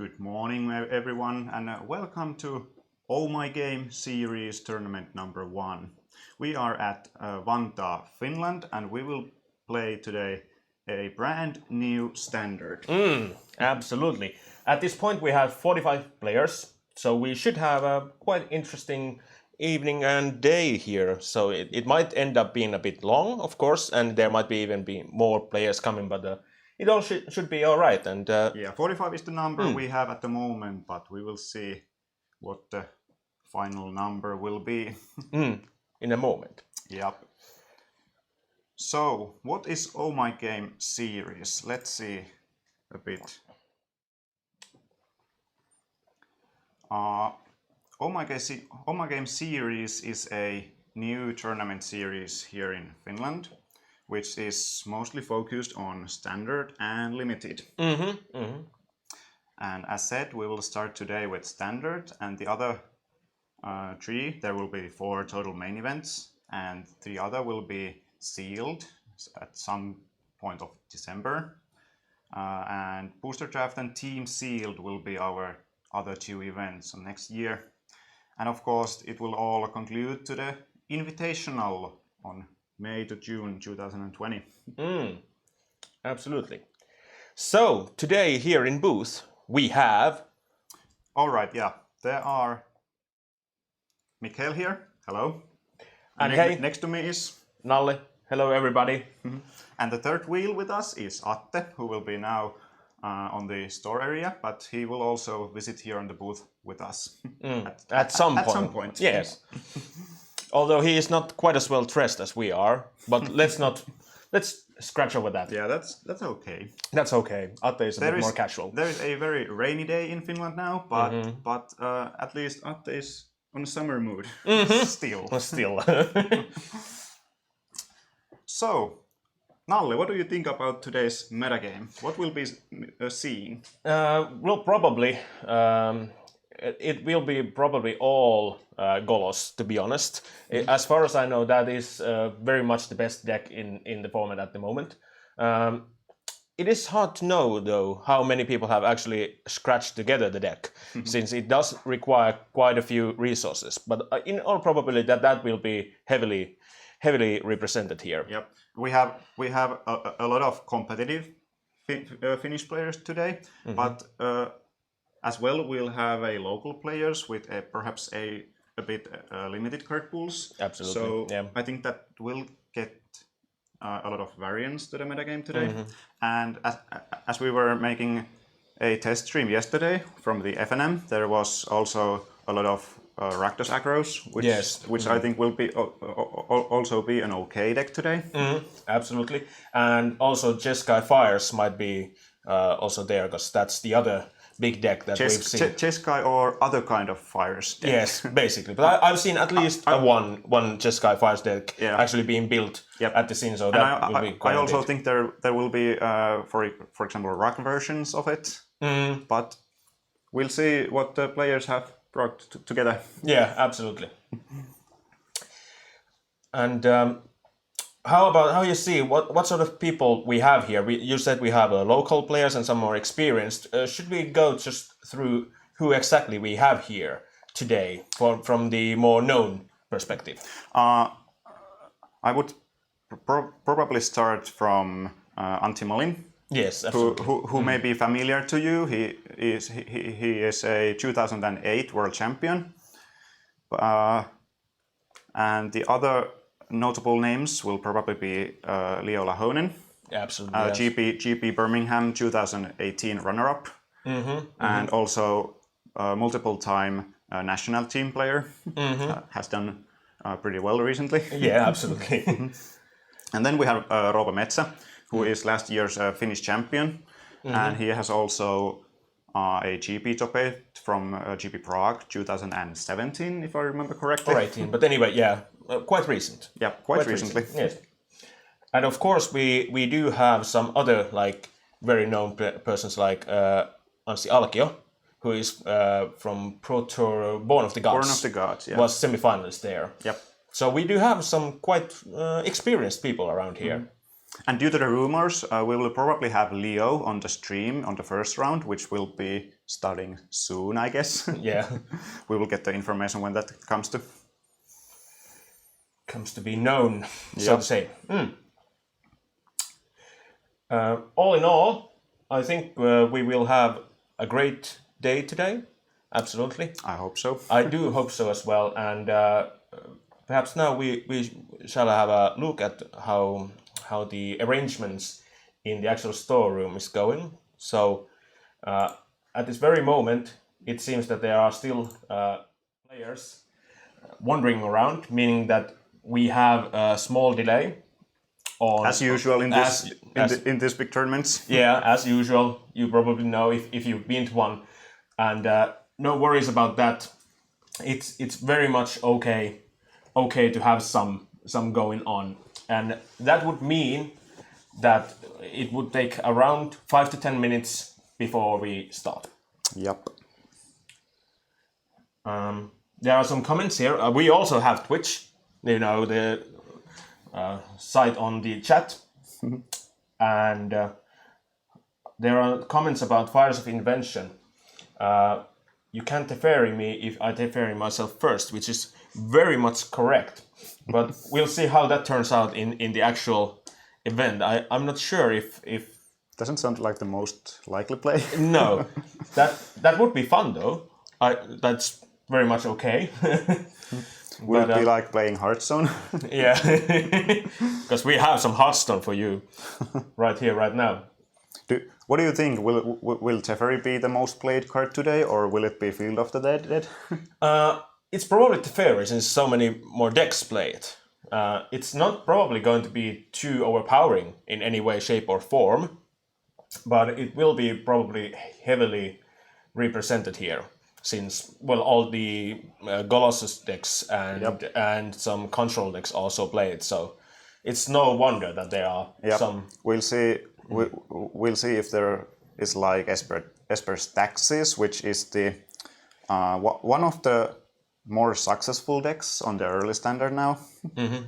Good morning, everyone, and welcome to OMG Series tournament number 1. We are at Vantaa, Finland, and we will play today a brand new standard. Absolutely. At this point, we have 45 players, so we should have a quite interesting evening and day here. So it might end up being a bit long, of course, and there might even be more players coming, but it all should be all right. And yeah, 45 is the number we have at the moment, but we will see what the final number will be. In a moment. Yep. So, what is OMG Series? Let's see a bit. OMG Series is a new tournament series here in Finland, which is mostly focused on standard and limited. And as said, we will start today with standard, and the other 3, there will be 4 total main events, and 3 other will be sealed at some point of December. And Booster Draft and Team Sealed will be our other 2 events next year. And of course, it will all conclude to the Invitational on May to June 2020. Absolutely. So, today here in booth, we have... Alright, yeah. There are Mikael here. Hello. And next to me is... Nalle. Hello, everybody. And the third wheel with us is Atte, who will be now on the store area, but he will also visit here on the booth with us. At some point. Yes. Although he is not quite as well dressed as we are, but let's scratch over that. Yeah, that's okay. That's okay. Atte is a bit more casual. There is a very rainy day in Finland now, but at least Atte is on a summer mood. Still. So, Nalle, what do you think about today's metagame? What will be seeing? Well, probably it will be probably all Golos, to be honest. As far as I know, that is very much the best deck in the format at the moment. It is hard to know, though, how many people have actually scratched together the deck, since it does require quite a few resources. But in all probability, that will be heavily represented here. Yep, we have a lot of competitive Finnish players today, but as well we'll have a local players with perhaps a bit limited card pools. Absolutely. So yeah. I think that will get a lot of variance to the metagame today. And as we were making a test stream yesterday from the FNM, there was also a lot of Rakdos aggros, which I think will be also be an okay deck today. Absolutely, and also Jeskai Fires might be also there, because that's the other big deck that we've seen. Jeskai or other kind of Fires deck. Yes, basically. But I've seen at least one Jeskai Fires deck actually being built at the scene, so that will be quite I also think there will be, for example, rock versions of it. But we'll see what the players have brought together. Yeah, absolutely. And how you see what sort of people we have here? You said we have local players and some more experienced. Should we go just through who exactly we have here today from the more known perspective? I would probably start from Antti Malin. Yes, absolutely. Who may be familiar to you. He is a 2008 world champion. And the other notable names will probably be Leo Lahonen. Absolutely. Yes. GP Birmingham 2018 runner-up. And also multiple time national team player. Has done pretty well recently. Yeah, absolutely. And then we have Roope Metsä, who is last year's Finnish champion, and he has also a GP top 8 from GP Prague 2017, if I remember correctly. Or 18, but anyway, yeah, quite recent. Yeah, quite recently. Yes. And of course, we do have some other very known persons like Anssi Alkio, who is from Pro Tour Born of the Gods. Born of the Gods, yeah. Was semi-finalist there. Yep. So we do have some quite experienced people around here. And due to the rumors, we will probably have Leo on the stream on the first round, which will be starting soon, I guess. Yeah. We will get the information when that comes to be known, so to say. All in all, I think we will have a great day today. Absolutely. I hope so. I do hope so as well. And perhaps now we shall have a look at how the arrangements in the actual storeroom is going. So at this very moment, it seems that there are still players wandering around, meaning that we have a small delay. As usual in these big tournaments. Yeah, as usual. You probably know if you've been to one. And no worries about that. It's very much okay to have some going on. And that would mean that it would take around 5 to 10 minutes before we start. Yep. There are some comments here. We also have Twitch, the site on the chat. And there are comments about Fires of Invention. You can't defer me if I defer myself first, which is very much correct. But we'll see how that turns out in the actual event. I'm not sure if doesn't sound like the most likely play. No, that would be fun though. That's very much okay. Will it be like playing Hearthstone? Yeah, because we have some Hearthstone for you right here, right now. What do you think? Will Teferi be the most played card today, or will it be Field of the Dead? It's probably Teferi, since so many more decks play it. It's not probably going to be too overpowering in any way, shape, or form, but it will be probably heavily represented here, since all the Colossus decks and some control decks also play it. So it's no wonder that there are some. We'll see. We'll see if there is like Esper's Taxes, which is the one of the more successful decks on the early standard now. Mm-hmm.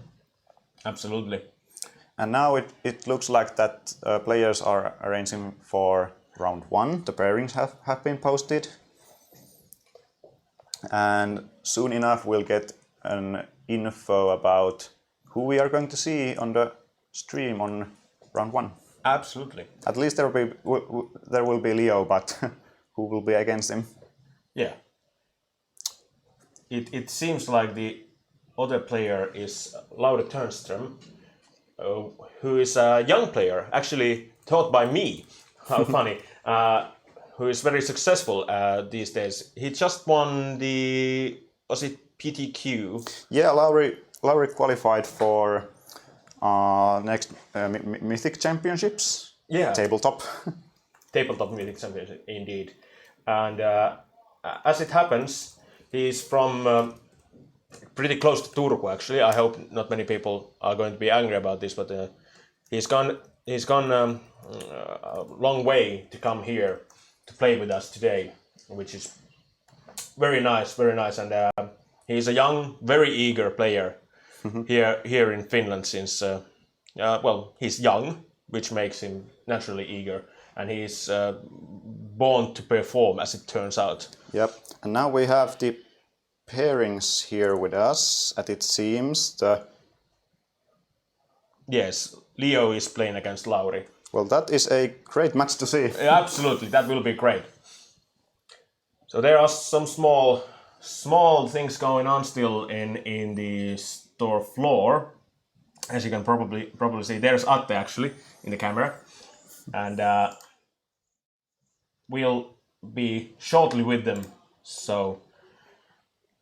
Absolutely. And now it looks like that players are arranging for round 1. The pairings have been posted. And soon enough we'll get an info about who we are going to see on the stream on round 1. Absolutely. At least there will be Leo, but who will be against him? Yeah. It seems like the other player is Lauri Turnström, who is a young player, actually taught by me. How funny. Who is very successful these days. He just won was it PTQ? Yeah, Lauri qualified for next Mythic Championships. Yeah. Tabletop. Tabletop Mythic Championship, indeed. And as it happens, he's from pretty close to Turku, actually. I hope not many people are going to be angry about this, but he's gone a long way to come here to play with us today, which is very nice, very nice. And he's a young, very eager player here in Finland, since he's young, which makes him naturally eager, and he's born to perform, as it turns out. Yep. And now we have the pairings here with us, and it seems Yes, Leo is playing against Lauri. Well, that is a great match to see. Absolutely, that will be great. So there are some small things going on still in the store floor, as you can probably see. There's Atte actually in the camera, and we'll be shortly with them. So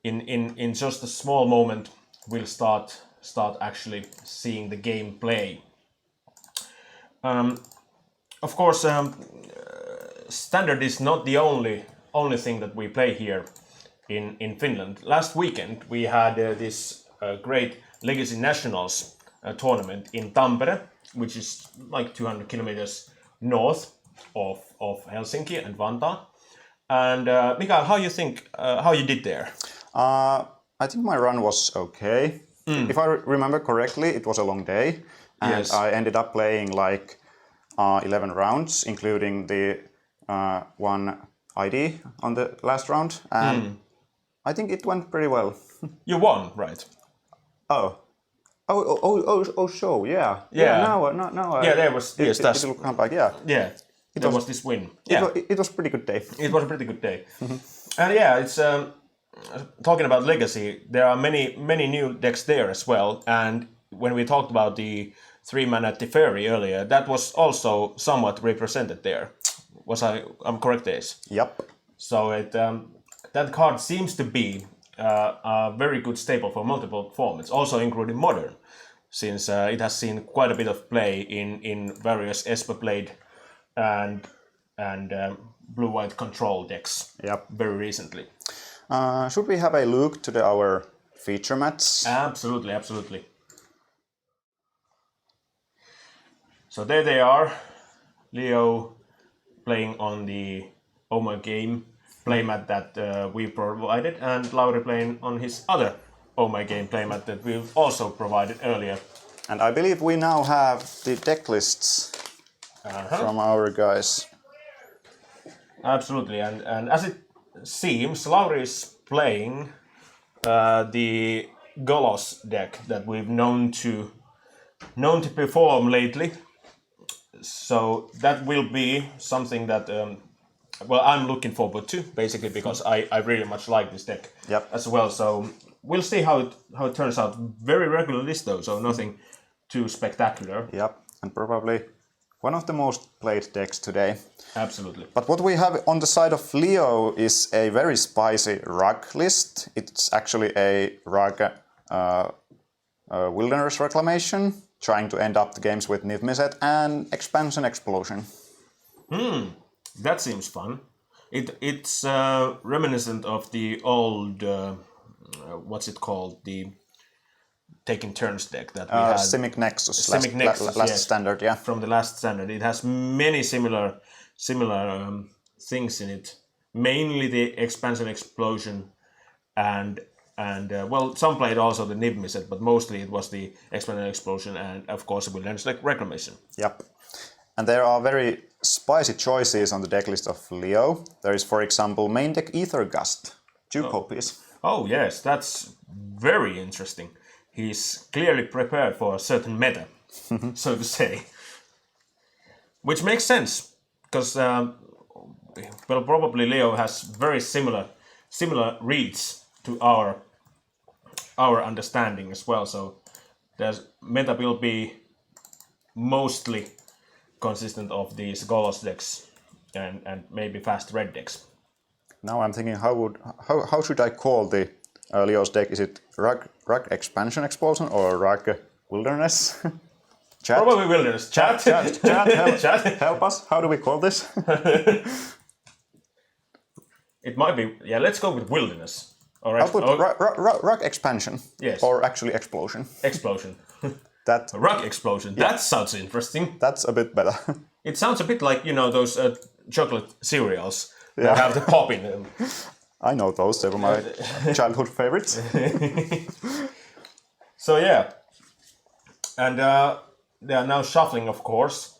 in just a small moment, we'll start actually seeing the game play. Of course, standard is not the only thing that we play here in Finland. Last weekend we had this great Legacy Nationals tournament in Tampere, which is like 200 kilometers north of Helsinki and Vantaa. And Mikael, how you did there? I think my run was okay. If I remember correctly, it was a long day, and Yes. I ended up playing like 11 rounds, including the one ID on the last round, and I think it went pretty well. You won, right? So yeah. Yeah. Now. Yeah, there was. Yes, it will come back. Yeah. Yeah. There was this win. Yeah. It was a pretty good day. It was a pretty good day. And yeah, it's talking about Legacy. There are many new decks there as well. And when we talked about the 3-mana Teferi earlier, that was also somewhat represented there. I'm correct, Ace? Yep. So that card seems to be a very good staple for multiple formats, also including Modern, since it has seen quite a bit of play in various Esper Blade and blue-white control decks. Yep. Very recently. Should we have a look to our feature mats? Absolutely. So there they are. Leo playing on the OMG playmat that we provided, and Lauri playing on his other OMG playmat that we've also provided earlier. And I believe we now have the deck lists from our guys. Absolutely, and as it seems, Lauri is playing the Golos deck that we've known to perform lately. So that will be something that I'm looking forward to, basically, because I really much like this deck as well. So we'll see how it turns out. Very regular list though, so nothing too spectacular. Yep, and probably one of the most played decks today. Absolutely. But what we have on the side of Leo is a very spicy rug list. It's actually a rug Wilderness Reclamation, trying to end up the games with Niv Mizzet and Expansion Explosion. That seems fun. It's reminiscent of the old what's it called, the taking turns deck that we had. Simic Nexus, Nexus, last yes. standard, yeah. From the last standard, it has many similar things in it. Mainly the Expansion Explosion and some played also the Niv Mizzet, but mostly it was the Expansion Explosion and of course the Wilderness Reclamation. Yep. And there are very spicy choices on the deck list of Leo. There is, for example, main deck Ether Gust, 2 copies. Oh yes, that's very interesting. He's clearly prepared for a certain meta, so to say. Which makes sense, because probably Leo has very similar reads to our understanding as well. So there's meta will be mostly consistent of these Golos decks and maybe fast red decks. Now I'm thinking, how should I call the Leo's deck? Is it rug Expansion Explosion or rug Wilderness? Chat? Probably Wilderness. Chat. Help us. How do we call this? It might be. Yeah, let's go with Wilderness. I'll put rug Expansion. Yes. Or actually Explosion. Explosion. That rug Explosion. Yeah. That sounds interesting. That's a bit better. It sounds a bit like, those chocolate cereals that have the pop in them. I know those. They were my childhood favorites. So yeah. And they are now shuffling, of course.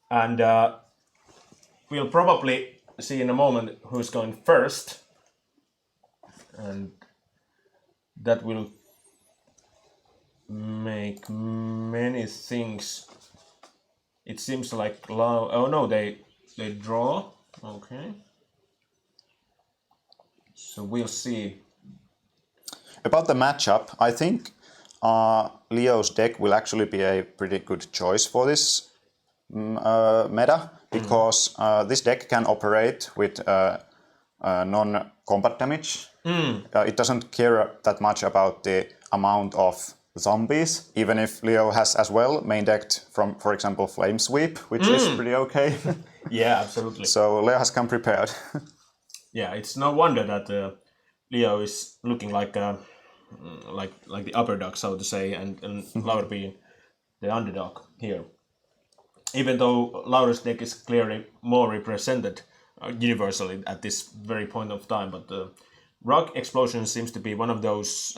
And we'll probably see in a moment who's going first. And that will make many things. It seems like oh no, they draw. Okay. So we'll see. About the matchup, I think Leo's deck will actually be a pretty good choice for this meta, because this deck can operate with non-combat damage. It doesn't care that much about the amount of zombies, even if Leo has as well main decked from, for example, Flame Sweep, which is pretty okay. Yeah, absolutely. So Leo has come prepared. Yeah, it's no wonder that Leo is looking like the upper dog, so to say, and Lauri being the underdog here. Even though Lauri's deck is clearly more represented universally at this very point of time, but Rug Explosion seems to be one of those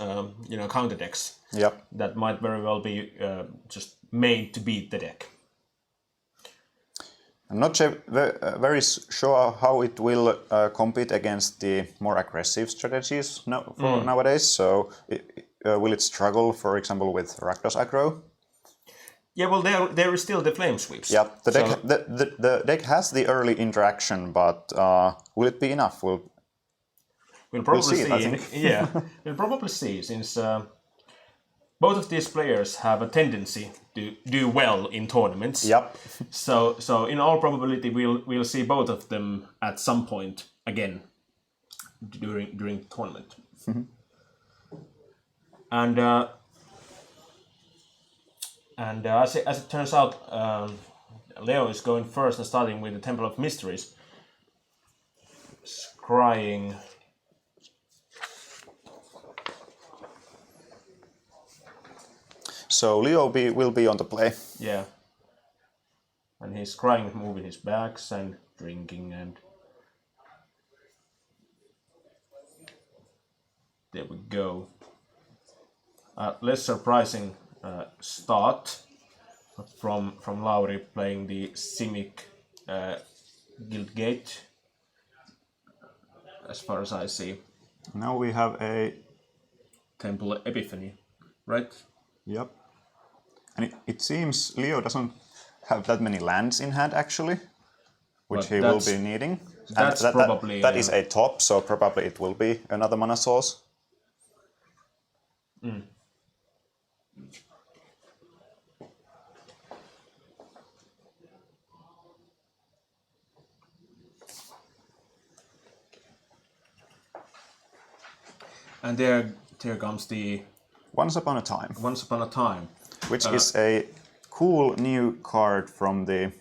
counter decks that might very well be just made to beat the deck. I'm not very sure how it will compete against the more aggressive strategies nowadays. So will it struggle, for example, with Rakdos aggro? Yeah, well, there is still the flame sweeps. Yeah, the deck has the early interaction, but will it be enough? We'll probably see it, I think. Yeah, we'll probably see, since both of these players have a tendency to do well in tournaments. Yep. So in all probability, we'll see both of them at some point again during the tournament. And as it turns out, Leo is going first and starting with the Temple of Mysteries, scrying. So Leo will be on the play. Yeah. And he's crying, moving his bags and drinking, and there we go. Less surprising start from Lauri playing the Simic Guildgate, as far as I see. Now we have a Temple Epiphany, right? Yep. And it seems Leo doesn't have that many lands in hand, actually, which he will be needing. That's probably... That is a top, so probably it will be another mana source. And there comes the Once Upon a Time. Once Upon a Time. Which is a cool new card from the...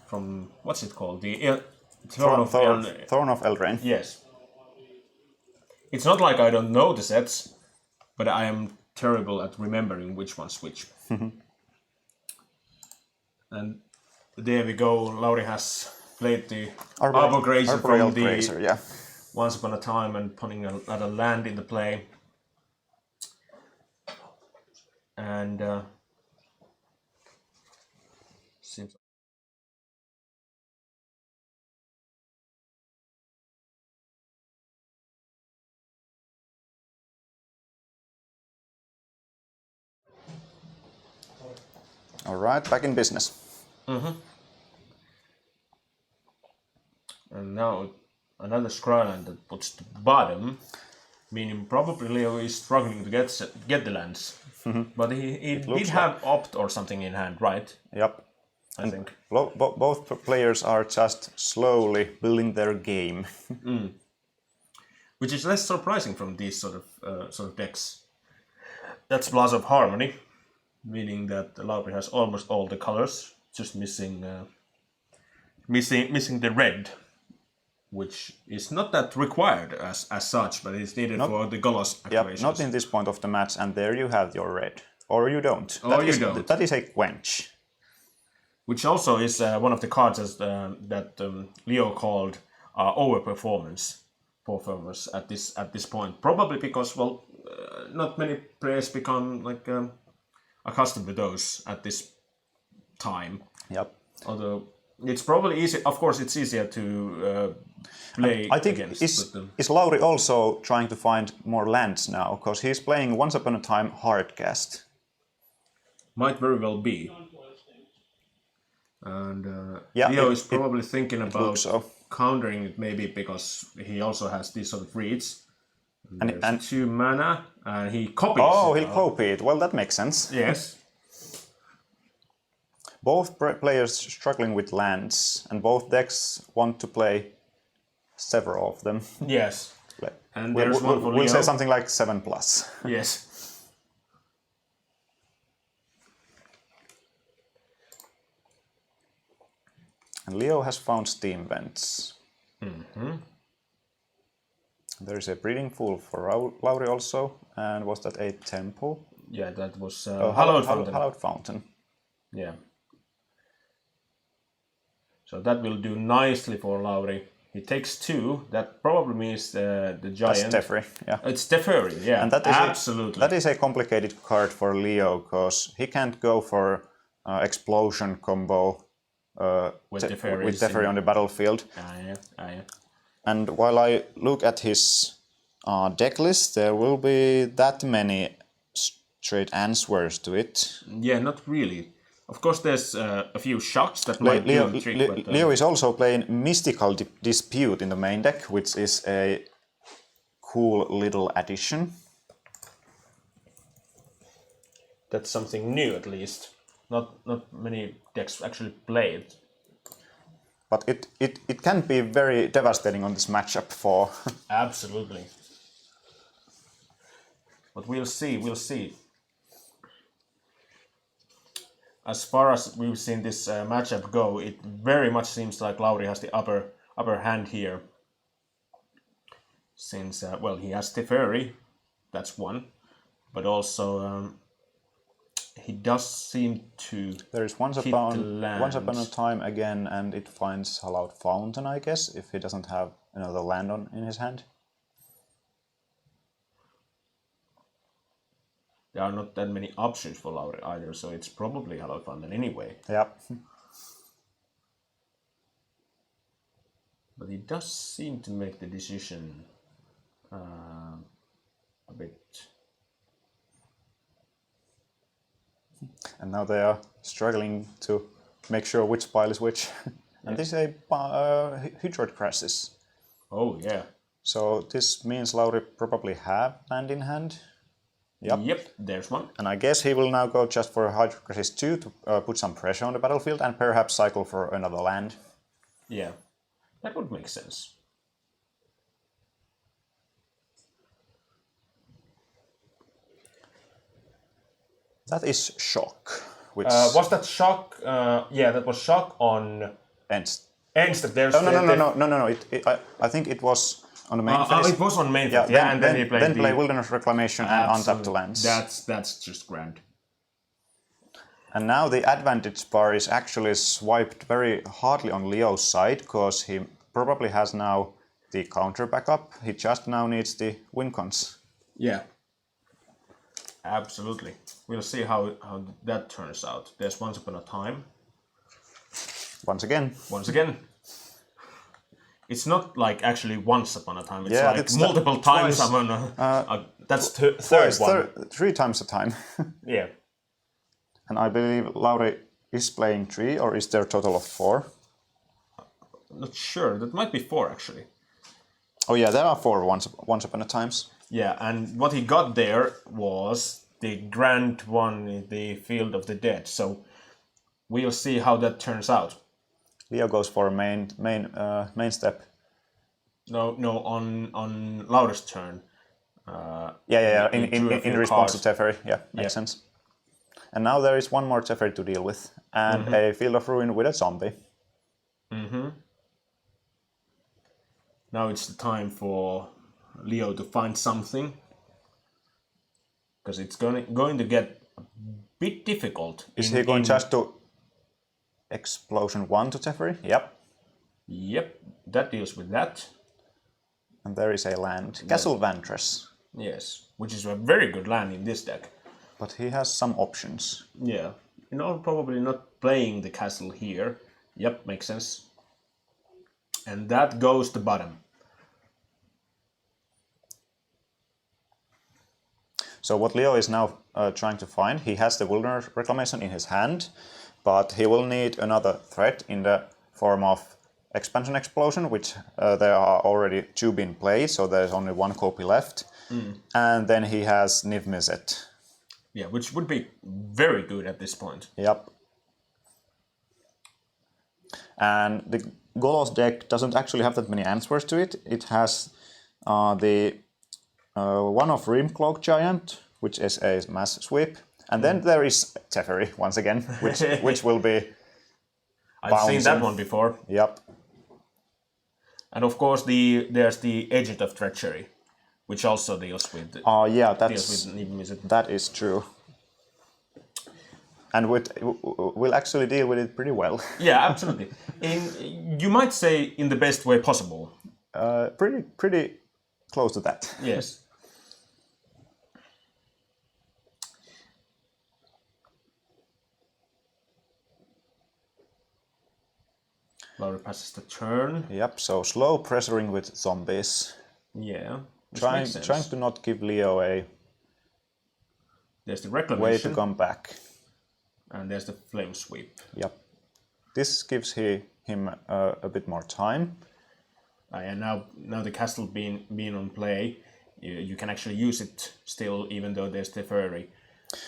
From, what's it called? The Throne of Eldraine. Yes. It's not like I don't know the sets, but I am terrible at remembering which one's which. And there we go. Lauri has played the Arbor Grazer from the Once Upon a Time and putting another land in the play. And seems. All right, back in business. And now another Scryland that puts the bottom, meaning probably Leo is struggling to get the lands. But he did have Opt or something in hand, right? Yep. I think. Both players are just slowly building their game. Which is less surprising from these sort of decks. That's Blast of Harmony, meaning that Lauri has almost all the colors, just missing the red, which is not that required as such, but it's needed for the Golos activations. Yep, not in this point of the match, and there you have your red. Or you don't. Don't. That is a quench. Which also is one of the cards that Leo called overperformance at this point. Probably because, well, not many players become like accustomed to those at this time. Yep. Although it's probably easy. Of course, it's easier to play I think against. Is Lauri also trying to find more lands now? Because he's playing Once Upon a Time Hardcast. Might very well be. And Leo is probably thinking about countering it, maybe because he also has these sort of reads. And 2 mana, and he copies. Oh, he'll copy it. Well, that makes sense. Yes. Both players struggling with lands, and both decks want to play several of them. Yes. And there's one for Leo. We'll say something like 7+. Yes. And Leo has found Steam Vents. There is a Breeding Pool for Lauri also. And was that a Temple? Yeah, that was Hallowed Fountain. Hallowed Fountain. Yeah. So that will do nicely for Lauri. He takes 2. That probably means the giant. That's Teferi, yeah. It's Teferi, yeah. And that is absolutely. That is a complicated card for Leo, because he can't go for explosion combo with Teferi on the battlefield. Yeah. And while I look at his deck list, there will be that many straight answers to it. Yeah, not really. Of course, there's a few shocks that might do the trick. But, Leo is also playing Mystical Dispute in the main deck, which is a cool little addition. That's something new, at least. Not many decks actually play it. But it can be very devastating on this matchup for... Absolutely. But we'll see. As far as we've seen this matchup go, it very much seems like Lauri has the upper hand here. Since, well, he has Teferi, that's one. But also, he does seem to There is Once Upon a Time again, and it finds Hallowed Fountain, I guess, if he doesn't have another land in his hand. There are not that many options for Lauri either, so it's probably Hallowed Fountain anyway. Yep. But he does seem to make the decision a bit... And now they are struggling to make sure which pile is which. And this is a Hydroid Crisis. Oh, yeah. So this means Lauri probably have land in hand. Yep, there's one. And I guess he will now go just for Hydroid Crisis 2 to put some pressure on the battlefield and perhaps cycle for another land. Yeah, that would make sense. That is Shock. Which was that Shock? Yeah, that was Shock on... Ends. There's No. I think it was on the main phase. It was on main phase, yeah, and then he played play Wilderness Reclamation and untap the lands. That's just grand. And now the advantage bar is actually swiped very hardly on Leo's side, because he probably has now the counter backup. He just now needs the win cons. Yeah. Absolutely. We'll see how that turns out. There's Once Upon a Time. Once again. It's not like actually once upon a time. It's like multiple times. That's third one. 3 times a time. Yeah. And I believe Lauri is playing 3, or is there a total of 4? I'm not sure. That might be 4 actually. Oh yeah, there are 4 once upon a times. Yeah, and what he got there was the grand one, the Field of the Dead. So we'll see how that turns out. Leo goes for a main step. No, on Lauri's turn. In response to Teferi. Yeah, makes sense. And now there is one more Teferi to deal with, and a Field of Ruin with a zombie. Mm-hmm. Now it's the time for Leo to find something, because it's going to get a bit difficult. Is he going just to Explosion 1 to Teferi? Yep, that deals with that. And there is a land. Castle Vantress. Yes, which is a very good land in this deck. But he has some options. Yeah, probably not playing the castle here. Yep, makes sense. And that goes to bottom. So what Leo is now trying to find, he has the Wilderness Reclamation in his hand, but he will need another threat in the form of Expansion Explosion, which there are already 2 being played, so there's only 1 copy left. And then he has Niv Mizzet. Yeah, which would be very good at this point. Yep. And the Golos deck doesn't actually have that many answers to it. It has the one of Rimcloak Giant, which is a mass sweep. And then there is Teferi, once again, which will be I've seen that one before. Yep. And of course, there's the Agent of Treachery, which also deals with... that is true. And we'll actually deal with it pretty well. Yeah, absolutely. You might say in the best way possible. Pretty close to that. Yes. Lauri passes the turn. Yep, so slow pressuring with zombies. Yeah. Trying to not give Leo a There's the reclamation. way to come back. And there's the flame sweep. Yep. This gives him a bit more time. And now the castle being on play, you can actually use it still, even though there's the fairy.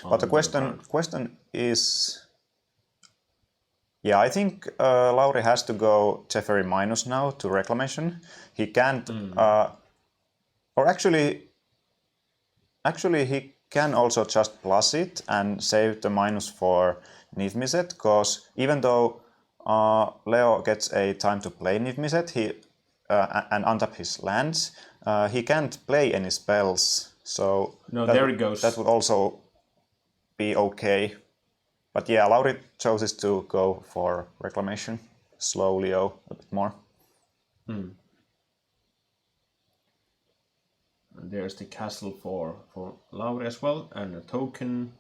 But the question is, yeah, I think Lauri has to go Teferi minus now to reclamation. He can't, or actually he can also just plus it and save the minus for Niv Mizzet, because even though Leo gets a time to play Niv Mizzet, and untap his lands, he can't play any spells. So there he goes. That would also be okay. But yeah, Lauri chooses to go for reclamation. Slow Leo a bit more. And there's the castle for Lauri as well, and a token.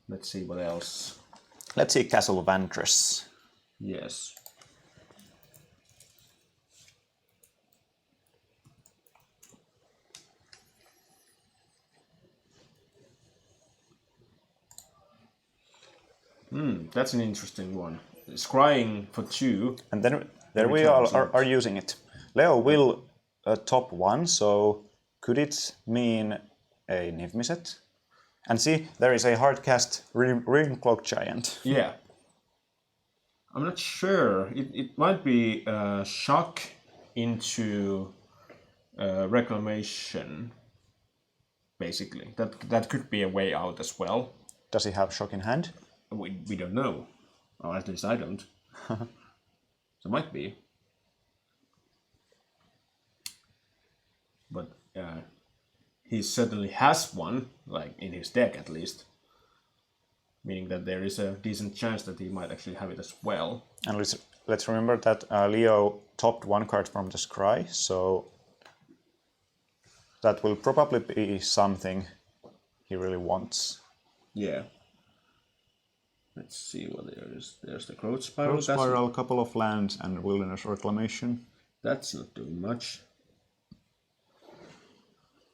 Let's see what else. Let's see Castle Vantress. Yes. That's an interesting one. Scrying for 2. And then there we are using it. Leo will top 1, so could it mean a Niv Mizzet? And see, there is a hard cast Ringcloak Giant. Yeah. I'm not sure. It might be shock into reclamation, basically. That could be a way out as well. Does he have shock in hand? We don't know. Or at least I don't. So might be. But he certainly has one, like in his deck at least. Meaning that there is a decent chance that he might actually have it as well. And let's remember that Leo topped 1 card from the scry, so that will probably be something he really wants. Yeah. Let's see what there is. There's the Growth Spiral. Growth Spiral, couple of lands, and Wilderness Reclamation. That's not doing much.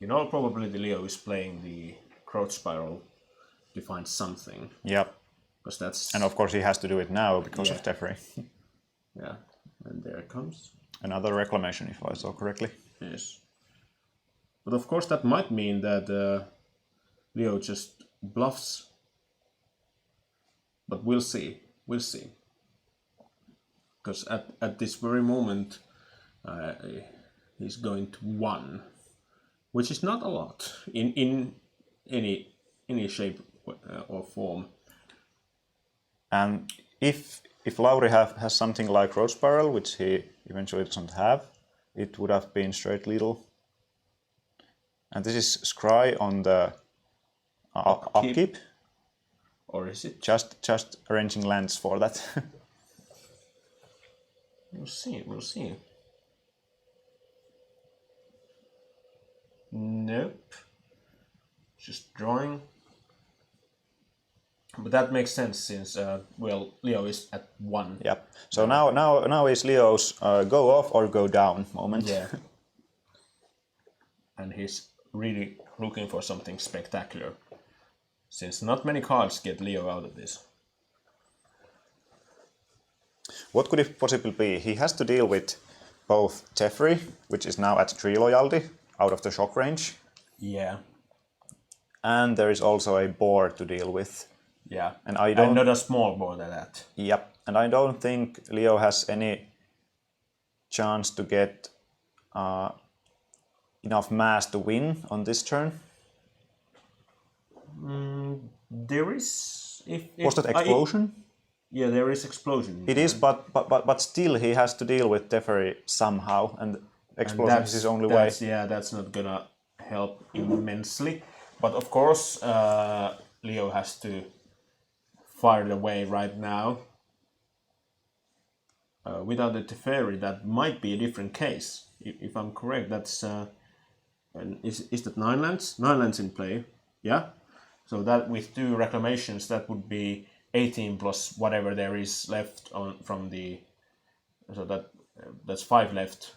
In all probability, Leo is playing the Growth Spiral to find something. Yep. Because that's... And of course he has to do it now because of Teferi. Yeah, and there it comes. Another reclamation, if I saw correctly. Yes. But of course that might mean that Leo just bluffs. But we'll see. We'll see. Because at this very moment, he's going to 1. Which is not a lot in any shape or form. And if Lauri has something like Growth Spiral, which he eventually doesn't have, it would have been straight lethal. And this is Scry on the upkeep. Or is it? Just arranging lands for that. We'll see. Nope. Just drawing. But that makes sense since, Leo is at 1. Yep. So now is Leo's go off or go down moment. Yeah. And he's really looking for something spectacular. Since not many cards get Leo out of this. What could it possibly be? He has to deal with both Teferi, which is now at 3 loyalty, out of the shock range. Yeah. And there is also a board to deal with. Yeah. And not a small board at that. Yep. And I don't think Leo has any chance to get enough mass to win on this turn. There is... Was that explosion? Yeah, there is explosion. It is, but still he has to deal with Teferi somehow, and explosion is his only way. Yeah, that's not gonna help immensely. But of course, Leo has to fired away right now. Without the Teferi, that might be a different case. If I'm correct, that's is that 9 lands? 9 lands in play, yeah. So that with 2 reclamations, that would be 18 plus whatever there is left on from the. So that's 5 left,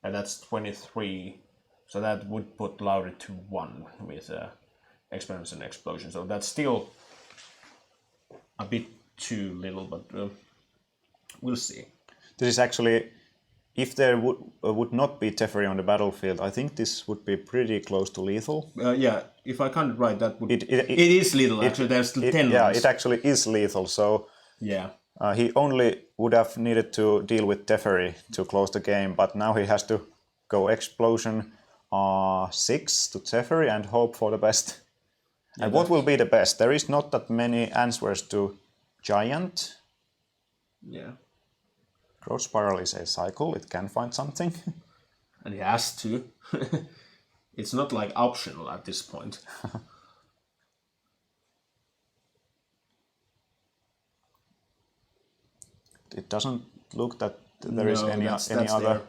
and that's 23. So that would put Lauri to 1 with Experiments and Explosion. So that's still a bit too little, but we'll see. This is actually, if there would not be Teferi on the battlefield, I think this would be pretty close to lethal. Yeah, if I can't right, that would. It is lethal. Actually, there's 10. Yeah, it actually is lethal. So yeah, he only would have needed to deal with Teferi to close the game, but now he has to go Explosion 6 to Teferi and hope for the best. Yeah, and what will be the best? There is not that many answers to Giant. Yeah. Growth Spiral is a cycle, it can find something. And he has to. It's not like optional at this point. It doesn't look that there is any other there.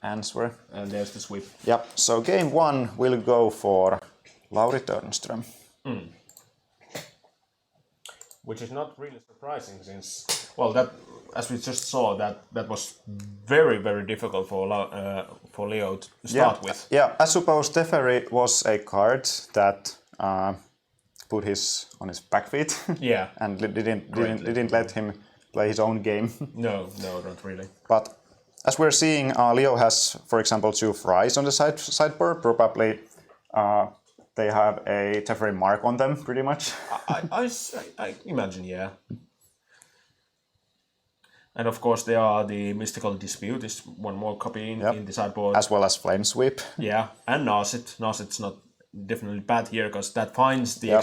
Answer. And there's the sweep. Yep, so game 1 will go for Lauri Törnström. Which is not really surprising since, well, that as we just saw, that was very, very difficult for Leo to start with. Yeah, I suppose Teferi was a card that put on his back feet. Yeah. And didn't let him play his own game. No, not really. But as we're seeing, Leo has, for example, 2 fries on the sideboard. Probably they have a Teferi mark on them, pretty much. I imagine, yeah. And of course, there are the Mystical Dispute, is one more copy in the sideboard. As well as Flame Sweep. Yeah, and Narset. Narset's not definitely bad here, because that finds the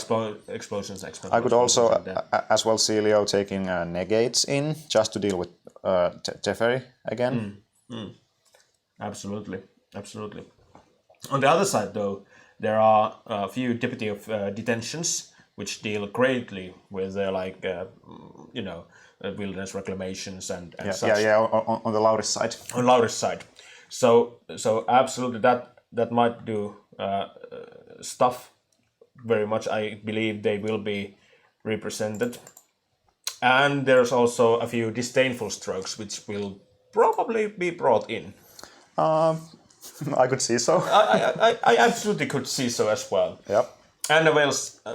explosions. I could also as well see Leo taking Negates in, just to deal with Teferi again. Absolutely. On the other side, though, there are a few Deputy of Detentions, which deal greatly with their, wilderness reclamations and such. Yeah, on the Lauri's side. On Lauri's side. So absolutely, that might do stuff very much. I believe they will be represented. And there's also a few Disdainful Strokes, which will probably be brought in. I could see so. I absolutely could see so as well. Yep. And the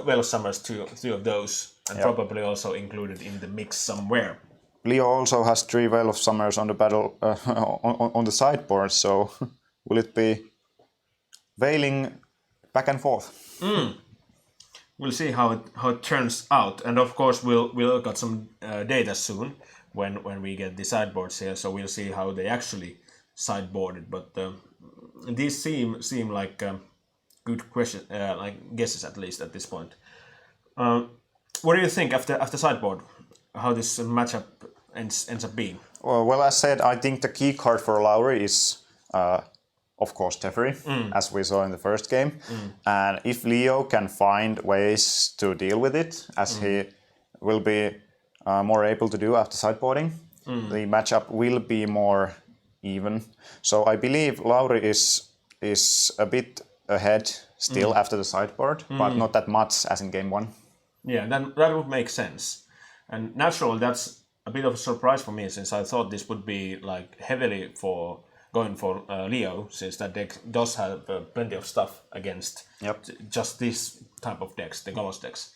Veil Summers, two of those, and probably also included in the mix somewhere. Leo also has 3 Veil of Summers on the battle on the sideboard, so will it be veiling back and forth? We'll see how it turns out, and of course we'll got some data soon when we get the sideboards here, so we'll see how they actually sideboarded. But these seem like good question, like guesses at least at this point. What do you think after sideboard? How this matchup ends up being? Well, as said, I think the key card for Lauri is, of course, Teferi, as we saw in the first game. And if Leo can find ways to deal with it, as he will be more able to do after sideboarding, the matchup will be more even. So I believe Lauri is a bit ahead still after the sideboard, but not that much as in game 1. Yeah, that would make sense. And naturally, that's a bit of a surprise for me, since I thought this would be like heavily going for Leo, since that deck does have plenty of stuff against just this type of decks, the Golos decks.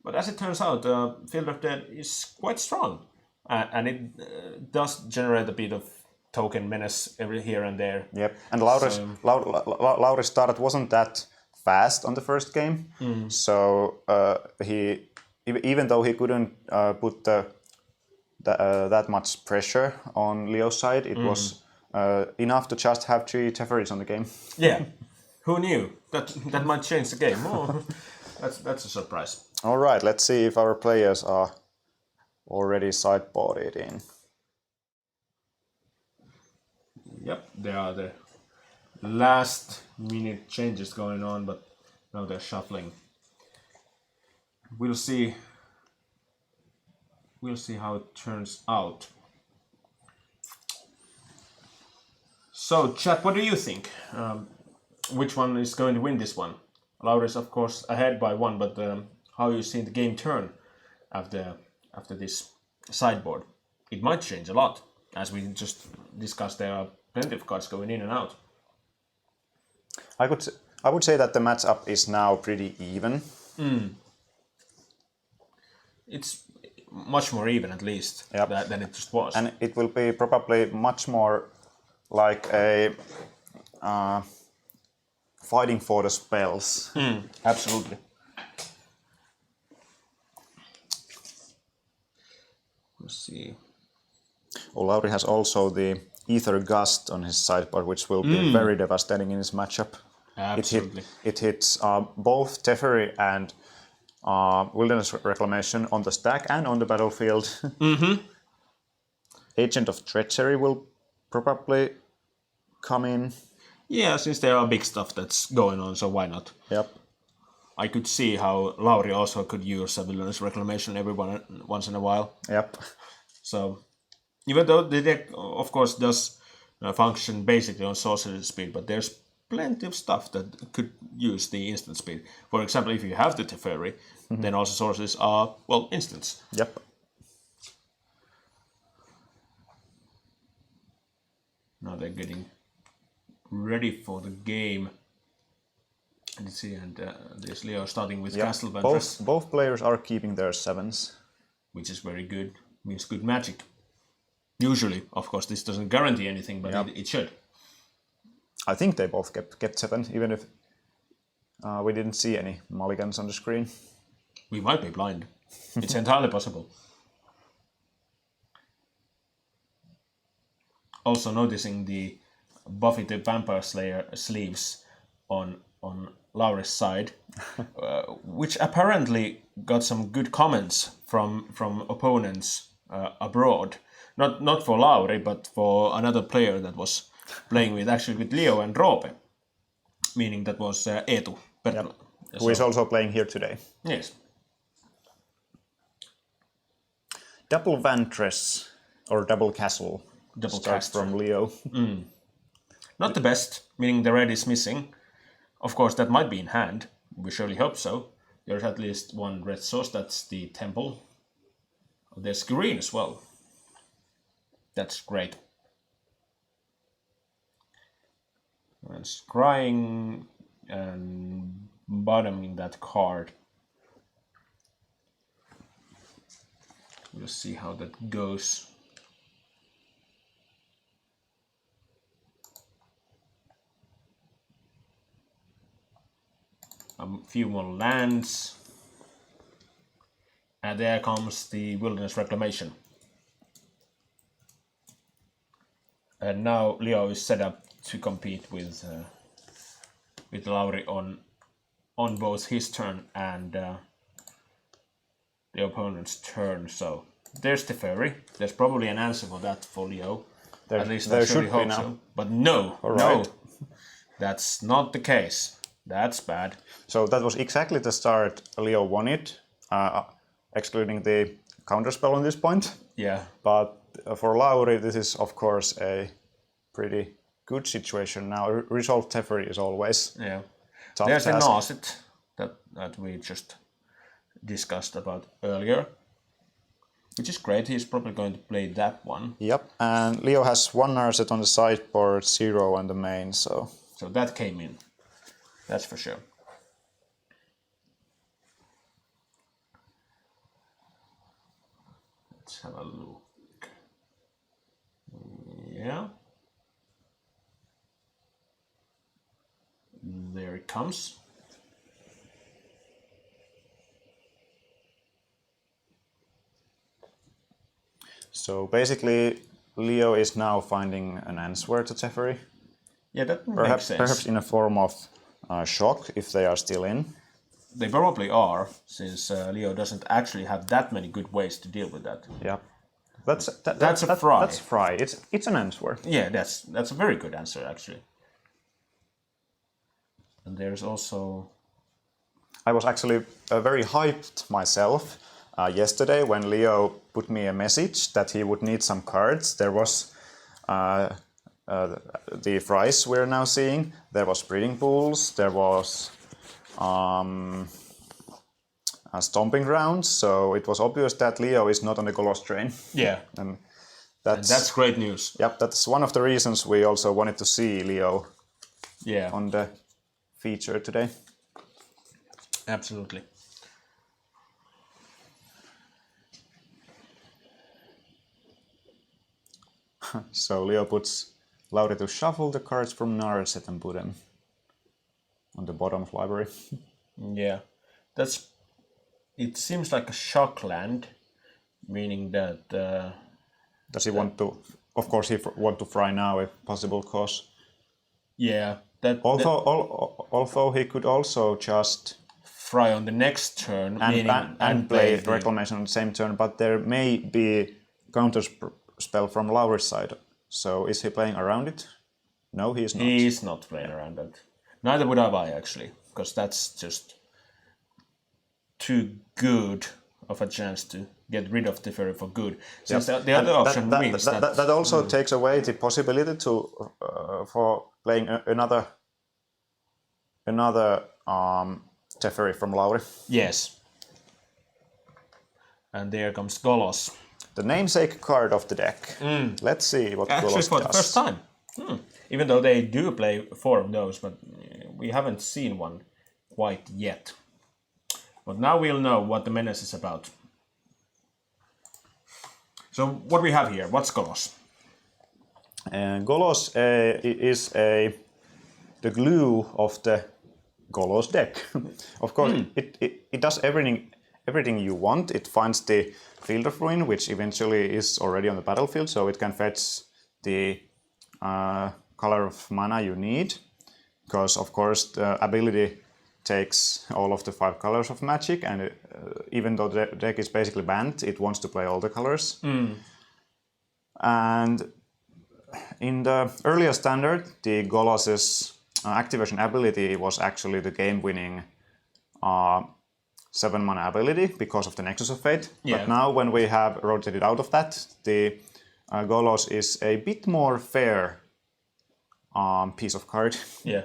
But as it turns out, Field of Dead is quite strong, and it does generate a bit of token menace every here and there. Yep, and Lauri's start wasn't that fast on the first game, so he, even though he couldn't put that much pressure on Leo's side, it was enough to just have 3 Teferis on the game. Yeah, who knew that might change the game? Oh, that's a surprise. All right, let's see if our players are already sideboarded in. Yep, there are the last minute changes going on, but now they're shuffling. We'll see we'll see how it turns out. So, chat, what do you think? Which one is going to win this one? Lauri is, of course, ahead by 1, but how you see the game turn after this sideboard? It might change a lot. As we just discussed, there are plenty of cards going in and out. I would say that the matchup is now pretty even. It's much more even, at least, than it just was. And it will be probably much more like a fighting for the spells. Absolutely. Let's see. Lauri has also the Ether Gust on his sideboard, which will be very devastating in his matchup. Absolutely. It hits both Teferi and Wilderness Reclamation on the stack and on the battlefield. Agent of Treachery will probably come in. Yeah, since there are big stuff that's going on, so why not? Yep. I could see how Lauri also could use a Wilderness Reclamation once in a while. Yep. So, even though the deck, of course, does function basically on sorcery speed, but there's plenty of stuff that could use the instant speed. For example, if you have the Teferi, then also sorceries are, well, instants. Yep. Now they're getting ready for the game. Let's see, and there's Leo starting with Castle Ventress. Both players are keeping their 7s. Which is very good. Means good magic. Usually, of course, this doesn't guarantee anything, but it should. I think they both kept 7, even if we didn't see any mulligans on the screen. We might be blind. It's entirely possible. Also noticing the Buffy the Vampire Slayer sleeves on Lauri's side, which apparently got some good comments from opponents abroad. Not for Lauri, but for another player that was playing with Leo and Roope, meaning that was Eetu. Yep. Who is also playing here today. Yes. Double Ventress, or Double Castle, starts from Leo. Not the best, meaning the red is missing. Of course, that might be in hand. We surely hope so. There's at least one red source, that's the temple. There's green as well. That's great. And scrying and bottoming that card. We'll see how that goes. A few more lands. And there comes the Wilderness Reclamation. And now Leo is set up to compete with Lauri on both his turn and the opponent's turn. So there's the Teferi. There's probably an answer for that for Leo. At least I surely hope so. But no, no, that's not the case. That's bad. So that was exactly the start Leo wanted, excluding the counterspell on this point. Yeah. But for Lauri, this is of course a pretty good situation now. Resolve Teferi is always tough. There's a Narset that we just discussed about earlier, which is great. He's probably going to play that one. Yep, and Leo has 1 Narset on the sideboard, 0 on the main, so that came in. That's for sure. Let's have a look. Yeah. There it comes. So basically, Leo is now finding an answer to Teferi. Yeah, that makes sense. Perhaps in a form of shock, if they are still in. They probably are, since Leo doesn't actually have that many good ways to deal with that. Yeah, that's a fry. That's fry. It's an answer. Yeah, that's a very good answer actually. And there's also. I was actually very hyped myself yesterday when Leo put me a message that he would need some cards. There was the fries we're now seeing. There was breeding pools. There was stomping grounds. So it was obvious that Leo is not on the Golos train. Yeah. And that's great news. Yep, that's one of the reasons we also wanted to see Leo on the feature today. Absolutely. So Leo puts Lauri to shuffle the cards from Narset and put them on the bottom of library. Yeah, it seems like a shock land, meaning that... Does he want to... Of course he want to fry now if possible, cause... Yeah. Although he could also just... Fry on the next turn, and play Reclamation on the same turn, but there may be counter spell from Lauri's side. So is he playing around it? No, he is not. He is not playing around it. Neither would have I, actually, because that's just too good of a chance to get rid of the Fury for good. Since the other option means that... That also takes away the possibility to for playing another Teferi from Lauri. Yes. And there comes Golos. The namesake card of the deck. Let's see what Golos does. Actually, for the first time. Even though they do play 4 of those, but we haven't seen one quite yet. But now we'll know what the menace is about. So what we have here, what's Golos? Golos is the glue of the Golos deck. Of course, it does everything you want. It finds the Field of Ruin, which eventually is already on the battlefield, so it can fetch the color of mana you need. Because, of course, the ability takes all of the 5 colors of Magic, and even though the deck is basically banned, it wants to play all the colors. And in the earlier standard, the Golos's activation ability was actually the game-winning 7 mana ability because of the Nexus of Fate. Yeah. But now when we have rotated out of that, the Golos is a bit more fair piece of card. Yeah.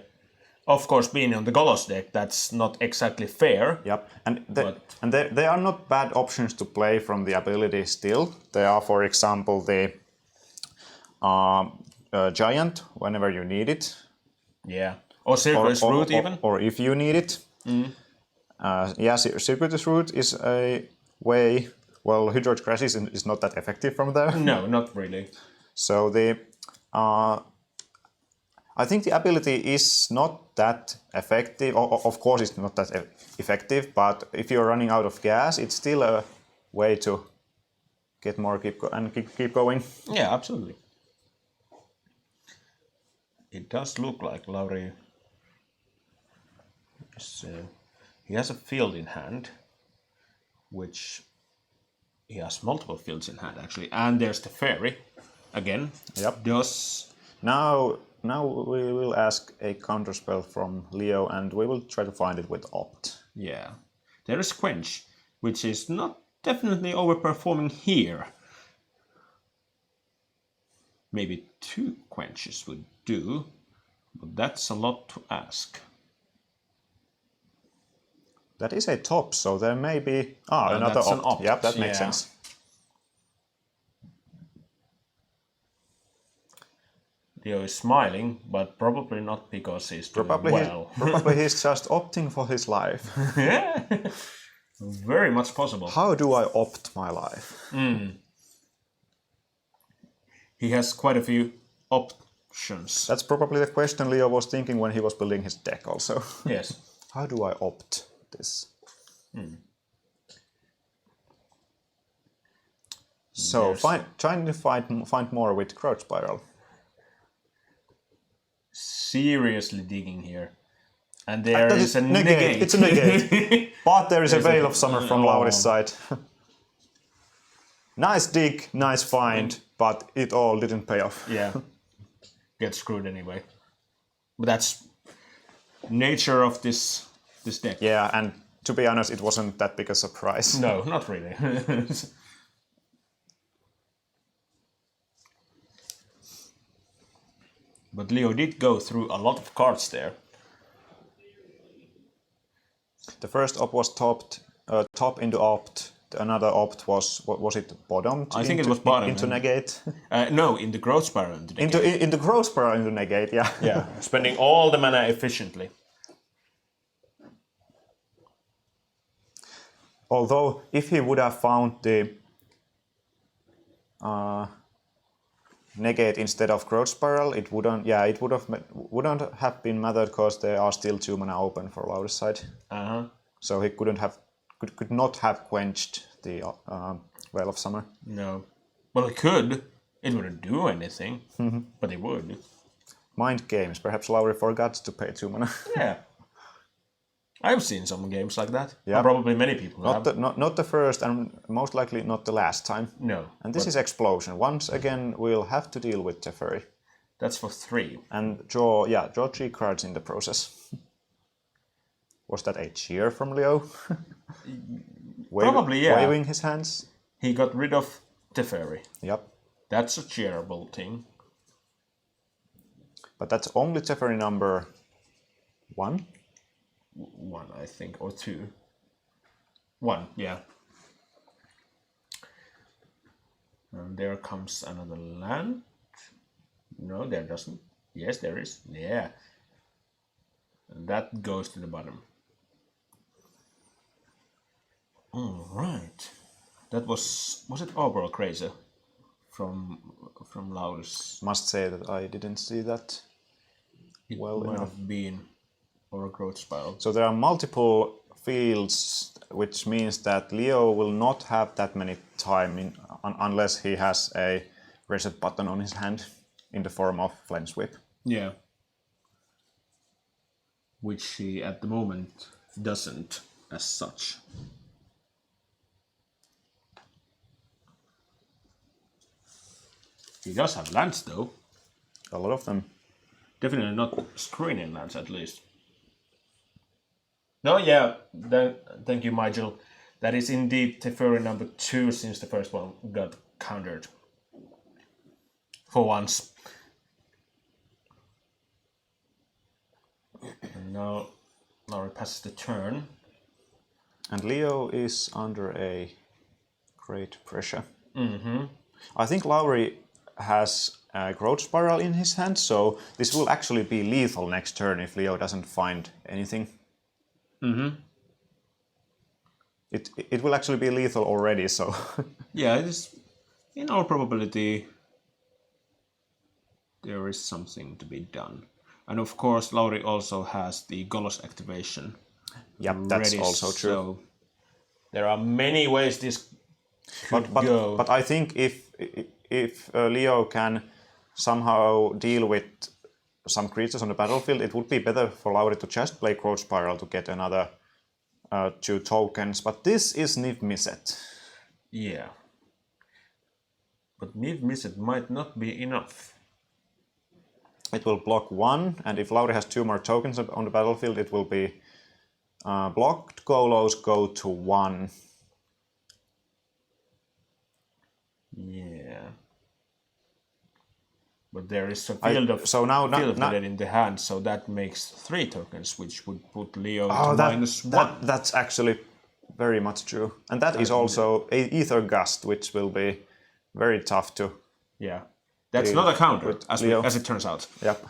Of course, being on the Golos deck, that's not exactly fair. Yep, and they are not bad options to play from the ability still. They are, for example, the Giant, whenever you need it. Yeah, or Circuitous Route even. Or if you need it. Circuitous Route is a way... Well, Hydroid Crisis is not that effective from there. No, not really. So the... I think the ability is not that effective. Of course, it's not that effective, but if you're running out of gas, it's still a way to get more keep going. Yeah, absolutely. It does look like Lauri is, he has a field in hand, which he has multiple fields in hand actually, and there's the fairy again. Yep. Now we will ask a counterspell from Leo, and we will try to find it with Opt. Yeah. There is Quench, which is not definitely overperforming here. Maybe 2 Quenches would do, but that's a lot to ask. That is a top, so there may be... another Opt. Yep, that makes sense. Leo is smiling, but probably not because he's doing well. Probably he's just opting for his life. Yeah, very much possible. How do I opt my life? He has quite a few options. That's probably the question Leo was thinking when he was building his deck also. Yes. How do I opt this? So trying to find more with Crouch Spiral. Seriously digging here. And there is a negate. It's a negate. But there is a Veil of Summer from Lauri's side. Nice dig, nice find, but it all didn't pay off. Yeah. Get screwed anyway. But that's nature of this deck. Yeah, and to be honest, it wasn't that big a surprise. No, not really. But Leo did go through a lot of cards there. The first op was top into opt. Another opt was it bottom? I think it was bottom. Into negate. No, in the growth spiral into negate. Into growth spiral into negate, yeah. Yeah, spending all the mana efficiently. Although, if he would have found the negate instead of growth spiral, it wouldn't. Yeah, it wouldn't have been mattered because there are still 2 mana open for Lauri's side. So he could not have quenched the Veil of Summer. No, well, it could. It wouldn't do anything, but it would. Mind games. Perhaps Lauri forgot to pay 2 mana. Yeah. I've seen some games like that. Yeah. Probably many people have. Not the first, and most likely not the last time. No. And this is Explosion. Once again, we'll have to deal with Teferi. That's for 3. And draw 3 cards in the process. Was that a cheer from Leo? Probably, yeah. Waving his hands? He got rid of Teferi. Yep. That's a cheerable thing. But that's only Teferi number 1? 1, I think, or 2. 1, yeah. And there comes another land. No, there doesn't. Yes, there is. Yeah. And that goes to the bottom. All right. That was it Overall Crazy from Lauri's? Must say that I didn't see that It well might enough. have been or a growth spiral. So there are multiple fields, which means that Leo will not have that many time unless he has a reset button on his hand in the form of Flame Sweep. Yeah. Which he at the moment doesn't as such. He does have lands though. A lot of them. Definitely not screening lands at least. No, yeah, thank you, Michael. That is indeed Teferi number 2 since the first one got countered. For once. And now Lauri passes the turn. And Leo is under a great pressure. I think Lauri has a growth spiral in his hand, so this will actually be lethal next turn if Leo doesn't find anything. It will actually be lethal already, so... Yeah, it is, in all probability, there is something to be done. And of course, Lauri also has the Golos activation. Yep, that's ready, also true. So there are many ways this could go. But I think if Leo can somehow deal with some creatures on the battlefield, it would be better for Lauri to just play Growth Spiral to get another 2 tokens. But this is Niv Mizzet. Yeah. But Niv Mizzet might not be enough. It will block 1, and if Lauri has 2 more tokens on the battlefield, it will be blocked Golos go to 1. Yeah. But there is a field of field in the hand, so that makes 3 tokens, which would put Leo to -1. That's actually very much true. And that is also a Ether Gust, which will be very tough to... Yeah. That's not a counter, as it turns out. Yep.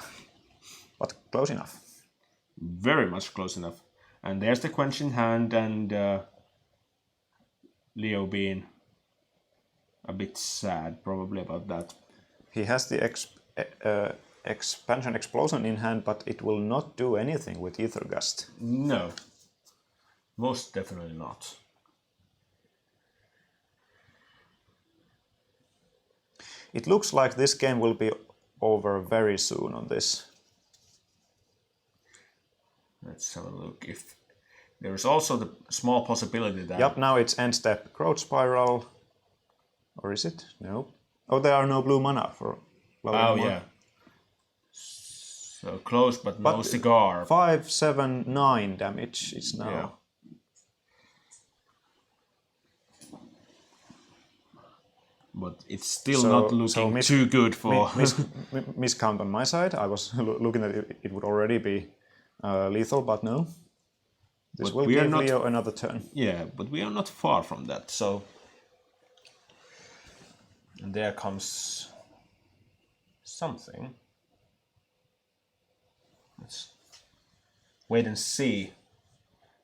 But close enough. Very much close enough. And there's the Quench in hand, and Leo being a bit sad probably about that. He has the Expansion Explosion in hand, but it will not do anything with Ether Gust. No. Most definitely not. It looks like this game will be over very soon on this. Let's have a look. If there is also the small possibility that... Yep, now it's end step Growth Spiral. Or is it? No. Oh, there are no blue mana for... yeah. So close, but no cigar. 5, 7, 9 damage is now. Yeah. but it's still not looking too good for... Miscount on my side. I was looking at it would already be lethal, but no. This will give Leo another turn. Yeah, but we are not far from that, so... And there comes something. Let's wait and see.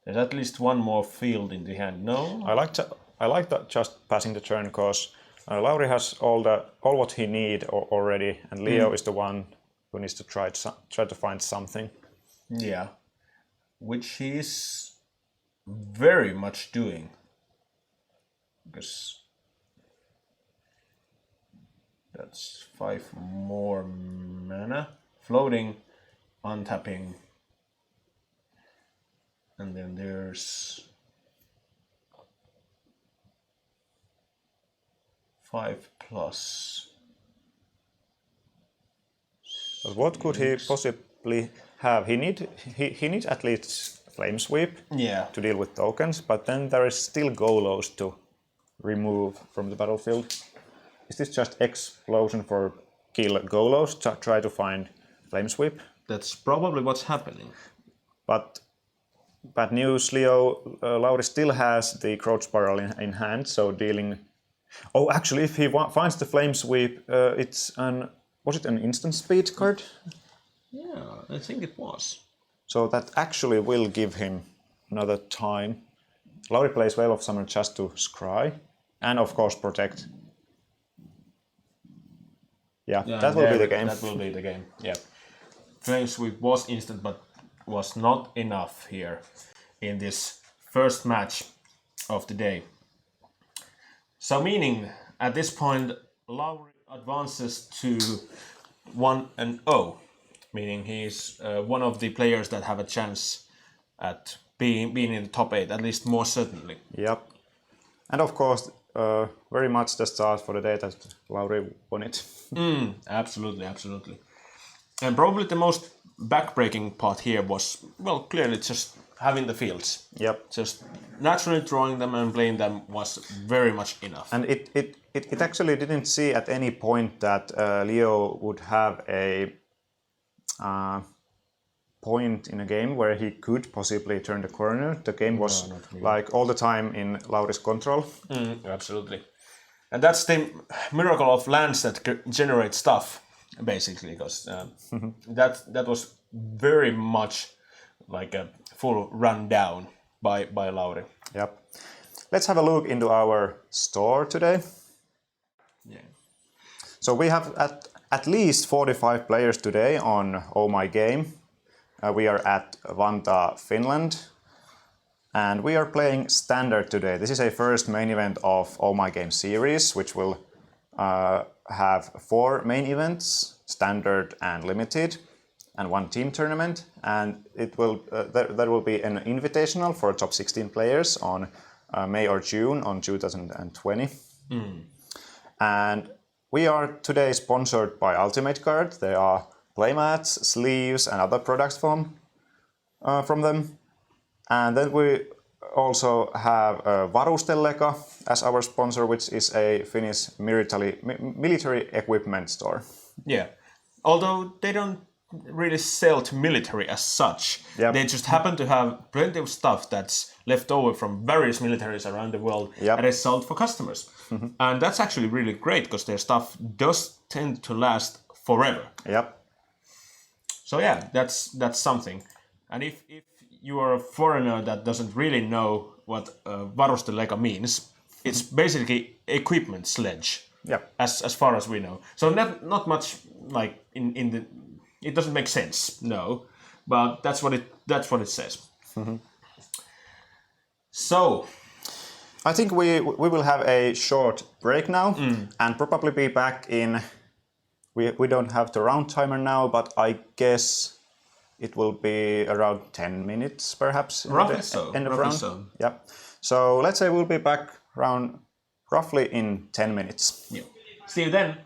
There's at least one more field in the hand. No? I like that just passing the turn because Lauri has all what he need already, and Leo is the one who needs to try to find something. Yeah, which he is very much doing. Because that's 5 more mana. Floating, untapping. And then there's 5 plus. But what could he possibly have? He needs at least Flame Sweep to deal with tokens, but then there is still Golos to remove from the battlefield. Is this just Explosion for kill Golos to try to find Flame Sweep? That's probably what's happening. But bad news, Leo, Lauri still has the Growth Spiral in hand, so dealing... Oh, actually, if he finds the Flame Sweep, it's an... Was it an instant speed card? Yeah, I think it was. So that actually will give him another time. Lauri plays Veil of Summer just to scry, and of course protect. Yeah, that will be the game. That will be the game, yeah. Flame Sweep was instant, but was not enough here in this first match of the day. So meaning, at this point, Lauri advances to 1-0, meaning he's one of the players that have a chance at being in the top 8, at least more certainly. Yep. And of course, very much the start for the day that Lauri won it. Absolutely, absolutely. And probably the most backbreaking part here was, well, clearly just having the fields. Yep. Just naturally drawing them and playing them was very much enough. And it actually didn't see at any point that Leo would have a point in a game where he could possibly turn the corner. The game was really. Like all the time in Lauri's control. Absolutely. And that's the miracle of lands that generate stuff, basically, because that was very much like a full rundown by Lauri. Yep. Let's have a look into our store today. Yeah. So we have at least 45 players today on Oh My Game. We are at Vantaa, Finland. And we are playing Standard today. This is a first main event of Oh My Game Series, which will have 4 main events, Standard and Limited, and 1 team tournament. And it will there will be an invitational for top 16 players on May or June on 2020. And we are today sponsored by Ultimate Guard. There are playmats, sleeves, and other products from them. And then we also have Varusteleka as our sponsor, which is a Finnish military equipment store. Yeah, although they don't really sell to military as such. Yep. They just happen to have plenty of stuff that's left over from various militaries around the world that is sold for customers. And that's actually really great because their stuff does tend to last forever. Yep. So yeah, that's something. And if you are a foreigner that doesn't really know what Varusteleka means, it's basically equipment sledge. Yep. As far as we know. So not much like in the. It doesn't make sense, no, but that's what it says. So, I think we will have a short break now and probably be back in. We don't have the round timer now, but I guess it will be around 10 minutes, perhaps. Roughly so. End of round. So. Yeah. So let's say we'll be back around roughly in 10 minutes. Yeah. See you then.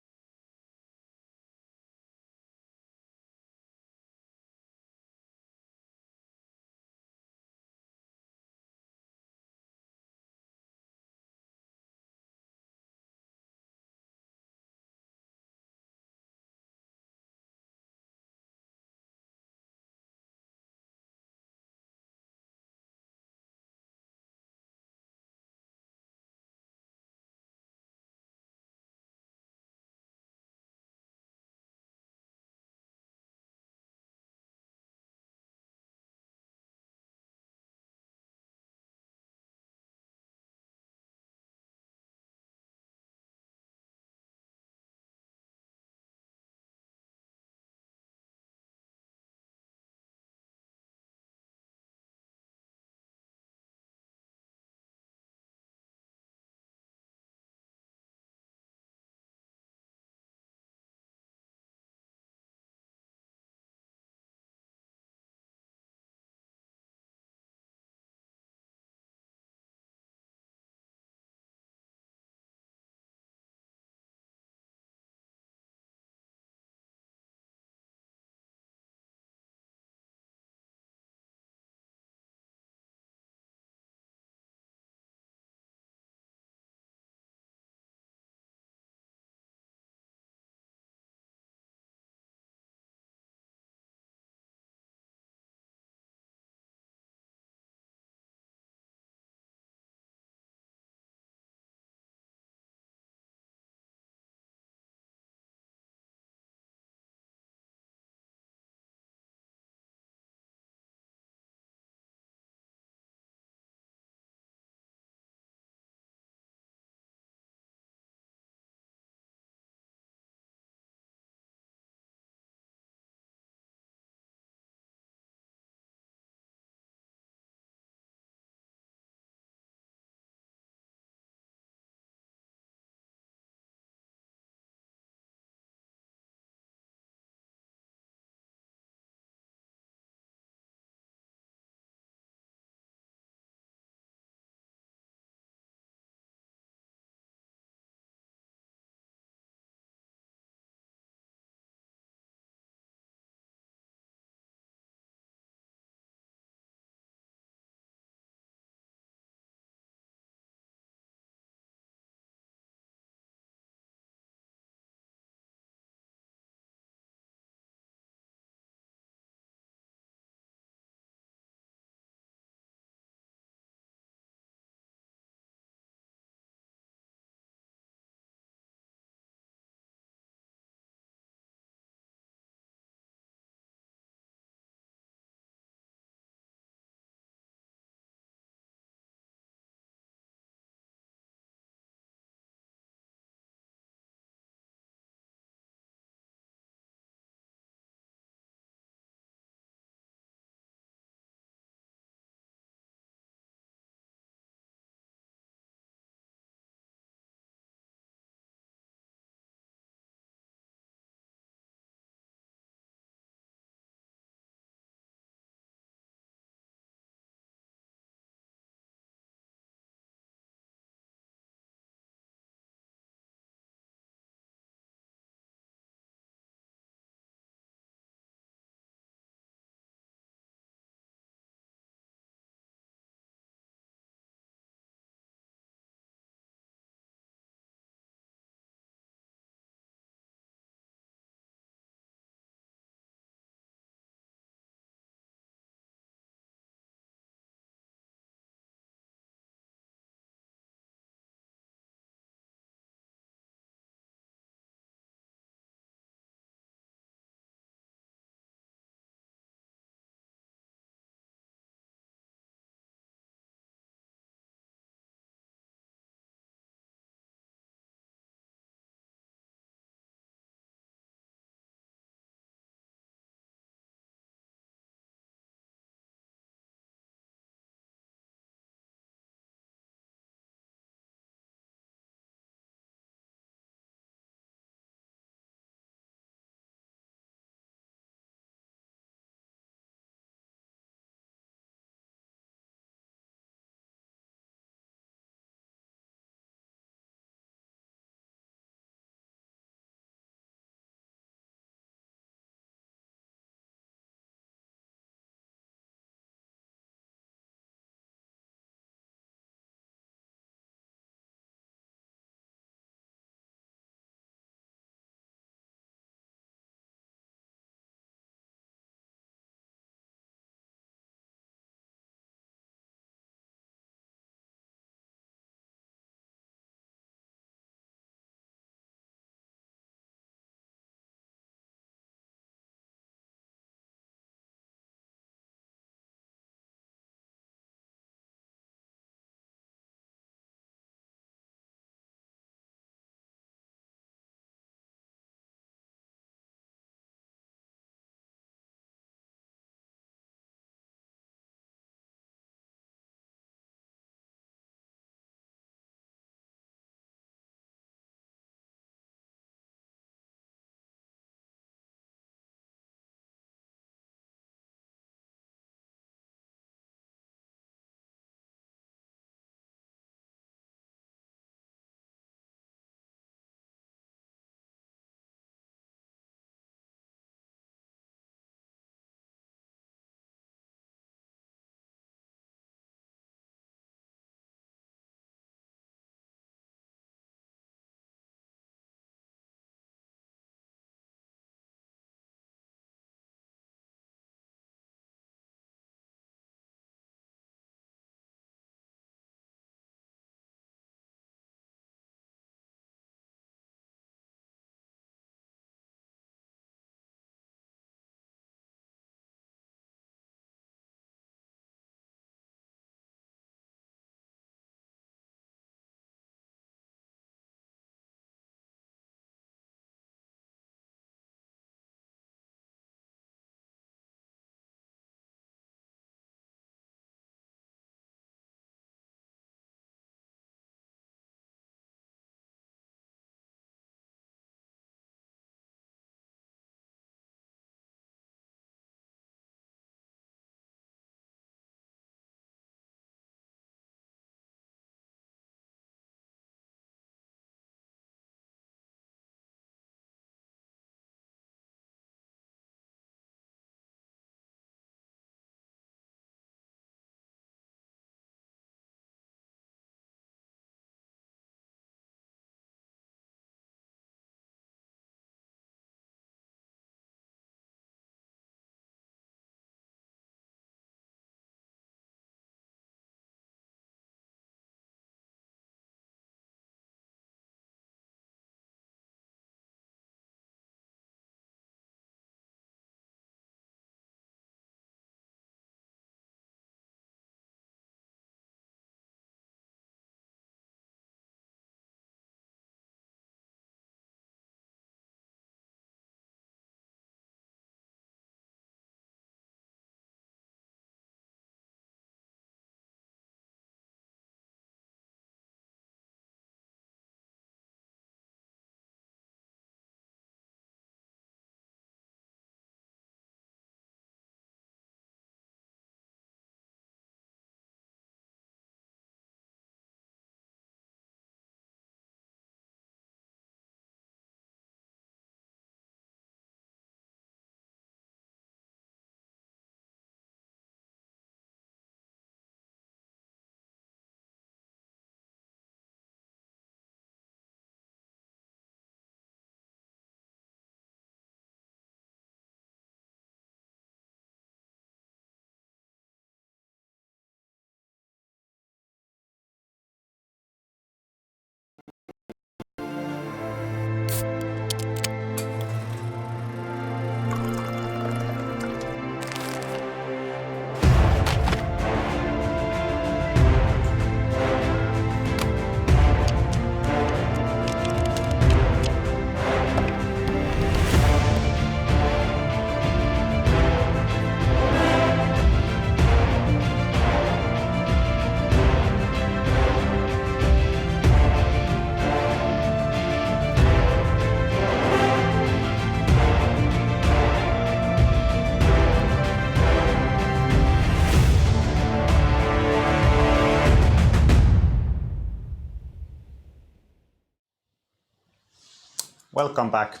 Welcome back.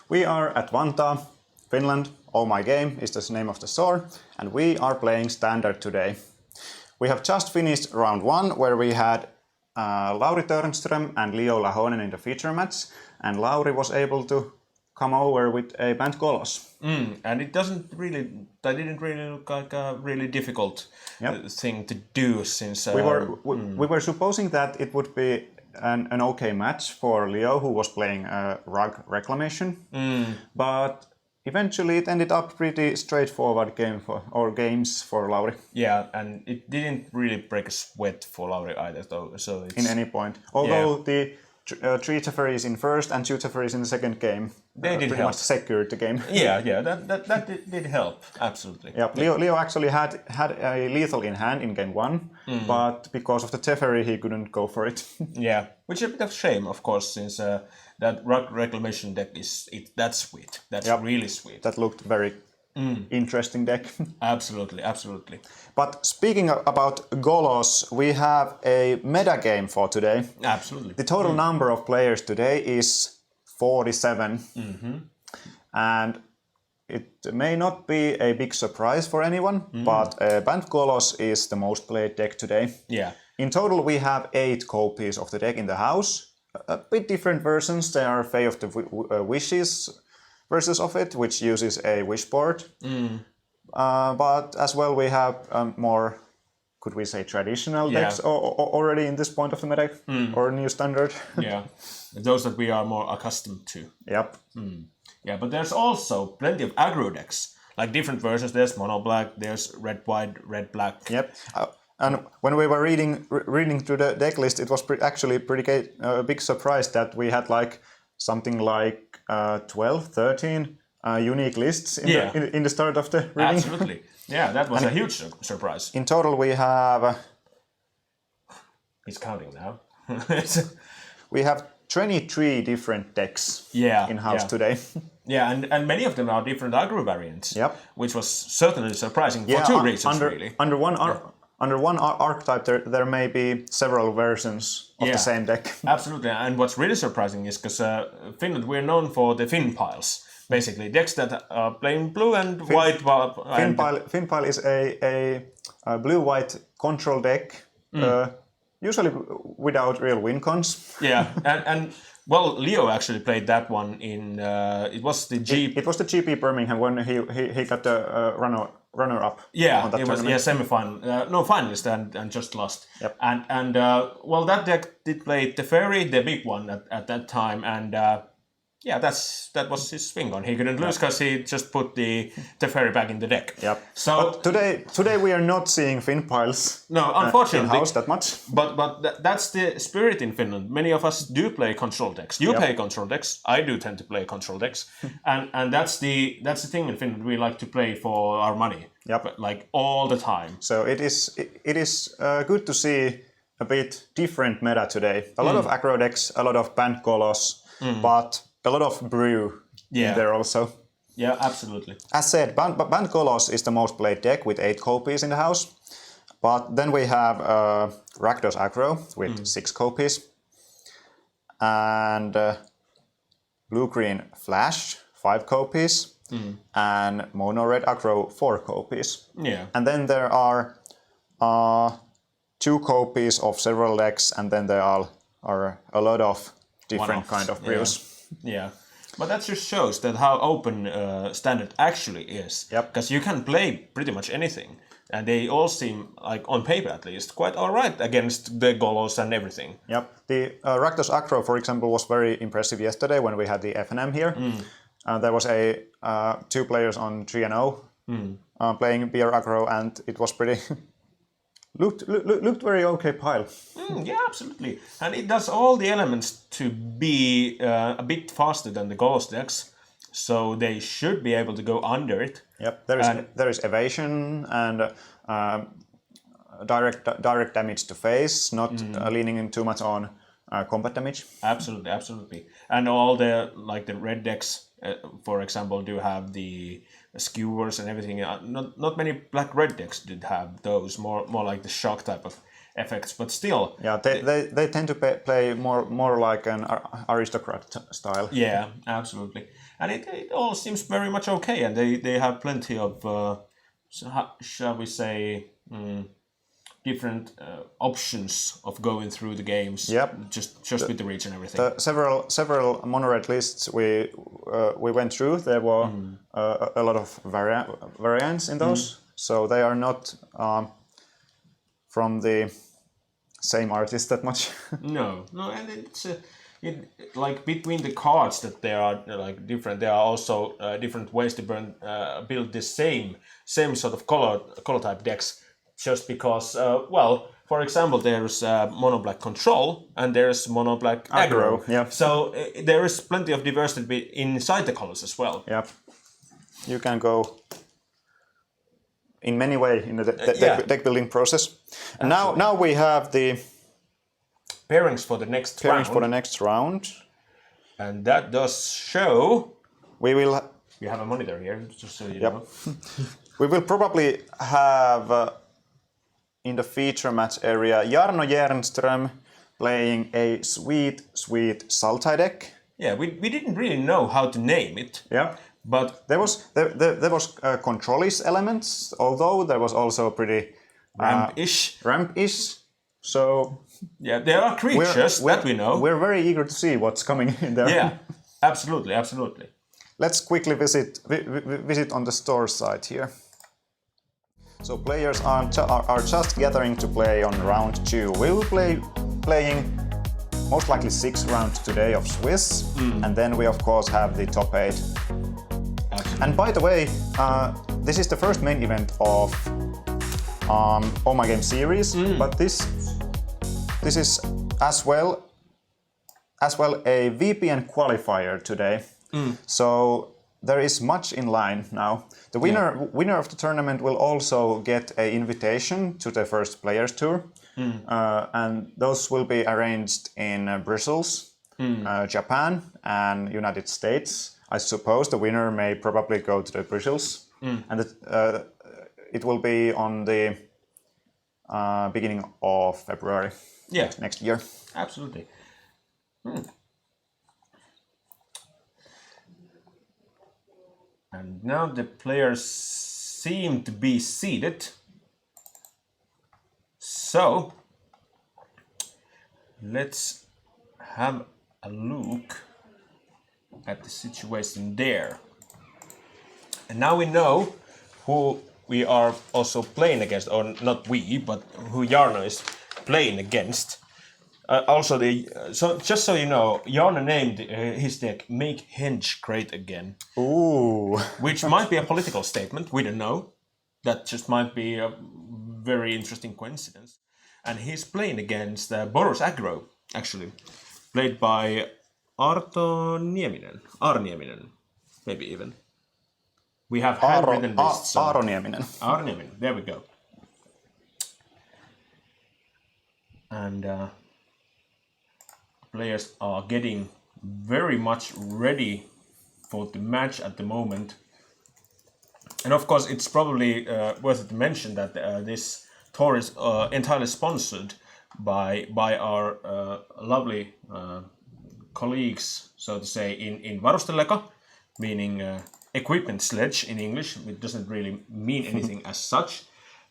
We are at Vantaa, Finland. Oh My Game is the name of the store, and we are playing Standard today. We have just finished round 1, where we had Lauri Törnström and Leo Lahonen in the feature match, and Lauri was able to come over with a banned Golos. And it didn't really look like a really difficult thing to do, since we were supposing that it would be an okay match for Leo, who was playing Rug Reclamation, but eventually it ended up pretty straightforward games for Lauri. Yeah, and it didn't really break a sweat for Lauri either, though. So it's... in any point, although the 3 Teferis in first and 2 Teferis in the second game pretty much secured the game. Yeah, that did help, absolutely. Yeah, Leo actually had a lethal in hand in game 1, but because of the Teferi he couldn't go for it. Yeah, which is a bit of shame, of course, since that Rug Reclamation deck that's sweet. That's really sweet. That looked very interesting deck. Absolutely. But speaking about Golos, we have a meta game for today. Absolutely. The total number of players today is 47. And it may not be a big surprise for anyone, but banned Golos is the most played deck today. Yeah. In total, we have 8 copies of the deck in the house. A bit different versions. There are Fae of the Wishes versions of it, which uses a wish board. But as well, we have more, could we say, traditional decks already in this point of the meta, or new standard. Yeah, those that we are more accustomed to. Yep. Yeah, but there's also plenty of aggro decks, like different versions. There's mono black, there's red white, red black. Yep. And when we were reading through the deck list, it was actually pretty big surprise that we had like something like 12, 13 unique lists in the start of the reading. Absolutely. Yeah, that was a huge surprise. In total, we have... He's counting now. We have 23 different decks in-house today. Yeah, and many of them are different aggro variants, which was certainly surprising for 2 reasons, really. Under one archetype, there may be several versions of the same deck. Absolutely, and what's really surprising is because Finland, we're known for the Fin piles, basically decks that are playing blue and white. Fin pile is a blue-white control deck, usually without real win cons. Yeah, and well, Leo actually played that one in it was the GP Birmingham when he got the runner-up. Yeah, it was semi-final, finalist and just lost. Yep. And well, that deck did play Teferi, the big one at that time, and that was his thing on. He couldn't lose because he just put the Teferi back in the deck. Yep. So but today we are not seeing Fin piles. No, unfortunately, in-house that much. But that's the spirit in Finland. Many of us do play control decks. You play control decks. I do tend to play control decks, and that's the thing in Finland. We like to play for our money. Yep. Like all the time. So it is good to see a bit different meta today. A lot of aggro decks, a lot of banned Golos, but a lot of brew in there also. Yeah, absolutely. As said, banned Golos is the most played deck with 8 copies in the house. But then we have Rakdos aggro with 6 copies. And blue-green Flash, 5 copies. And mono-red aggro, 4 copies. Yeah. And then there are 2 copies of several decks, and then there are a lot of different kind of brews. Yeah, but that just shows that how open Standard actually is. Yep. Because you can play pretty much anything, and they all seem, like on paper at least, quite alright against the Golos and everything. Yep. The Rakdos aggro, for example, was very impressive yesterday when we had the FNM here. There was 2 players on 3-0 playing beer aggro, and it was pretty... looked very okay pile. Yeah, absolutely. And it does all the elements to be a bit faster than the Golos decks, so they should be able to go under it. Yep, there is evasion and direct damage to face, not leaning in too much on combat damage. Absolutely. And all the red decks, for example, do have the skewers and everything. Not many black-red decks did have those. More like the shock type of effects, but still. Yeah, they tend to play more like an aristocrat style. Yeah, absolutely. And it all seems very much okay, and they have plenty of, shall we say, different options of going through the games. Yep. Just with the reach and everything. Several monorail lists we went through. There were a lot of variants in those, so they are not from the same artist that much. No, and it's like between the cards that they are like different. There are also different ways to build the same sort of color type decks. Just because, for example, there's mono black control and there's mono black aggro. Yeah. So there is plenty of diversity inside the colors as well. Yep. You can go in many ways in the deck building process. And now we have the pairings for the next round. And that does show. We have a monitor here, just so you know. We will probably have. In the feature match area, Jarno Jernström playing a sweet Saltai deck. Yeah, we didn't really know how to name it. Yeah, but there was control-ish elements, although there was also pretty ramp-ish. So yeah, there are creatures that we know. We're very eager to see what's coming in there. Yeah, absolutely. Let's quickly visit on the store side here. So players are just gathering to play on round 2. We will playing most likely 6 rounds today of Swiss, and then we of course have the top 8. Absolutely. And by the way, this is the first main event of OMG Series, but this is as well a VPN qualifier today. So there is much in line now. The winner of the tournament will also get an invitation to the first Players Tour, and those will be arranged in Brussels, Japan, and United States. I suppose the winner may probably go to the Brussels, and it will be on the beginning of February next year. Absolutely. And now the players seem to be seated. So let's have a look at the situation there. And now we know who we are also playing against, or not we, but who Jarno is playing against. Also, just so you know, Jarno named his deck "Make Henge Great Again." Ooh. Which might be a political statement. We don't know. That just might be a very interesting coincidence. And he's playing against Boros Aggro, actually, played by Arto Nieminen, maybe even. We have handwritten lists. Aaro Nieminen. Aaro Nieminen. There we go. And players are getting very much ready for the match at the moment. And of course, it's probably worth it to mention that this tour is entirely sponsored by our lovely colleagues, so to say, in Varusteleka, meaning equipment sledge in English. It doesn't really mean anything as such.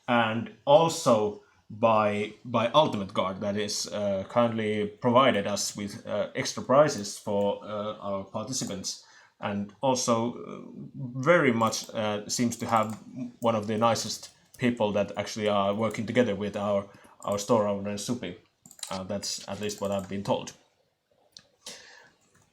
And also by Ultimate Guard, that is kindly provided us with extra prizes for our participants, and also very much seems to have one of the nicest people that actually are working together with our store owner Supi. That's at least what I've been told.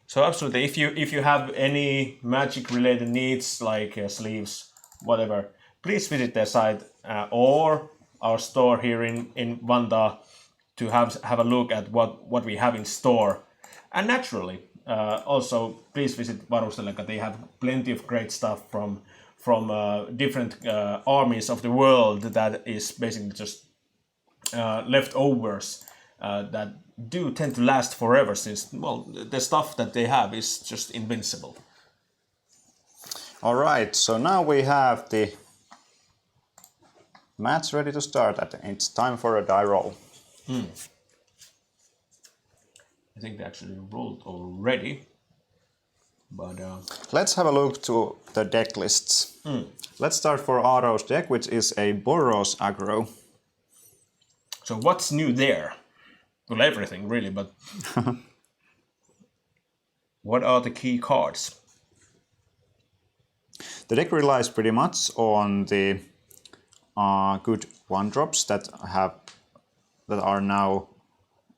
So absolutely, if you have any magic related needs like sleeves, whatever, please visit their site or our store here in Vantaa to have a look at what we have in store. And naturally, also please visit Varusteleka. They have plenty of great stuff from different armies of the world that is basically just leftovers that do tend to last forever, since, well, the stuff that they have is just invincible. All right, so now we have the match ready to start, and it's time for a die roll. I think they actually rolled already. But let's have a look to the deck lists. Let's start for Aaro's deck, which is a Boros aggro. So what's new there? Well, everything really, but what are the key cards? The deck relies pretty much on the good 1-drops that are now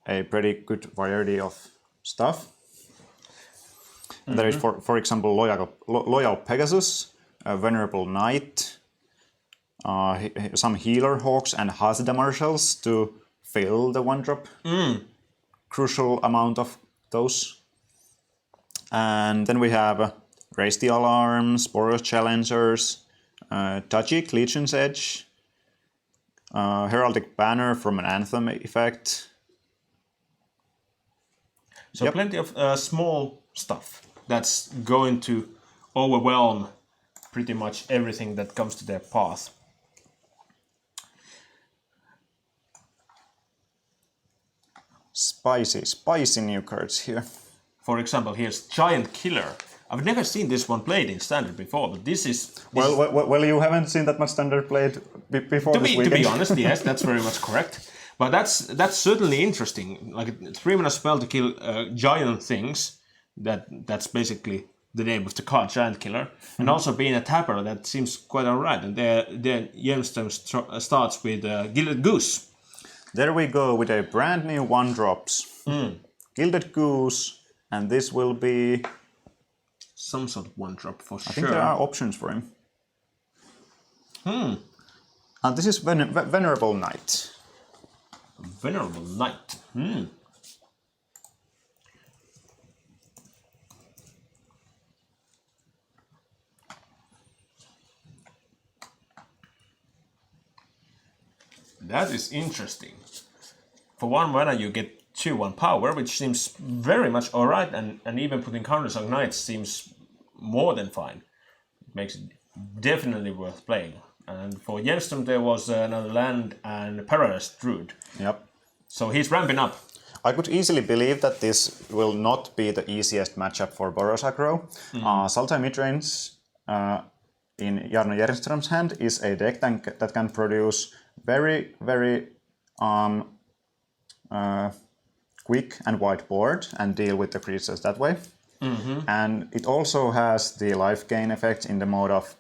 a pretty good variety of stuff. There is, for example, Loyal Pegasus, Venerable Knight, some Healer Hawks and Hazda Marshals to fill the 1-drop. Crucial amount of those. And then we have Raise the Alarms, Boros Challengers, Tajik, Legion's Edge, Heraldic Banner from an Anthem effect. So plenty of small stuff that's going to overwhelm pretty much everything that comes to their path. Spicy new cards here. For example, here's Giant Killer. I've never seen this one played in Standard before, but this is... Well, you haven't seen that much Standard played before this weekend. To be honest, yes, that's very much correct. But that's certainly interesting. Like a 3-mana spell to kill giant things. That's basically the name of the card, Giant Killer. And also being a tapper, that seems quite alright. And their Gemstone starts with Gilded Goose. There we go with a brand new 1-drops. Gilded Goose, and this will be... some sort of 1-drop for sure. I think there are options for him. And this is Venerable Knight. Venerable Knight. That is interesting. For 1 mana you get 2/1 power, which seems very much alright, and even putting counters on Knights seems more than fine. It makes it definitely worth playing. And for Gemstone there was another land and Paradise Druid. Yep. So he's ramping up. I could easily believe that this will not be the easiest matchup for Boros aggro. Sultai Midrange in Jarno Järnström's hand is a deck that can produce very, very quick and wide board and deal with the creatures that way. And it also has the life gain effect in the mode of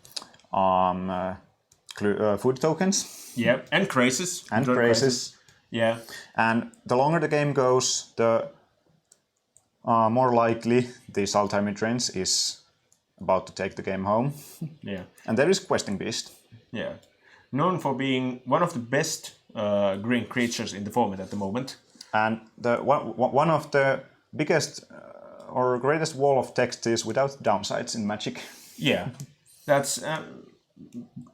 food tokens. Yeah, and Crazes. And Crazes. Yeah. And the longer the game goes, the more likely the Sultai Midrange is about to take the game home. Yeah. And there is Questing Beast. Yeah. Known for being one of the best green creatures in the format at the moment. And one of the biggest or greatest wall of text is without downsides in Magic. Yeah. That's...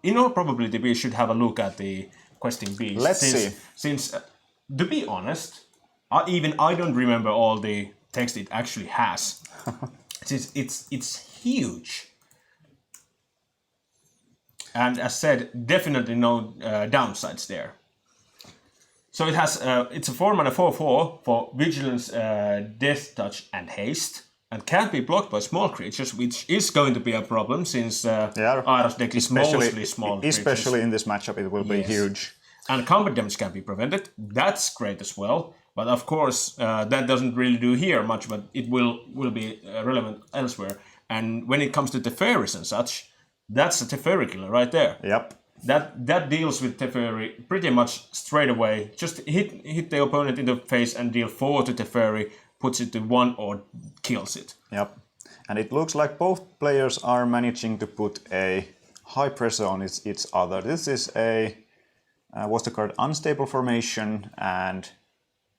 in all probability, we should have a look at the Questing Beast. Let's see. Since, to be honest, I don't remember all the text it actually has. It's huge. And as said, definitely no downsides there. So it has it's a 4-mana 4/4 for Vigilance, Death Touch, and Haste, and can't be blocked by small creatures, which is going to be a problem since Aaro's deck is mostly small creatures. Especially in this matchup, it will be huge. And combat damage can be prevented. That's great as well. But of course, that doesn't really do here much, but it will be relevant elsewhere. And when it comes to Teferi's and such, that's a Teferi killer right there. Yep. That deals with Teferi pretty much straight away. Just hit the opponent in the face and deal 4 to Teferi, puts it to 1 or kills it. Yep. And it looks like both players are managing to put a high pressure on each other. This is was the card Unstable Formation and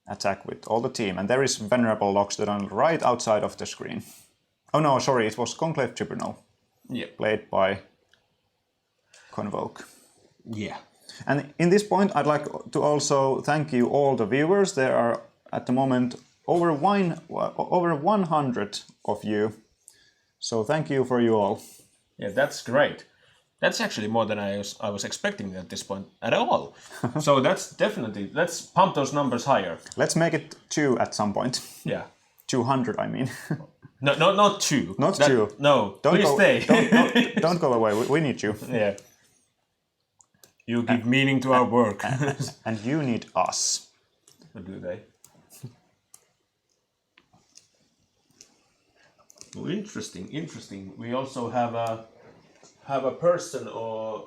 attack with all the team. And there is Venerable Loxodon right outside of the screen. Oh no, sorry, it was Conclave Tribunal. Yeah. Played by Convoke. Yeah. And in this point, I'd like to also thank you all the viewers. There are at the moment over 100 of you. So thank you for you all. Yeah, that's great. That's actually more than I was expecting at this point at all. So let's pump those numbers higher. Let's make it 2 at some point. Yeah. 200, I mean. No, not 2. Not 2. No, don't please go, stay. Don't go away. We need you. Yeah. You give meaning to our work. And you need us. Or do they? Oh, interesting. We also have a person or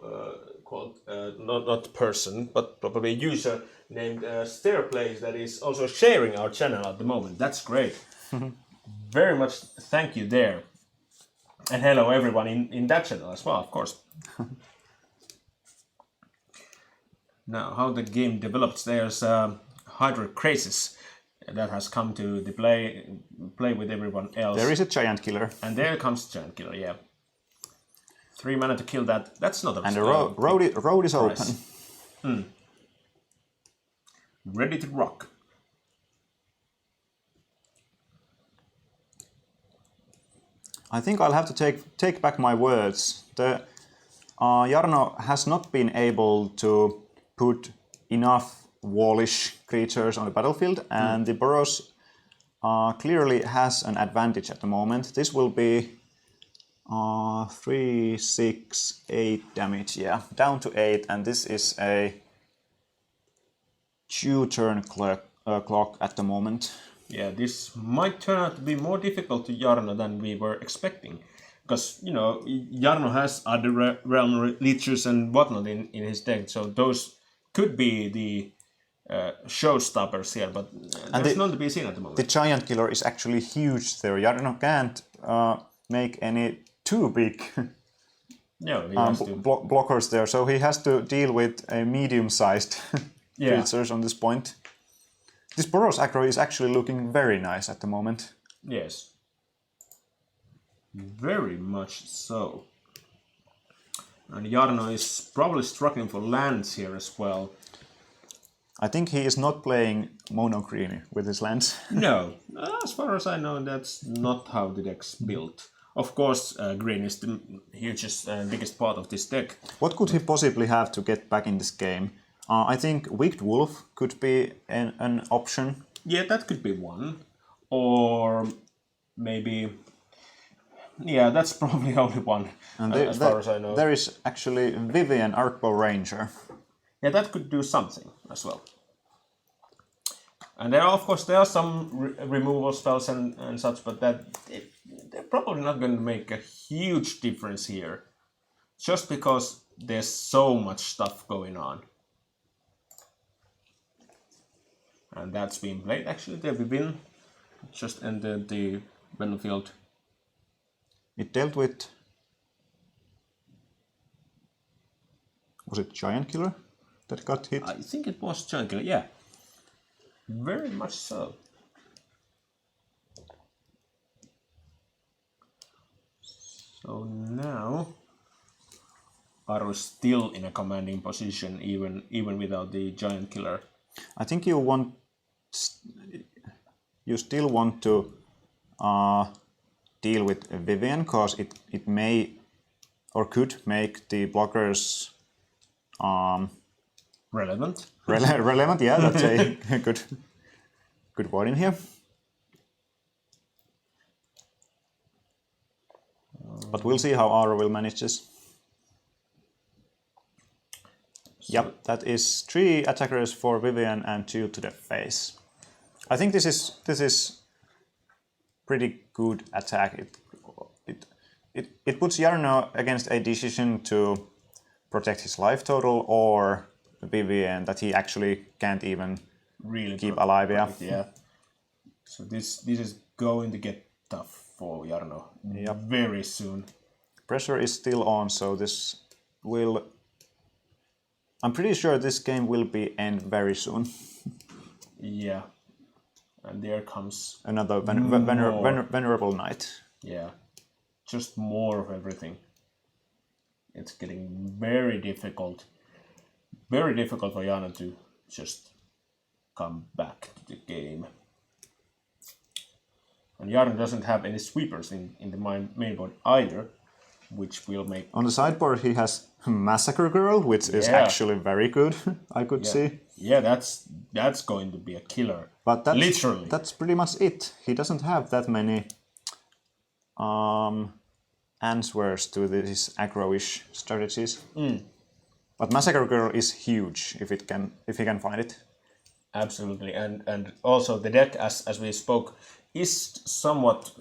called not person, but probably a user named Stairplays that is also sharing our channel at the moment. That's great. Very much thank you there, and hello everyone in that channel as well, of course. Now, how the game develops, there's Hydra Crisis that has come to the play with everyone else. There is a giant killer. And there comes giant killer, yeah. 3 mana to kill that. That's not a... And the road is open. Ready to rock. I think I'll have to take back my words. The Jarno has not been able to put enough wallish creatures on the battlefield, and the Boros clearly has an advantage at the moment. This will be 3, 6, 8 damage, yeah, down to 8, and this is a 2-turn clock at the moment. Yeah, this might turn out to be more difficult to Jarno than we were expecting. Because, you know, Jarno has other realm leeches and whatnot in his deck, so those could be the showstoppers here, but there's none to be seen at the moment. The giant killer is actually huge there. Jarno can't make any too big no, he has to. blockers there, so he has to deal with a medium-sized creatures on this point. This Boros aggro is actually looking very nice at the moment. Yes. Very much so. And Jarno is probably struggling for lands here as well. I think he is not playing mono green with his lands. No, as far as I know, that's not how the deck's built. Of course, green is the hugest and biggest part of this deck. What could he possibly have to get back in this game? I think Wicked Wolf could be an option. Yeah, that could be one. Or maybe... Yeah, that's probably only one, as far as I know. There is actually Vivian Arcbow Ranger. Yeah, that could do something as well. And there are some removal spells and such, but they're probably not going to make a huge difference here. Just because there's so much stuff going on. And that's being played. Actually, the Vivian just entered the battlefield. It dealt with... Was it Giant Killer that got hit? I think it was Giant Killer, yeah. Very much so. So now... Aru is still in a commanding position even without the Giant Killer. I think you still want to deal with Vivian, because it may or could make the blockers relevant. Relevant, yeah, that's a good word in here. But we'll see how Aura will manage this. So, yep, that is 3 attackers for Vivian and 2 to the face. I think this is pretty good attack. It puts Jarno against a decision to protect his life total or Vivian that he actually can't even really keep alive. Yeah. So this is going to get tough for Jarno. Yep. Very soon. Pressure is still on, so this will... I'm pretty sure this game will be end very soon. Yeah. And there comes... Another Venerable Knight. Yeah. Just more of everything. It's getting very difficult. Very difficult for Jarno to just come back to the game. And Jarno doesn't have any sweepers in the main board either. which will make... On the sideboard he has Massacre Girl, which is actually very good, I could see. Yeah, that's going to be a killer. But literally. That's pretty much it. He doesn't have that many answers to these aggro-ish strategies. But Massacre Girl is huge if he can find it. Absolutely, and also the deck, as we spoke, is somewhat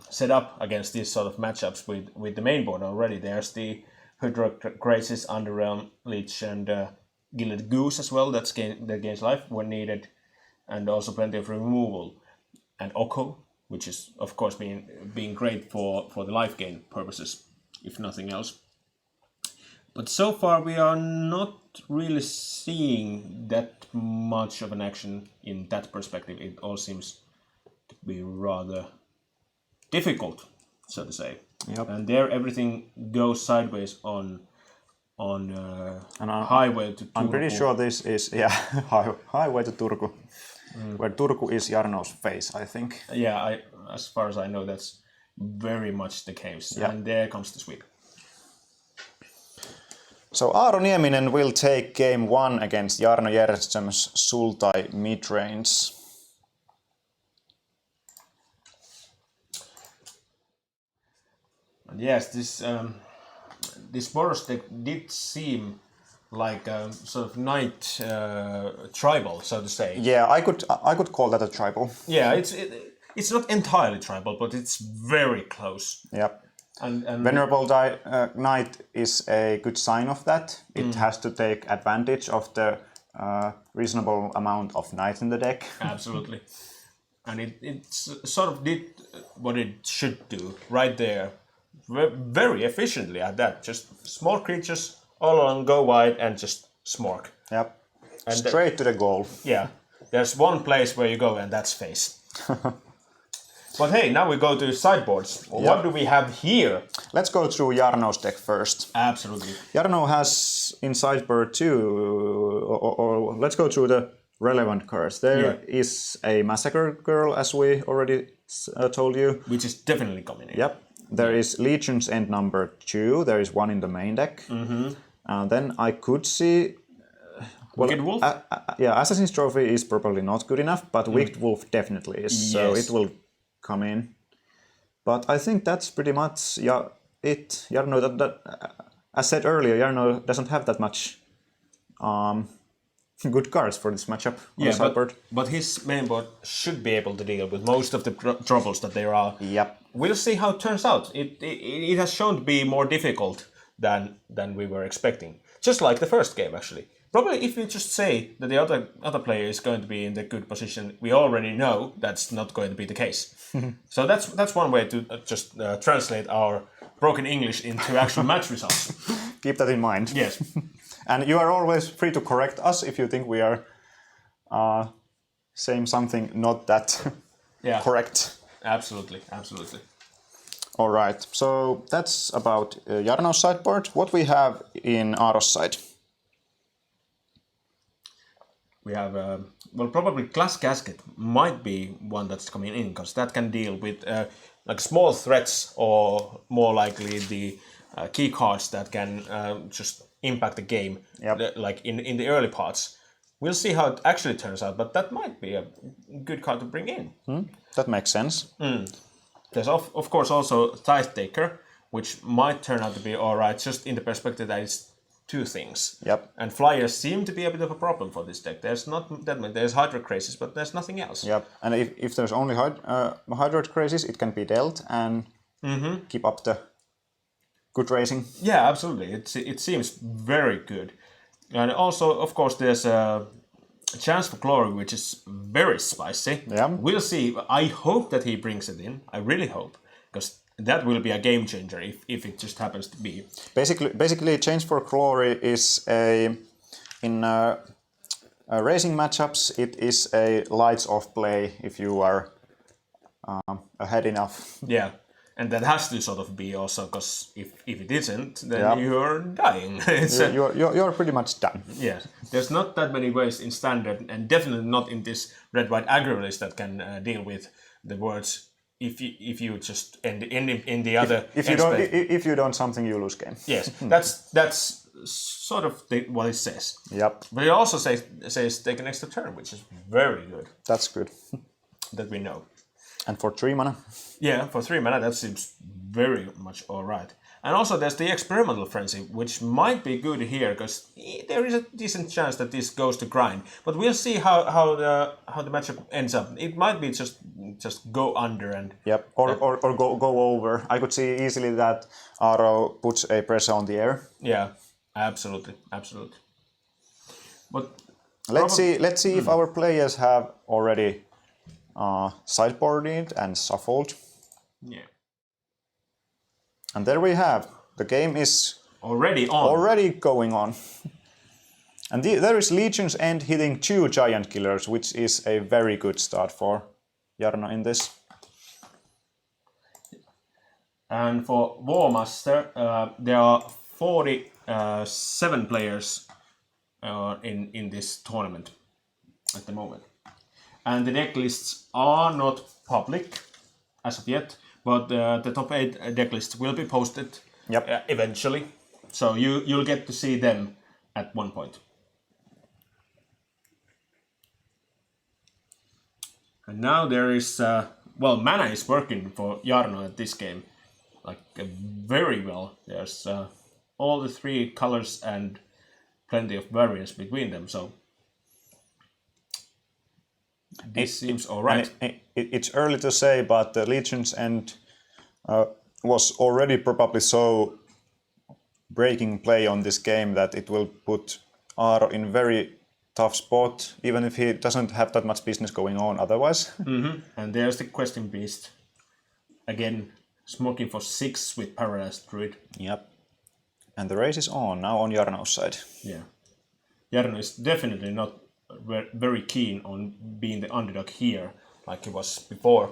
set up against these sort of matchups with the main board already. There's the Hydra Crisis, Underrealm, Lich, and Gilded Goose as well. That gains life when needed, and also plenty of removal. And Oko, which is of course being great for the life gain purposes, if nothing else. But so far we are not really seeing that much of an action in that perspective. It all seems to be rather difficult, so to say. Yep. And there everything goes sideways on highway to Turku. I'm pretty sure this is highway to Turku, where Turku is Jarno's face, I think. Yeah, as far as I know, that's very much the case. Yeah. And there comes the sweep. So Aaro Nieminen will take game 1 against Jarno Järström's Sultai midrange. Yes, this Boros deck did seem like a sort of knight tribal, so to say. Yeah, I could call that a tribal. Yeah, it's not entirely tribal, but it's very close. Yep. And Venerable Knight is a good sign of that. It has to take advantage of the reasonable amount of knights in the deck. Absolutely. And it sort of did what it should do right there. Very efficiently at that. Just small creatures all along, go wide and just smork. Yep. And straight to the goal. Yeah. There's one place where you go and that's face. But hey, now we go to sideboards. What do we have here? Let's go through Jarno's deck first. Absolutely. Jarno has in sideboard 2, or let's go through the relevant cards. There is a Massacre Girl, as we already told you. Which is definitely coming in. Yep. There is Legion's End number 2. There is one in the main deck. Then I could see... Wicked Wolf? Assassin's Trophy is probably not good enough, but Wicked Wolf definitely is. Yes. So it will come in. But I think that's pretty much it. Jarno, as said earlier, Jarno doesn't have that much good cards for this matchup on the sideboard. But his main board should be able to deal with most of the troubles that there are. Yep. We'll see how it turns out. It has shown to be more difficult than we were expecting. Just like the first game, actually. Probably if we just say that the other player is going to be in the good position, we already know that's not going to be the case. So that's one way to just translate our broken English into actual match results. Keep that in mind. Yes. And you are always free to correct us if you think we are saying something not that correct. Absolutely. All right, so that's about Jarno's sideboard. What we have in Aaro's side? We have, probably Glass Casket might be one that's coming in, because that can deal with like small threats, or more likely the key cards that can just impact the game, like in the early parts. We'll see how it actually turns out, but that might be a good card to bring in. That makes sense. There's of course also Tithe Taker, which might turn out to be alright, just in the perspective that it's two things. Yep. And flyers seem to be a bit of a problem for this deck. There's not that many. There's Hydra Crisis, but there's nothing else. Yep. And if there's only Hydra Crisis, it can be dealt and keep up the good racing. Yeah, absolutely. It seems very good. And also, of course, there's a Chance for Glory, which is very spicy. Yeah. We'll see. I hope that he brings it in. I really hope, because that will be a game changer if it just happens to be. Basically, Change for Glory is in racing matchups. It is a lights off play if you are ahead enough. Yeah, and that has to sort of be also, because if it isn't, then you're dying. You're pretty much done. Yeah, there's not that many ways in standard, and definitely not in this red-white aggro list that can deal with the words if you just end in the other. If you don't something, you lose game. Yes, that's sort of what it says. Yep. But it also says take an extra turn, which is very good. That's good. That we know. And for 3 mana? Yeah, for 3 mana that seems very much alright. And also there's the Experimental Frenzy, which might be good here, because there is a decent chance that this goes to grind. But we'll see how the matchup ends up. It might be just go under and... Yep, or go over. I could see easily that Aro puts a pressure on the air. Yeah, absolutely. But let's see if our players have already sideboarded and shuffled. Yeah. And there we have. The game is already going on. And there is Legion's End hitting 2 giant killers, which is a very good start for Jarno in this. And for War Master, there are 47 players in this tournament at the moment. And the deck lists are not public as of yet, but the top 8 deck lists will be posted eventually. So you'll get to see them at one point. And now there is, mana is working for Jarno at this game. Like very well. There's all the 3 colors and plenty of variance between them. So this seems alright. It's early to say, but the Legion's End was already probably so breaking play on this game that it will put Aro in very tough spot, even if he doesn't have that much business going on otherwise. Mm-hmm. And there's the Questing Beast. Again, smoking for 6 with Paradise Druid. Yep. And the race is on, now on Jarno's side. Yeah. Jarno is definitely not very keen on being the underdog here, like he was before.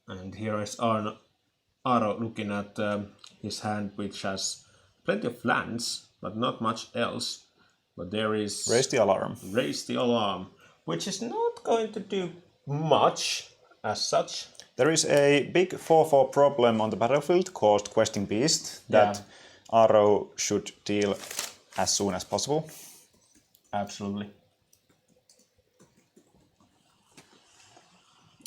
And here is Aro looking at his hand, which has plenty of lands, but not much else. But there is... Raise the Alarm. Raise the Alarm, which is not going to do much as such. There is a big 4/4 problem on the battlefield called Questing Beast that Aro should deal as soon as possible. Absolutely.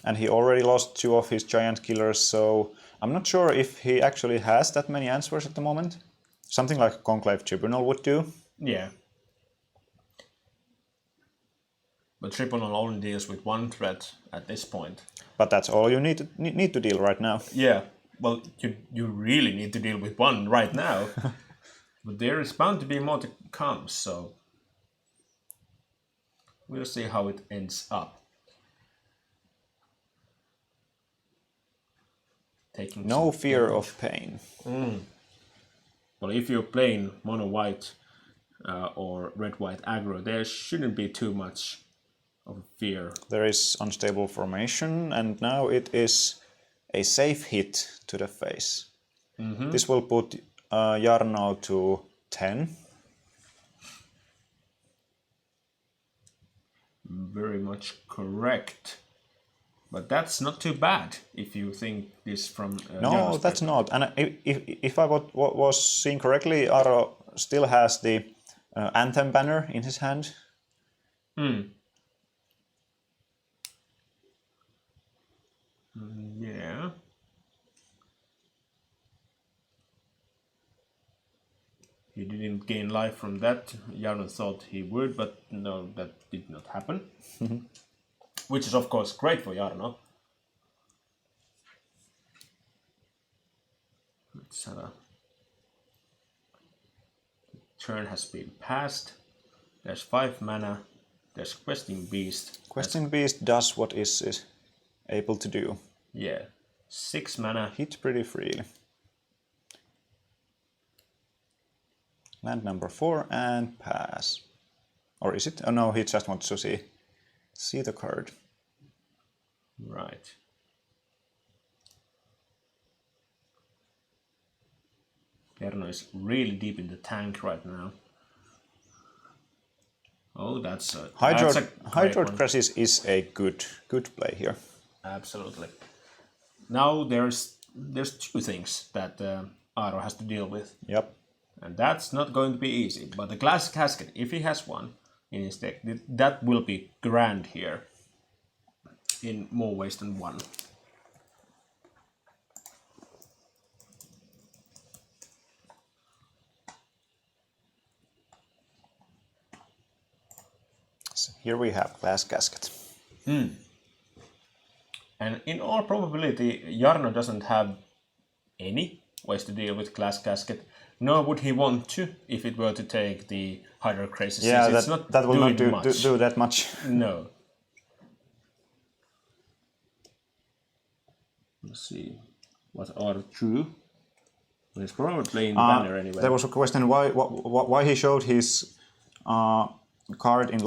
And he already lost 2 of his giant killers, so I'm not sure if he actually has that many answers at the moment. Something like Conclave Tribunal would do. Yeah. But Tribunal only deals with 1 threat at this point. But that's all you need to deal right now. Yeah, well, you really need to deal with 1 right now. But there is bound to be more to come, so we'll see how it ends up. Taking no fear of pain. Well, if you're playing mono white or red white aggro, there shouldn't be too much of fear. There is unstable formation, and now it is a safe hit to the face. Mm-hmm. This will put Jarno to 10. Very much correct. But that's not too bad if you think this from... no, that's not. And if I was seeing correctly, Aro still has the Anthem banner in his hand. Yeah. He didn't gain life from that. Jarno thought he would, but no, that did not happen. Which is of course great for Jarno. Let's have a... Turn has been passed. There's 5 mana. There's Questing Beast. Questing Beast does what is able to do. Yeah. 6 mana. Hit pretty freely. Land number 4 and pass. Or is it? Oh no, he just wants to see the card. Right. Jarno is really deep in the tank right now. Oh, that's a Hydroid Crisis is a good play here. Absolutely. Now there's 2 things that Aaro has to deal with. Yep. And that's not going to be easy. But the glass casket, if he has one in his deck, that will be grand here in more ways than one. So here we have glass casket. And in all probability, Jarno doesn't have any ways to deal with glass casket, nor would he want to if it were to take the Hydro Crisis. Yeah, it's that will not much. do that much. No. Let's see. What are true? It's probably in the banner anyway. There was a question why he showed his card in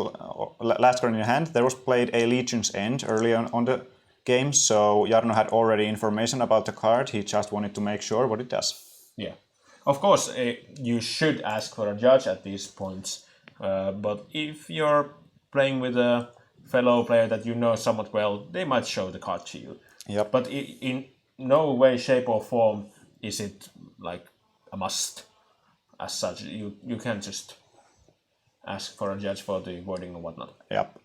last card in your hand. There was played a Legion's End early on the game, so Jarno had already information about the card. He just wanted to make sure what it does. Yeah. Of course, you should ask for a judge at these points, but if you're playing with a fellow player that you know somewhat well, they might show the card to you. Yep. But in no way, shape or form is it like a must as such. You can't just ask for a judge for the wording and whatnot. Yep.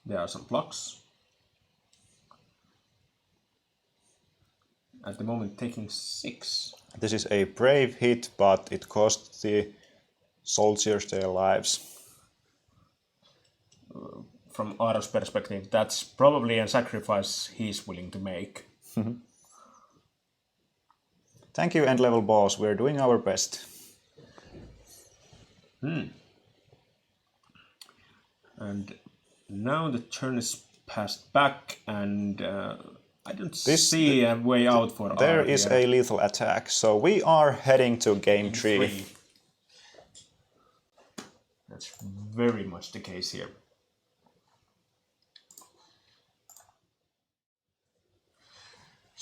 There are some blocks. At the moment taking 6. This is a brave hit, but it cost the soldiers their lives. From Aaro's perspective, that's probably a sacrifice he's willing to make. Thank you, end level boss. We're doing our best. And now the turn is passed back, and I don't see a way out for Aaro. There is a lethal attack, so we are heading to game 3. That's very much the case here.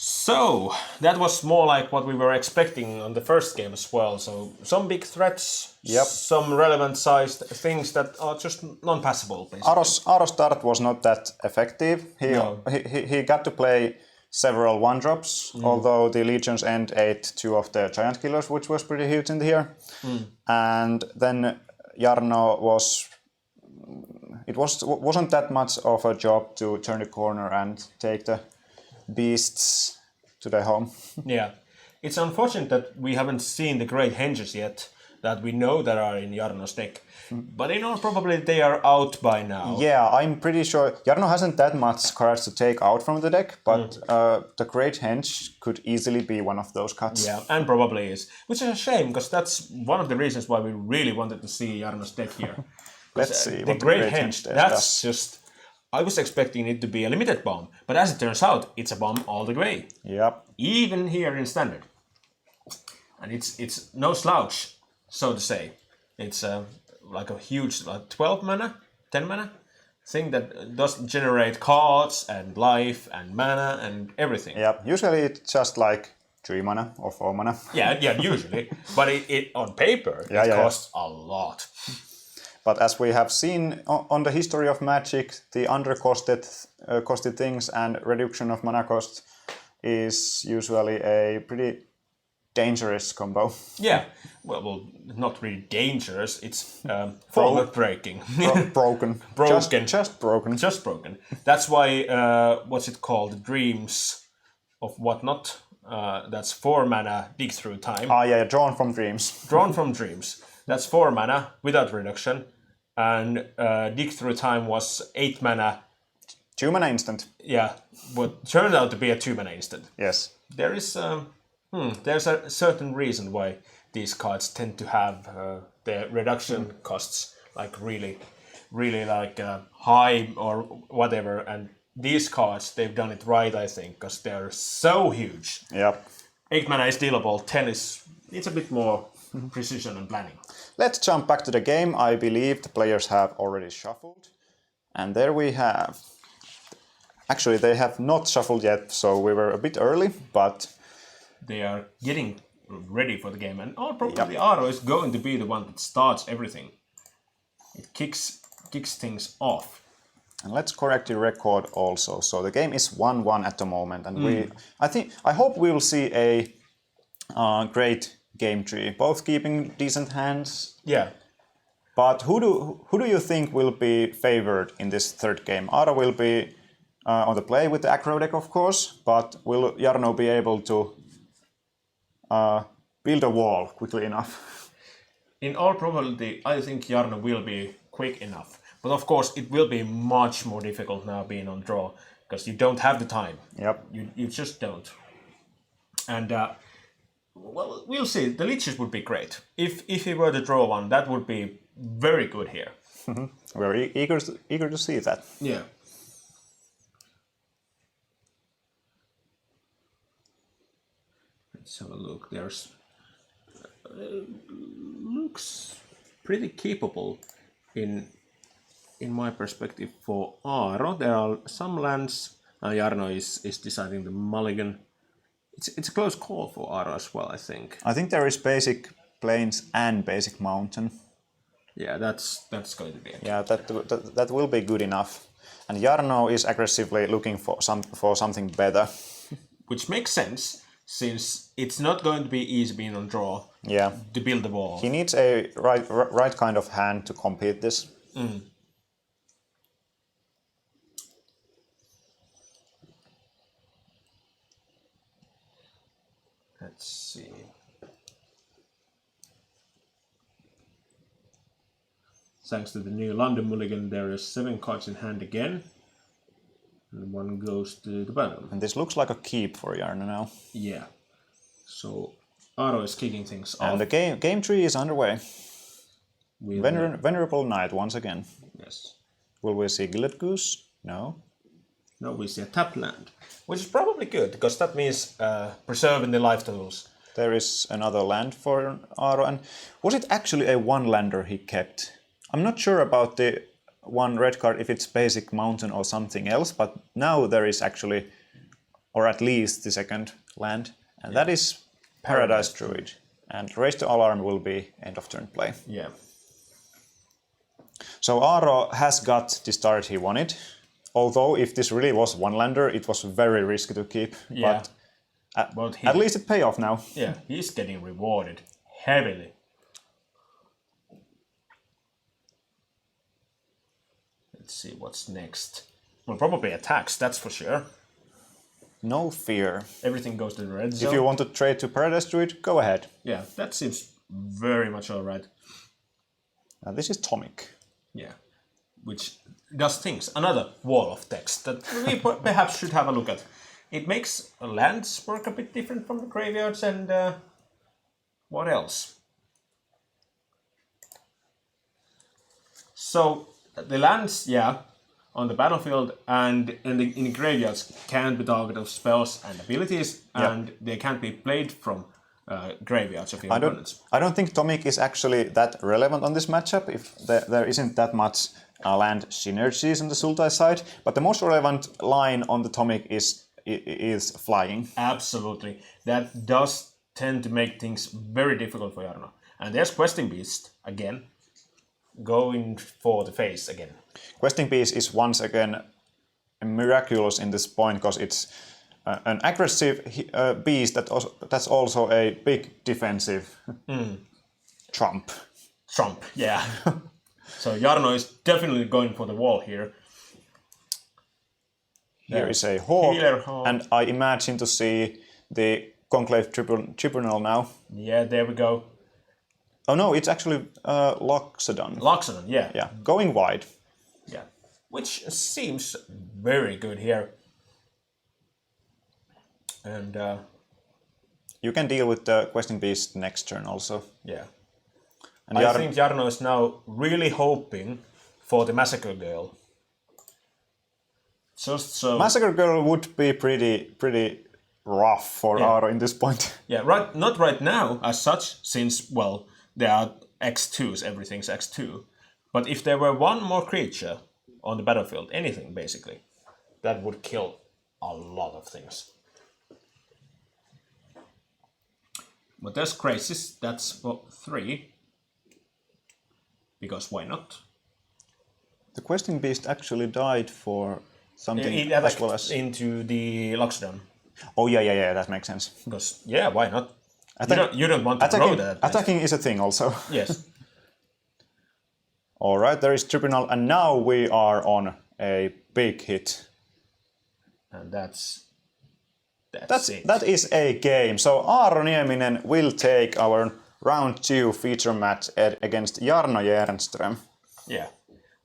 So, that was more like what we were expecting on the first game as well. So, some big threats, some relevant sized things that are just non-passable, basically. Aaro's start was not that effective. He got to play several 1-drops, although the Legion's End ate 2 of the Giant Killers, which was pretty huge in here. And then Jarno wasn't that much of a job to turn the corner and take the beasts to their home. Yeah, it's unfortunate that we haven't seen the great henges yet that we know that are in Jarno's deck, but in all probability they are out by now. Yeah, I'm pretty sure Jarno hasn't that much cards to take out from the deck, but the great henge could easily be one of those cuts. Yeah, and probably is, which is a shame because that's one of the reasons why we really wanted to see Jarno's deck here. Let's see the what great henge. That's just. I was expecting it to be a limited bomb, but as it turns out, it's a bomb all the way. Yep. Even here in standard, and it's no slouch, so to say. It's like a huge 12 mana, 10 mana thing that does generate cards and life and mana and everything. Yep. Usually it's just like 3 mana or 4 mana. Yeah, usually, but it on paper it costs a lot. But as we have seen on the history of Magic, the costed things and reduction of mana cost is usually a pretty dangerous combo. Yeah, well, not really dangerous. It's format breaking. Broken. Just broken. Just broken. That's why what's it called? Dreams of whatnot. That's 4 mana. Dig through time. Drawn from dreams. Drawn from dreams. That's 4 mana without reduction. And Dig Through Time was 8 mana. 2 mana instant. Yeah, but turned out to be a 2 mana instant. Yes. There is there's a certain reason why these cards tend to have their reduction costs like really like high or whatever. And these cards, they've done it right, I think, because they're so huge. Yep. 8 mana is dealable. 10 it's a bit more precision and planning. Let's jump back to the game. I believe the players have already shuffled. And there we have... Actually, they have not shuffled yet, so we were a bit early, but... They are getting ready for the game. And probably Aaro is going to be the one that starts everything. It kicks kicks things off. And let's correct the record also. So the game is 1-1 at the moment, and I hope we will see a great game tree, both keeping decent hands. Yeah. But who do you think will be favored in this third game? Aaro will be on the play with the aggro deck, of course, but will Jarno be able to build a wall quickly enough? In all probability, I think Jarno will be quick enough. But of course, it will be much more difficult now being on draw, because you don't have the time. Yep. You just don't. And well, we'll see. The leeches would be great. If he were to draw one, that would be very good here. We're eager to see that. Yeah. Let's have a look. There's looks pretty capable in my perspective for Aaro. There are some lands. Jarno is deciding the mulligan. It's a close call for Aaro as well, I think. I think there is basic plains and basic mountain. Yeah, that's going to be a Yeah, that will be good enough. And Jarno is aggressively looking for something better. Which makes sense, since it's not going to be easy being on draw. Yeah. To build the wall. He needs a right kind of hand to compete this. Let's see. Thanks to the new London mulligan, there is 7 cards in hand again. And 1 goes to the bottom. And this looks like a keep for Jarno now. Yeah. So Aaro is kicking things off. And the game tree is underway. With Venerable Knight once again. Yes. Will we see Gilded Goose? No. No, we see a tap land. Which is probably good, because that means preserving the life totals. There is another land for Aaro. And was it actually a one-lander he kept? I'm not sure about the one red card, if it's basic mountain or something else, but now there is actually, or at least the second land, and that is Paradise Druid. And Raise the Alarm will be end of turn play. Yeah. So Aaro has got the start he wanted, although if this really was one-lander, it was very risky to keep, Yeah. but at least it pay off now. Yeah, he's getting rewarded heavily. Let's see what's next. Well, probably attacks, that's for sure. No fear. Everything goes to the red zone. If you want to trade to Paradise Druid, go ahead. Yeah, that seems very much alright. This is Tomic. Yeah, which does things. Another wall of text that we perhaps should have a look at. It makes lands work a bit different from the graveyards, and what else? So the lands, yeah, on the battlefield and in the graveyards can be target of spells and abilities, and they can't be played from graveyards of your opponents. I don't think Tomic is actually that relevant on this matchup, if there isn't that much land synergies on the Sultai side, but the most relevant line on the Tomic is flying. Absolutely. That does tend to make things very difficult for Jarno. And there's Questing Beast again, going for the face again. Questing Beast is once again miraculous in this point, because it's an aggressive beast that's also a big defensive trump. Trump, yeah. So Jarno is definitely going for the wall here. Here is a hawk, Healer Hawk. and I imagine to see the Conclave Tribunal now. Yeah, there we go. Oh no, it's actually Loxodon. Loxodon, yeah. Yeah, going wide. Yeah, which seems very good here. And you can deal with the Questing Beast next turn also. Yeah. And I think Jarno is now really hoping for the Massacre Girl. Just so. Massacre Girl would be pretty rough for Aaro in this point. Yeah, right. Not right now as such, since well, there are X2s. Everything's X2. But if there were one more creature on the battlefield, anything basically, that would kill a lot of things. But there's Crisis. That's for 3. Because why not? The Questing Beast actually died for something It as well as... into the Lockdown. Oh, yeah, that makes sense. Because, yeah, why not? You don't want to grow that. Attacking is a thing also. Yes. Alright, there is Tribunal, and now we are on a big hit. And that's it. That is a game. So Aaro Nieminen will take our round 2 feature match against Jarno Jernström. Yeah.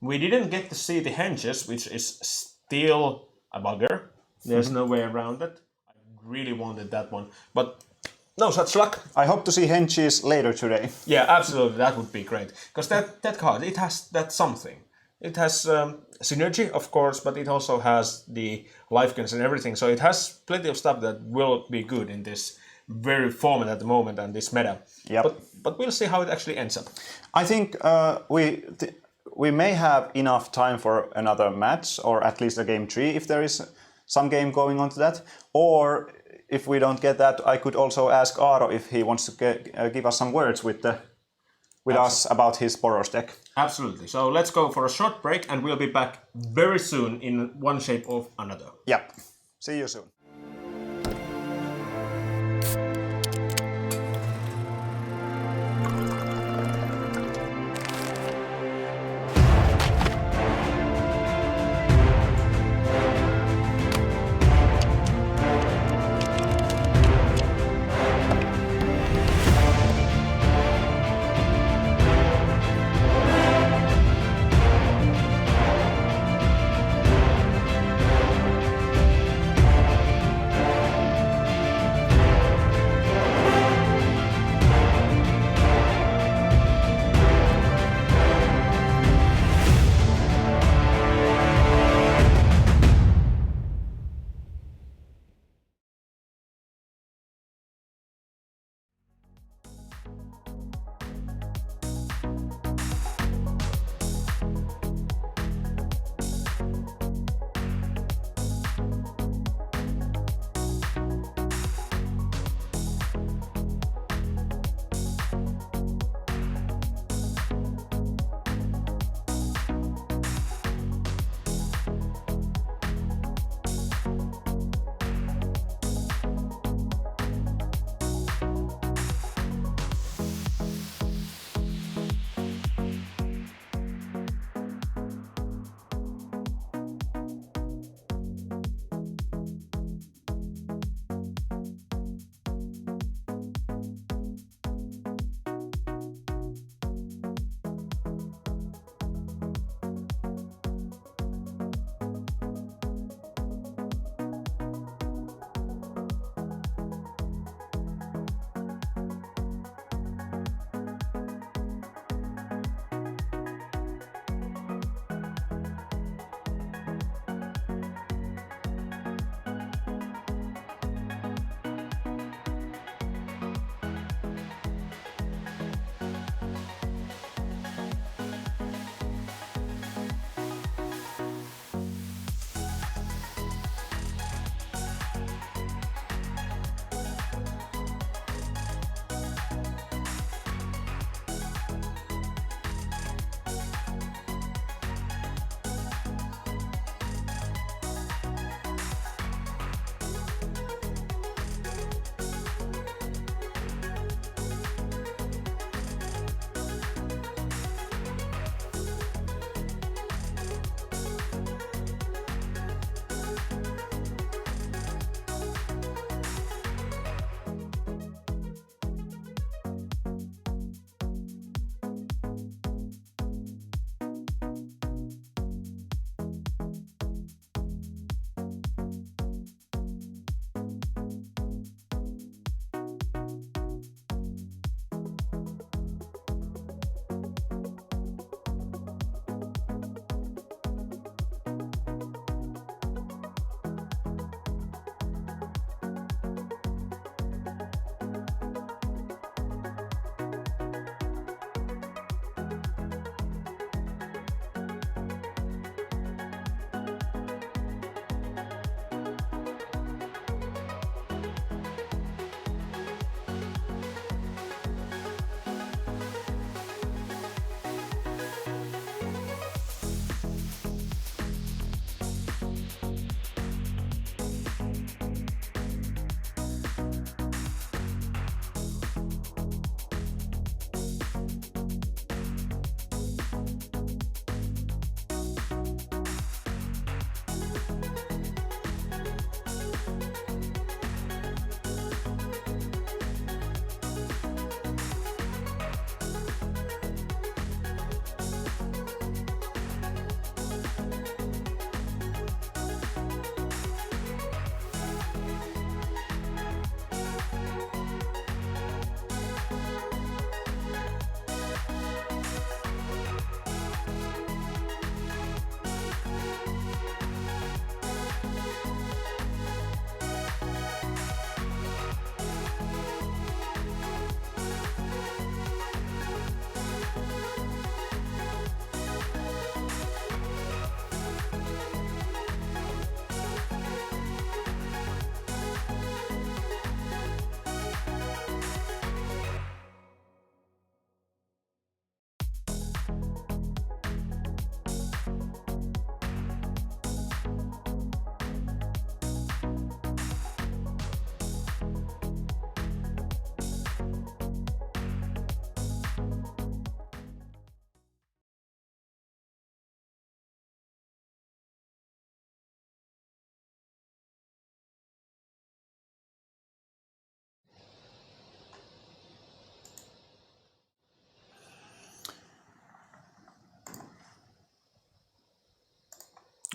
We didn't get to see the henches, which is still a bugger. There's no way around it. I really wanted that one. But no such luck. I hope to see henches later today. Yeah, absolutely. That would be great. Because that card, it has that something. It has synergy, of course, but it also has the life gains and everything. So it has plenty of stuff that will be good in this very format at the moment and this meta. Yep. But we'll see how it actually ends up. I think we may have enough time for another match, or at least a game 3 if there is some game going on to that. Or if we don't get that, I could also ask Aaro if he wants to give us some words with us about his Boros deck. Absolutely. So let's go for a short break and we'll be back very soon in one shape or another. Yep. See you soon.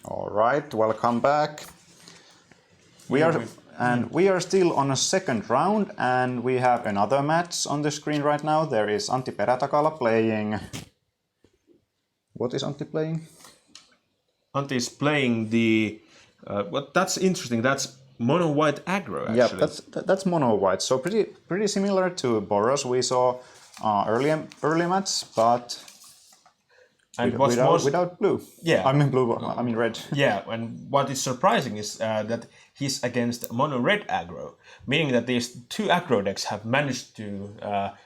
All right, welcome back. We are still on a second round, and we have another match on the screen right now. There is Antti Perätakala playing. What is Antti playing? Antti is playing the. That's interesting. That's mono white aggro. Actually. Yeah, that's mono white. So pretty similar to Boros we saw early match, but. And without blue. Yeah. I mean blue. I mean red. Yeah, and what is surprising is that he's against mono red aggro, meaning that these two aggro decks have managed to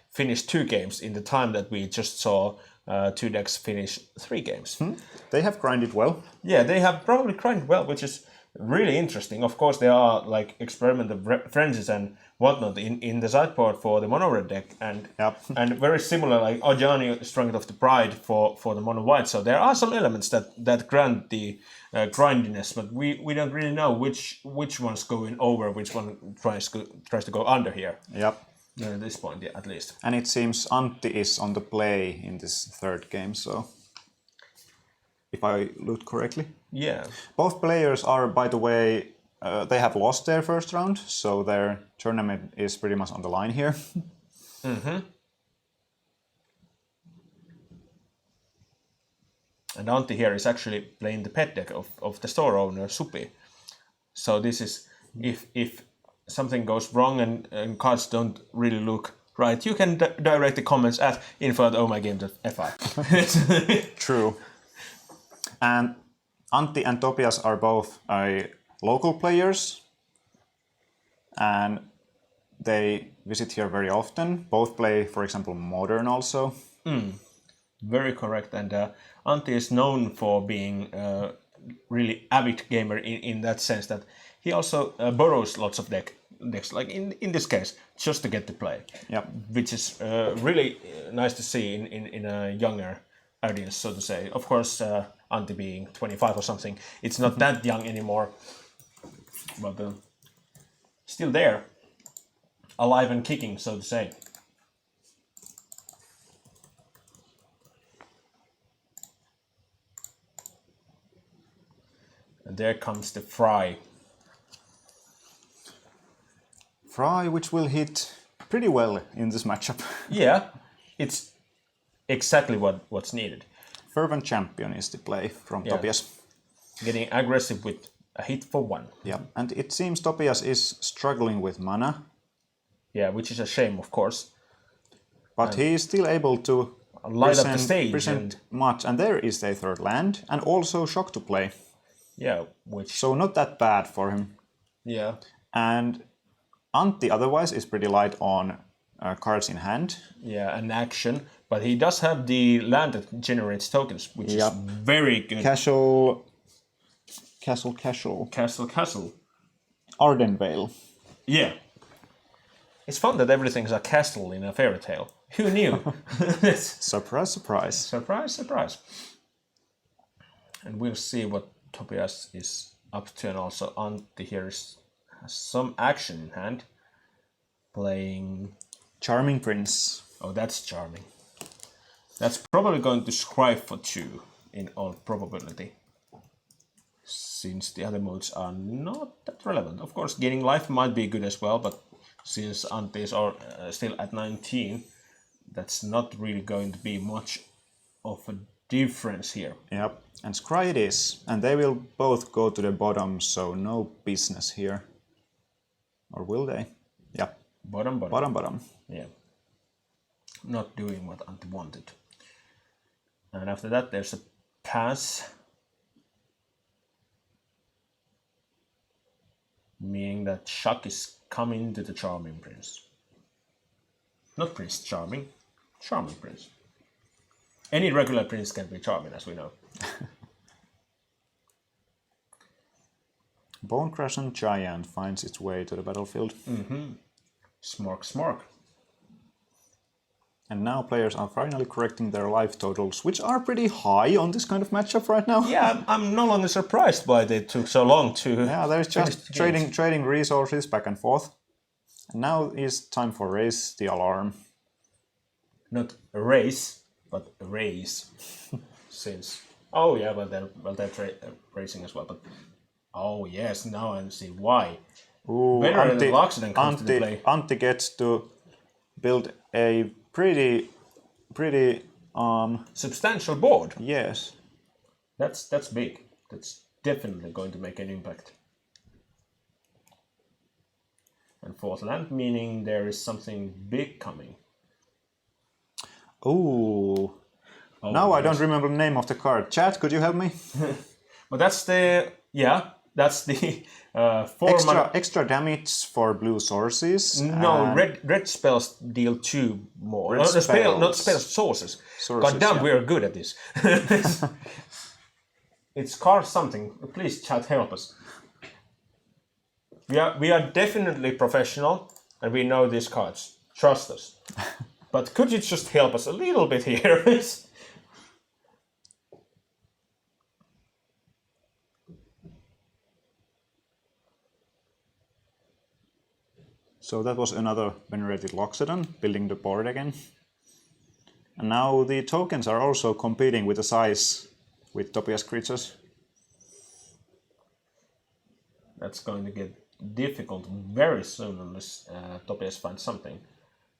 finish 2 games in the time that we just saw 2 decks finish 3 games. They have grinded well. Yeah, they have probably grinded well, which is really interesting. Of course, there are like experimental frenzies and whatnot in the sideboard for the mono red deck, and very similar like Ajani Strength of the Pride for the mono white. So there are some elements that grant the grindiness, but we don't really know which one's going over, which one tries to go under here. Yep. At this point, yeah, at least. And it seems Antti is on the play in this third game, so if I looked correctly. Yeah. Both players are, by the way, they have lost their first round, so their tournament is pretty much on the line here. And Antti here is actually playing the pet deck of the store owner, Supi. So this is, if something goes wrong and cards don't really look right, you can direct the comments at info@omgame.fi. True. And Antti and Topias are both local players, and they visit here very often. Both play, for example, Modern also. Very correct. And Antti is known for being a really avid gamer in that sense that he also borrows lots of decks, like in this case, just to get to play. Yep. Which is really nice to see in a younger audience, so to say. Of course, Antti being 25 or something, it's not that young anymore, but still there, alive and kicking, so to say. And there comes the Fry. Fry, which will hit pretty well in this matchup. Yeah, it's exactly what's needed. Fervent Champion is the play from Topias. Getting aggressive with a hit for 1. Yeah, and it seems Topias is struggling with mana. Yeah, which is a shame, of course. But he is still able to light up the stage. Present much, and there is a third land, and also Shock to play. Yeah, which... So not that bad for him. Yeah. And Antti otherwise is pretty light on cards in hand. Yeah, an action. But he does have the land that generates tokens, which is very good. Castle. Ardenvale. Yeah. It's fun that everything's a castle in a fairy tale. Who knew? Surprise, surprise. Surprise, surprise. And we'll see what Topias is up to, and also Antti here has some action in hand. Playing... Charming Prince. Oh, that's charming. That's probably going to scry for 2 in all probability, since the other modes are not that relevant. Of course, gaining life might be good as well, but since Antti is still at 19, that's not really going to be much of a difference here. Yep, and scry it is, and they will both go to the bottom, so no business here. Or will they? Yeah. Bottom. Yeah. Not doing what Antti wanted. And after that, there's a pass. Meaning that Shock is coming to the Charming Prince. Not Prince Charming, Charming Prince. Any regular prince can be charming, as we know. Bonecrusher Giant finds its way to the battlefield. Smork. And now players are finally correcting their life totals, which are pretty high on this kind of matchup right now. Yeah, I'm no longer surprised why they took so long to... Yeah, there's just trading resources back and forth. And now is time for Raise the Alarm. Not race, but raise. Since Oh yeah, they're racing as well. But oh yes, now I see why. Ooh, Venerated Loxodon comes to the play. Antti gets to build a pretty Substantial board. yes. That's big. That's definitely going to make an impact. And fourth land, meaning there is something big coming. Ooh. Now I don't remember the name of the card. Chat, could you help me? But that's the Extra damage for blue sources. No, red spells deal 2 more. Red spells. Not spells, sources. God damn, we are good at this. It's card something. Please, chat, help us. We are definitely professional, and we know these cards. Trust us. But could you just help us a little bit here? So that was another Venerated Loxodon, building the board again. And now the tokens are also competing with the size with Topias creatures. That's going to get difficult very soon unless Topias finds something.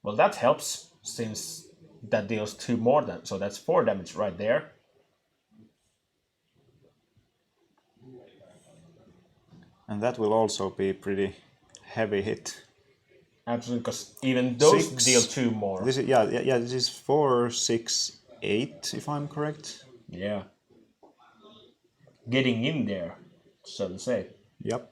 Well, that helps since that deals 2 more damage, so that's 4 damage right there. And that will also be pretty heavy hit. Absolutely, because even those 6. deal 2 more. This is, yeah, this is 4, 6, 8, if I'm correct. Yeah. Getting in there, so to say. Yep.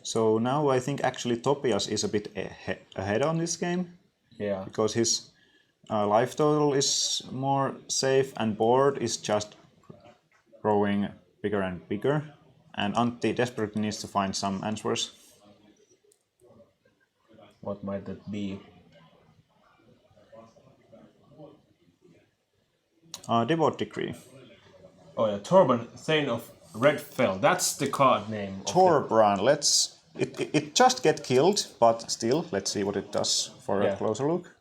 So now I think actually Topias is a bit ahead on this game. Yeah. Because his life total is more safe and board is just growing bigger and bigger. And Antti desperately needs to find some answers. What might that be? Devout Decree. Oh yeah, Torban, Thane of Redfell. That's the card name. Torbran, let's... It just get killed, but still, let's see what it does for a closer look.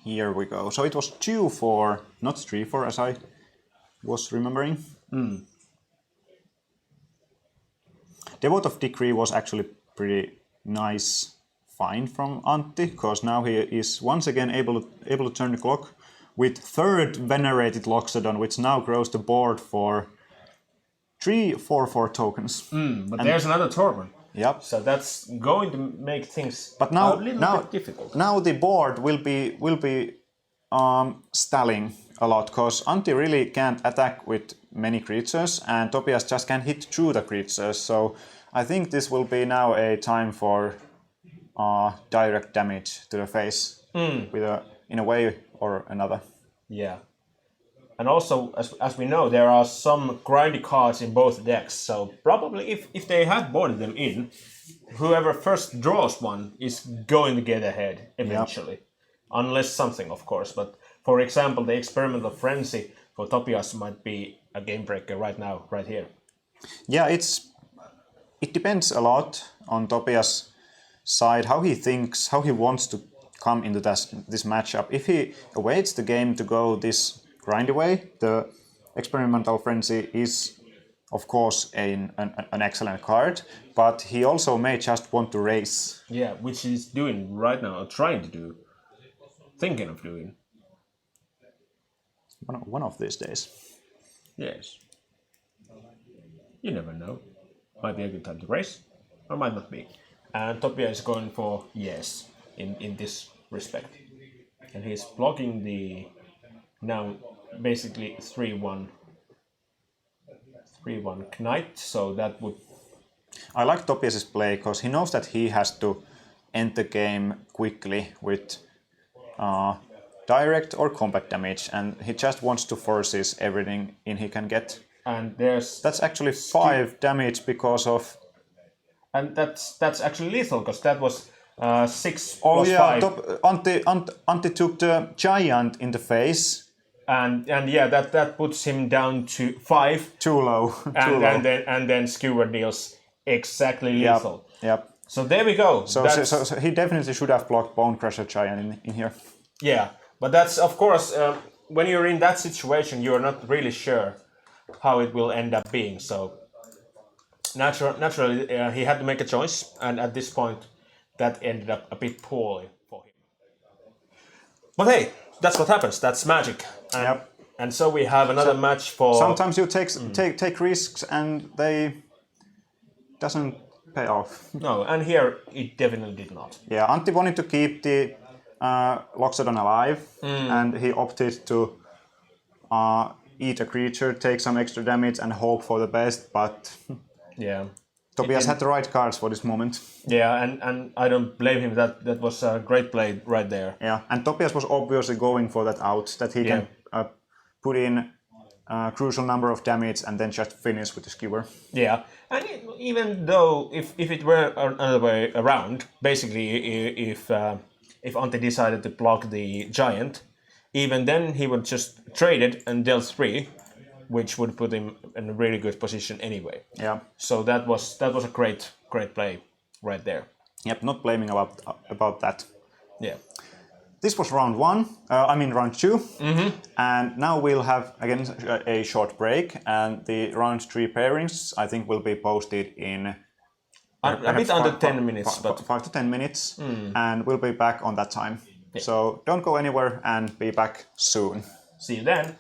Here we go. So it was 2-4, not 3-4 as I was remembering. Devout of Decree was actually pretty nice find from Antti, because now he is once again able to turn the clock with third Venerated Loxodon, which now grows the board for 3 4/4 tokens. But there's another Torban. Yep. So that's going to make things But a little bit difficult. Now the board will be stalling a lot, because Antti really can't attack with many creatures, and Topias just can hit through the creatures. So I think this will be now a time for direct damage to the face, in a way or another. Yeah. And also, as we know, there are some grindy cards in both decks, so probably if they had boarded them in, whoever first draws one is going to get ahead eventually. Yep. Unless something, of course. But for example, the Experimental Frenzy for Topias might be a game breaker right now, right here. Yeah, it depends a lot on Topias' side, how he thinks, how he wants to come into this matchup. If he awaits the game to go this grindy way, the Experimental Frenzy is, of course, an excellent card, but he also may just want to race. Yeah, which he's doing right now, or trying to do, thinking of doing. One of these days. Yes. You never know. Might be a good time to race, or might not be. And Topias is going for yes in this respect. And he's blocking the now basically 3-1 Knight, so that would... I like Topias' play because he knows that he has to end the game quickly with direct or combat damage, and he just wants to forces everything in he can get. And there's... That's actually 5 damage because of... And that's actually lethal, because that was 6 oh, plus yeah, 5. Antti took the giant in the face, and yeah, that puts him down to 5. Too low. And then Skewer deals exactly lethal. Yep. So there we go. So he definitely should have blocked Bone Crusher Giant in here. Yeah, but that's of course when you're in that situation, you're not really sure how it will end up being. So naturally, he had to make a choice, and at this point, that ended up a bit poorly for him. But hey, that's what happens. That's Magic. And so we have another match for. Sometimes you take risks, and they doesn't pay off. No, and here it definitely did not. Yeah, Antti wanted to keep the Loxodon alive, and he opted to eat a creature, take some extra damage, and hope for the best. But yeah, Topias had the right cards for this moment. Yeah, and I don't blame him. That was a great play right there. Yeah, and Topias was obviously going for that out, that he can put in a crucial number of damage and then just finish with the skewer. Yeah, and even though if it were another way around, basically if Antti decided to block the giant, even then he would just trade it and deal 3, which would put him in a really good position anyway. Yeah. So that was a great play right there. Yep, not blaming about that. Yeah. This was round 2, and now we'll have again a short break, and the round 3 pairings I think will be posted in a bit under 10 minutes, but 5 to 10 minutes, and we'll be back on that time. Yeah. So don't go anywhere, and be back soon. See you then.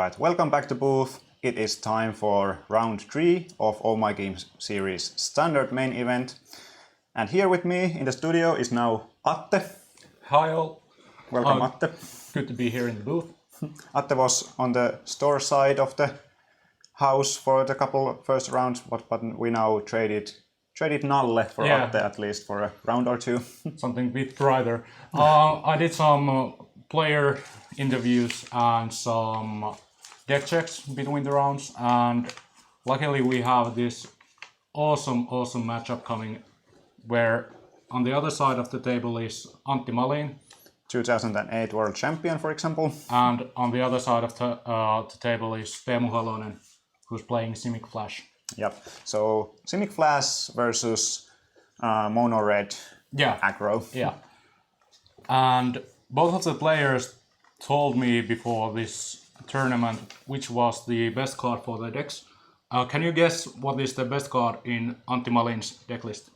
Alright, welcome back to booth. It is time for round 3 of OMG Series standard main event. And here with me in the studio is now Atte. Hi all. Welcome Atte. Good to be here in the booth. Atte was on the store side of the house for the couple first rounds, but we now traded Nalle for Atte at least for a round or two. Something a bit brighter. I did some player interviews and some deck checks between the rounds, and luckily we have this awesome matchup coming where on the other side of the table is Antti Malin, 2008 world champion, for example. and on the other side of the table is Teemu Halonen, who's playing Simic Flash. Yep. So Simic Flash versus Mono Red aggro. Yeah. And both of the players told me before this tournament which was the best card for the decks. Can you guess what is the best card in Antti Malin's deck list?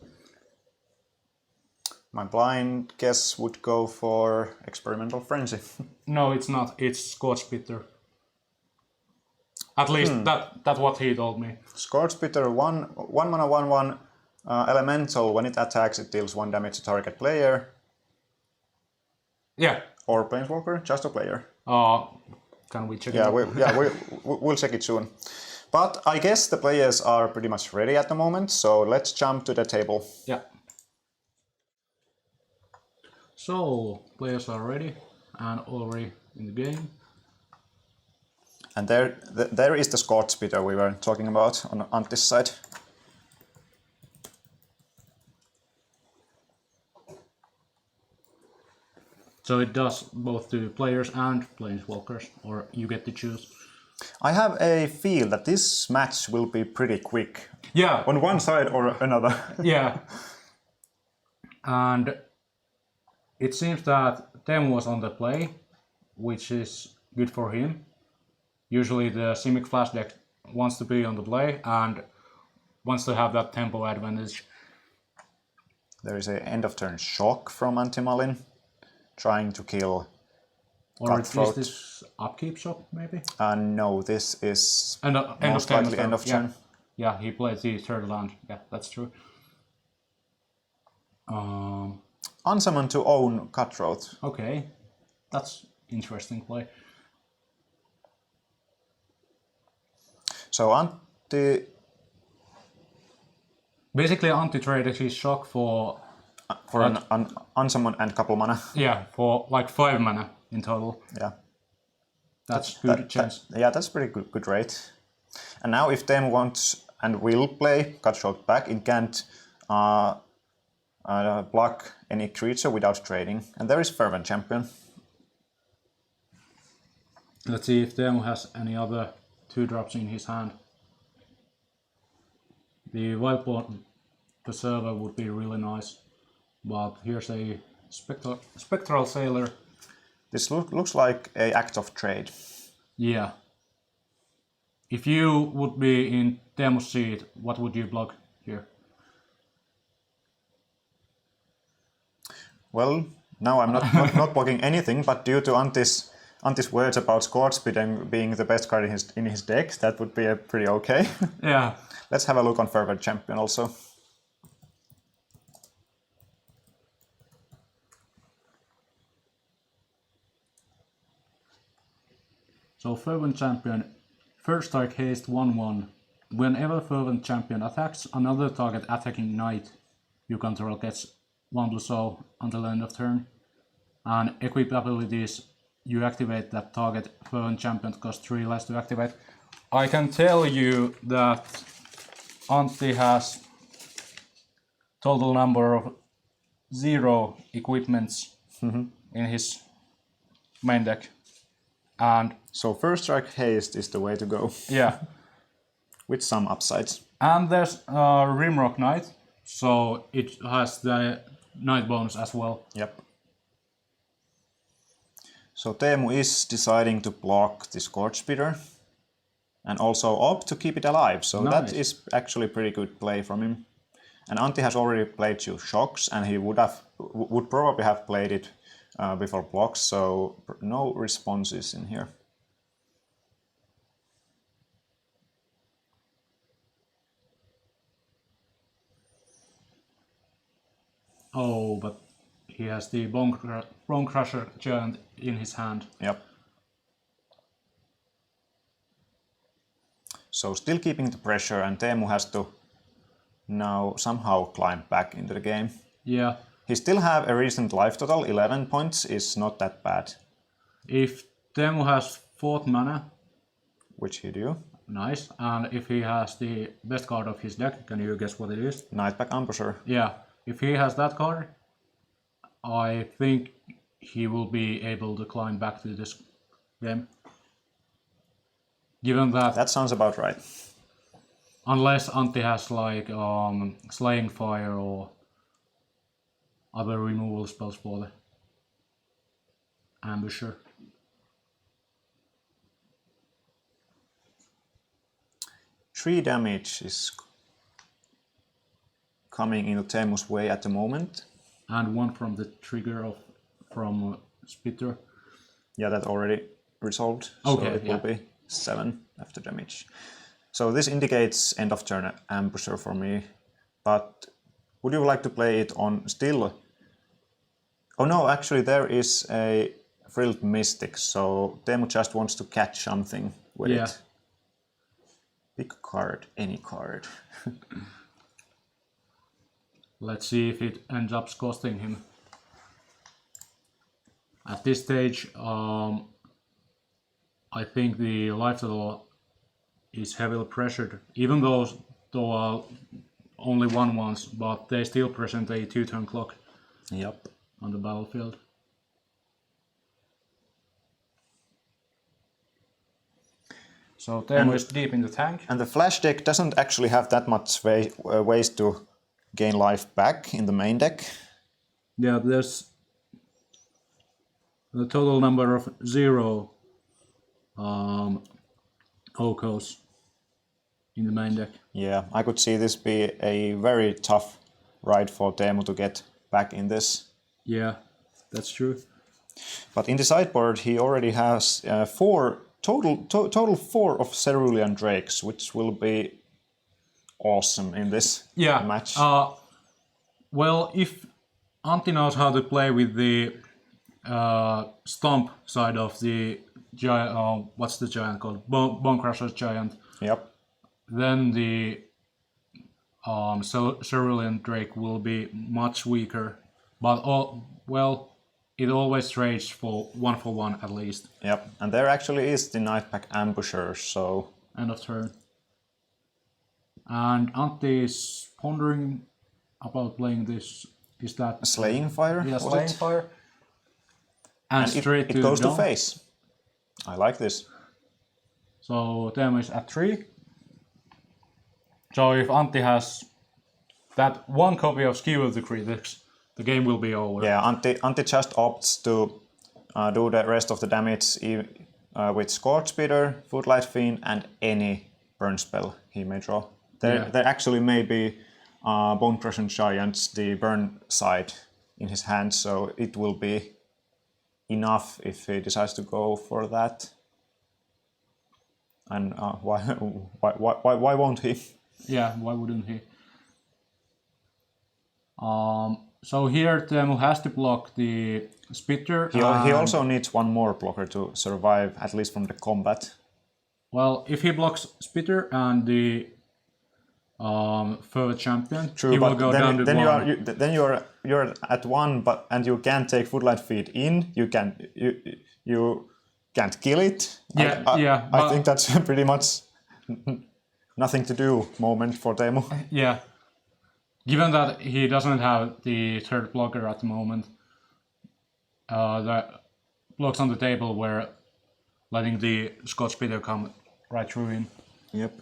My blind guess would go for Experimental Frenzy. No, it's not. It's Scorch Bitter. At least that's what he told me. Scorch Bitter, 1 mana 1/1 elemental. When it attacks, it deals 1 damage to target player. Yeah. Or Planeswalker, just a player. Can we check Yeah, it? we'll check it soon. But I guess the players are pretty much ready at the moment, so let's jump to the table. Yeah. So, players are ready and already in the game. And there is the Scorch Bitter we were talking about on Antti's side. So it does both to players and planeswalkers, or you get to choose. I have a feel that this match will be pretty quick. Yeah. On one side or another. Yeah. And it seems that Teemu was on the play, which is good for him. Usually the Simic Flash deck wants to be on the play and wants to have that tempo advantage. There is an end of turn shock from Antti Malin, trying to kill Or is Cutthroat. this upkeep shop, maybe? No, this is Most likely end of turn. Yeah, he played the third land. Yeah, that's true. Unsummon to own Cutthroat. Okay, that's interesting play. So Antti... Basically, Antti traded his shock for an unsummon and couple mana. Yeah, for like 5 mana in total. Yeah. That's good chance. That's pretty good rate. And now if Teemu wants and will play Cutthroat back, it can't block any creature without trading. And there is Fervent Champion. Let's see if Teemu has any other 2-drops in his hand. The Wildborn Preserver would be really nice, but here's a Spectral Sailor. This looks like an act of trade. Yeah. If you would be in Teemu's seat, what would you block here? Well, now I'm not blocking anything, but due to Antti's words about Scorch Bitter being the best card in his deck, that would be pretty okay. Yeah. Let's have a look on Fervent Champion also. So Fervent Champion, first strike haste 1/1. Whenever Fervent Champion attacks, another target attacking knight you control gets 1/0 until the end of turn. And equip abilities, you activate that target Fervent Champion costs 3 less to activate. I can tell you that Antti has total number of 0 equipments in his main deck. And So first strike haste is the way to go, yeah. with some upsides. And there's Rimrock Knight, so it has the Knight bonus as well. Yep. So Teemu is deciding to block the Scorch Bitter and also opt to keep it alive. So Nice. that is actually pretty good play from him. And Antti has already played 2 shocks, and he would probably have played it before blocks. So no responses in here. Oh, but he has the Bone Crusher Giant in his hand. Yep. So still keeping the pressure, and Teemu has to now somehow climb back into the game. Yeah. He still have a recent life total, 11 points is not that bad. If Teemu has 4th mana, Which he do. nice, and if he has the best card of his deck, can you guess what it is? Nightpack Ambusher. Yeah, if he has that card, I think he will be able to climb back to this game. Given that, That sounds about right. unless Antti has like Slaying Fire or other removal spells for the Ambusher. Three damage is coming into Teemu's way at the moment. And one from the trigger from Spitter. Yeah, that already resolved. Okay, so it will be 7 after damage. So this indicates end of turn Ambusher for me. But would you like to play it on still? Oh no, actually there is a Frilled Mystic, so Teemu just wants to catch something with it. Pick a card, any card. Let's see if it ends up costing him. At this stage, I think the life total is heavily pressured, even though are only 1/1s, but they still present a 2-turn clock. Yep. On the battlefield. So Teemu is deep in the tank. And the Flash deck doesn't actually have that much ways to gain life back in the main deck. Yeah, there's a total number of 0 Okos in the main deck. Yeah, I could see this be a very tough ride for Teemu to get back in this. Yeah, that's true. But in the sideboard, he already has 4 total 4 of Cerulean Drakes, which will be awesome in this match. Well, if Antti knows how to play with the stomp side of the giant, what's the giant called? Bone Crusher Giant. Yep. Then the Cerulean Drake will be much weaker. But it always trades for 1 at least. Yep, and there actually is the Nightpack Ambusher, so... End of turn. And Antti is pondering about playing this. Is that... Slaying Fire? Yeah, Slaying Fire. And straight it goes to face. I like this. So Teemu is at 3. So if Antti has that 1 copy of Skewer the Critics, the game will be over. Yeah, Antti just opts to do the rest of the damage with Scorch Spitter, Footlight Fiend, and any burn spell he may draw. There actually may be Bone Crushing Giants, the burn side in his hand, so it will be enough if he decides to go for that. And why won't he? Yeah, why wouldn't he? So here Teemu has to block the Spitter. He also needs 1 more blocker to survive, at least from the combat. Well, if he blocks Spitter and the further champion, he will go down to 1. Then you're at 1, and you can't take Footlight Feed in. You can't kill it. I think that's pretty much nothing to do moment for Teemu. Yeah. Given that he doesn't have the 3rd blocker at the moment, the blocks on the table were letting the Scotch Spitter come right through him. Yep.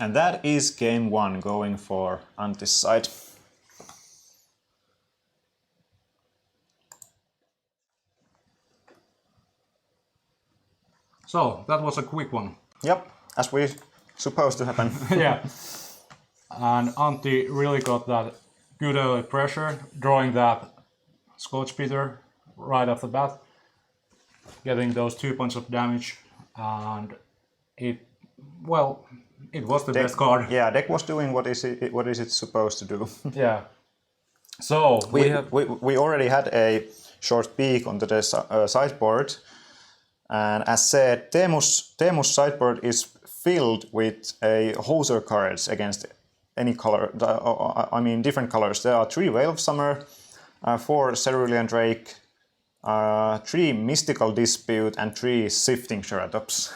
And that is game 1 going for Antti's side. So, that was a quick one. Yep, as we supposed to happen. Yeah. And Antti really got that good early pressure, drawing that Scotch Spitter right off the bat, getting those 2 points of damage, and it was the best card. Yeah, deck was doing what is it supposed to do. Yeah. So we already had a short peek onto the sideboard, and as said, Teemu's sideboard is filled with hoser cards against any color. I mean, different colors. There are 3 Veil of Summer, 4 Cerulean Drake, 3 Mystical Dispute, and 3 Sifting Ceratops.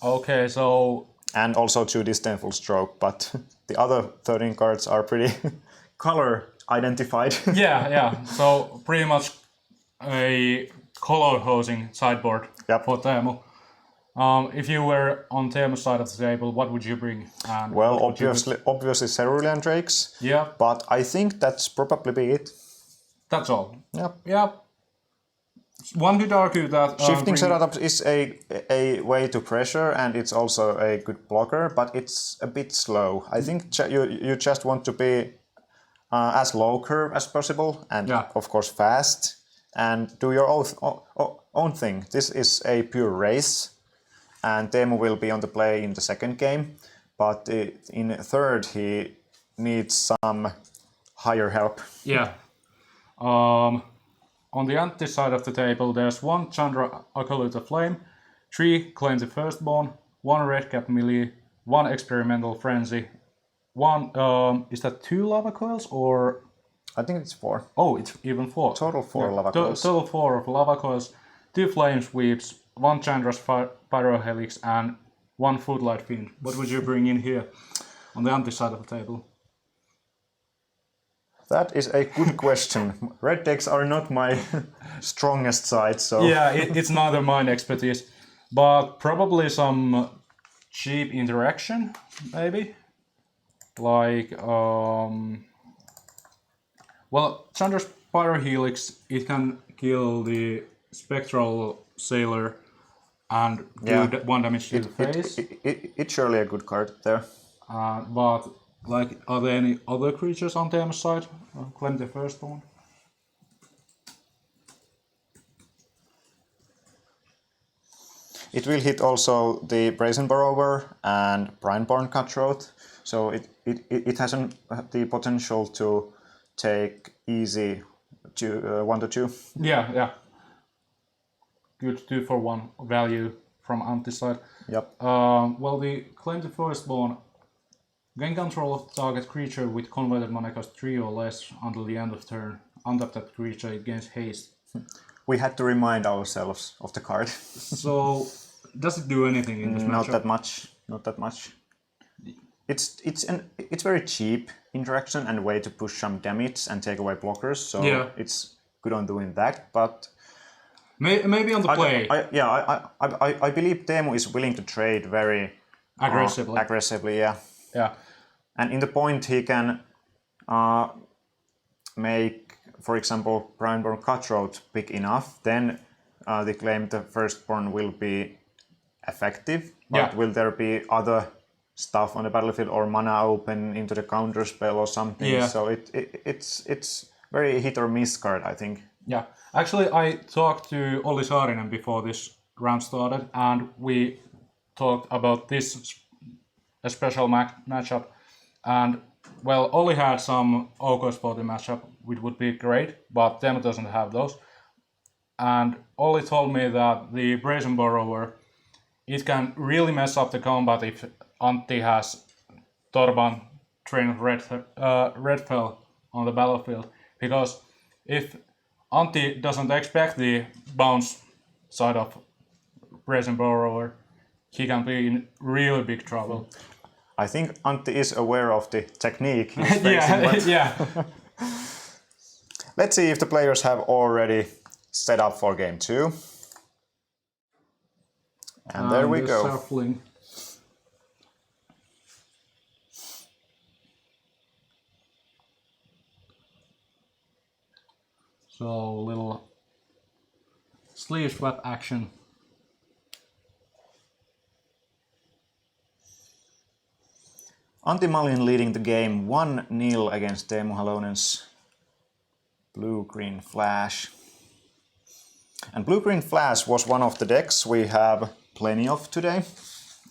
Okay, so And also 2 Disdainful Stroke, but the other 13 cards are pretty color identified. Yeah. So pretty much a color hosing sideboard for Teemu. If you were on Teemu's side of the table, what would you bring? And Well, obviously Cerulean Drakes. Yeah. But I think that's probably be it. That's all. Yep. Yeah. One could argue that Shifting Ceratops is a way to pressure, and it's also a good blocker, but it's a bit slow. I think you just want to be as low curve as possible, and of course fast, and do your own thing. This is a pure race, and Teemu will be on the play in the second game, but in third he needs some higher help. Yeah. On the anti side of the table, there's 1 Chandra Acolyte of Flame, 3 Claim the Firstborn, 1 Red Cap Melee, 1 Experimental Frenzy, 1 is that 2 Lava Coils or? I think it's 4. Oh, it's even 4. Total 4 Lava Coils. Total 4 of Lava Coils, 2 Flame Sweeps, 1 Chandra's Pyrohelix, and 1 Footlight Fiend. What would you bring in here on the anti side of the table? That is a good question. Red decks are not my strongest side, so... Yeah, it's neither mine expertise, but probably some cheap interaction, maybe? Like, well, Chandra's Pyrohelix, it can kill the Spectral Sailor and do 1 damage to the face. It's surely a good card there. But, like, are there any other creatures on Teemu's side? Claim the Firstborn. It will hit also the Brazen Borrower and Brineborn Cutthroat, so it has the potential to take easy 1 to 2. Yeah. Good 2-for-1 value from anti side. Yep. Well, the Claim the Firstborn, gain control of the target creature with converted mana cost 3 or less until the end of turn. Untap that creature, it gains haste. We had to remind ourselves of the card. So, does it do anything in this matchup? Not that much. It's very cheap interaction and way to push some damage and take away blockers. So it's good on doing that, but maybe on the play. I believe Teemu is willing to trade very aggressively. Yeah. And in the point he can make, for example, Brineborn Cutthroat big enough, then the Claim the Firstborn will be effective. But will there be other stuff on the battlefield or mana open into the counter spell or something? Yeah. So it's very hit or miss card, I think. Yeah. Actually, I talked to Olli Saarinen before this round started, and we talked about this a special matchup, and well, Olli had some Okos for the matchup, which would be great, but Teemu doesn't have those. And Olli told me that the Brazen Borrower, it can really mess up the combat if Antti has Torban, Train of Redfell on the battlefield, because if Antti doesn't expect the bounce side of Brazen Borrower, he can be in really big trouble. I think Antti is aware of the technique he's facing, but let's see if the players have already set up for game 2. And there we go. Shuffling. So little sleeve swap action. Antti Malin leading the game 1-0 against Teemu Halonen's Blue-Green Flash. And Blue-Green Flash was one of the decks we have plenty of today.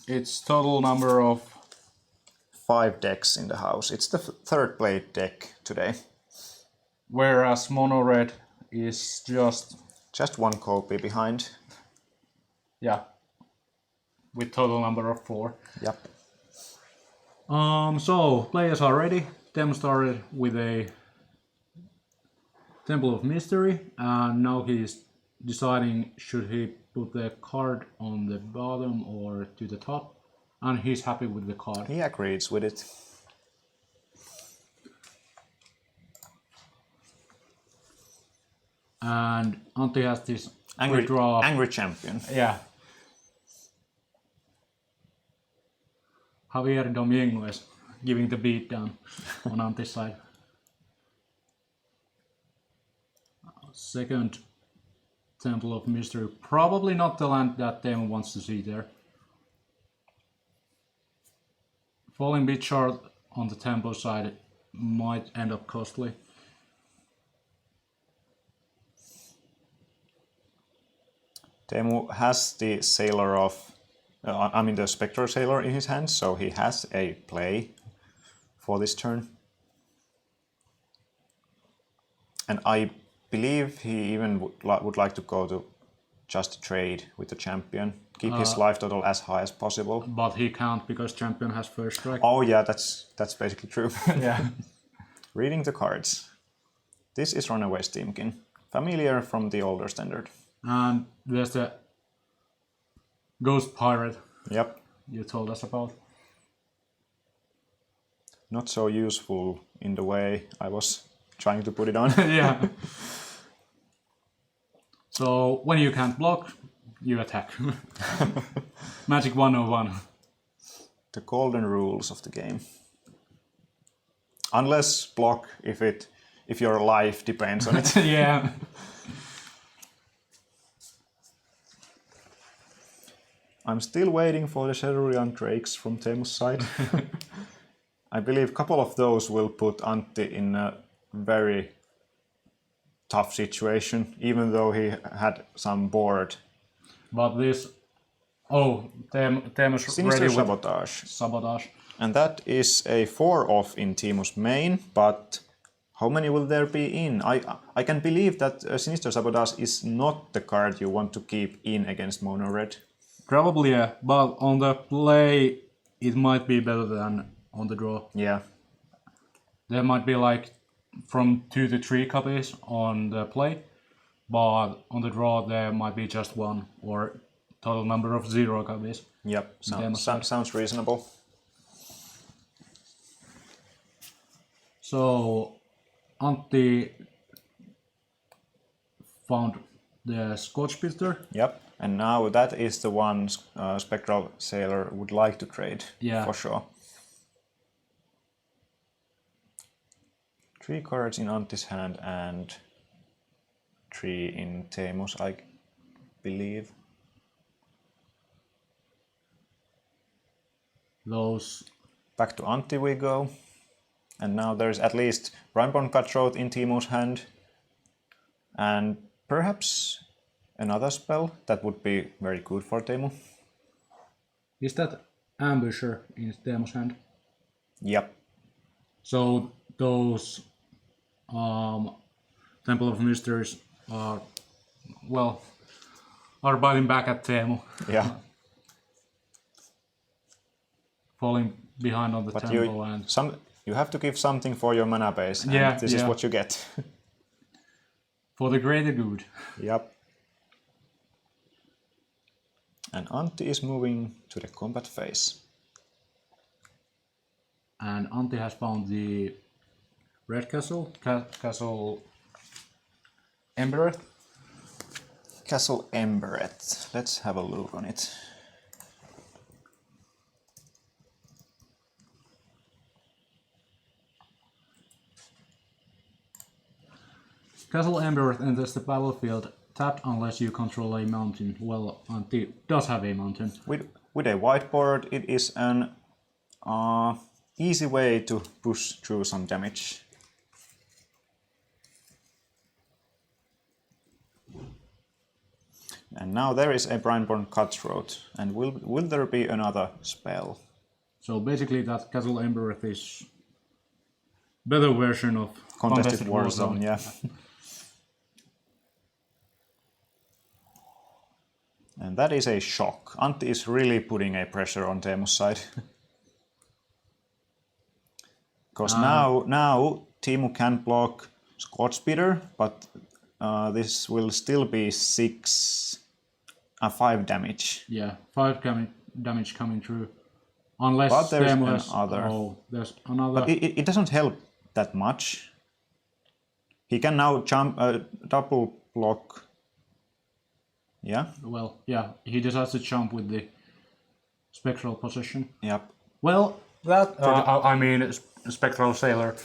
It's total number of 5 decks in the house. It's the third played deck today. whereas mono red is Just 1 copy behind. with total number of 4. Yep. So players are ready. Teemu started with a Temple of Mystery, and now he's deciding should he put the card on the bottom or to the top, and he's happy with the card. He agrees with it. And Antti has this Angry, draw. angry champion. Yeah. Javier Domingo is giving the beat down on Antti's side. Second Temple of Mystery. Probably not the land that Teemu wants to see there. Falling bit short on the tempo side might end up costly. Teemu has the Sailor of, the Spectral Sailor in his hand, so he has a play for this turn. And I believe he even would like to go to just trade with the champion, keep his life total as high as possible. But he can't because champion has first strike. Oh yeah, that's basically true. Yeah. Reading the cards. This is Runaway Steamkin, familiar from the older standard. And there's the Ghost Pirate Yep, you told us about. not so useful in the way I was trying to put it on. Yeah. So when you can't block, you attack. Magic 101. The golden rules of the game. Unless block if your life depends on it. Yeah. I'm still waiting for the Shadowrun Drakes from Teemu's side. I believe a couple of those will put Antti in a very tough situation, even though he had some board. But this... Oh, Teemu's Sinister ready with Sabotage. Sabotage. And that is a 4-off in Teemu's main, but how many will there be in? I can believe that Sinister Sabotage is not the card you want to keep in against Mono Red. Probably, yeah. But on the play, it might be better than on the draw. Yeah. There might be like from 2 to 3 copies on the play, but on the draw there might be just 1 or total number of 0 copies. Yep, sounds reasonable. So Antti found the Scotch Pister. Yep, and now that is the one Spectral Sailor would like to trade, Yeah. for sure. 3 cards in Antti's hand and 3 in Teemu's, I believe. Those. Back to Antti we go. And now there's at least Rimeborn Cutthroat in Teemu's hand. And perhaps another spell that would be very good for Teemu. Is that Ambusher in Teemu's hand? Yep. So those Temple of Mysteries are biting back at Teemu, Yeah. falling behind on the But tempo and you have to give something for your mana base, and Yeah, this is yeah. what you get. for the greater good. Yep. And Antti is moving to the combat phase. And Antti has found the Red Castle, Castle Embereth. Castle Embereth. Let's have a look on it. Castle Embereth enters the battlefield tapped unless you control a mountain. Well, Antti does have a mountain. With a whiteboard, it is an easy way to push through some damage. And now there is a Brineborn Cutthroat. And will there be another spell? So basically that Castle Embereth is better version of Contested Warzone, yeah. And that is a shock. Antti is really putting a pressure on Teemu's side. Because now Teemu can block Squad Speeder, but this will still be 5 damage. Yeah, 5 damage coming through. Unless But there's Teemu has... another. Oh, there's another... But it doesn't help that much. He can now jump, double block. Yeah? Well, yeah, he decides to jump with the Spectral position. Yep. Well, that... I mean, Spectral Sailor.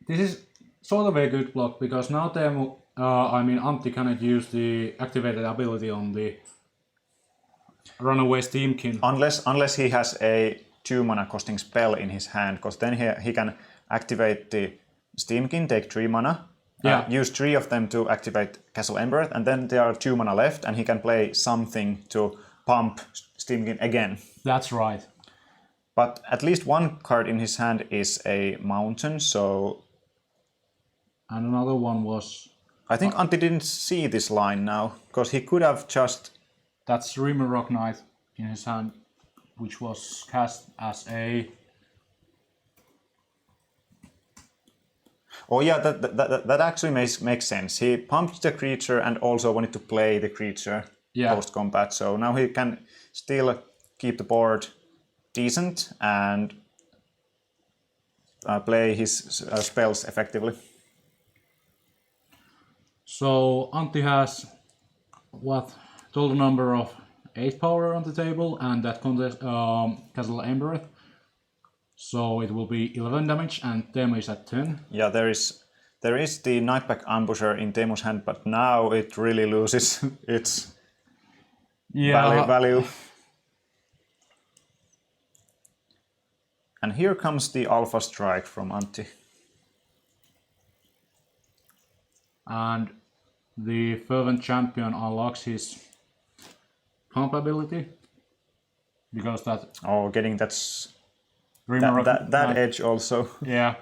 This is sort of a good block, because now Teemu... Antti cannot use the activated ability on the Runaway Steamkin. Unless he has a 2 mana costing spell in his hand, because then he can activate the Steamkin, take 3 mana, use 3 of them to activate Castle Embereth, and then there are 2 mana left, and he can play something to pump Steamkin again. That's right. But at least one card in his hand is a mountain, so... And another one was... I think Antti didn't see this line now, because he could have just... That's Rimmer Rock Knight in his hand, which was cast as a... Oh yeah, that actually makes sense. He pumped the creature and also wanted to play the creature post-combat, so now he can still keep the board decent and play his spells effectively. So Antti has total number of 8 power on the table, and that contest Castle Embereth. So it will be 11 damage, and Teemu is at 10. Yeah, there is the Nightpack Ambusher in Teemu's hand, but now it really loses its value. And here comes the Alpha Strike from Antti. And the Fervent Champion unlocks his pump ability, because that... Oh, getting that edge also. Yeah.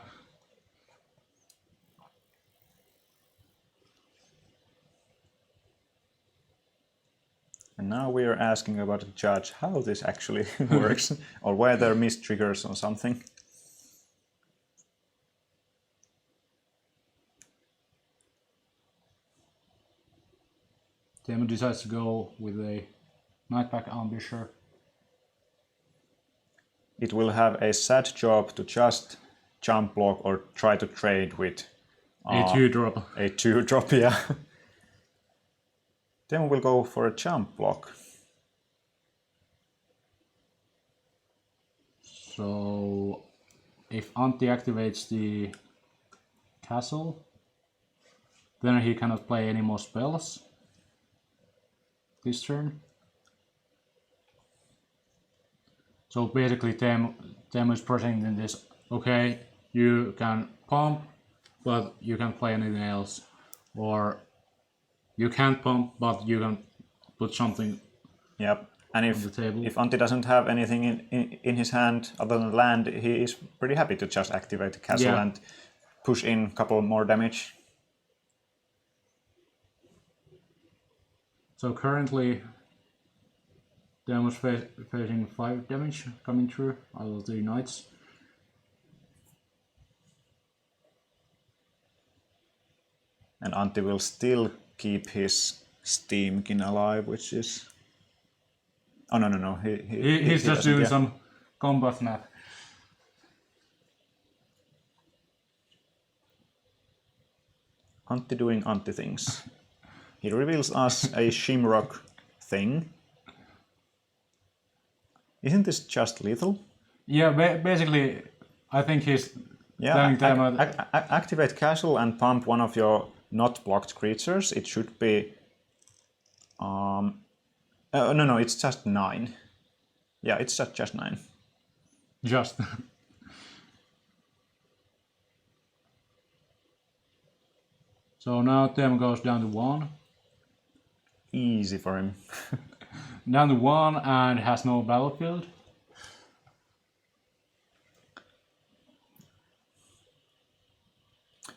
And now we are asking about the judge how this actually works, or where there are missed triggers or something. Teemu decides to go with a Nightpack Ambusher. It will have a sad job to just jump block or try to trade with A 2-drop. A 2-drop, yeah. Teemu will go for a jump block. So if Antti activates the castle, then he cannot play any more spells this turn. So basically Teemu is presenting this, okay, you can pump, but you can't play anything else. Or you can't pump, but you can put something Yep. And on the table. if Antti doesn't have anything in his hand other than land, he is pretty happy to just activate the castle and push in a couple more damage. So currently Teemu's facing 5 damage coming through out of the knights. And Antti will still keep his Steamkin alive, which is... Oh, no. He's just doing some combat math. Antti doing Antti things. He reveals us a Shimrock thing. Isn't this just lethal? Yeah, basically, I think he's telling Teemu... Activate castle and pump one of your not blocked creatures. It should be... no, it's just 9. Yeah, it's just 9. Just. So now Teemu goes down to 1. Easy for him. Down to 1 and has no battlefield.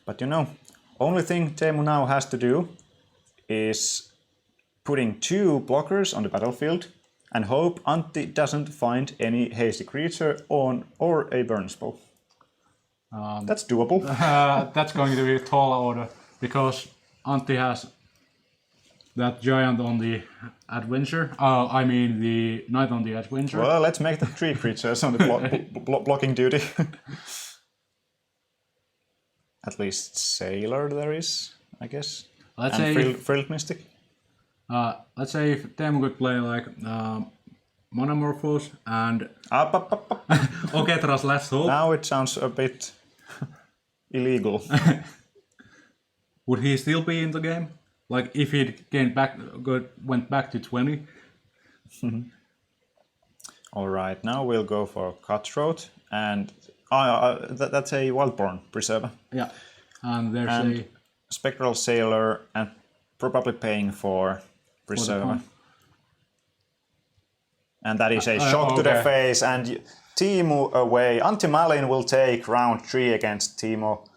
But you know, only thing Teemu now has to do is putting 2 blockers on the battlefield and hope Antti doesn't find any hasty creature or a burn spell. That's doable. That's going to be a tall order because Antti has that giant on the adventure. I mean the knight on the adventure. Well, let's make the 3 creatures on the blocking duty. At least Sailor there is, I guess. Let's and say Frilled Mystic. let's say if Teemu could play like Monomorphos and Oketras Last Hope, Now it sounds a bit illegal. would he still be in the game? Like if he went back to 20? All right, now we'll go for Cutthroat, and that's a Wildborn Preserver. Yeah. And there's Spectral Sailor, and probably paying for Preserver. coin. And that is a shock to the face, and Teemu away. Antti Malin will take round 3 against Teemu.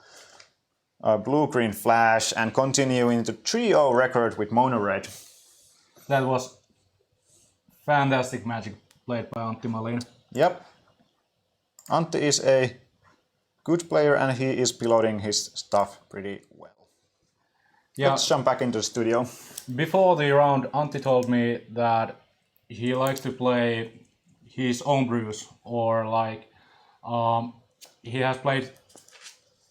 Blue-green flash, and continuing the 3-0 record with Mono Red. That was fantastic magic played by Antti Malin. Yep. Antti is a good player and he is piloting his stuff pretty well. Yeah. Let's jump back into the studio. Before the round, Antti told me that he likes to play his own brews, or like he has played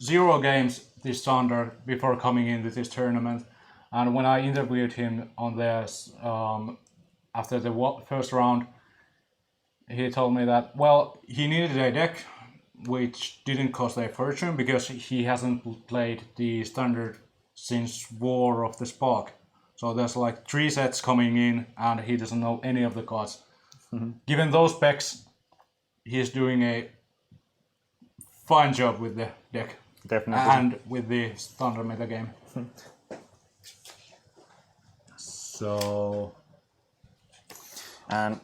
0 games this Thunder before coming into this tournament. And when I interviewed him on this after the first round, he told me that, well, he needed a deck which didn't cost a fortune because he hasn't played the Standard since War of the Spark. So there's like 3 sets coming in and he doesn't know any of the cards. Given those specs, he's doing a fine job with the deck. Definitely. And with the Thunder metagame. So And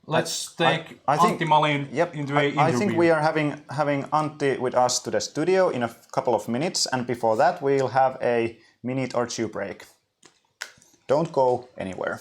let's take I think- Antti Malin Yep, into an interview. I think we are having Antti with us to the studio in a couple of minutes, and before that we'll have a minute or 2 break. Don't go anywhere.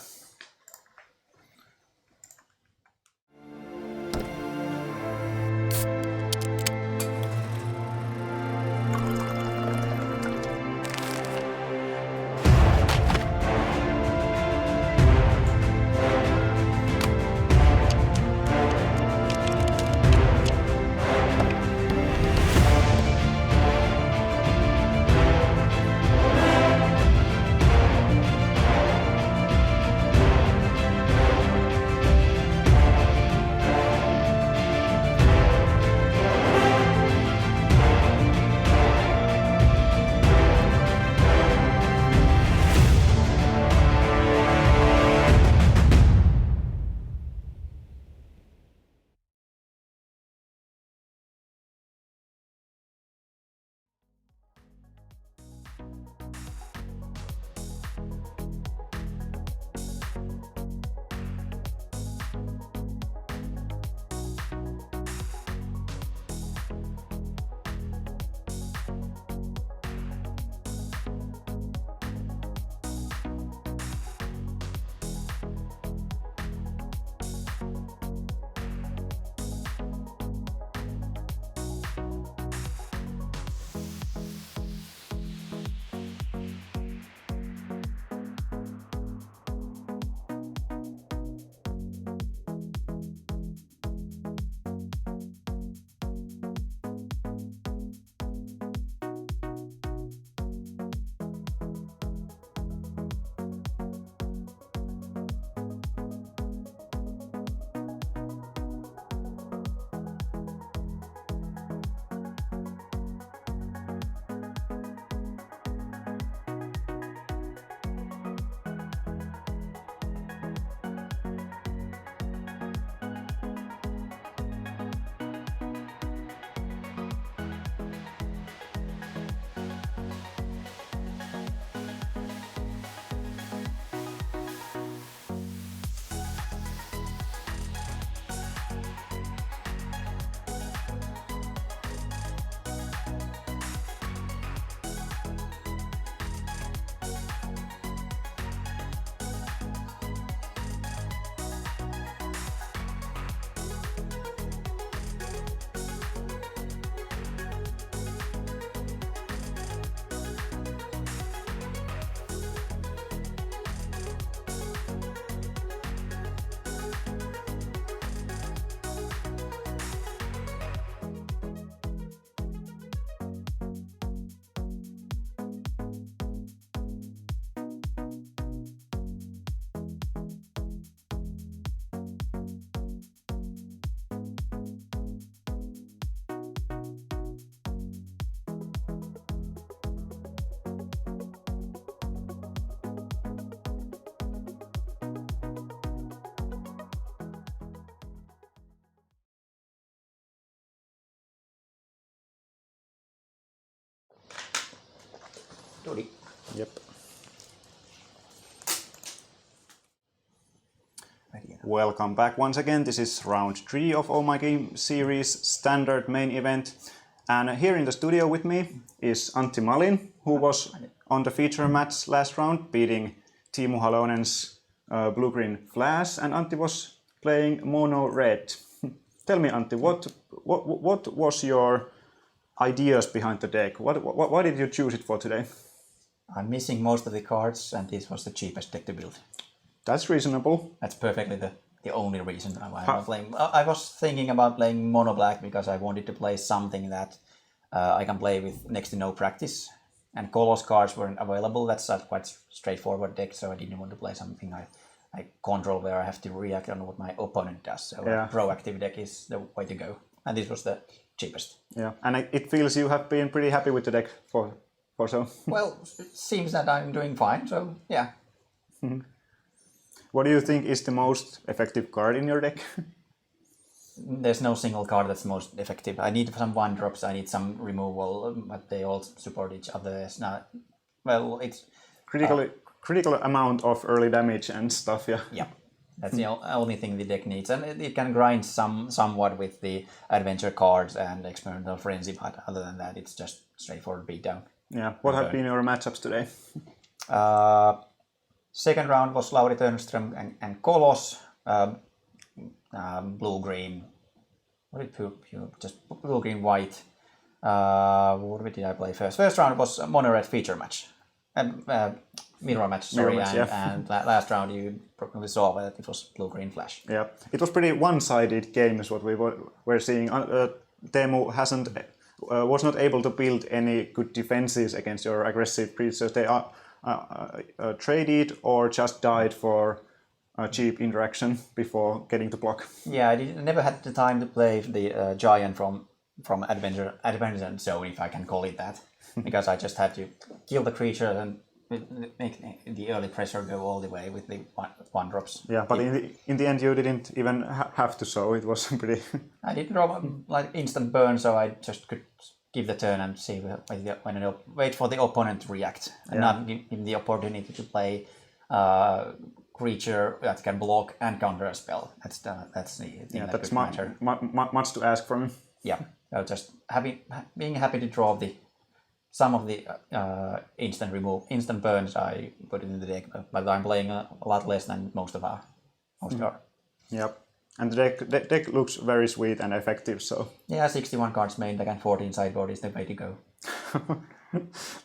Tuli. Yep. Welcome back once again. This is round 3 of OMG Series standard main event. And here in the studio with me is Antti Malin, who was on the feature match last round, beating Teemu Halonen's blue-green Flash, and Antti was playing mono red. Tell me, Antti, what was your ideas behind the deck? Why did you choose it for today? I'm missing most of the cards, and this was the cheapest deck to build. That's reasonable. That's perfectly the only reason why I'm playing. I was thinking about playing mono black because I wanted to play something that I can play with next to no practice. And Kolos cards weren't available. That's a quite straightforward deck, so I didn't want to play something I control where I have to react on what my opponent does. So a proactive deck is the way to go. And this was the cheapest. Yeah, and it feels you have been pretty happy with the deck for so. Well, it seems that I'm doing fine, so yeah. What do you think is the most effective card in your deck? There's no single card that's most effective. I need some 1-drops, I need some removal, but they all support each other. It's not, well, it's... Critical amount of early damage and stuff, yeah. Yeah, that's the only thing the deck needs. And it can grind somewhat with the adventure cards and experimental frenzy, but other than that, it's just straightforward beatdown. Yeah, what have been your matchups today? Second round was Lauri Törnström and Kolos, blue-green, what did you just blue-green-white. What did I play first? First round was a mono-red feature match, mirror match, sorry, and last round you probably saw that it was blue-green Flash. Yeah, it was pretty one-sided game is what we were seeing. Teemu was not able to build any good defenses against your aggressive creatures. They are traded or just died for a cheap interaction before getting to block. Yeah, I never had the time to play the giant from Adventure Zone, if I can call it that, because I just had to kill the creature and make the early pressure go all the way with the 1-drops. Yeah, but in the end you didn't even have to, so it was pretty... I didn't draw like instant burn, so I just could give the turn and see wait for the opponent to react, and not give him the opportunity to play creature that can block and counter a spell. That's the thing. Yeah, that's much to ask from him. Yeah, so just being happy to draw some of the instant burns I put in the deck, but I'm playing a lot less than most are. Yep. And the deck looks very sweet and effective, so... Yeah, 61 cards main deck and 14 sideboard is the way to go.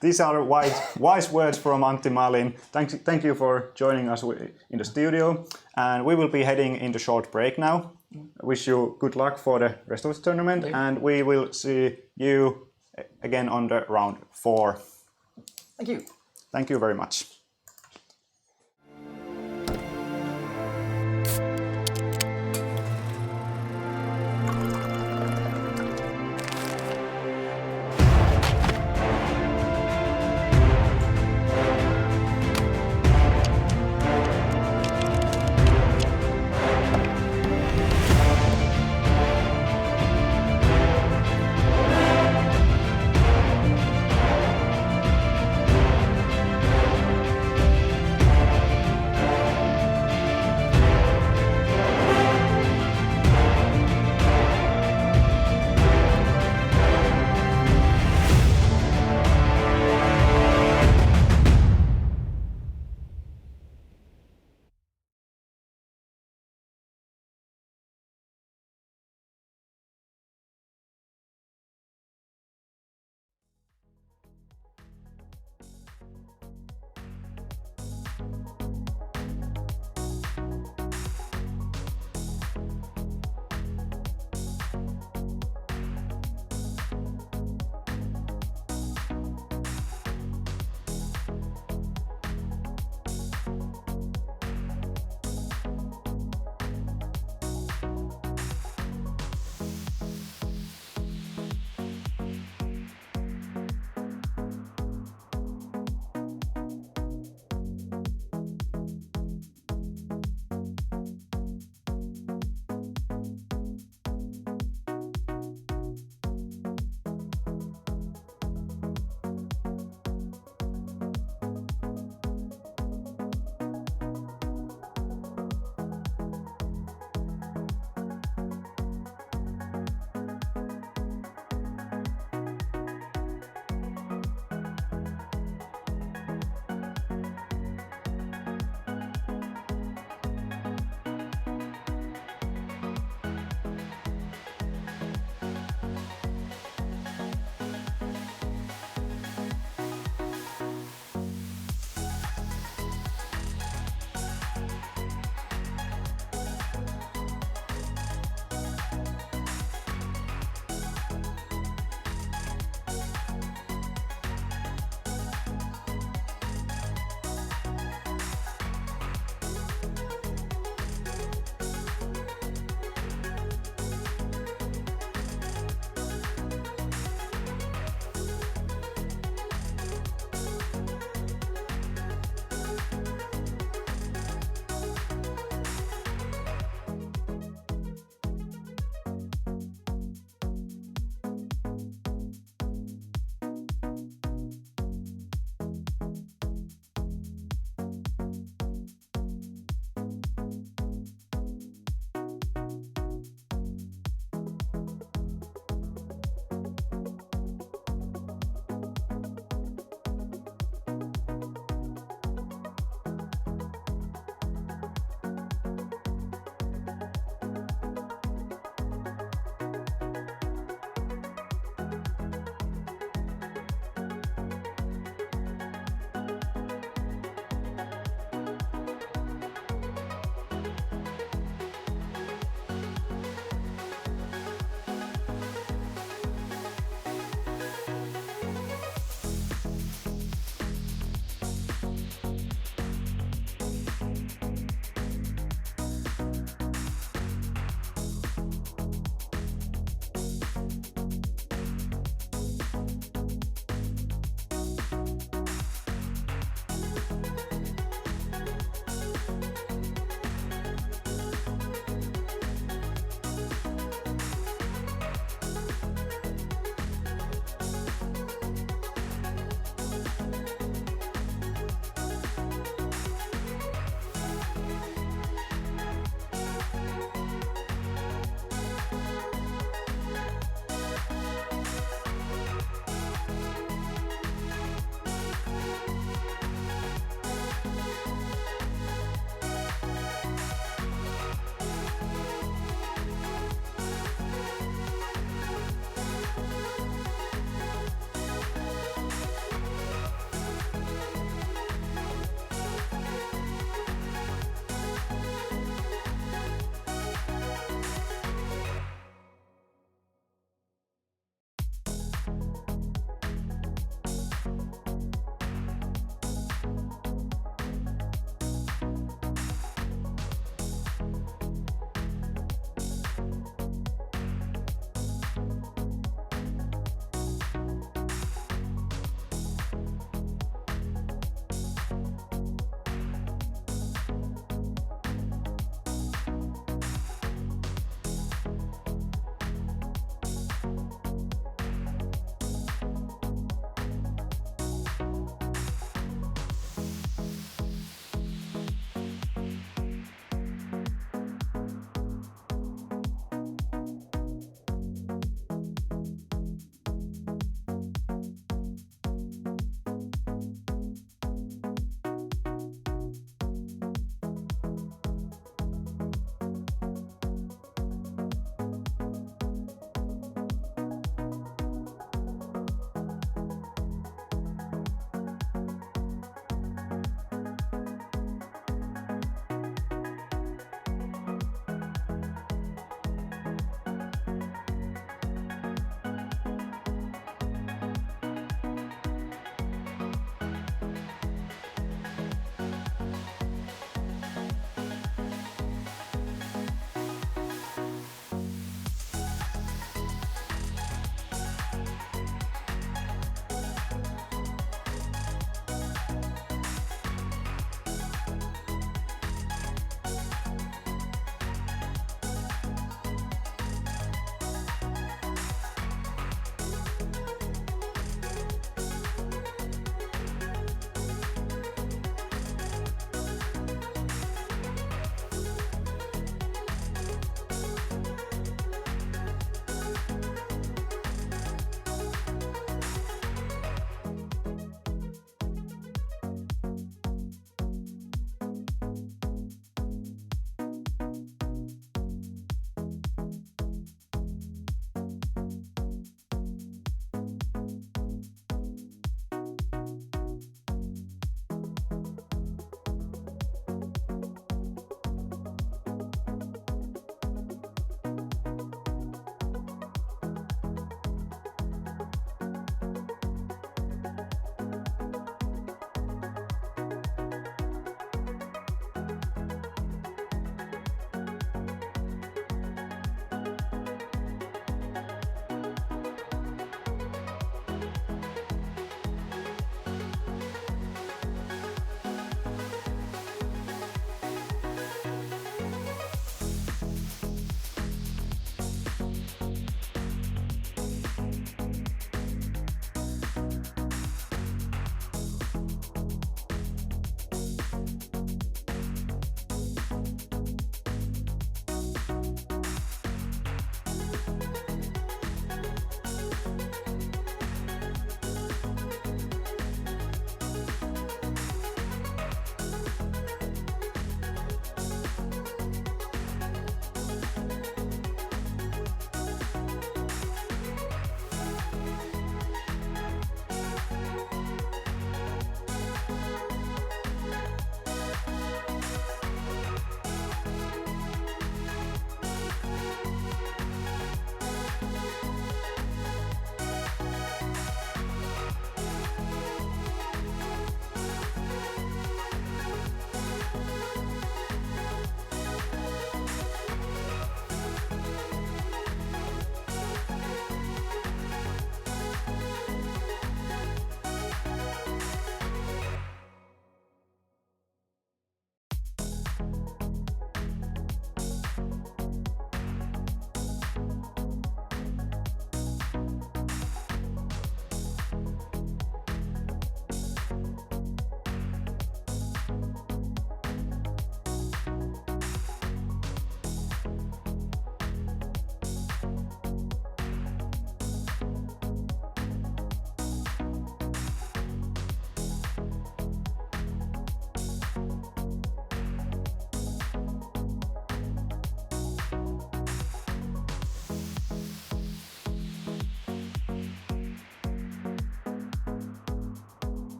These are wise words from Antti Malin. Thank you for joining us in the studio. And we will be heading into short break now. Wish you good luck for the rest of the tournament. And we will see you again on the round 4. Thank you. Thank you very much.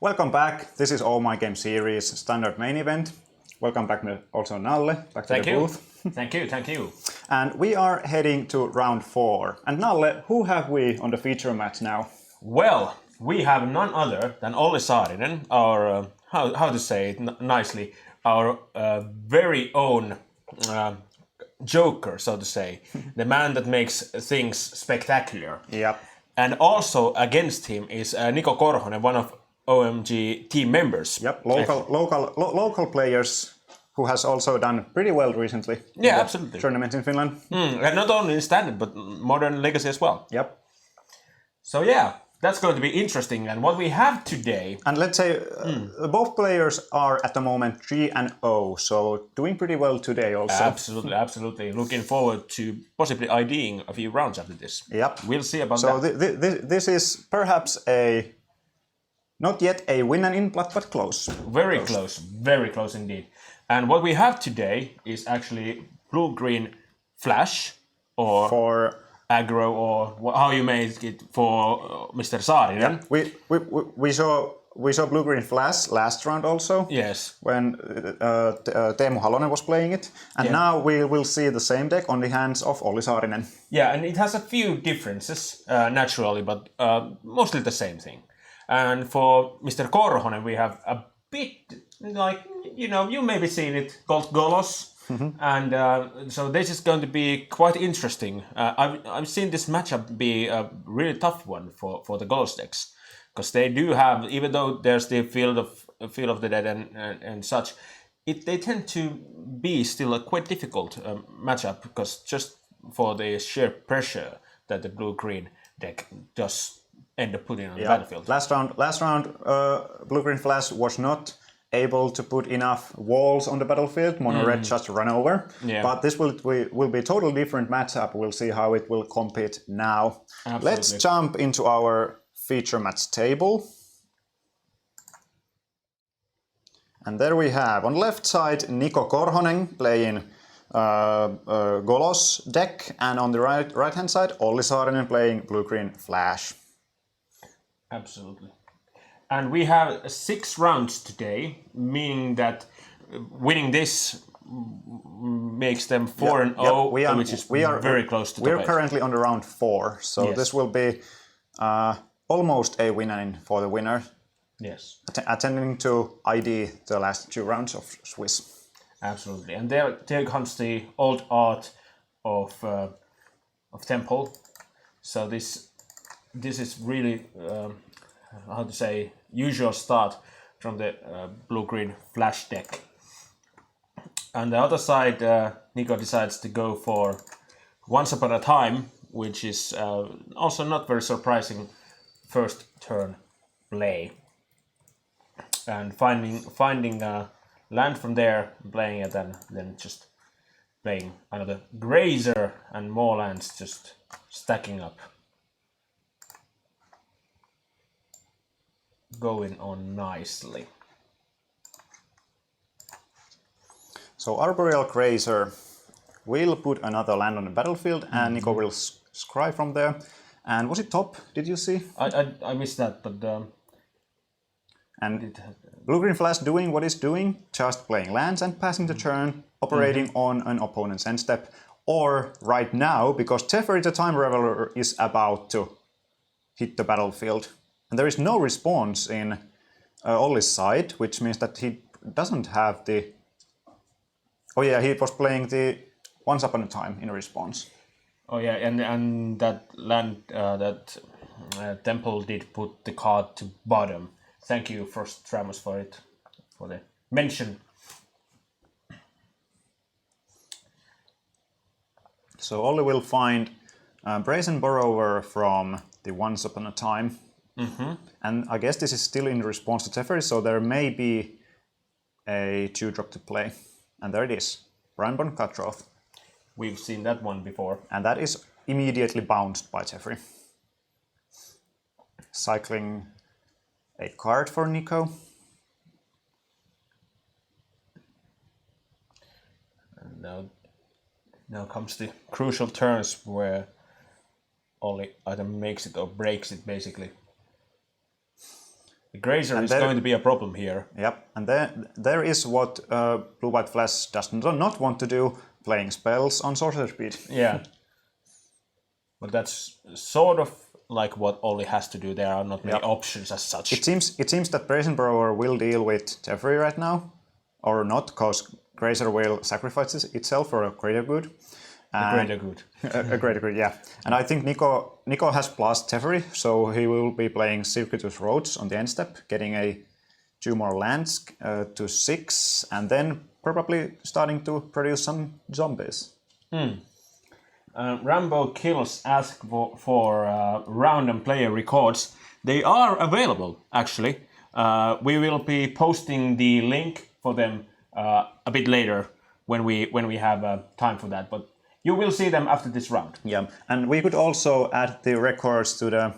Welcome back. This is OMG Series standard main event. Welcome back also Nalle, back to the booth. Thank you. And we are heading to round 4. And Nalle, who have we on the feature match now? Well, we have none other than Olli Saarinen, our, how to say it nicely, our very own joker, so to say. The man that makes things spectacular. Yep. And also against him is Niko Korhonen, one of OMG team members. Yep, local players who has also done pretty well recently. Yeah, absolutely. Tournaments in Finland. And not only in standard, but modern legacy as well. Yep. So yeah, that's going to be interesting. And what we have today... And let's say both players are at the moment 3-0, so doing pretty well today also. Absolutely. Looking forward to possibly IDing a few rounds after this. Yep. We'll see about that. So this is perhaps not yet a win and in, but close. Very close indeed. And what we have today is actually blue-green flash, or for aggro, or how you make it for Mr. Saarinen. Yeah. We saw blue-green flash last round also. Yes. When Teemu Halonen was playing it, and now we will see the same deck on the hands of Olli Saarinen. Yeah, and it has a few differences naturally, but mostly the same thing. And for Mr. Korhonen, we have a bit like, you maybe seen it, called Golos. And so this is going to be quite interesting. I've seen this matchup be a really tough one for the Golos decks. Because they do have, even though there's the field of the dead and such, they tend to be still a quite difficult matchup, because just for the sheer pressure that the blue-green deck does end up putting on the battlefield. Last round, blue-green flash was not able to put enough walls on the battlefield. Mono red just run over. Yeah. But this will be a totally different matchup. We'll see how it will compete now. Absolutely. Let's jump into our feature match table. And there we have on left side Niko Korhonen playing Golos deck, and on the right hand side Olli Saarinen playing blue-green flash. Absolutely. And we have 6 rounds today, meaning that winning this makes them 4-0, which is very close to the We're currently on the round 4, so this will be almost a win-in for the winner. Yes. Attending to ID the last 2 rounds of Swiss. Absolutely. And there comes the old art of Temple. So this is really, how to say, usual start from the blue-green flash deck. On the other side, Niko decides to go for Once Upon a Time, which is also not very surprising first turn play. And finding a land from there, playing it, and then just playing another grazer and more lands just stacking up. Going on nicely. So Arboreal Grazer will put another land on the battlefield, and Niko will scry from there. And was it top? Did you see? I missed that, but and blue-green flash doing what it's doing, just playing lands and passing the turn, operating on an opponent's end step. Or right now, because Teferi the Time Reveler is about to hit the battlefield. And there is no response in Olli's side, which means that he doesn't have the... Oh yeah, he was playing the Once Upon a Time in response. Oh yeah, and that land, that Temple did put the card to bottom. Thank you, Frost Tramus, for it, for the mention. So Olli will find Brazen Borrower from the Once Upon a Time. And I guess this is still in response to Teferi, so there may be a 2-drop to play. And there it is, Brineborn Cutthroat. We've seen that one before. And that is immediately bounced by Teferi. Cycling a card for Niko. And now comes the crucial turns where Olli either makes it or breaks it, basically. The Grazer And is going to be a problem here. Yep, and there is what Blue-White Flash does not want to do, playing spells on sorcerer speed. Yeah. But that's sort of like what Olli has to do. There are not many options as such. It seems that Brazen Borrower will deal with Teferi right now, or not, because Grazer will sacrifice itself for a greater good. A greater good. A greater good, yeah. And I think Nico has plus Teferi, so he will be playing Circuitous Roads on the end step, getting 2 more lands to 6, and then probably starting to produce some zombies. Rambo Kills ask for random player records. They are available, actually. We will be posting the link for them a bit later when we have time for that. But you will see them after this round. Yeah, and we could also add the records to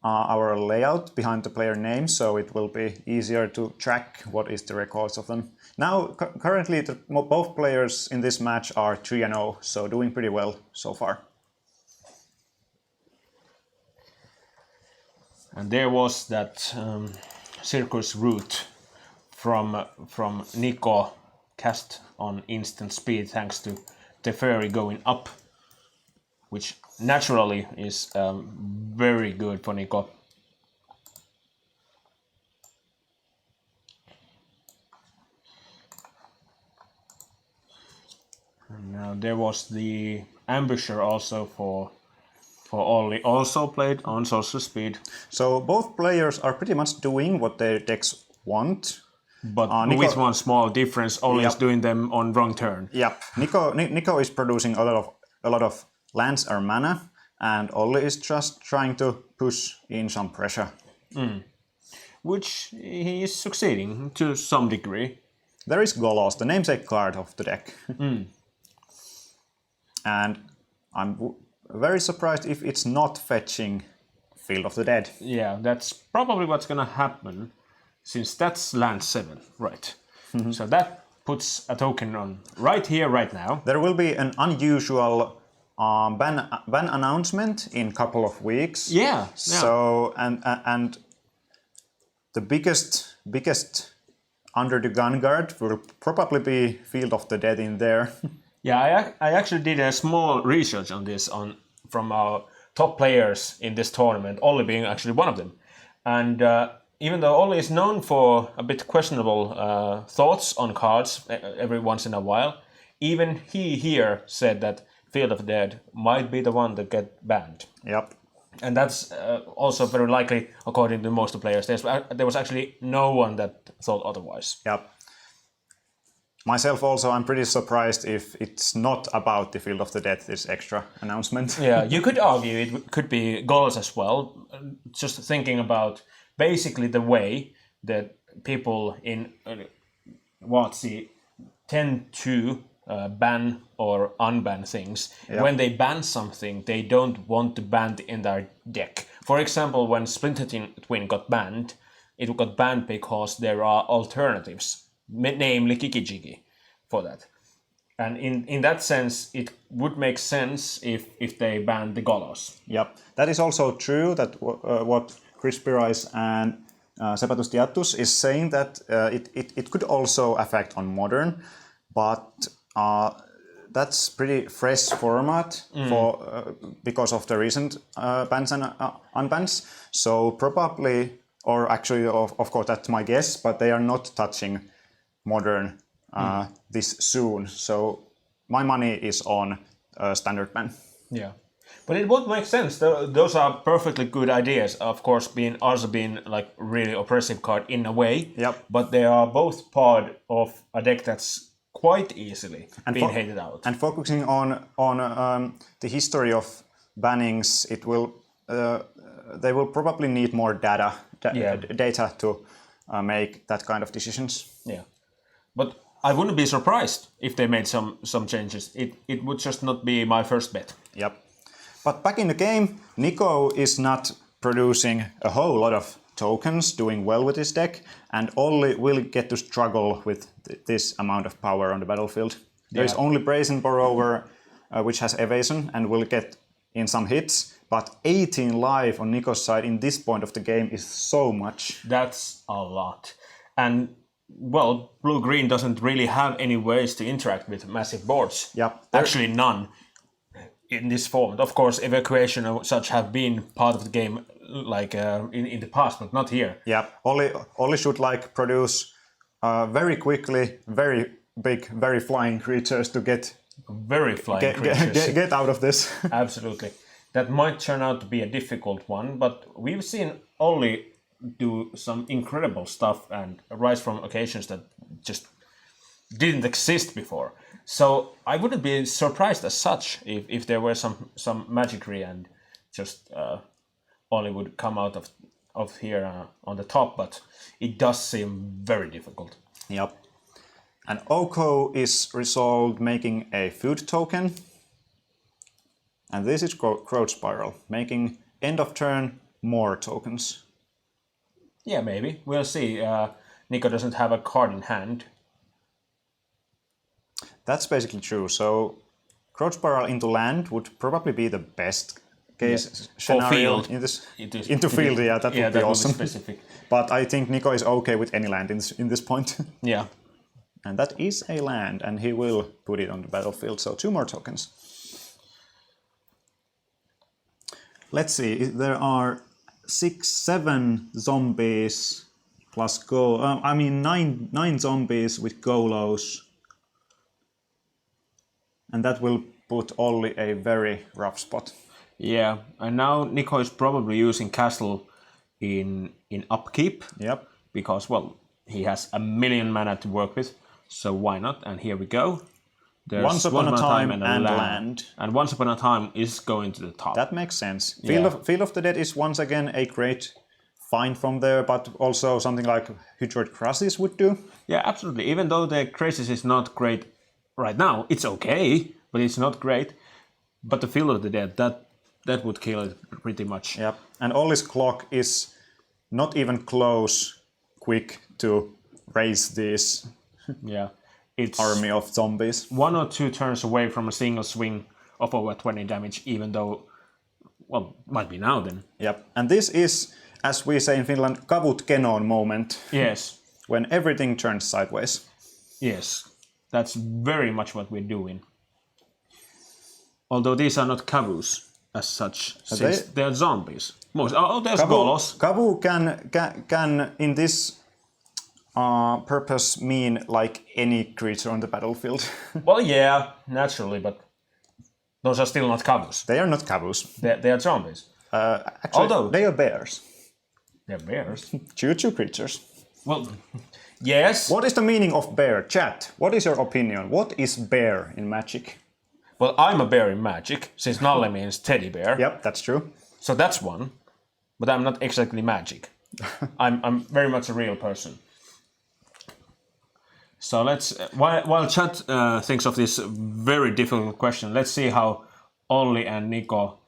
our layout behind the player name, so it will be easier to track what is the records of them. Now, currently, both players in this match are 3-0, so doing pretty well so far. And there was that circus route from Nico cast on instant speed thanks to Teferi going up, which naturally is very good for Nico. And now there was the ambusher also for Olli, also played on sorcerer speed. So both players are pretty much doing what their decks want. But with one small difference, Olli is doing them on wrong turn. Yep, Nico is producing a lot of lands or mana, and Olli is just trying to push in some pressure. Which he is succeeding to some degree. There is Golos, the namesake card of the deck. And I'm very surprised if it's not fetching Field of the Dead. Yeah, that's probably what's gonna happen, since that's land 7, right? So that puts a token on right here, right now. There will be an unusual ban announcement in a couple of weeks. Yeah. So and the biggest under the gun guard will probably be Field of the Dead in there. Yeah, I actually did a small research on this from our top players in this tournament, Olli being actually one of them. And even though Olli is known for a bit questionable thoughts on cards every once in a while, even he here said that Field of the Dead might be the one that get banned. Yep. And that's also very likely, according to most of the players. There was actually no one that thought otherwise. Yep. Myself also, I'm pretty surprised if it's not about the Field of the Dead, this extra announcement. Yeah, you could argue it could be goals as well. Just thinking about basically the way that people in WotC tend to ban or unban things. Yep. When they ban something, they don't want to ban the entire deck. For example, when Splinter Twin got banned, it got banned because there are alternatives, namely Kiki-Jiki, for that. And in that sense, it would make sense if they banned the Golos. Yep, that is also true, that what Crispy Rice and Sepatus Diatus is saying, that it could also affect on Modern, but that's pretty fresh format for because of the recent bans and unbans. So probably, or actually, of course, that's my guess, but they are not touching Modern this soon. So my money is on standard ban. Yeah, but it would make sense. Those are perfectly good ideas. Of course, being like really oppressive card in a way. Yep. But they are both part of a deck that's quite easily being hated out. And focusing on the history of bannings, it will they will probably need more data to make that kind of decisions. Yeah, but I wouldn't be surprised if they made some changes. It would just not be my first bet. Yep. But back in the game, Nico is not producing a whole lot of tokens, doing well with his deck, and Olli will get to struggle with this amount of power on the battlefield. There is only Brazen Borrower, which has evasion and will get in some hits, but 18 life on Nico's side in this point of the game is so much. That's a lot. And, well, blue-green doesn't really have any ways to interact with massive boards. Yep. Actually, none in this format. Of course, evacuation and such have been part of the game like in the past, but not here. Yeah, Olli should like produce very quickly, very big, very flying creatures to get Get out of this. Absolutely. That might turn out to be a difficult one, but we've seen Olli do some incredible stuff and rise from occasions that just didn't exist before. So I wouldn't be surprised as such if there were some magicry and just Olli would come out of here on the top, but it does seem very difficult. Yep. And Oko is resolved making a food token. And this is Growth Spiral, making end of turn more tokens. Yeah, maybe. We'll see. Nico doesn't have a card in hand. That's basically true. So Growth Spiral into land would probably be the best case scenario field. in this. Into field, yeah, that would be awesome. Would be specific. But I think Nico is okay with any land in this point. Yeah. And that is a land, and he will put it on the battlefield. So 2 more tokens. Let's see. There are 7 zombies plus go. 9 zombies with Golos, and that will put Olli a very rough spot. Yeah, and now Nico is probably using Castle in upkeep. Yep. Because, well, he has 1 million mana to work with, so why not? And here we go. There's Once Upon a Time and land. And Once Upon a Time is going to the top. That makes sense. Yeah. Field of the Dead is once again a great find from there, but also something like Hydroid Crisis would do. Yeah, absolutely. Even though the Crisis is not great right now, it's okay, but it's not great. But the Field of the Dead, that would kill it pretty much. Yep. And Olli's clock is not even close quick to raise this Yeah. It's army of zombies. 1 or 2 turns away from a single swing of over 20 damage, even though, well, might be now then. Yep. And this is, as we say in Finland, kavut kenon moment. Yes. When everything turns sideways. Yes. That's very much what we're doing. Although these are not kavus as such, since they're zombies. There's Golos. Kavu can in this purpose mean like any creature on the battlefield. Well, yeah, naturally, but those are still not kavus. They are not kavus. They are zombies. Actually, Although they are bears. They're bears. Choo-choo creatures. Well, yes. What is the meaning of bear? Chat, what is your opinion? What is bear in Magic? Well, I'm a bear in Magic, since Nalle means teddy bear. Yep, that's true. So that's one. But I'm not exactly Magic. I'm very much a real person. So let's, while chat thinks of this very difficult question, let's see how Olli and Nico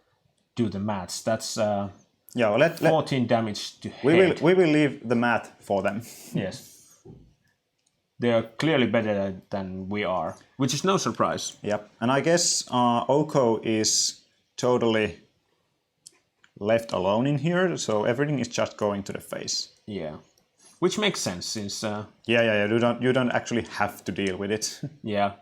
do the maths. That's 14 damage to head. We will leave the math for them. Yes. They are clearly better than we are, which is no surprise. Yep, and I guess Oko is totally left alone in here, so everything is just going to the face. Yeah. Which makes sense, since... Yeah. You don't actually have to deal with it. Yeah.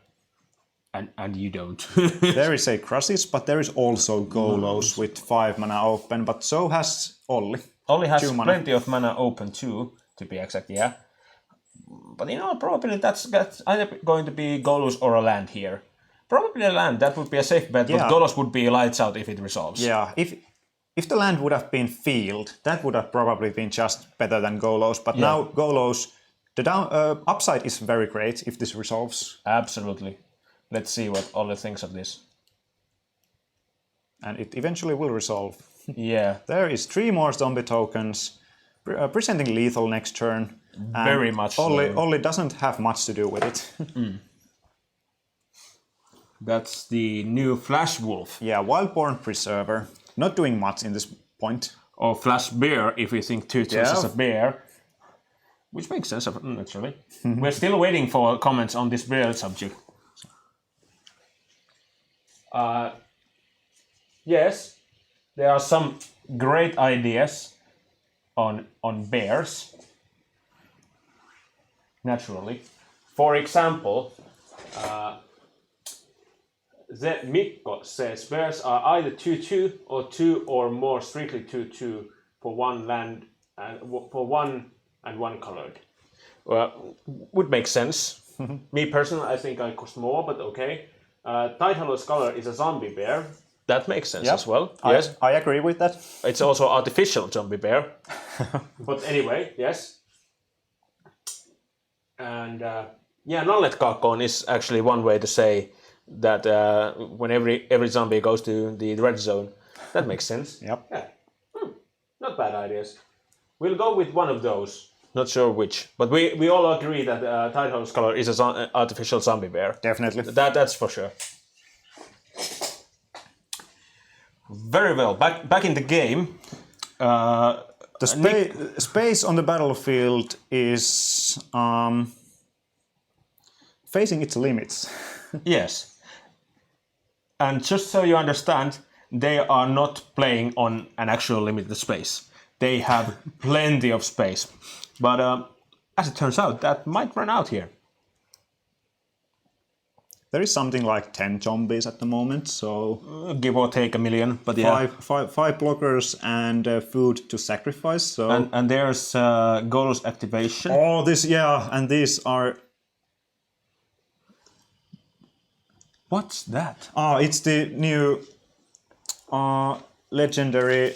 And you don't. There is a Crisis, but there is also Golos with 5 mana open, but so has Olli. Olli has plenty of mana open too, to be exact, yeah. But in all probability, that's either going to be Golos or a land here. Probably a land, that would be a safe bet, but Golos would be lights out if it resolves. Yeah, if the land would have been field, that would have probably been just better than Golos, but now Golos, the upside is very great if this resolves. Absolutely. Let's see what Olli thinks of this. And it eventually will resolve. Yeah. There is 3 more zombie tokens, presenting lethal next turn. Very much so. Olli doesn't have much to do with it. That's the new Flash Wolf. Yeah, Wildborn Preserver. Not doing much in this point. Or Flash Bear, if you think 2 is a bear. Which makes sense, naturally. We're still waiting for comments on this bear subject. Yes. there are some great ideas on bears. Naturally, for example, Mikko says bears are either 2/2 or 2 or more strictly 2/2 for one land and for one and one colored. Well, would make sense. Me personally, I think I cost more, but okay. Tidehallow's color is a zombie bear. That makes sense as well. Yes, I agree with that. it's also artificial zombie bear. But anyway, yes. And Nallet Kakon is actually one way to say that when every zombie goes to the red zone, that makes sense. Yep. Yeah. Not bad ideas. We'll go with one of those. Not sure which, but we all agree that Tidehallow's color is an artificial zombie bear. Definitely. That's for sure. Very well. Back in the game. The space on the battlefield is facing its limits. Yes. And just so you understand, they are not playing on an actual limited space. They have plenty of space. But as it turns out, that might run out here. There is something like 10 zombies at the moment, so Give or take a million, but yeah. five blockers and food to sacrifice. So And there's Golos activation. oh, and these are. What's that? It's the new legendary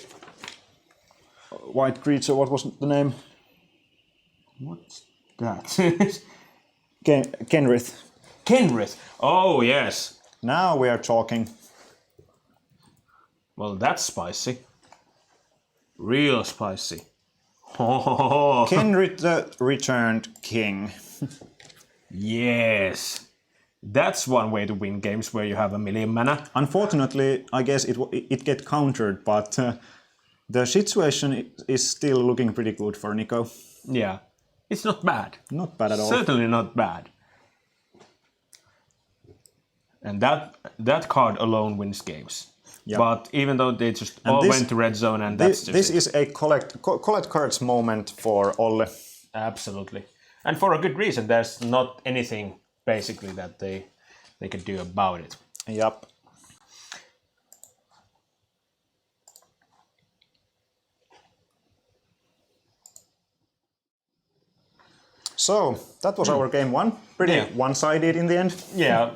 white creature. What was the name? What's that? Kenrith. Kenrith. Oh, yes. Now we are talking. Well, that's spicy. Real spicy. Kenrith the Returned King. Yes. That's one way to win games where you have a million mana. Unfortunately, I guess it get countered, but the situation is still looking pretty good for Nico. Yeah. It's not bad. Not bad at all. Certainly not bad. And that card alone wins games. Yep. But even though they just all went to red zone, and that's just this it. is a collect cards moment for Olle. Absolutely. And for a good reason. There's not anything basically that they could do about it. Yep. So that was our game one. Pretty one-sided in the end. Yeah,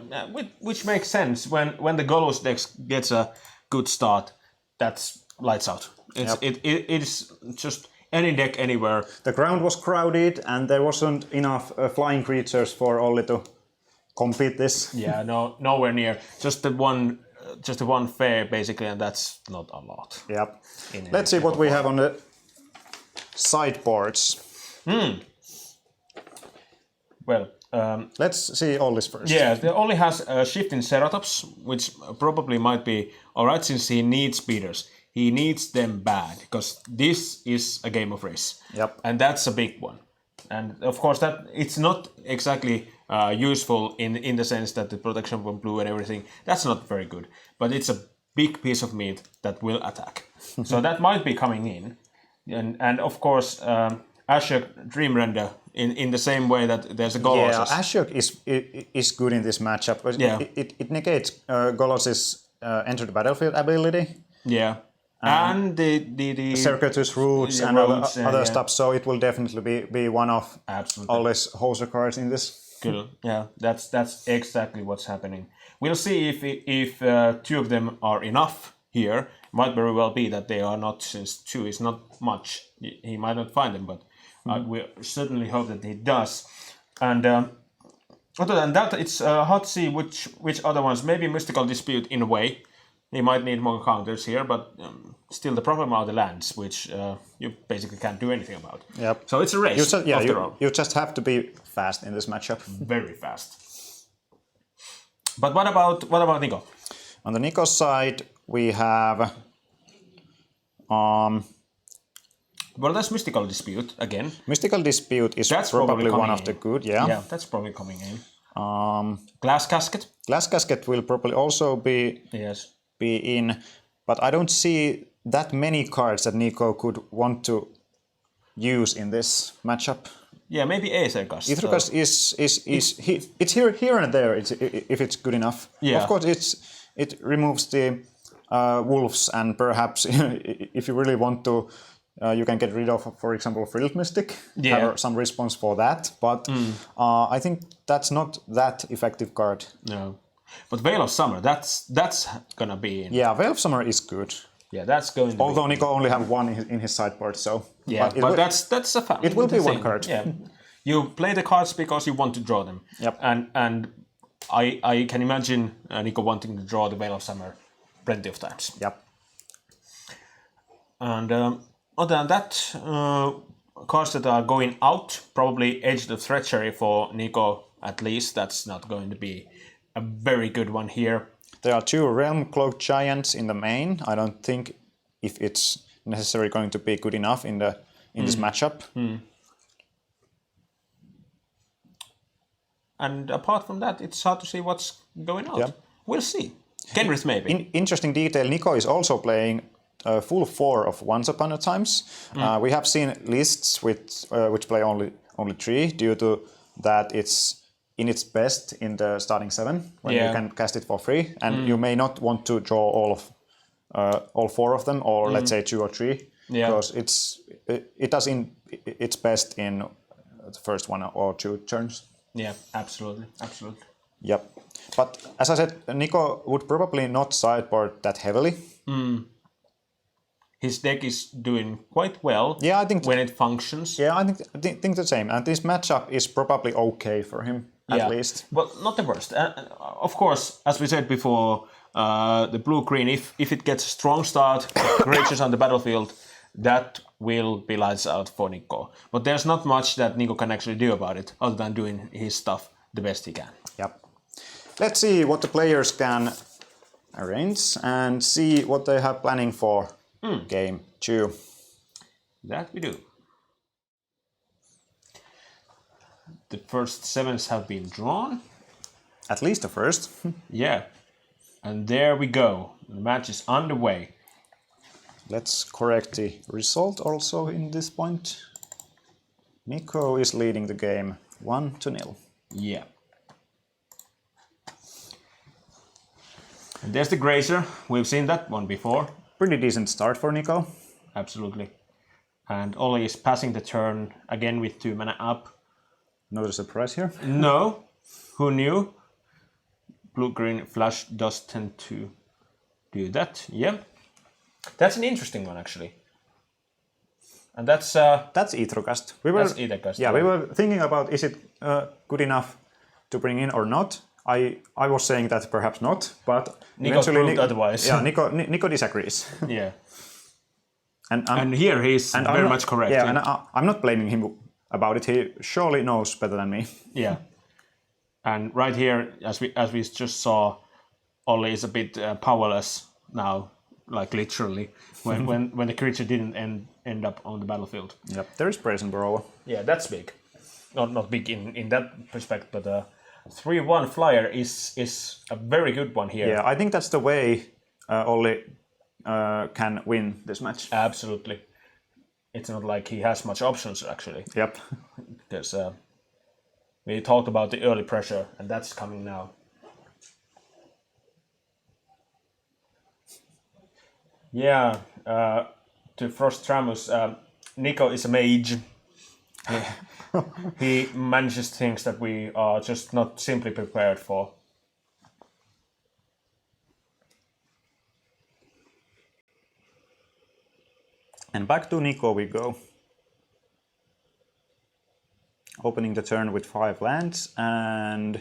which makes sense. When the Golos deck gets a good start, that's lights out. It's just any deck anywhere. The ground was crowded and there wasn't enough flying creatures for Olli to compete this. Yeah, nowhere near. Just the one fair basically, and that's not a lot. Yep. Let's see what we have on the sideboards. Well, let's see all this first. yeah, they only has a shift in Ceratops, which probably might be alright since he needs speeders. He needs them bad, because this is a game of race. Yep. And that's a big one. And of course, that it's not exactly useful in the sense that the protection from blue and everything, that's not very good. But it's a big piece of meat that will attack. So that might be coming in. And of course, Ashok Dream Render in the same way that there's a Golos. Yeah, Ashok is good in this matchup. Yeah. It negates Golos's enter the battlefield ability. Yeah. And the Circuitous Roots and other stuff, so it will definitely be one of all these hoser cards in this. Cool. Yeah, that's exactly what's happening. We'll see if two of them are enough here. Might very well be that they are not, since two is not much. He might not find them, but we certainly hope that he does. And other than that, it's hard to see which other ones. Maybe Mystical Dispute in a way. He might need more counters here, but still the problem are the lands, which you basically can't do anything about. Yep. So it's a race. You just have to be fast in this matchup. Very fast. But what about Nico? On the Nico side, we have well, that's Mystical Dispute again. Mystical Dispute is probably one of the good, yeah. Yeah, that's probably coming in. Glass Casket. Glass Casket will probably also be in, but I don't see that many cards that Nico could want to use in this matchup. Yeah, maybe Aethergust. Aethergust it's here and there if it's good enough. Yeah. Of course, it removes the wolves, and perhaps if you really want to, you can get rid of, for example, Frilled Mystic. Yeah. Have some response for that, but I think that's not that effective card. No. But Veil of Summer, that's gonna be in. Yeah, Veil of Summer is good. Yeah, that's going to Although be. Nico only have one in his sideboard, so Yeah, but that's a fact. it will be one card. Yeah, you play the cards because you want to draw them. Yep. And I can imagine Nico wanting to draw the Veil of Summer plenty of times. Yep. And other than that, cards that are going out, probably Edge of Treachery for Nico at least. That's not going to be a very good one here. There are 2 Realm Cloaked Giants in the main. I don't think if it's necessarily going to be good enough in this matchup. And apart from that, it's hard to see what's going on. Yep. We'll see. Kenrith maybe. Interesting detail, Nico is also playing a full 4 of Once Upon a Times. We have seen lists which play only 3 due to that it's in its best in the starting 7 when you can cast it for free, and you may not want to draw all 4 of them, or let's say 2 or 3, because it does its best in the first 1 or 2 turns. Yeah, absolutely. Yep. But as I said, Nico would probably not sideboard that heavily. His deck is doing quite well. Yeah, I think when it functions. Yeah, I think the same. And this matchup is probably okay for him at least. Well, not the worst. Of course, as we said before, the blue-green, if it gets a strong start, creatures on the battlefield, that will be lights out for Nico. But there's not much that Nico can actually do about it, other than doing his stuff the best he can. Yep. Let's see what the players can arrange and see what they have planning for game 2. That we do. The first 7s have been drawn. At least the first. Yeah. And there we go. The match is underway. Let's correct the result also in this point. Nico is leading the game 1-0. Yeah. And there's the Grazer. We've seen that one before. Pretty decent start for Nico. Absolutely. And Ollie is passing the turn again with 2 mana up. No surprise here. No. Who knew? Blue-green flash does tend to do that. Yeah. That's an interesting one, actually. And that's Aethergust. That's Aethergust. Yeah, we were thinking about is it good enough to bring in or not. I was saying that perhaps not, but Nico proved otherwise. Yeah, Nico disagrees. Yeah. And here he's very much correct. Yeah, and I'm not blaming him about it. He surely knows better than me. Yeah. And right here, as we just saw, Ollie is a bit powerless now, like literally, when the creature didn't end up on the battlefield. Yep, there is Brazen Burrower. Yeah, that's big. Not big in that perspective, but 3/1 flyer is a very good one here. Yeah, I think that's the way Ollie can win this match. Absolutely. It's not like he has much options, actually. Yep. Because we talked about the early pressure, and that's coming now. Yeah, to Frostramus, Nico is a mage. He manages things that we are just not simply prepared for. And back to Nico we go. Opening the turn with 5 lands, and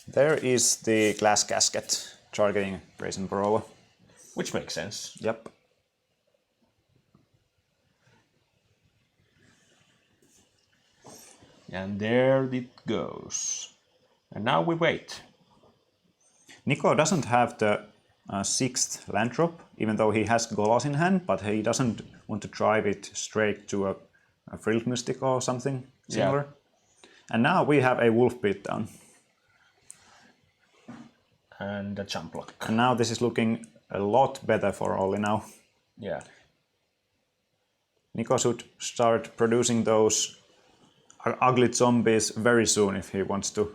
there is the Glass Casket targeting Brazen Burrower. Which makes sense. Yep. And there it goes. And now we wait. Nico doesn't have the 6th land drop, even though he has Golos in hand, but he doesn't want to drive it straight to a Frilled Mystic or something similar. And now we have a Wolf Beatdown. and a jump block. And now this is looking a lot better for Olli now. Yeah. Nico should start producing those ugly zombies very soon if he wants to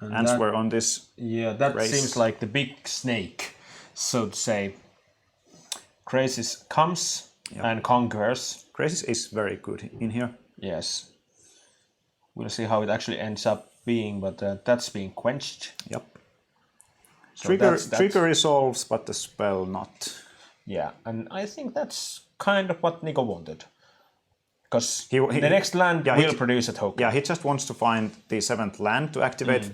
answer on this. Yeah, that race. seems like the big snake, so to say. Crisis comes and conquers. Crisis is very good in here. Yes. We'll see how it actually ends up being, but that's being quenched. Yep. So Trigger resolves, but the spell not. Yeah, and I think that's kind of what Nico wanted. Because the next land will produce a token. Yeah, he just wants to find the 7th land to activate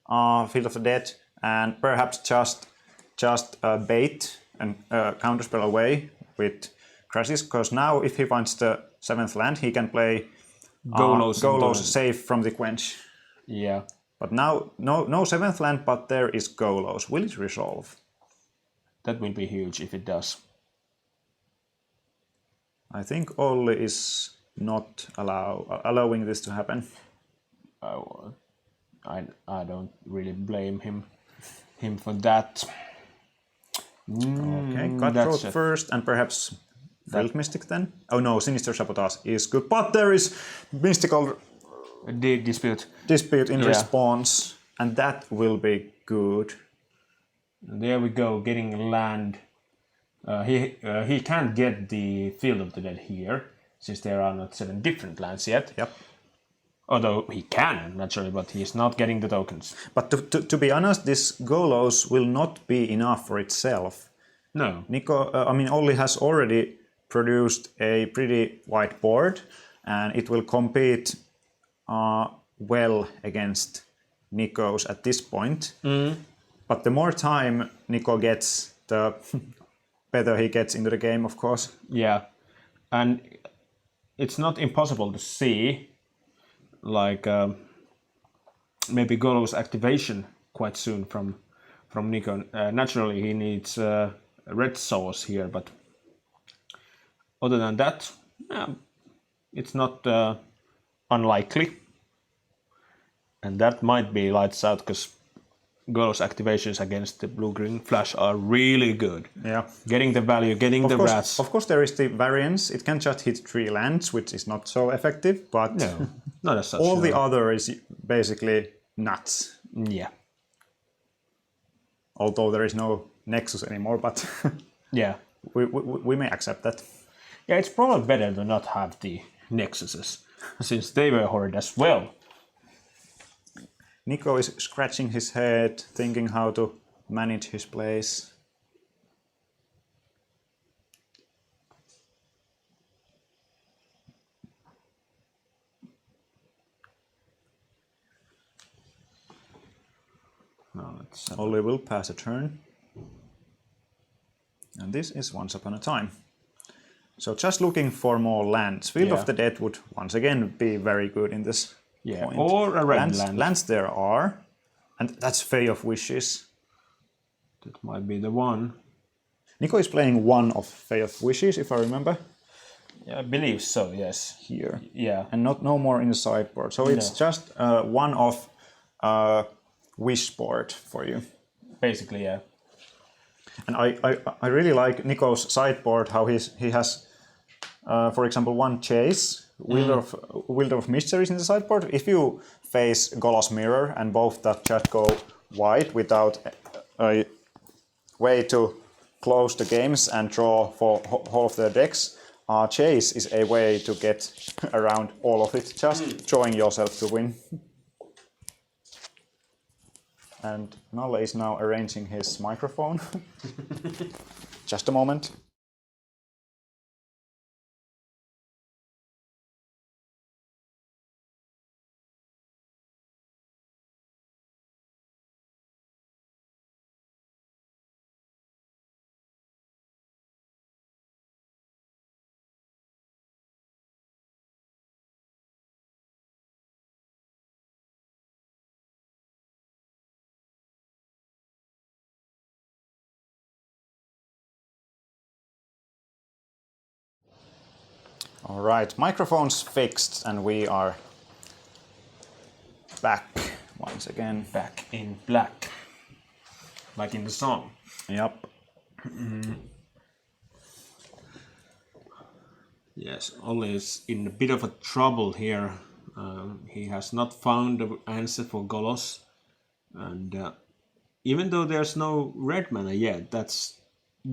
Field of the Dead, and perhaps just bait and counterspell away with Crisis, because now if he finds the 7th land, he can play Golos safe from the quench. Yeah. But now, no 7th land, but there is Golos. Will it resolve? That will be huge if it does. I think Olli is not allowing this to happen. I don't really blame him for that. Okay, Cutthroat first, and perhaps Field Mystic then? Oh no, Sinister Sabotage is good, but there is Mystical Dispute in response, and that will be good. There we go, getting land. He can't get the Field of the Dead here, since there are not 7 different lands yet. Yep. Although he can, naturally, but he's not getting the tokens. But to be honest, this Golos will not be enough for itself. No. Olli has already produced a pretty wide board, and it will compete well against Nico's at this point. But the more time Nico gets, the better he gets into the game, of course. Yeah, and it's not impossible to see, like maybe Golos activation quite soon from Nico. Naturally, he needs red sauce here, but other than that, it's not unlikely. And that might be lights out, because Golos activations against the blue-green flash are really good. Yeah. Getting the value, getting the rats. Of course, there is the variance. It can just hit 3 lands, which is not so effective, but No, not as such. all the other is basically nuts. Yeah. Although there is no Nexus anymore, but Yeah. we may accept that. Yeah, it's probably better to not have the Nexuses, since they were horrid as well. Nico is scratching his head, thinking how to manage his plays. Olli will pass a turn. And this is Once Upon a Time. So just looking for more lands. Field of the Dead would once again be very good in this point. Or a red land. Lands there are. And that's Fay of Wishes. That might be the one. Nico is playing one of Fay of Wishes, if I remember. Yeah, I believe so, yes. Here. Yeah. And no more in the sideboard. So it's just one of Wish board for you. Basically, yeah. And I really like Nico's sideboard, how he has, for example, one Chase, Wielder of Mysteries in the sideboard. If you face Golos Mirror and both that just go wide without a way to close the games and draw for all of their decks, Chase is a way to get around all of it, just drawing yourself to win. And Nalle is now arranging his microphone. Just a moment. All right, microphones fixed, and we are back. once again. Back in black. Like in the song. Yep. Yes, Olli is in a bit of a trouble here. He has not found the answer for Golos. And even though there's no red mana yet, that's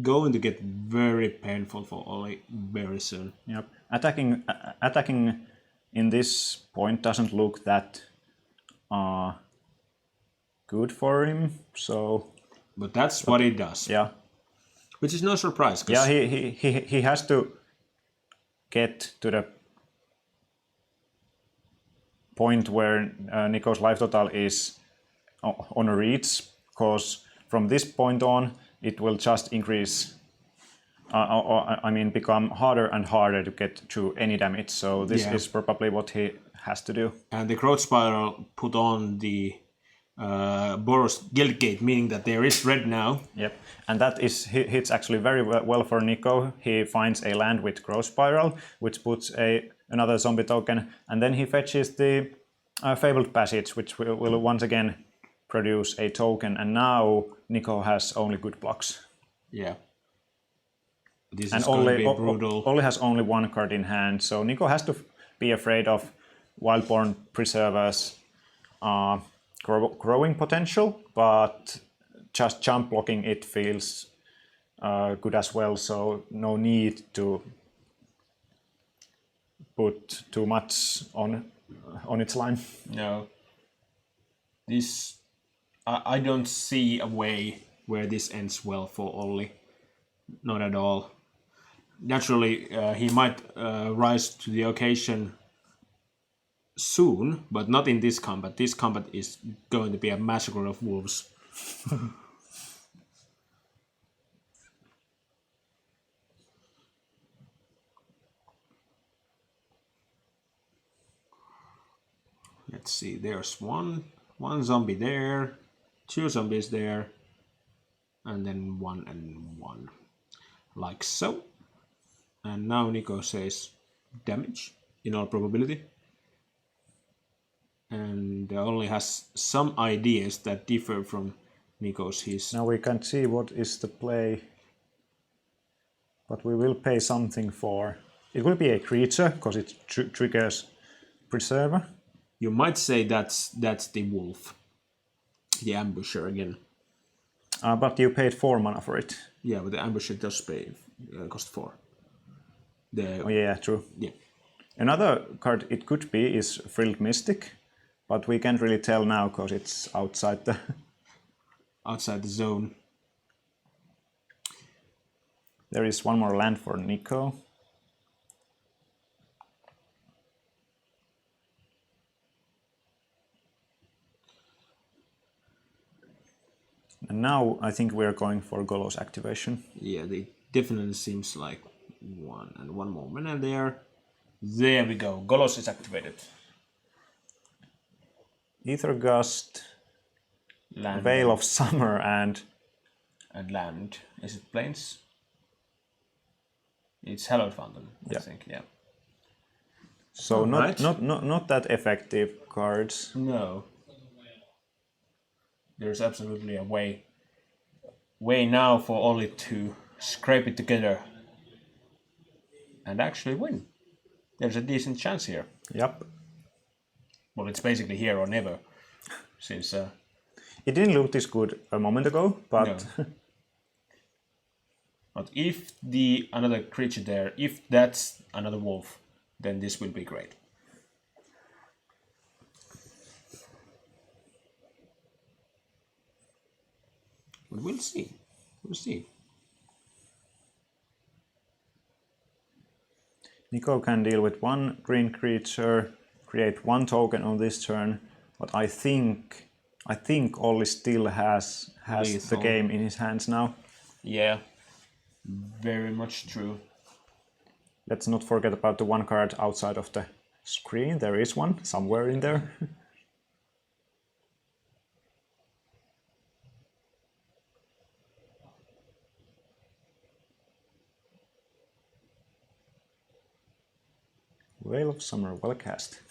going to get very painful for Olli very soon. Yep. Attacking in this point doesn't look that good for him. So. But that's what he does. Yeah. Which is no surprise. Yeah, he has to get to the point where Nico's life total is on a reach, because from this point on it will just increase. Become harder and harder to get through any damage. So this is probably what he has to do. And the growth spiral put on the Boros Guildgate, meaning that there is red now. Yep, and that hits actually very well for Nico. He finds a land with growth spiral, which puts another zombie token, and then he fetches the Fabled Passage, which will once again produce a token, and now Nico has only good blocks. Yeah. This and is going to be brutal. Olli has only one card in hand, so Nico has to be afraid of Wildborn Preserver's growing potential, but just jump blocking it feels good as well, so no need to put too much on its line. No. This I don't see a way where this ends well for Olli. Not at all. Naturally, he might rise to the occasion soon, but not in this combat. This combat is going to be a massacre of wolves. Let's see, there's one zombie there, 2 zombies there, and then 1 and 1. Like so. And now Nico says damage, in all probability. And only has some ideas that differ from Nico's. Now we can't see what is the play, but we will pay something for. It will be a creature, because it triggers Preserver. You might say that's the wolf, the ambusher again. But you paid 4 mana for it. Yeah, but the ambusher does pay cost 4. Oh yeah, true. Yeah. Another card it could be is Frilled Mystic, but we can't really tell now because it's outside the zone. There is one more land for Nico. And now I think we are going for Golos activation. Yeah, it definitely seems like one more mana there. There we go. Golos is activated. Ether Gust, Land. Veil of Summer, and land. Is it plains? It's Hallowed Fountain, I think. Yeah. So not that effective cards. No. There's absolutely a way now for Olli to scrape it together and actually win. There's a decent chance here. Yep. Well, it's basically here or never, since it didn't look this good a moment ago, but no. But if another creature there, if that's another wolf, then this will be great. But we'll see. We'll see. Nico can deal with 1 green creature, create 1 token on this turn, but I think Olli still has the game in his hands now. Yeah, very much true. Let's not forget about the 1 card outside of the screen. There is one somewhere in there. Veil of Summer, well cast.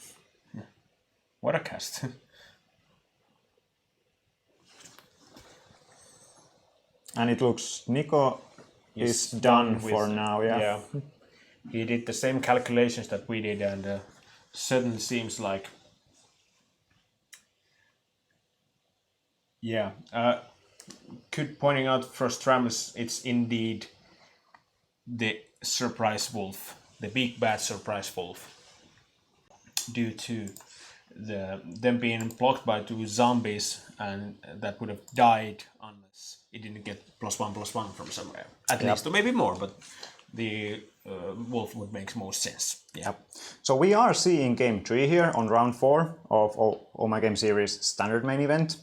What a cast. And it looks Nico is done for now, yeah. He did the same calculations that we did, and certainly seems like... Could pointing out for Strams, it's indeed the surprise wolf, the big bad surprise wolf, due to them being blocked by 2 zombies, and that would have died unless it didn't get +1/+1 from somewhere, at least, or maybe more, but the wolf would make most sense. Yep. So we are seeing game 3 here on round 4 of OMG Series standard main event,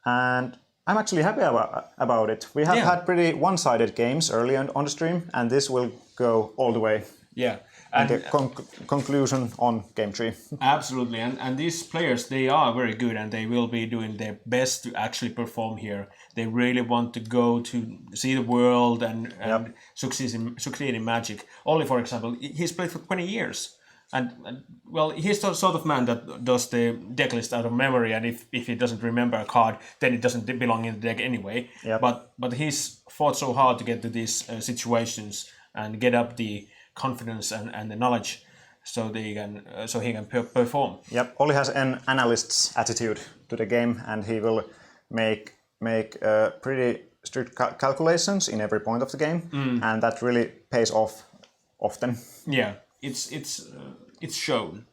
and I'm actually happy about it. We have had pretty one-sided games early on the stream, and this will go all the way. Yeah. And the conclusion on game 3. Absolutely, and these players, they are very good, and they will be doing their best to actually perform here. They really want to go to see the world and succeed in Magic. Ollie, for example, he's played for 20 years. And well, he's the sort of man that does the deck list out of memory, and if he doesn't remember a card, then it doesn't belong in the deck anyway. Yep. But he's fought so hard to get to these situations and get up the confidence and the knowledge so he can perform. Yep, Olli has an analyst's attitude to the game, and he will make pretty strict calculations in every point of the game, and that really pays off often. Yeah, it's shown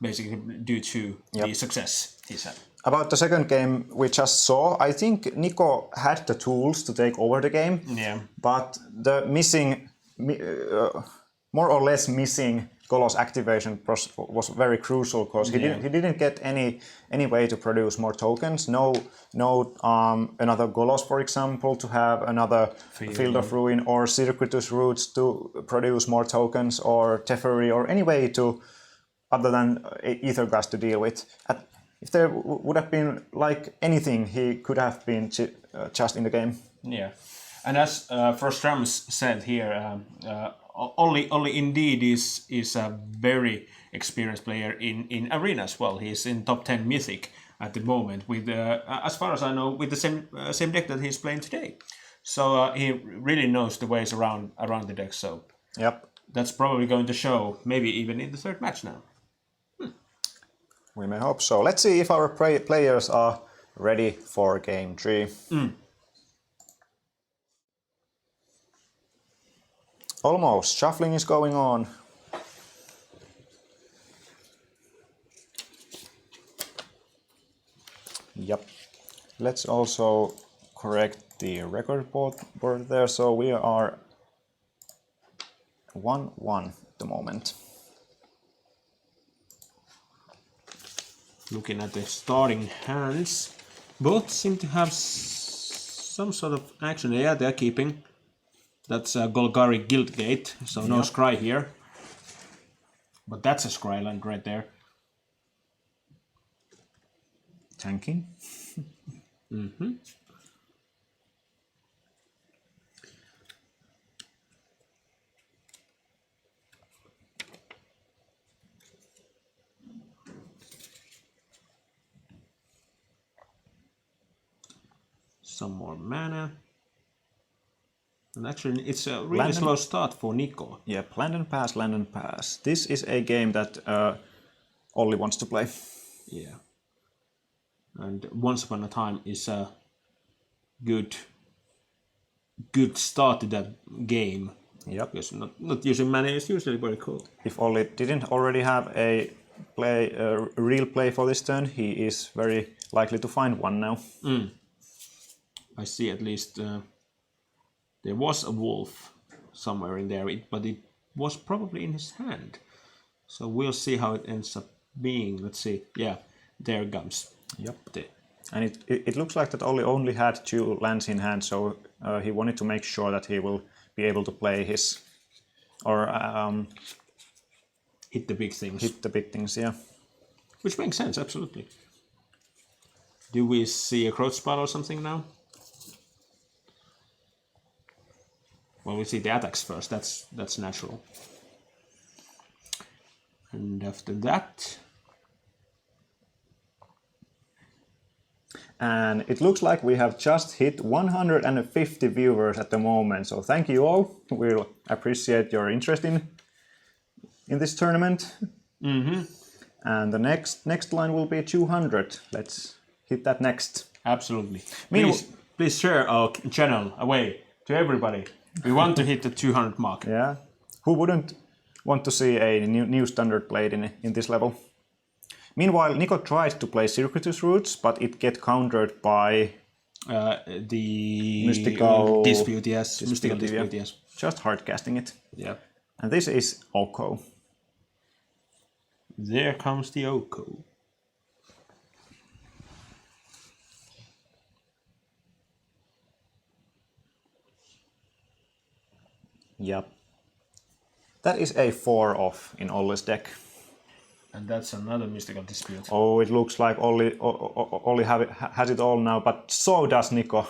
basically due to the success he's had. About the second game we just saw, I think Nico had the tools to take over the game. Yeah. But the missing, more or less missing Golos activation was very crucial, because he didn't get any way to produce more tokens. No another Golos, for example, to have another Field of Ruin, or Circuitous Roots to produce more tokens, or Teferi, or any way to, other than Aethergrass to deal with. If there would have been like anything, he could have been just in the game. Yeah, and as First Rams said here, Olli indeed is a very experienced player in Arena as well. He's in top 10 Mythic at the moment, with as far as I know, with the same deck that he's playing today. So he really knows the ways around the deck. So that's probably going to show, maybe even in the third match now. We may hope so. Let's see if our players are ready for game 3. Almost. Shuffling is going on. Yep. Let's also correct the record board there. So we are 1-1 at the moment. Looking at the starting hands, both seem to have some sort of action. Yeah, they're keeping. That's Golgari Guildgate, so no Scry here. But that's a Scryland right there. Tanking. Some more mana. And actually, it's a really slow start for Nico. Yeah, land and pass. This is a game that Olli wants to play. Yeah. And Once Upon a Time is a good start to that game. Yep. Because not using mana is usually very cool. If Olli didn't already have a real play for this turn, he is very likely to find one now. I see at least there was a wolf somewhere in there, but it was probably in his hand. So we'll see how it ends up being. Let's see. Yeah, there it comes. Yep. And it looks like that Olli only had 2 lands in hand, so he wanted to make sure that he will be able to play his, or hit the big things. Hit the big things, yeah. Which makes sense, absolutely. Do we see a Crouch Spot or something now? Well, we see the attacks first. That's natural. And after that, And it looks like we have just hit 150 viewers at the moment. So thank you all. We'll appreciate your interest in this tournament. And the next line will be 200. Let's hit that next. Absolutely. Meanwhile- Please share our channel away to everybody. We want to hit the 200 mark. Yeah. Who wouldn't want to see a new standard played in this level? Meanwhile, Nico tried to play circuitous routes, but it get countered by The Mystical dispute, yes. Mystical yeah. dispute, yes. Just hard casting it. Yeah. And this is Oko. There comes the Oko. Yep. That is a 4-off in Olli's deck. And that's another mystical dispute. Oh, it looks like Olli has it all now, but so does Nico.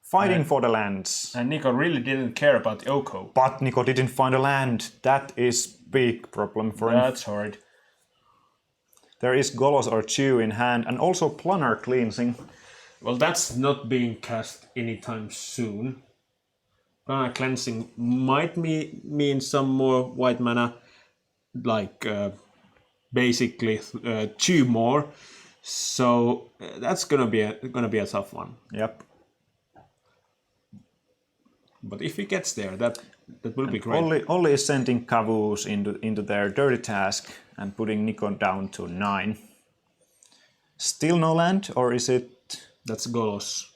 Fighting for the lands. And Nico really didn't care about the Oko. But Nico didn't find a land. That is big problem for him. That's hard. There is Golos or Chew in hand, and also Planar Cleansing. Well, that's not being cast anytime soon. Planar Cleansing might mean some more white mana, like basically 2 more. So that's gonna be a tough one. Yep. But if he gets there, that will be great. Olli is sending Caboose into their dirty task and putting Nico down to 9. Still no land, or is it? That's Golos.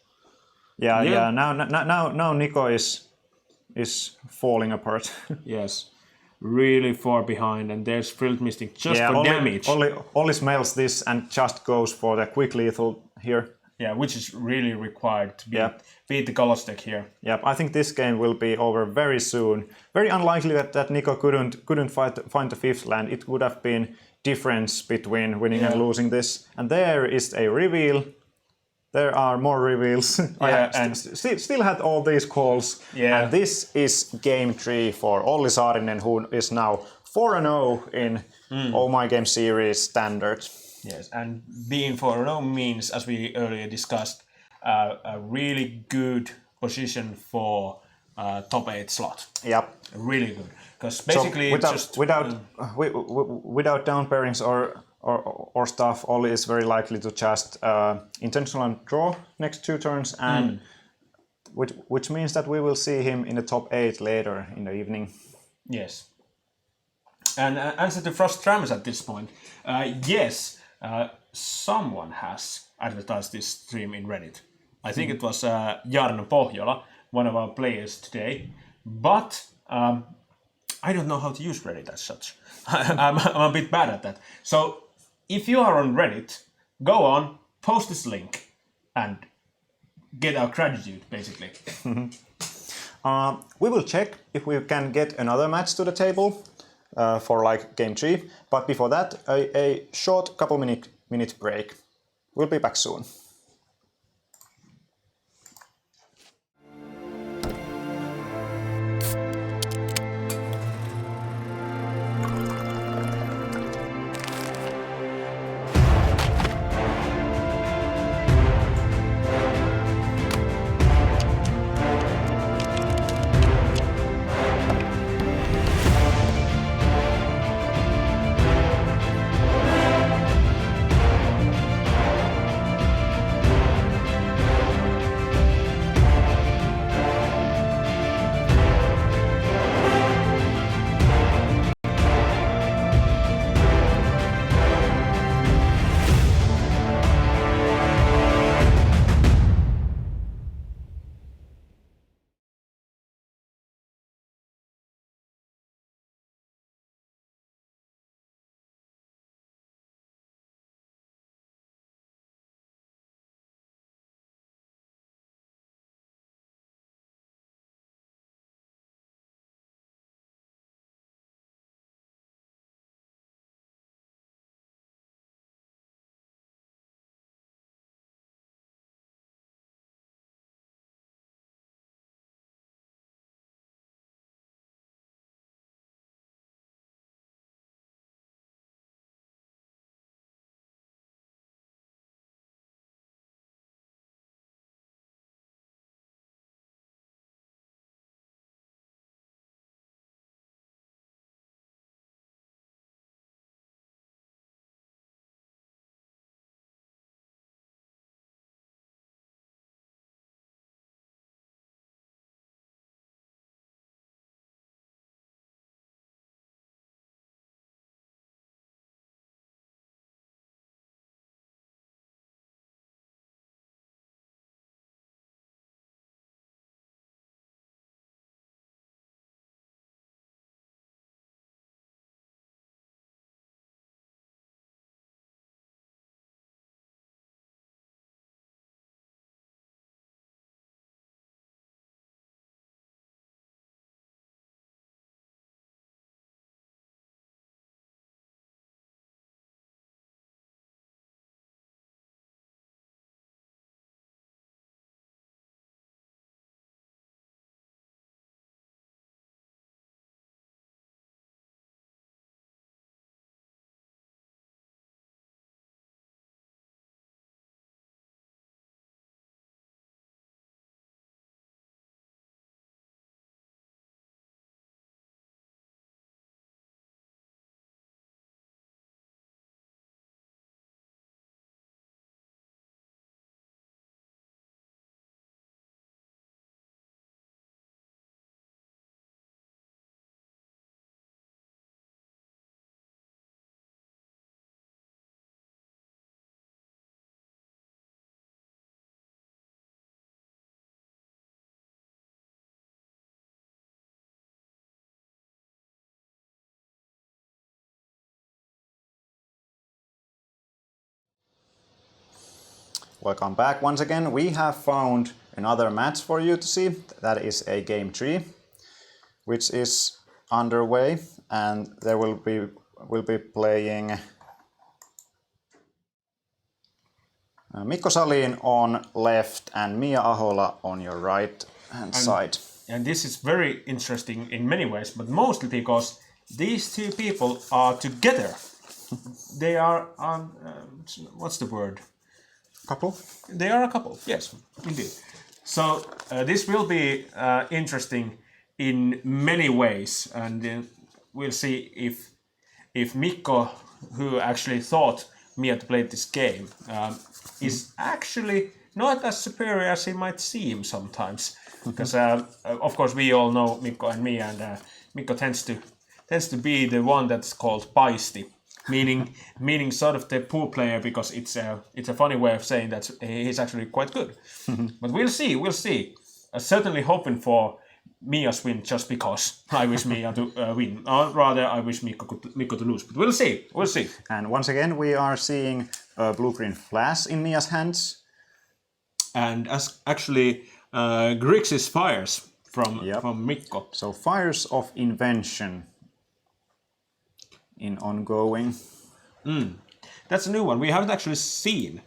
Yeah. Now Nico is falling apart. Yes, really far behind, and there's Frilled Mystic just for damage. Olli smells this and just goes for the quick lethal here. Yeah, which is really required to beat the Golos deck here. Yep, I think this game will be over very soon. Very unlikely that Nico couldn't find the 5th land. It would have been difference between winning and losing this. And there is a reveal. There are more reveals. And still had all these calls. Yeah. And this is game 3 for Olli Saarinen, who is now 4-0 in OMG Series standard. Yes, and being 4-0 means, as we earlier discussed, a really good position for top 8 slot. Yep. Really good, because basically without down pairings or stuff, Olli is very likely to just intentional draw next 2 turns, and which means that we will see him in the top 8 later in the evening. Yes. And answer to Frost Trams at this point, yes. Someone has advertised this stream in Reddit. I think it was Jarno Pohjola, one of our players today. But I don't know how to use Reddit as such. I'm a bit bad at that. So if you are on Reddit, go on, post this link, and get our gratitude, basically. We will check if we can get another match to the table. For like game 3, but before that, a short couple minute break. We'll be back soon. Welcome back once again. We have found another match for you to see. That is a game 3, which is underway, and there will be playing Mikko Salin on left and Mia Ahola on your right hand side. And this is very interesting in many ways, but mostly because these two people are together. They are on, what's the word? Couple? They are a couple, yes, indeed. So this will be interesting in many ways, and we'll see if Mikko, who actually thought Mia to play this game, is actually not as superior as he might seem sometimes. Because of course we all know Mikko and Mia, and Mikko tends to be the one that's called paisty, meaning sort of the poor player, because it's a funny way of saying that he's actually quite good. But we'll see. Certainly hoping for Mia's win, just because I wish Mia to win, or rather I wish Mikko to lose. But we'll see. And once again we are seeing a blue-green flash in Mia's hands. And as actually Grixis fires from Mikko. So Fires of Invention in ongoing. That's a new one. We haven't actually seen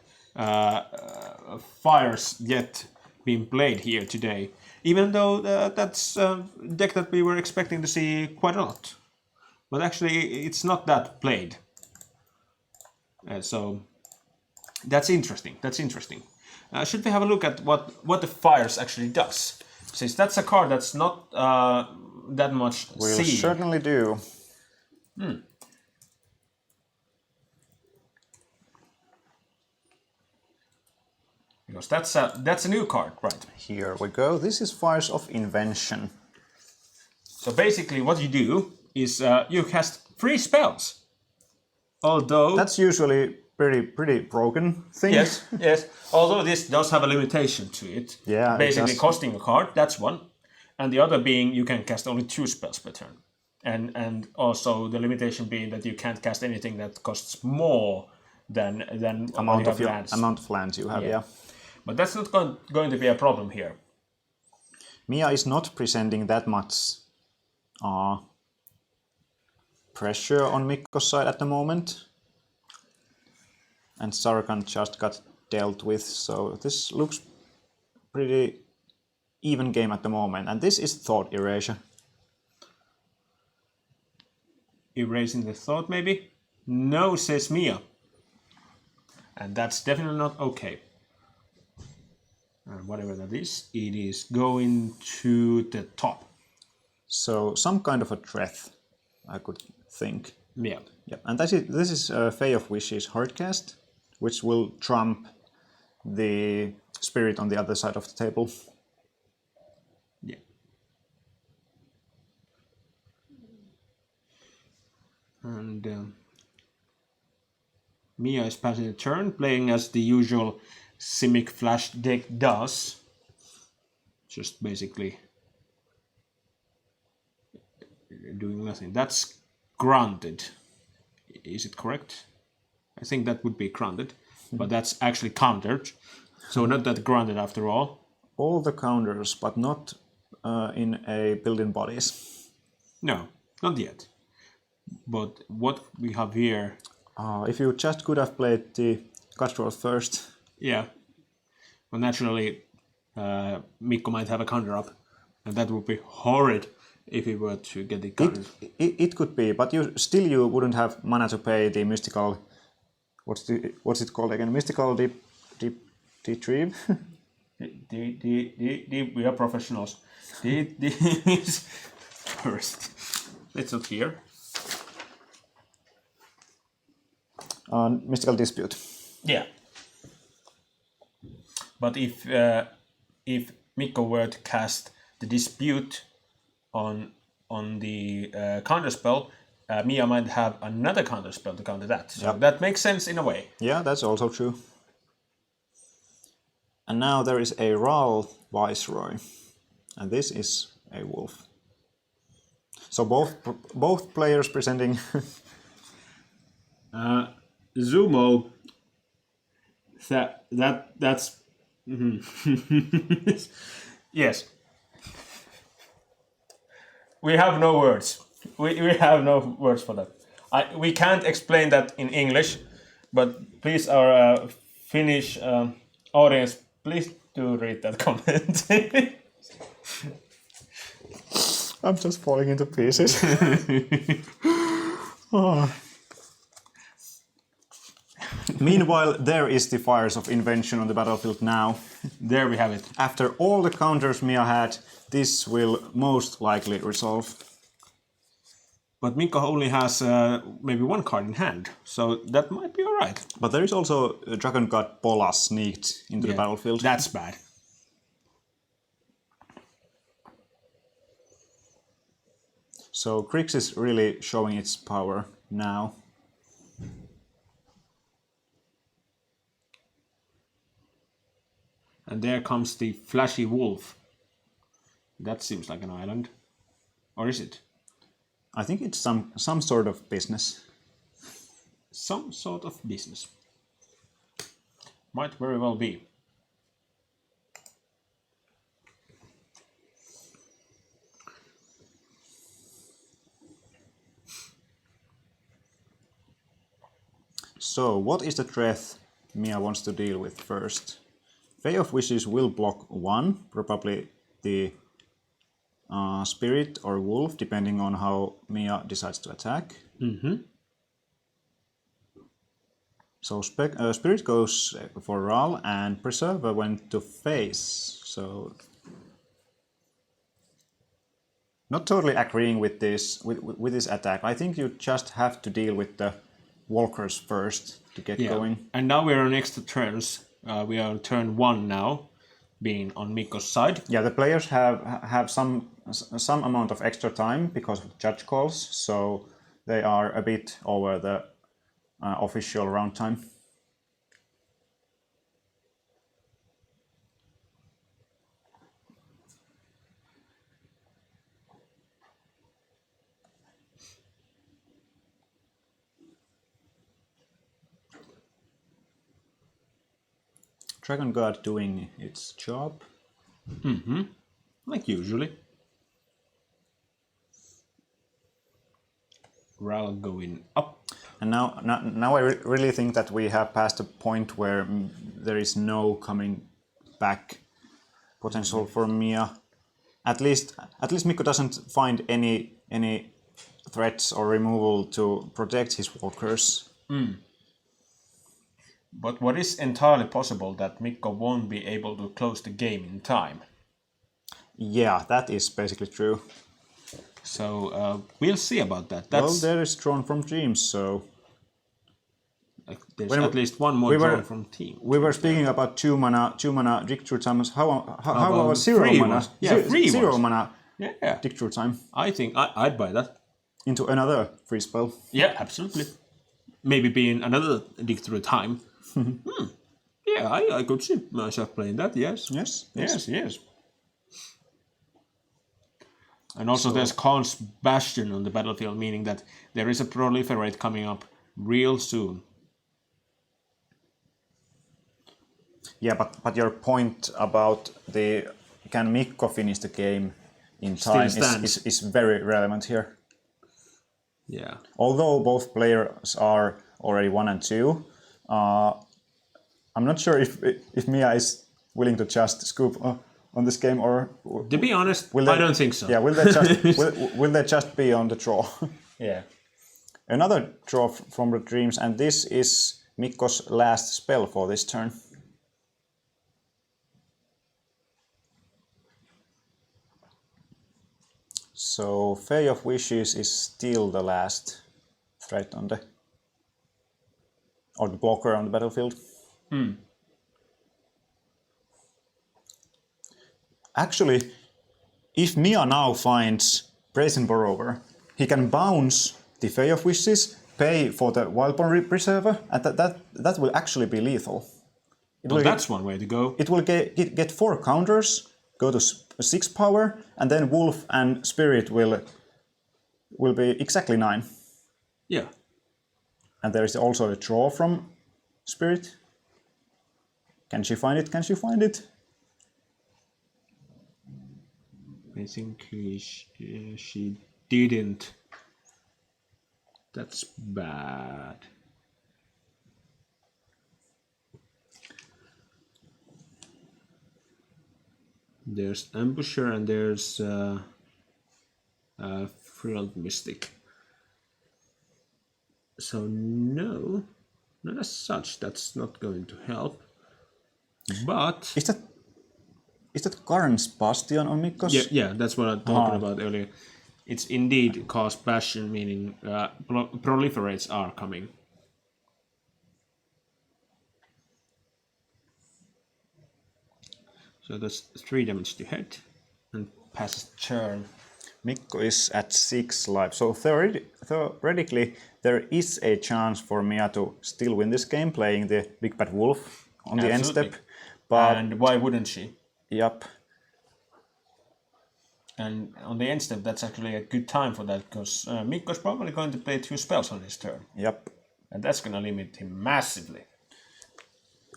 fires yet being played here today, even though that's a deck that we were expecting to see quite a lot. But actually it's not that played. So that's interesting. Should we have a look at what the fires actually does? Since that's a card that's not that much We'll seen. certainly do. Because that's a new card, right? Here we go. This is Fires of Invention. So basically what you do is you cast 3 spells. Although That's usually pretty broken thing. yes. Although this does have a limitation to it. Yeah, it Basically does. costing a card, that's one. And the other being you can cast only 2 spells per turn. And also the limitation being that you can't cast anything that costs more than amount of lands you have, yeah. But that's not going to be a problem here. Mia is not presenting that much pressure on Mikko's side at the moment. And Sarkhan just got dealt with, so this looks pretty even game at the moment. And this is Thought Erasure. Erasing the thought, maybe? No, says Mia. And that's definitely not okay. And whatever that is, it is going to the top. So some kind of a threat, I could think. Yeah. Yep. And this is Fae of Wishes Hardcast, which will trump the spirit on the other side of the table. Yeah. And Mia is passing a turn, playing as the usual Simic Flash deck does. Just basically doing nothing. That's granted. Is it correct? I think that would be granted, but that's actually countered. So not that granted after all. All the counters, but not in a building bodies. No, not yet. But what we have here... If you just could have played the Cutthroat first. Yeah. Well, naturally, Mikko might have a counter up, and that would be horrid if he were to get the counter. It could be, but you wouldn't have mana to pay the mystical. What's it called again? Mystical retrieve. We are professionals. First, let's look here. Mystical dispute. Yeah. But if Mikko were to cast the dispute on the counterspell, Mia might have another counterspell to counter that. So that makes sense in a way. Yeah, that's also true. And now there is a Raoul Viceroy, and this is a wolf. So both players presenting. Zumo That's yes. We have no words. We have no words for that. We can't explain that in English, but please, our Finnish audience, please do read that comment. I'm just falling into pieces. Oh. Meanwhile, there is the fires of invention on the battlefield now. There we have it. After all the counters Mia had, this will most likely resolve. But Mikko only has maybe one card in hand, so that might be alright. But there is also a Dragon God Bola sneaked into the battlefield. That's bad. So Grix is really showing its power now. And there comes the flashy wolf. That seems like an island. Or is it? I think it's some sort of business. Some sort of business. Might very well be. So, what is the threat Mia wants to deal with first? Fey of Wishes will block one, probably the Spirit or Wolf, depending on how Mia decides to attack. Mm-hmm. So Spirit goes for Ral and Preserver went to face. So not totally agreeing with this with this attack. I think you just have to deal with the Walkers first to get going. And now we're on extra turns. We are on turn 1 now, being on Mikko's side. Yeah, the players have some amount of extra time because of judge calls, so they are a bit over the official round time. Dragon Guard doing its job. Mm-hmm. Like usually. Ral going up. And now I really think that we have passed a point where there is no coming back potential for Mia. At least Mikko doesn't find any threats or removal to protect his walkers. Mm. But what is entirely possible that Mikko won't be able to close the game in time. Yeah, that is basically true. So we'll see about that. Well, there is drawn from dreams, so there's at least one more drawn from team. We were speaking about two mana dig through time. How about zero free mana? ones? Yeah, free zero ones. mana. Yeah. Dig through time I think I'd buy that. into another free spell. Yeah, absolutely. Maybe being another dig through time. Yeah, I could see myself playing that. Yes. Yes. And also there's Khan's Bastion on the battlefield, meaning that there is a proliferate coming up real soon. Yeah, but your point about can Mikko finish the game in Still time stands. is very relevant here. Yeah. Although both players are already 1 and 2, I'm not sure if Mia is willing to just scoop on this game, or to be honest, I don't think so. Yeah, will they just will they just be on the draw? Yeah. Another draw from the dreams, and this is Mikko's last spell for this turn. So Fey of Wishes is still the last threat on the blocker on the battlefield. Actually, if Mia now finds Brazen Borrower, he can bounce the Fey of Wishes, pay for the Wildborn Preserver, and that will actually be lethal. That's one way to go. It will get 4 counters, go to 6 power, and then Wolf and Spirit will be exactly 9. Yeah. And there is also a draw from Spirit. Can she find it? Can she find it? I think she didn't. That's bad. There's Ambusher and there's Frilled Mystic. So no, not as such. That's not going to help. But Is that Karn's Bastion on Mikko's? yeah, that's what I'm talking about earlier. It's indeed cause passion, meaning proliferates are coming. So that's 3 damage to head and passes turn. Mikko is at 6 life, so theoretically there is a chance for Mia to still win this game playing the Big Bad Wolf on the end step. But And why wouldn't she? yep, And on the end step, that's actually a good time for that, because Mikko's probably going to play 2 spells on his turn. yep. And that's going to limit him massively.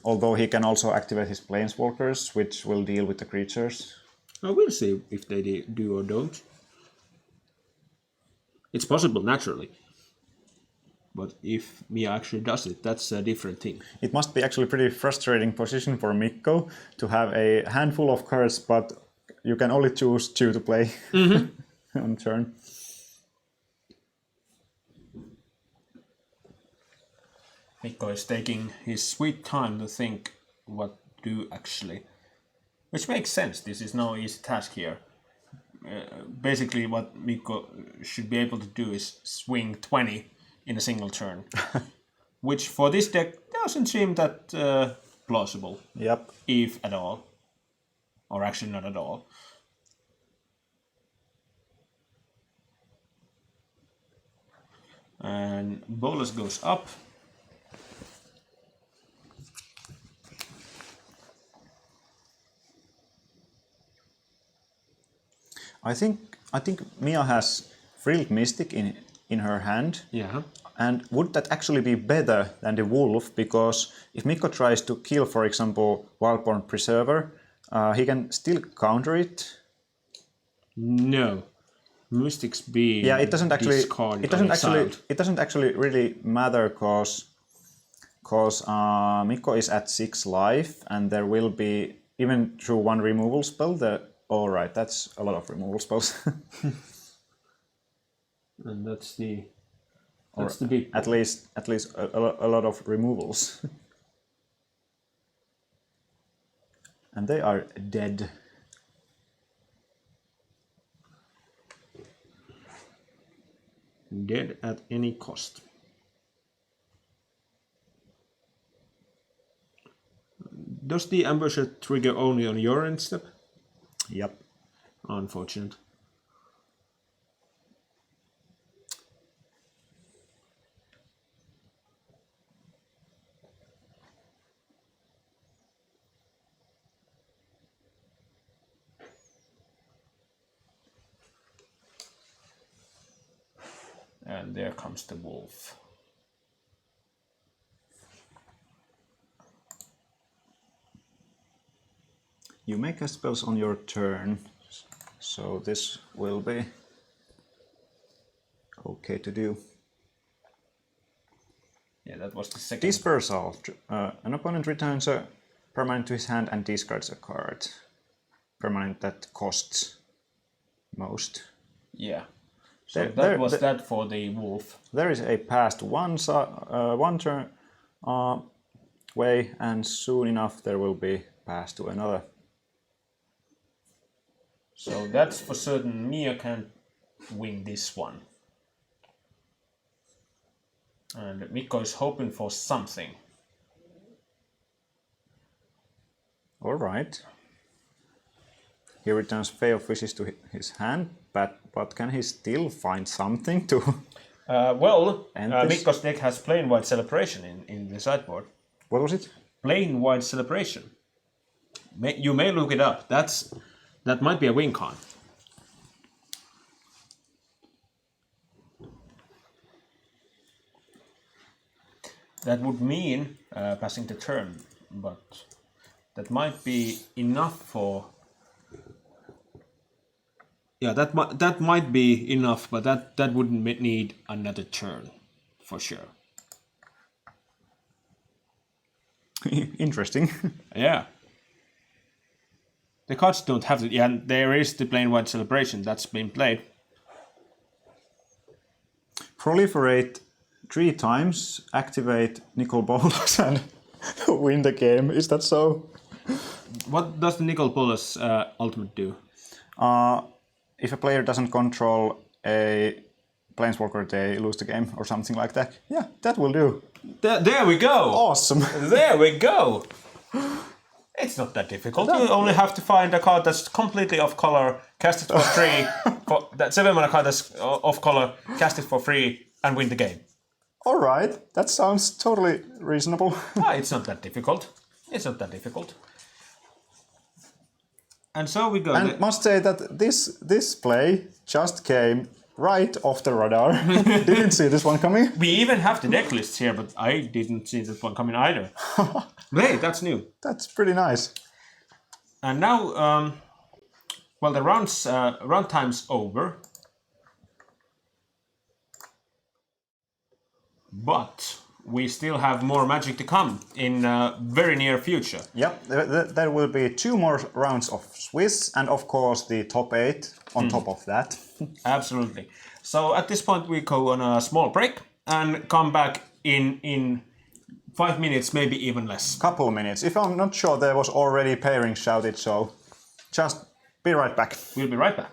Although he can also activate his Planeswalkers, which will deal with the creatures. Well, we'll see if they do or don't. It's possible, naturally. But if Mia actually does it, that's a different thing. It must be actually a pretty frustrating position for Mikko to have a handful of cards, but you can only choose 2 to play on turn. Mikko is taking his sweet time to think what to do actually. Which makes sense, this is no easy task here. Basically what Mikko should be able to do is swing 20 in a single turn. Which for this deck doesn't seem that plausible. Yep. If at all. Or actually not at all. And Bolus goes up. I think Mia has Frilled Mystic in her hand. Yeah. And would that actually be better than the Wolf? Because if Mikko tries to kill, for example, Wildborn Preserver, he can still counter it. No. Mystics being Yeah, it doesn't actually. discarded It doesn't or actually. exiled. It doesn't actually really matter because Mikko is at 6 life, and there will be even through 1 removal spell. All right, that's a lot of removal spells. And that's the big at least a lot of removals. And they are dead. dead at any cost. Does the ambusher trigger only on your end step? Yep. Unfortunate. And there comes the wolf. You make a spells on your turn, so this will be okay to do. Yeah, that was the second. Dispersal. An opponent returns a permanent to his hand and discards a card. Permanent that costs most. Yeah. So There- that there- was there- that for the wolf. There is a past one turn way, and soon enough there will be pass to another. So that's for certain. Mia can't win this one. And Mikko is hoping for something. All right. He returns Fey of Wishes to his hand, but can he still find something to? And this- Mikko's deck has Plain White Celebration in the sideboard. What was it? Plain White Celebration. You may look it up. That might be a win con. That would mean passing the turn, but That might be enough for... Yeah, that might be enough, but that wouldn't need another turn, for sure. Interesting. Yeah. The cards don't have to... Yeah, and there is the Plain White Celebration that's been played. Proliferate 3 times, activate Nicol Bolas and win the game. Is that so? What does the Nicol Bolas ultimate do? If a player doesn't control a Planeswalker, they lose the game or something like that. Yeah, that will do. There we go! Awesome. There we go! It's not that difficult. You only have to find a card that's completely off color, cast it for free. That 7-mana card that's off color, cast it for free, and win the game. All right, that sounds totally reasonable. It's not that difficult. It's not that difficult. And so we go. And must say that this play just came right off the radar. Didn't see this one coming. We even have the deck lists here, but I didn't see that one coming either. Hey, that's new. That's pretty nice. And now, well, the round time's over. But we still have more Magic to come in very near future. Yep, there will be 2 more rounds of Swiss, and of course the top 8 on top of that. Absolutely. So at this point we go on a small break and come back in 5 minutes, maybe even less. Couple minutes. If I'm not sure, there was already pairing shouted, so just be right back. We'll be right back.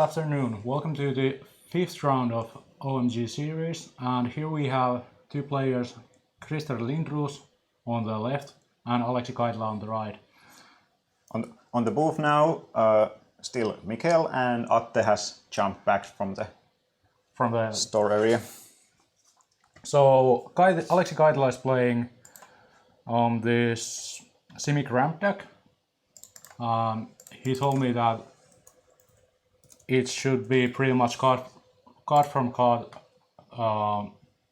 afternoon. Welcome to the 5th round of OMG Series, and here we have two players, Krister Lindroos on the left and Aleksi Kaitila on the right. On the booth now, still Mikael, and Atte has jumped back from the store area. So Aleksi Kaitila is playing on this Simic ramp deck. He told me that it should be pretty much card from card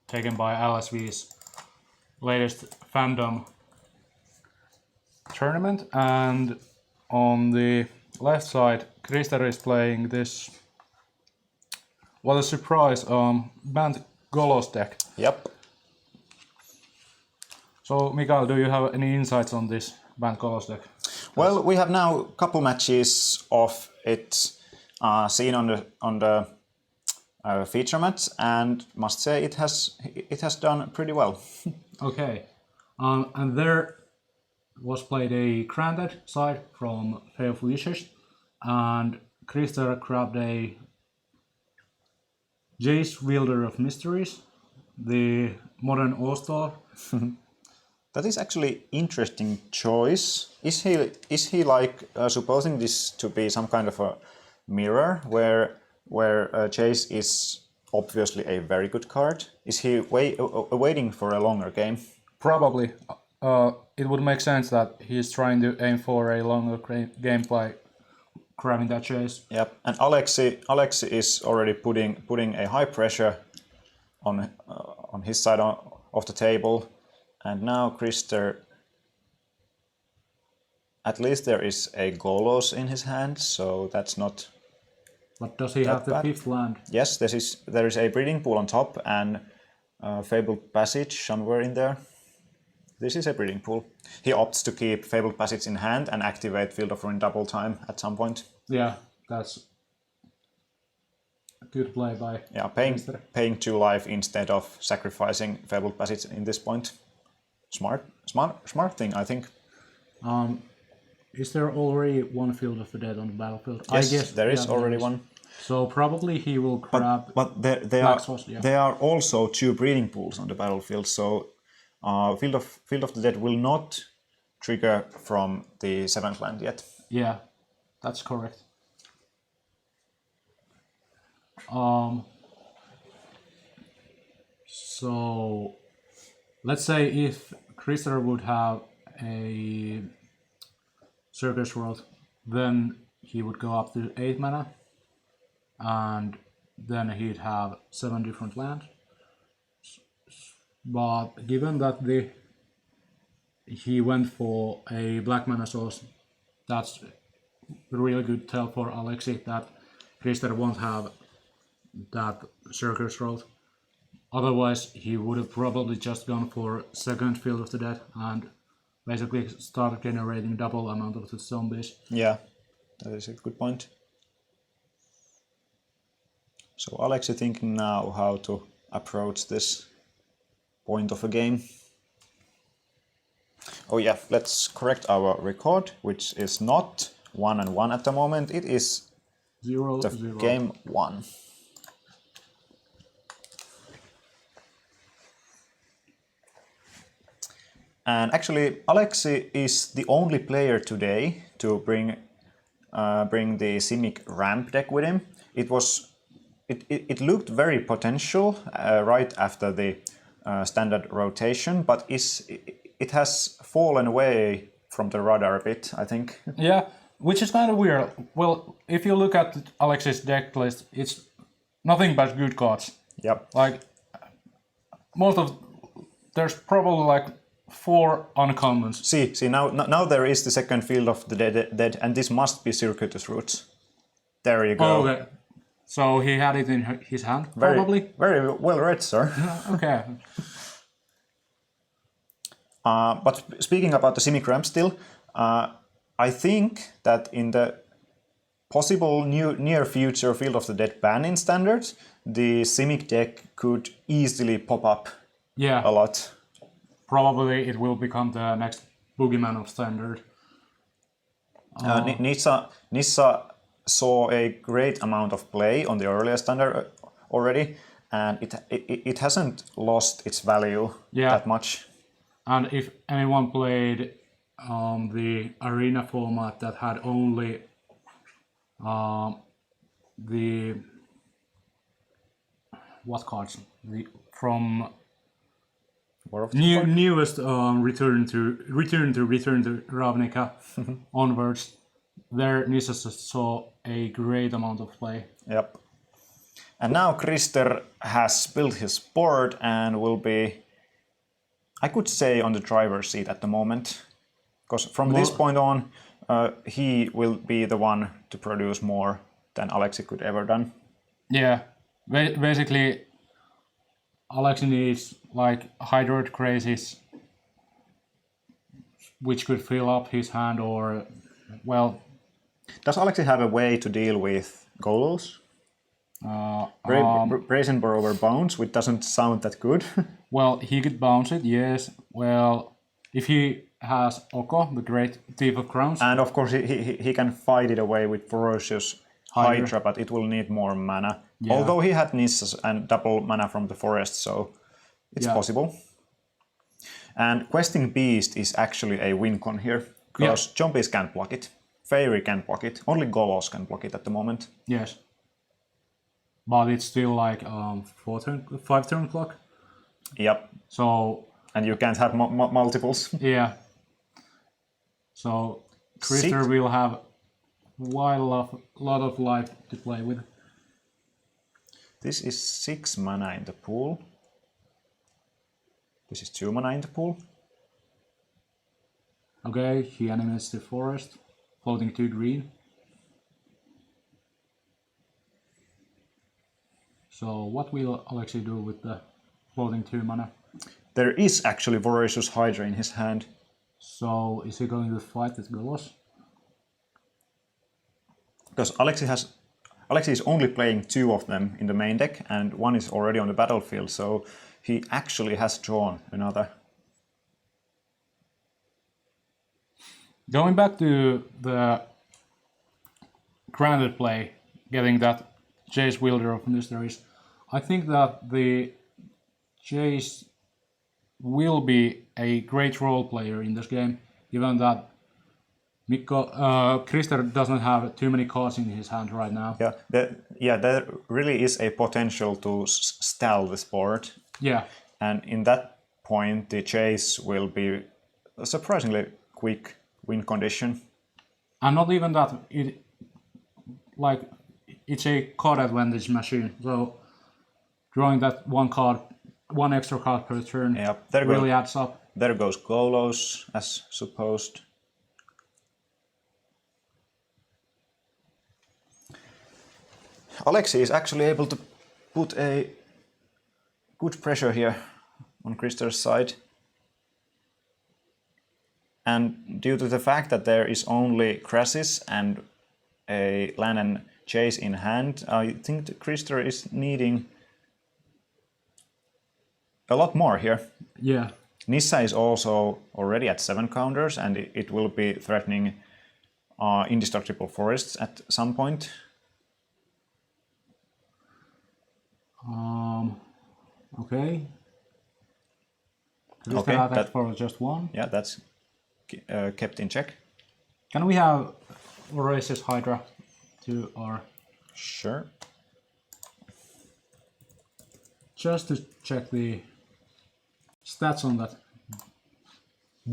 taken by LSV's latest fandom tournament, and on the left side Krister is playing this, what a surprise, banned Golos deck. Yep. So Mikael, do you have any insights on this banned Golos deck? Well, we have now a couple matches of it seen on the feature match, and must say it has done pretty well. Okay, and there was played a granted side from Fae of Wishes, and Krister grabbed a Jace Wielder of Mysteries, the modern All-Star. That is actually interesting choice. Is he like supposing this to be some kind of a mirror where Chase is obviously a very good card? Is he waiting for a longer game? Probably. It would make sense that he's trying to aim for a longer game by grabbing that Chase. Yep. And Aleksi is already putting a high pressure on his side of the table. And now Krister, at least there is a Golos in his hand, so that's not. But does he have the bad. 5th land? Yes, there is a breeding pool on top and Fabled Passage somewhere in there. This is a breeding pool. He opts to keep Fabled Passage in hand and activate Field of Ruin double time at some point. Yeah, that's a good play by Krister. Paying 2 life instead of sacrificing Fabled Passage in this point. Smart thing, I think. Is there already one Field of the Dead on the battlefield? Yes, I guess there is already one. So probably he will grab. But there Black are also 2 breeding pools on the battlefield. So Field of the Dead will not trigger from the 7th land yet. Yeah, that's correct. So let's say if Krister would have a Circus World, then he would go up to 8 mana, and then he'd have 7 different lands. But given that he went for a black mana source, that's a really good tell for Aleksi that Krister won't have that Circus Road. Otherwise, he would have probably just gone for 2nd Field of the Dead and basically started generating double amount of the zombies. Yeah, that is a good point. So Aleksi thinking now how to approach this point of a game. Oh yeah, let's correct our record, which is not 1-1 at the moment. It is 0-0. game 1. And actually, Aleksi is the only player today to bring the Simic ramp deck with him. It looked very potential right after the standard rotation, but it has fallen away from the radar a bit, I think. Yeah, which is kind of weird. Well, if you look at Alexi's deck list, it's nothing but good cards. Yep. Like there's probably like 4 uncommons. See now there is the 2nd Field of the Dead, and this must be Circuitous Roots. There you go. Oh, okay. So he had it in his hand, probably? Very well read, sir. Okay. But speaking about the Simic ramp still, I think that in the possible near future Field of the Dead ban in Standard, the Simic deck could easily pop up a lot. Probably it will become the next boogeyman of Standard. Nissa saw a great amount of play on the earlier standard already, and it hasn't lost its value that much. And if anyone played the arena format that had only the what cards from newest return to Ravnica onwards, their Nisas saw a great amount of play. Yep. And now Krister has built his board and will be, I could say, on the driver's seat at the moment. Because from this point on, he will be the one to produce more than Alexi could ever done. Yeah, basically, Alexi needs like Hydroid Crazies, which could fill up his hand, or, well... Does Alexi have a way to deal with Golos? Brazen Borrower Bounce, which doesn't sound that good. Well, he could bounce it, yes. Well, if he has Oko, the great Thief of Crowns. And of course, he can fight it away with Ferocious Hydra, but it will need more mana. Yeah. Although he had Nisas and double mana from the forest, so it's possible. And Questing Beast is actually a win con here, because Zombies can't block it, Fairy can't block it, only Golos can block it at the moment. Yes. But it's still like 5 turn clock. Yep. So... And you can't have multiples. Yeah. So Krister will have a lot of life to play with. This is 6 mana in the pool. This is 2 mana in the pool. Okay, he animates the forest, floating 2 green. So what will Alexi do with the floating 2 mana? There is actually Voracious Hydra in his hand. So is he going to fight with Golos? Because Alexi is only playing 2 of them in the main deck, and 1 is already on the battlefield, so he actually has drawn another. Going back to the granted play, getting that Jace Wielder of Mysteries, I think that the Jace will be a great role player in this game, given that Krister doesn't have too many cards in his hand right now. Yeah, there really is a potential to stall this board. Yeah. And in that point, the Chase will be a surprisingly quick win condition. And not even that, it's a card advantage machine. So drawing that one extra card per turn really adds up. There goes Golos, as supposed. Alexi is actually able to put a good pressure here on Krister's side. And due to the fact that there is only Krasis and a land and Chase in hand, I think that Krister is needing a lot more here. Yeah. Nissa is also already at 7 counters, and it will be threatening indestructible forests at some point. Okay. Okay, that's for just 1. Yeah, that's kept in check. Can we have Voracious Hydra to our... Sure. Just to check the stats on that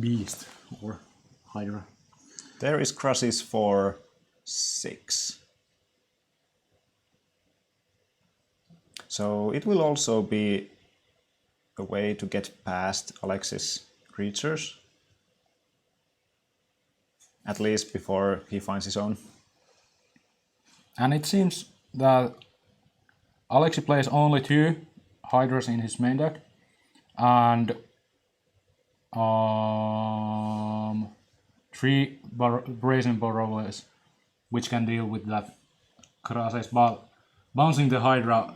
beast or Hydra. There is Krasis for 6. So it will also be a way to get past Alexis' creatures. At least before he finds his own. And it seems that Alexi plays only 2 Hydras in his main deck. And 3 Brazen Borrowers, which can deal with that Krasis. But bouncing the Hydra,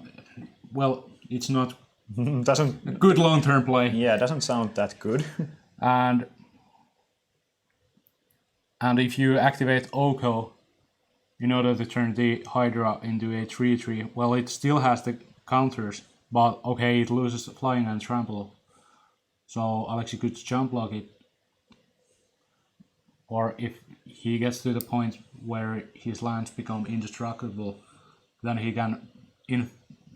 well, it's not doesn't good long-term play. Yeah, doesn't sound that good. And if you activate Oko, in order to turn the Hydra into a 3/3. Well, it still has the counters, but okay, it loses flying and trample. So Alexi could jump block it. Or if he gets to the point where his lands become indestructible, then he can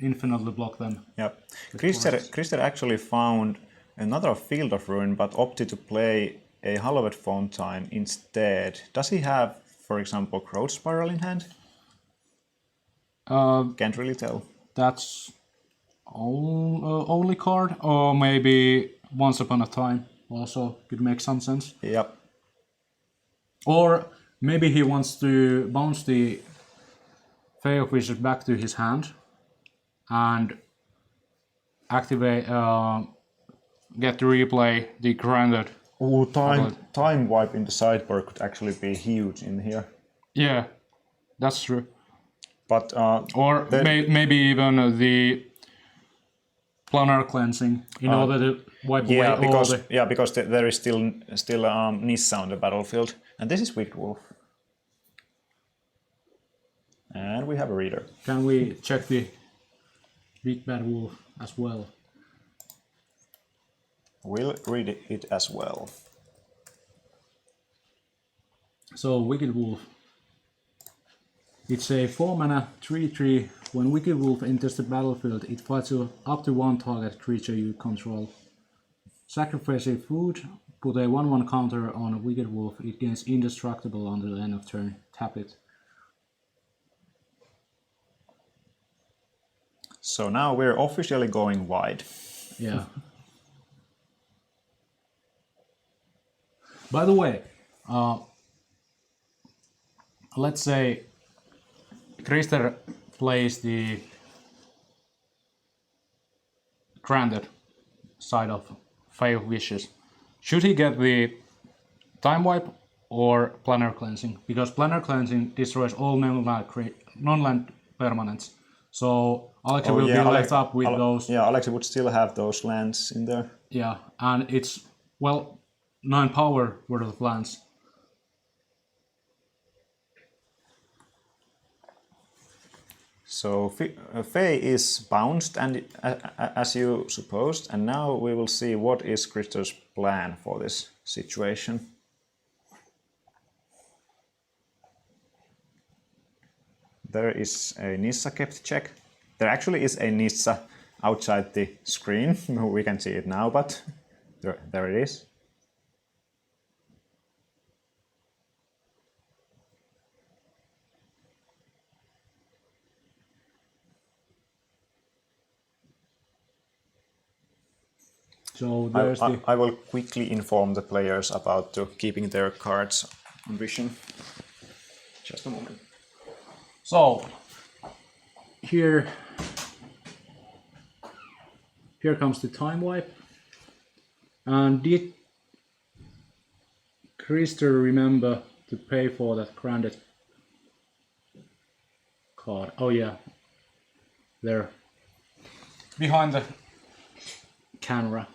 infinitely block them. Yep. Krister actually found another Field of Ruin, but opted to play a Hallowed Fountain instead. Does he have, for example, Growth Spiral in hand? Can't really tell. That's only card, or maybe Once Upon a Time also could make some sense. Yep. Or maybe he wants to bounce the Fae of Wizard back to his hand and activate, get to replay the granted. Ooh, time wipe in the sideboard could actually be huge in here. Yeah, that's true. But or maybe even the planar cleansing in order to wipe away all the... because there is still Nissa on the battlefield, and this is Wicked Wolf. And we have a reader. Can we check the Big Bad Wolf as well? We'll read it as well. So, Wicked Wolf. It's a 4-mana 3/3. When Wicked Wolf enters the battlefield, it fights up to one target creature you control. Sacrifice a food, put a 1/1 counter on Wicked Wolf. It gains indestructible until the end of turn. Tap it. So now we're officially going wide. Yeah. By the way, let's say Krister plays the granted side of Fae of Wishes. Should he get the time wipe or planar cleansing? Because planar cleansing destroys all non-land permanents. So Alexi will be left up with those. Yeah, Alexi would still have those lands in there. Yeah, and it's, well, 9 power worth of lands. So Fae is bounced, and as you supposed, and now we will see what is Krister's plan for this situation. There is a Nissa kept check. There actually is a Nissa outside the screen. We can see it now, but there it is. So there's I will quickly inform the players about keeping their cards on vision. Just a moment. So here comes the time wipe. And did Krister remember to pay for that granted card? Oh yeah, there, behind the camera.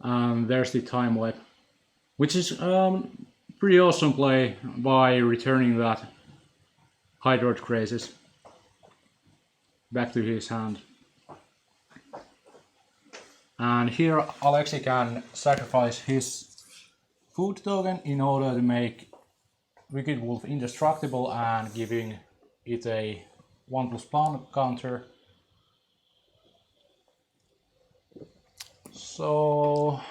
And there's the time wipe, which is pretty awesome play by returning that Hydroid Crazes back to his hand. And here Alexi can sacrifice his food token in order to make Wicked Wolf indestructible and giving it a 1+1 counter. So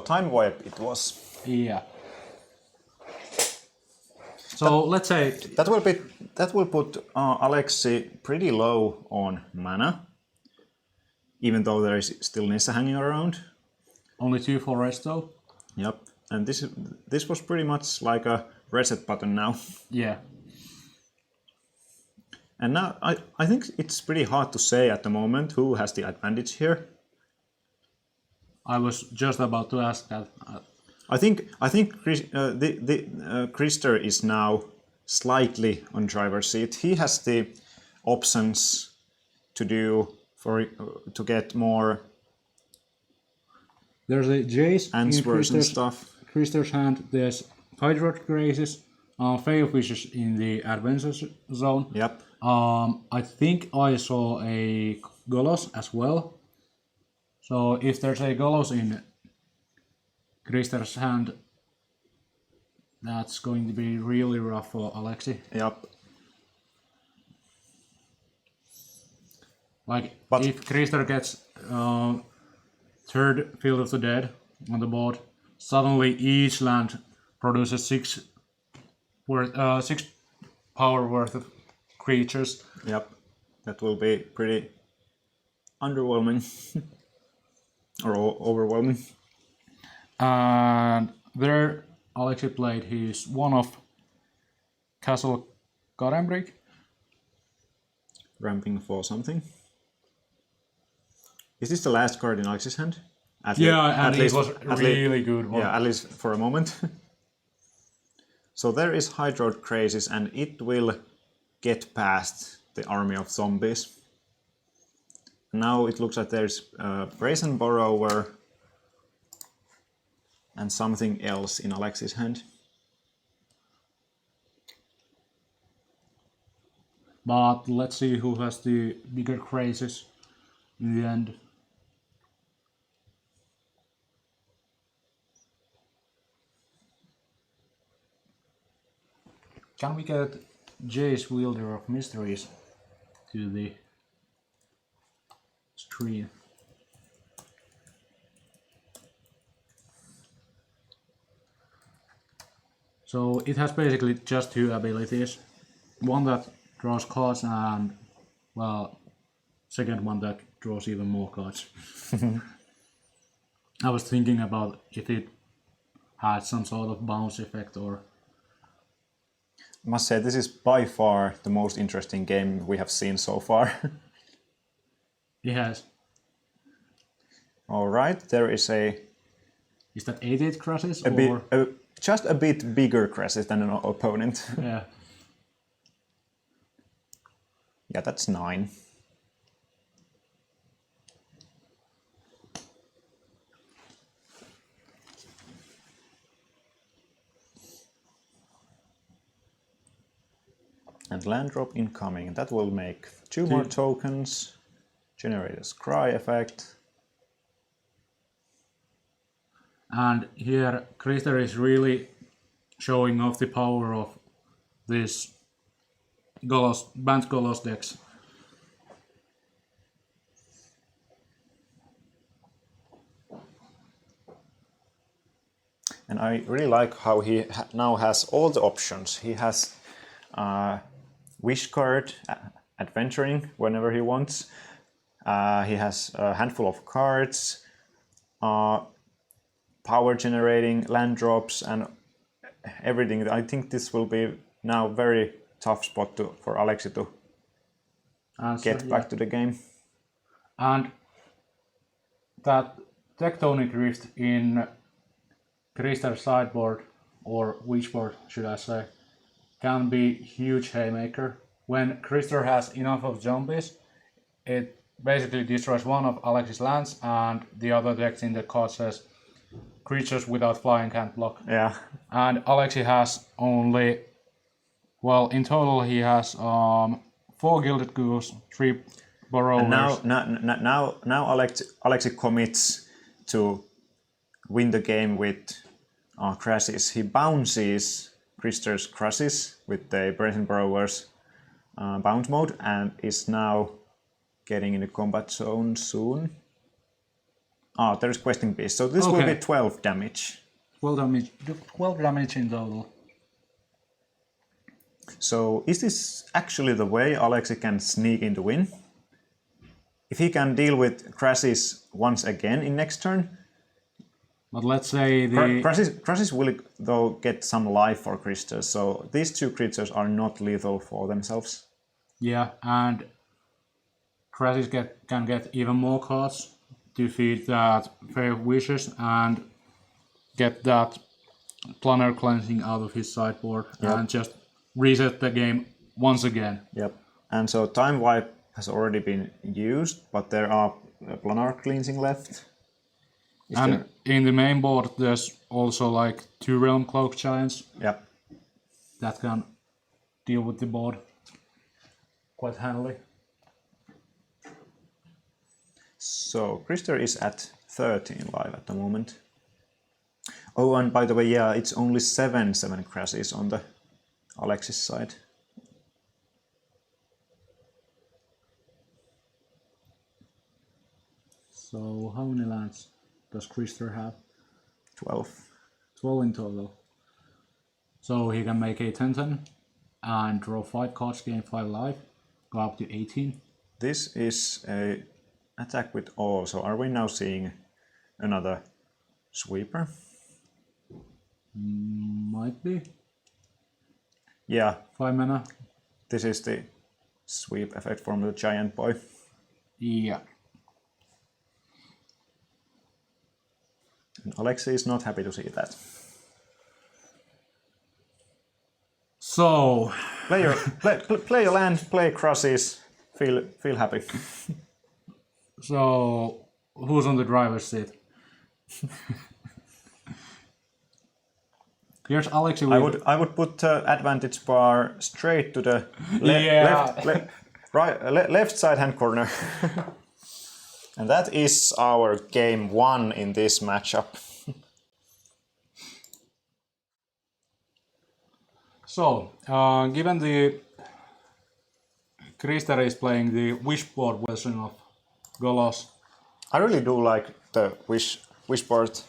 time wipe it was. Yeah. So let's say that will put Alexi pretty low on mana, even though there is still Nissa hanging around. Only 2 for rest though. Yep, and this was pretty much like a reset button now. Yeah. And now I think it's pretty hard to say at the moment who has the advantage here. I was just about to ask that. I think Krister is now slightly on driver's seat. He has the options to get more. There's a Jace answers in and stuff. Krister's hand. There's Hydroid Crazes, Fey of Wishes in the adventure zone. Yep. I think I saw a Golos as well. So if there's a Golos in Krister's hand, that's going to be really rough for Alexi. Yep. Like, But- if Krister gets third Field of the Dead on the board, suddenly each land produces 6 power worth of creatures. Yep. That will be pretty underwhelming. Or overwhelming. And there, Alexi played his one of Castle Garenbrick. Ramping for something. Is this the last card in Alex's hand? At And it least- was at really good one. Yeah, at least for a moment. So there is Hydro Crazes, and it will get past the army of zombies. Now it looks like there's Brazen Borrower and something else in Alex's hand. But let's see who has the bigger crazes in the end. Can we get Jace, Wielder of Mysteries, to the stream? So it has basically just 2 abilities. One that draws cards and, well, second one that draws even more cards. I was thinking about if it had some sort of bounce effect or... Must say this is by far the most interesting game we have seen so far. Yes. Alright, there is a Is that 8/8 crashes or... bit, just a bit bigger crashes than an opponent. Yeah. Yeah, that's 9. And land drop incoming. That will make 2 more tokens. Generate a scry effect. And here Krister is really showing off the power of this banned Golos decks. And I really like how he now has all the options. He has Wish card, adventuring whenever he wants. He has a handful of cards, power generating, land drops, and everything. I think this will be now very tough spot for Alexi to get back to the game. And that Tectonic Rift in Krister's sideboard, or Witchboard should I say, can be huge haymaker. When Krister has enough of zombies, it basically destroys one of Alex's lands, and the other decks in the card says creatures without flying can't block. Yeah. And Alexi has only, well, in total he has 4 Gilded Goose, 3 Borrowers. And now Alexi commits to win the game with crashes. He bounces Krister's crashes with the Brazen Borrowers bounce mode and is now getting in the combat zone soon. There's Questing Beast. So this will be 12 damage. 12 damage in total. So is this actually the way Alexi can sneak in the win? If he can deal with crashes once again in next turn, But let's say the... crashes will though get some life for Krister, so these 2 creatures are not lethal for themselves. Yeah, and crashes can get even more cards to feed that Fey of Wishes and get that Planar Cleansing out of his sideboard and just reset the game once again. Yep. And so Time Wipe has already been used, but there are Planar Cleansing left. In the main board there's also like 2 Realm Cloak Giants. Yep. that can deal with the board quite handily. So Krister is at 13 live at the moment. Oh, and by the way, yeah, it's only 7 crashes on the Alexis side. So how many lands does Krister have? 12. 12 in total. So he can make a 10-10 and draw 5 cards, gain 5 life, go up to 18. This is a attack with all, so are we now seeing another sweeper? Might be. Yeah, 5 mana. this is the sweep effect from the giant boy. Yeah. And Alexi is not happy to see that. So, Play your land, play crosses, feel happy. so who's on the driver's seat? Here's Alexi. I would put the advantage bar straight to the left side hand corner. And that is our game 1 in this matchup. So, given the Krister is playing the wishboard version of Golos. I really do like the wishboard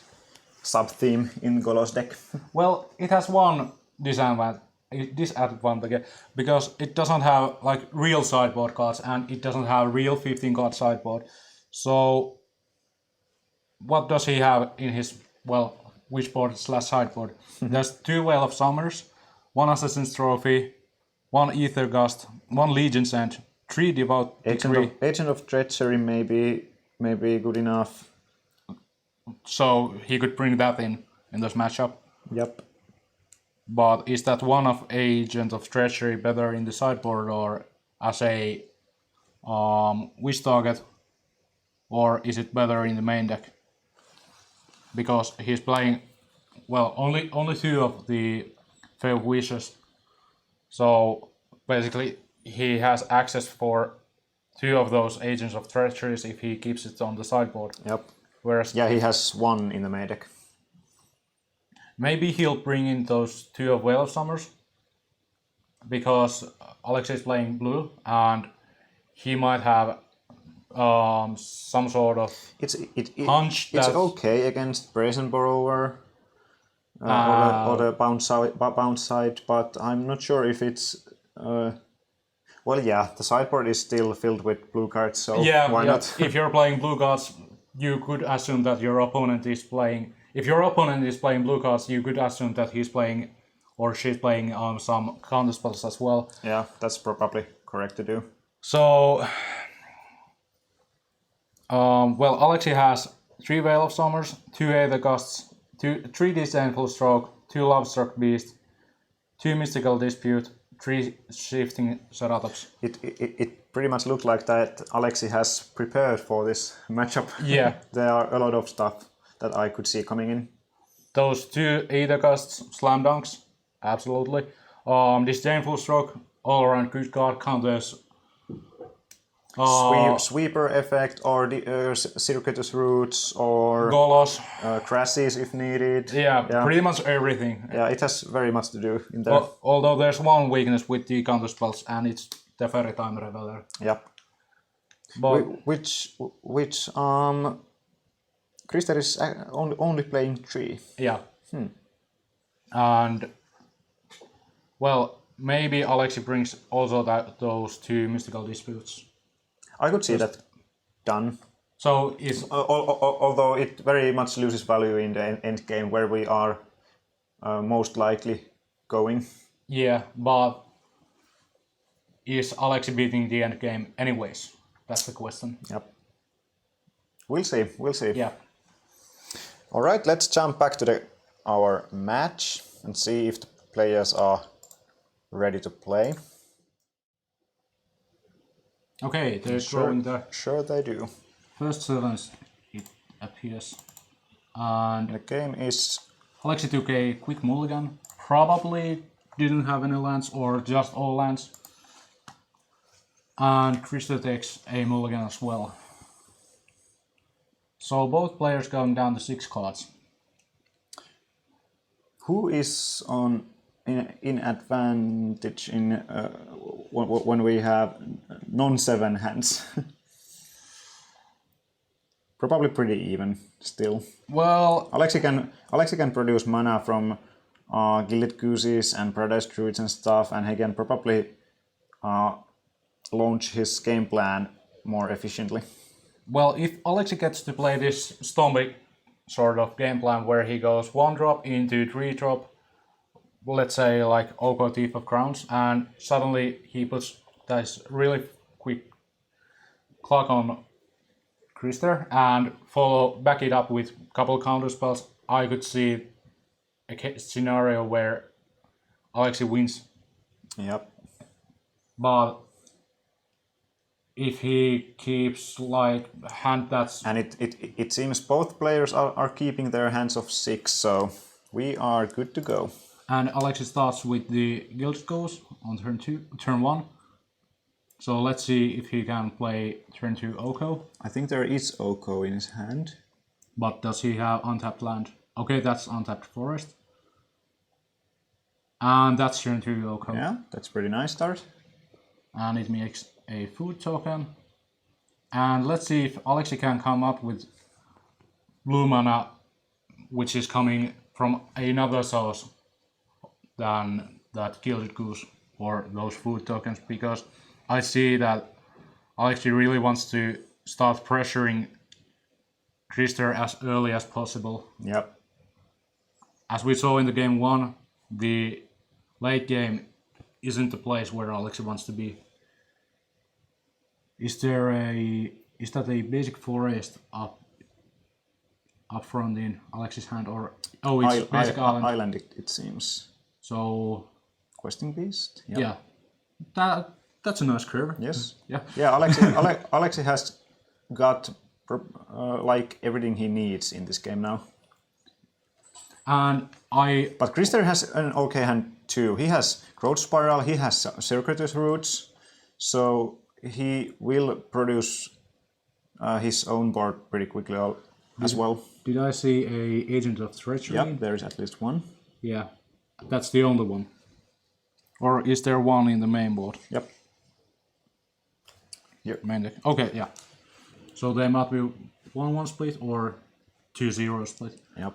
sub-theme in Golos deck. Well, it has one disadvantage because it doesn't have like real sideboard cards and it doesn't have real 15 card sideboard. So what does he have in his, well, wishboard / sideboard? There's 2 Veil of Summers, 1 Assassin's Trophy, 1 Ether Gust, 1 Legion's End, 3 Devout Decree. Agent of Treachery may be good enough. So he could bring that in this matchup. Yep. But is that one of Agent of Treachery better in the sideboard or as a wish target? Or is it better in the main deck? Because he's playing, well, only 2 of the Fair Wishes. So basically he has access for 2 of those Agents of Treacheries if he keeps it on the sideboard. Yep. Whereas Yeah, he has 1 in the main deck. maybe he'll bring in those 2 of Veil of Summers. Because Alex is playing blue and he might have some sort of hunch it's that okay against Brazen Borrower or the bounce side, but I'm not sure if it's well, yeah, the sideboard is still filled with blue cards, so why not? If you're playing blue cards, you could assume that your opponent is playing. If your opponent is playing blue cards, you could assume that he's playing or she's playing some counter spells as well. Yeah, that's probably correct to do. So, well, Alexi has 3 Veil of Summers, 2 Aether Gusts, 3 Disdainful Stroke, 2 Lovestruck Beast, 2 Mystical Dispute, 3 Shifting Ceratops. It pretty much looked like that Alexi has prepared for this matchup. Yeah. There are a lot of stuff that I could see coming in. Those 2 Aether Gusts, Slam Dunks, absolutely. Disdainful Stroke, all around good card, counters. Sweeper effect or circuitous roots or Golos. crashes if needed. Yeah, pretty much everything. Yeah, it has very much to do in there. Although there's one weakness with the counter spells, and it's the Fairy Time Reveler. Yep. But Which Krister is only playing 3. yeah. And well, maybe Alexi brings also those 2 Mystical Disputes. I could see that done. So is although it very much loses value in the end game where we are most likely going. yeah, but is Alexi beating the end game anyways? That's the question. Yep. We'll see. Yeah. All right, let's jump back to our match and see if the players are ready to play. Okay, they're drawing the Sure they do. first 7, it appears. And The game is... Alexi took a quick mulligan, probably didn't have any lands or just all lands. And Krister takes a mulligan as well. So both players going down to 6 cards. Who is in advantage in when we have non-7 hands? Probably pretty even still. Well, Alexi can produce mana from Gilded Gooses and Paradise Druids and stuff, and he can probably launch his game plan more efficiently. well, if Alexi gets to play this Stompy sort of game plan where he goes 1-drop into 3-drop, let's say like Oko Thief of Crowns, and suddenly he puts this really quick clock on Krister and back it up with a couple counter spells, I could see a scenario where Alexi wins. Yep. But if he keeps like hand that's... And it seems both players are keeping their hands of 6, so we are good to go. And Alexi starts with the Guild Goes on turn 1. So let's see if he can play turn 2 Oko. I think there is Oko in his hand. But does he have untapped land? Okay, that's untapped forest. And that's turn 2 Oko. Yeah, that's pretty nice start. And it makes a food token. And let's see if Alexi can come up with blue mana, which is coming from another source than that Gilded Goose or those food tokens, because I see that Alexi really wants to start pressuring Krister as early as possible. Yep. As we saw in the game 1, the late game isn't the place where Alexi wants to be. Is that a basic forest up front in Alexi's hand, or it's basic island? Island it seems. So Questing Beast. Yep. yeah, that's a nice curve. Yes. Yeah. Yeah. Alexi has got like everything he needs in this game now. And But Krister has an okay hand too. He has Growth Spiral. He has Circuitous Roots, so he will produce his own board pretty quickly as well. did I see a Agent of Treachery? Yep, there is at least one. Yeah, that's the only one. Or is there one in the main board? Yep. Main deck. Okay, yeah. So there might be 1-1 split or 2-0 split. Yep.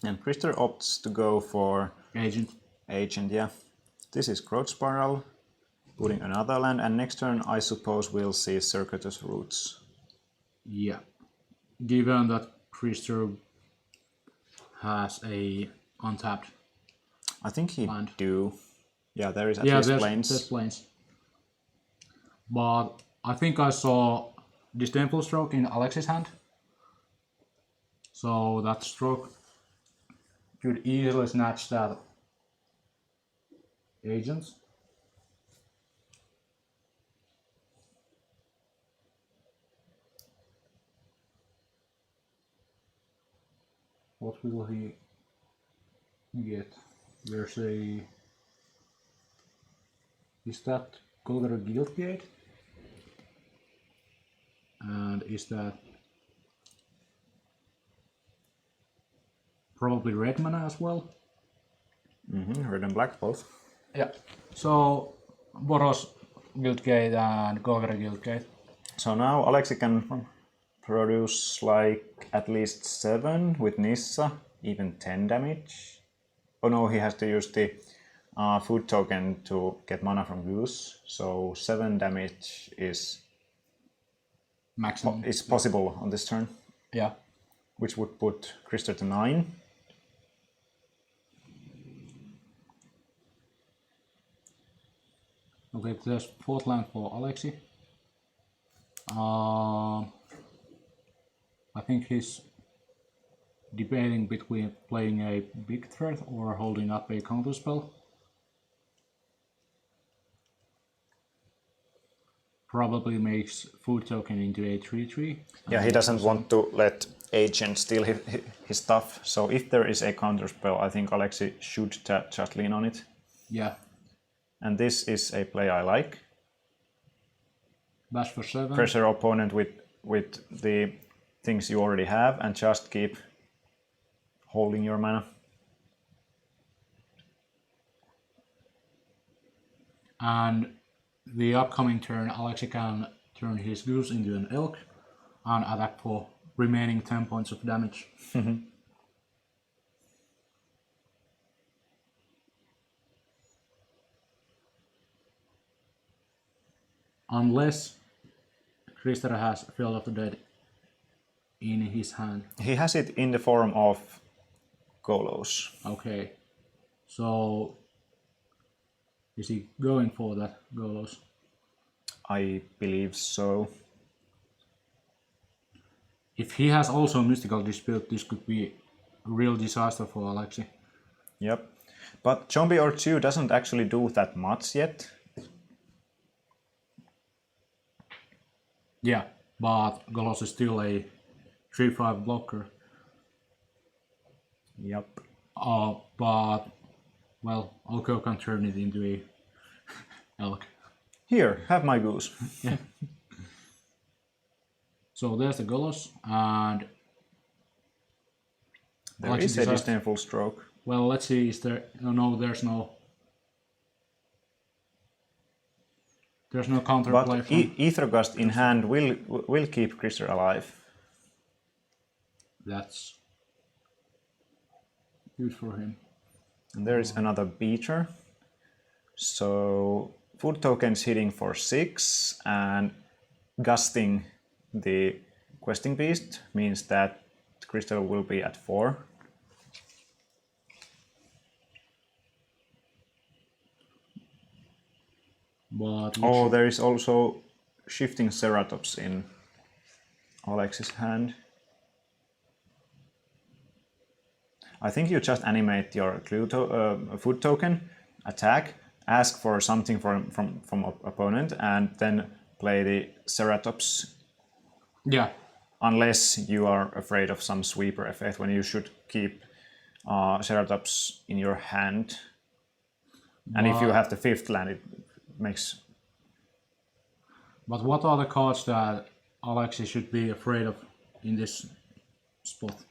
And Krister opts to go for Agent. yeah. This is Growth Spiral, putting another land, and next turn I suppose we'll see Circuitous Roots. Yeah. Given that Krister has a untapped. I think he Land. do. Yeah, there is at least Plains. There's planes. But I think I saw Disdainful Stroke in Alexi's hand. So that stroke could easily snatch that Agent. What will he get? There's a... Is that Golgari Guildgate? And is that probably red mana as well? Red and black both. Yeah. So Boros Guildgate and Golgari Guildgate. So now Alexi can produce like at least 7 with Nissa, even 10 damage. Oh no, he has to use the food token to get mana from Goose. So 7 damage is Maximum. is possible on this turn, Yeah. which would put Krister to 9. Okay, there's 4th land for Alexi. I think he's debating between playing a big threat or holding up a counter spell. Probably makes food token into a 3/3. Yeah, he doesn't want to let Agent steal his stuff. So if there is a counter spell, I think Alexi should just lean on it. Yeah. And this is a play I like. Bash for 7. Pressure opponent with the things you already have and just keep holding your mana. And the upcoming turn, Alexi can turn his goose into an elk and attack for remaining 10 points of damage. Unless Krister has Field of the Dead in his hand. He has it in the form of Golos. Okay. So is he going for that Golos? I believe so. If he has also Mystical Dispute, this could be a real disaster for Alexi. Yep. But Zombie or 2 doesn't actually do that much yet. Yeah, but Golos is still a 3/5 blocker. Yep. But, well, Oko can turn it into a elk. Here, have my goose. Yeah. So there's the Golos, and There Alexi is a decides- disdainful stroke. Well, let's see. Is there? No, there's no. There's no counterplay But from. Ethergust in hand will keep Krister alive. That's good for him. And there is another beater. So food tokens hitting for 6 and gusting the questing beast means that Crystal will be at 4. But Oh, there is also shifting Ceratops in Alex's hand. I think you just animate your food token, attack, ask for something from opponent, and then play the Ceratops. yeah, Unless you are afraid of some sweeper effect, when you should keep Ceratops in your hand. And if you have the 5th land, it makes... but what are the cards that Alexi should be afraid of in this spot?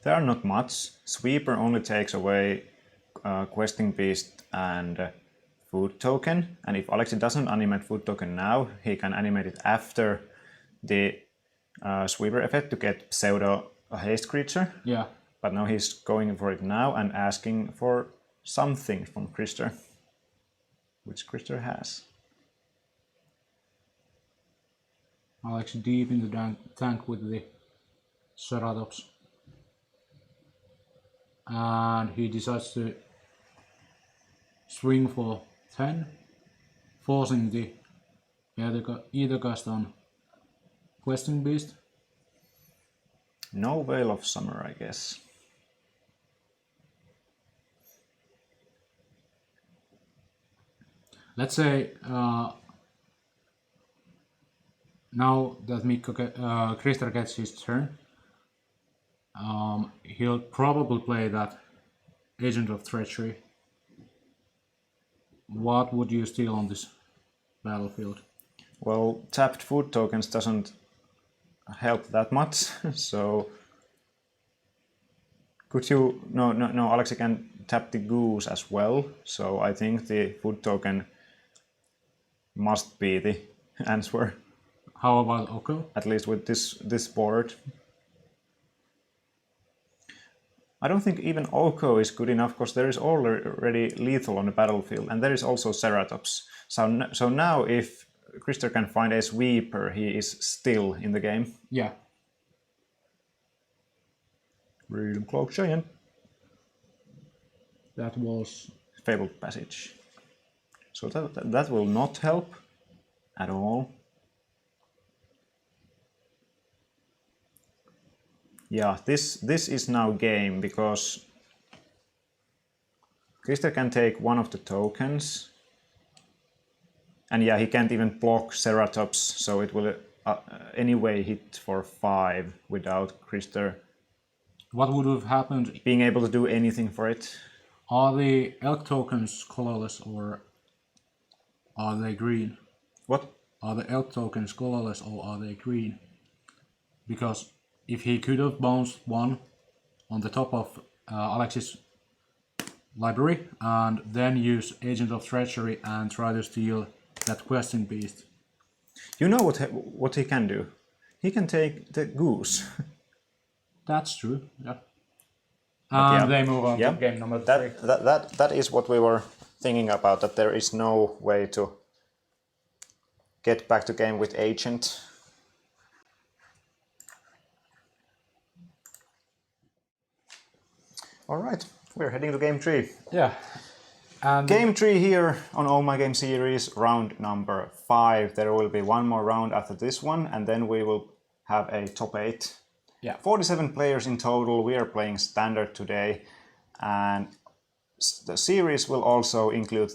There are not much. Sweeper only takes away questing beast and food token, and if Alexi doesn't animate food token now, he can animate it after the sweeper effect to get pseudo haste creature. Yeah, But now he's going for it now and asking for something from Krister, which Krister has. Alexi deep in the tank with the Ceratops. And he decides to swing for 10, forcing the either cast on Questing Beast. No Veil of Summer, I guess. Let's say now that Krister gets his turn, he'll probably play that Agent of Treachery. What would you steal on this battlefield? Well, tapped food tokens doesn't help that much, so could you... No, Alexi can tap the goose as well, so I think the food token must be the answer, How about Oko? at least with this board. I don't think even Oko is good enough, because there is already lethal on the battlefield, and there is also Ceratops. So now if Krister can find a sweeper, he is still in the game. Yeah. Freedom Cloak Giant. That was... Fabled Passage. So that will not help at all. Yeah, this is now game, because Krister can take one of the tokens. And yeah, he can't even block Ceratops, so it will anyway hit for 5 without Krister what would have happened? being able to do anything for it. Are the elk tokens colorless or are they green? What? Are the elk tokens colorless or are they green? Because if he could have bounced one on the top of Alex's library and then use Agent of Treachery and try to steal that question beast. You know what he can do? He can take the goose. That's true, yeah. And yeah. they move on Yeah. to game number 3. That is what we were thinking about, that there is no way to get back to game with Agent. Alright, we're heading to game 3. Yeah. And Game 3 here on OMG Series, round number 5. There will be one more round after this one, and then we will have a top 8. Yeah. 47 players in total. We are playing standard today, and the series will also include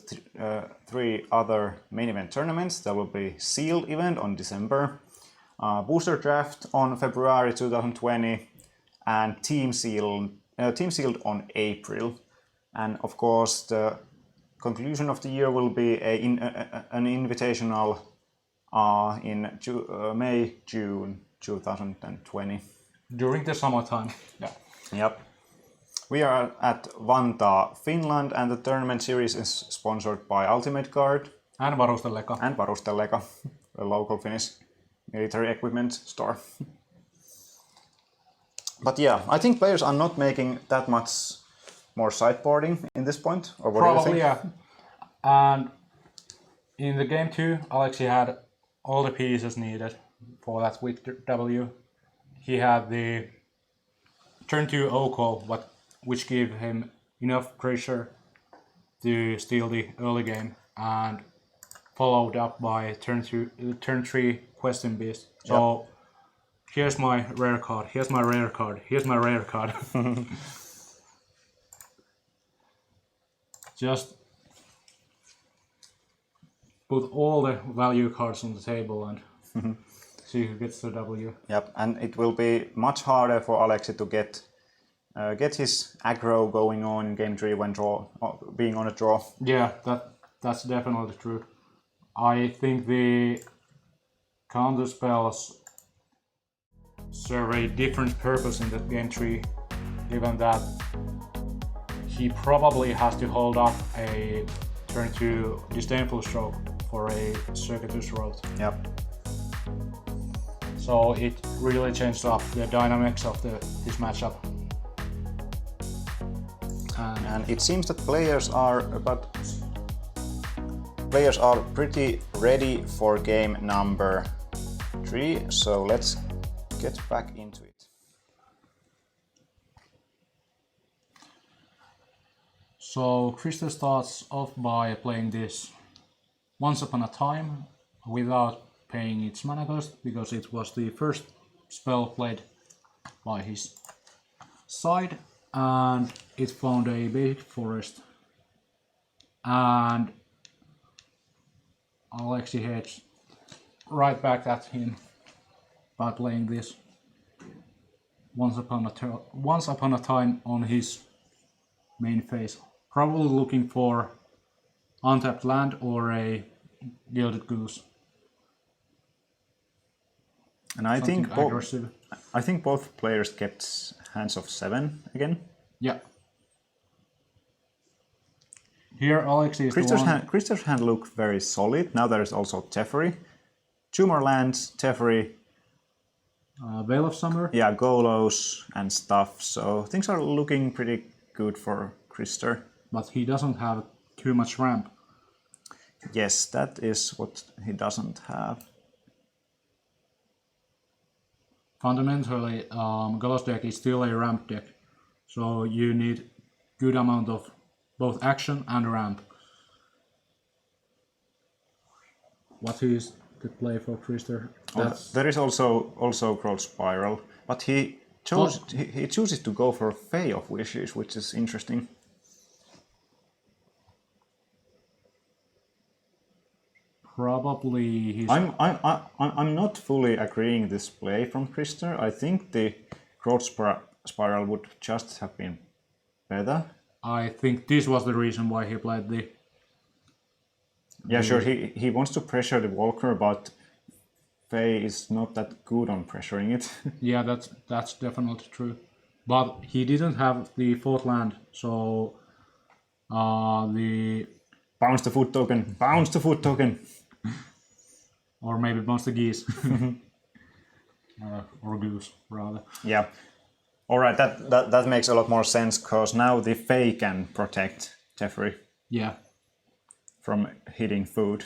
3 other main event tournaments. There will be Sealed event on December, Booster Draft on February 2020, and Team Sealed on April. And of course, the conclusion of the year will be an invitational in May-June 2020. during the summertime. Yeah. Yep. We are at Vantaa, Finland, and the tournament series is sponsored by Ultimate Guard And Varusteleka. and Varusteleka, a local Finnish military equipment store. But yeah, I think players are not making that much more sideboarding in this point, or what do you Probably, think? yeah. And in the game 2, Alexi had all the pieces needed for that with W. He had the turn 2 O-call, which gave him enough pressure to steal the early game, and followed up by turn 3 question beast. So here's my rare card, here's my rare card, here's my rare card. Just put all the value cards on the table and see who gets the W. Yep, and it will be much harder for Alexi to get his aggro going on in game 3 when being on a draw. Yeah, that's definitely true. I think the counter spells serve a different purpose in that game 3, given that he probably has to hold up a turn 2 disdainful stroke for a circuitous route. Yep. So it really changed up the dynamics of this matchup. And it seems that players are pretty ready for game number 3, so let's get back into it. So Krista starts off by playing this Once Upon a Time without paying its mana cost, because it was the first spell played by his side, and it found a big forest. And Alexi heads right back at him by playing this Once Upon a Time on his main phase. Probably looking for untapped land or a Gilded Goose. And I think aggressive. both players kept hands of 7 again. Yeah. Here Alexi is the one... Krister's hand looked very solid. Now there is also Teferi. 2 more lands, Teferi, Veil of Summer. yeah, Golos and stuff. So things are looking pretty good for Krister. But he doesn't have too much ramp. Yes, that is what he doesn't have. Fundamentally, Golos deck is still a ramp deck. So you need good amount of both action and ramp. What is the play for Krister? There is also Growth Spiral, but he chooses to go for Fae of Wishes, which is interesting. Probably he's... I'm not fully agreeing this play from Krister. I think the Growth Spiral would just have been better. I think this was the reason why he played the... Yeah, sure, he wants to pressure the Walker, but Faye is not that good on pressuring it. Yeah, that's definitely true. But he didn't have the 4th land, so the... Bounce the foot token! Bounce the foot token! Or maybe bounce the geese. Or goose, rather. Yeah. Alright, that makes a lot more sense, because now the Fae can protect Teferi Yeah. from hitting food.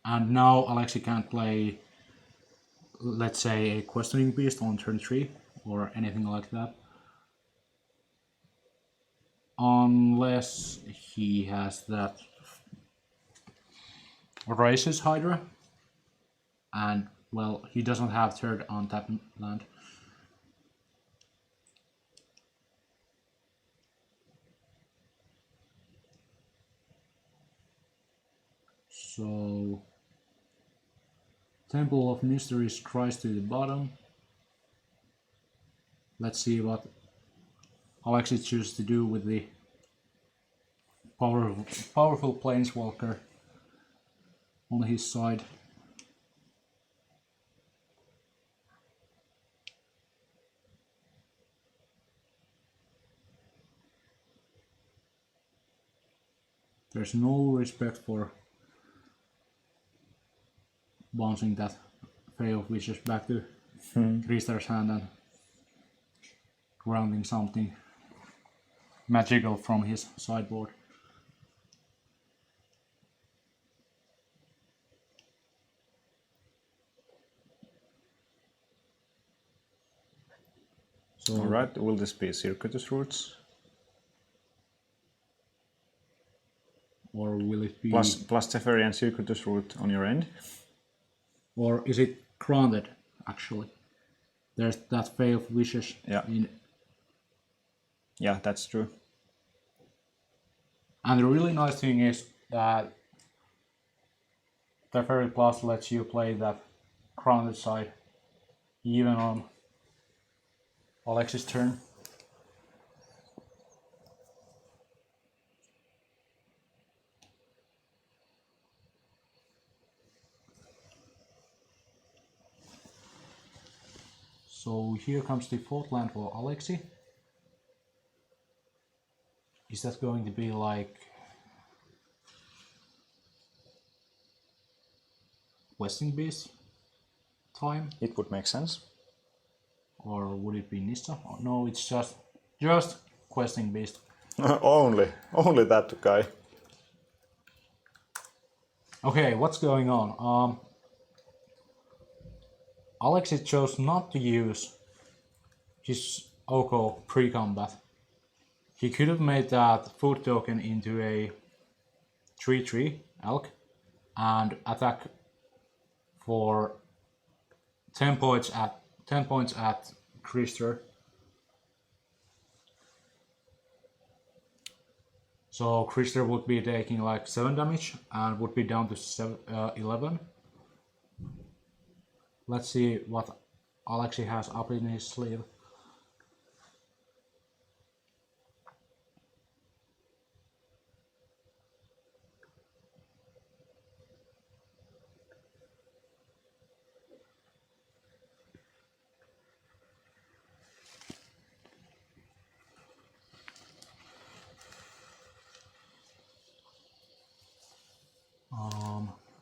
And now Alexi can't play, let's say, a questioning beast on turn 3 or anything like that. Unless he has that Raises Hydra. And, well, he doesn't have 3rd on tap land. So... Temple of Mysteries tries to the bottom. Let's see what Alexi chooses to do with the powerful Planeswalker on his side. There's no respect for bouncing that Fey of Wishes back to Krister's hand and grounding something magical from his sideboard. So, Alright, will this be Circuitous Roots? or will it be... Plus Teferi and Circuitous Root on your end? Or is it granted, actually? There's that Fey of Wishes in... Yeah, that's true. And the really nice thing is that Teferi Plus lets you play that grounded side even on Alex's turn. So here comes the 4th land for Alexi. Is that going to be like Questing Beast time? It would make sense. Or would it be Nissa? Oh, no, it's just Questing Beast. only that guy. Okay, what's going on? Alexi chose not to use his Oko pre-combat. He could have made that food token into a 3/3 elk and attack for 10 points at Krister. So Krister would be taking like 7 damage and would be down to 11. Let's see what Alexi has up in his sleeve.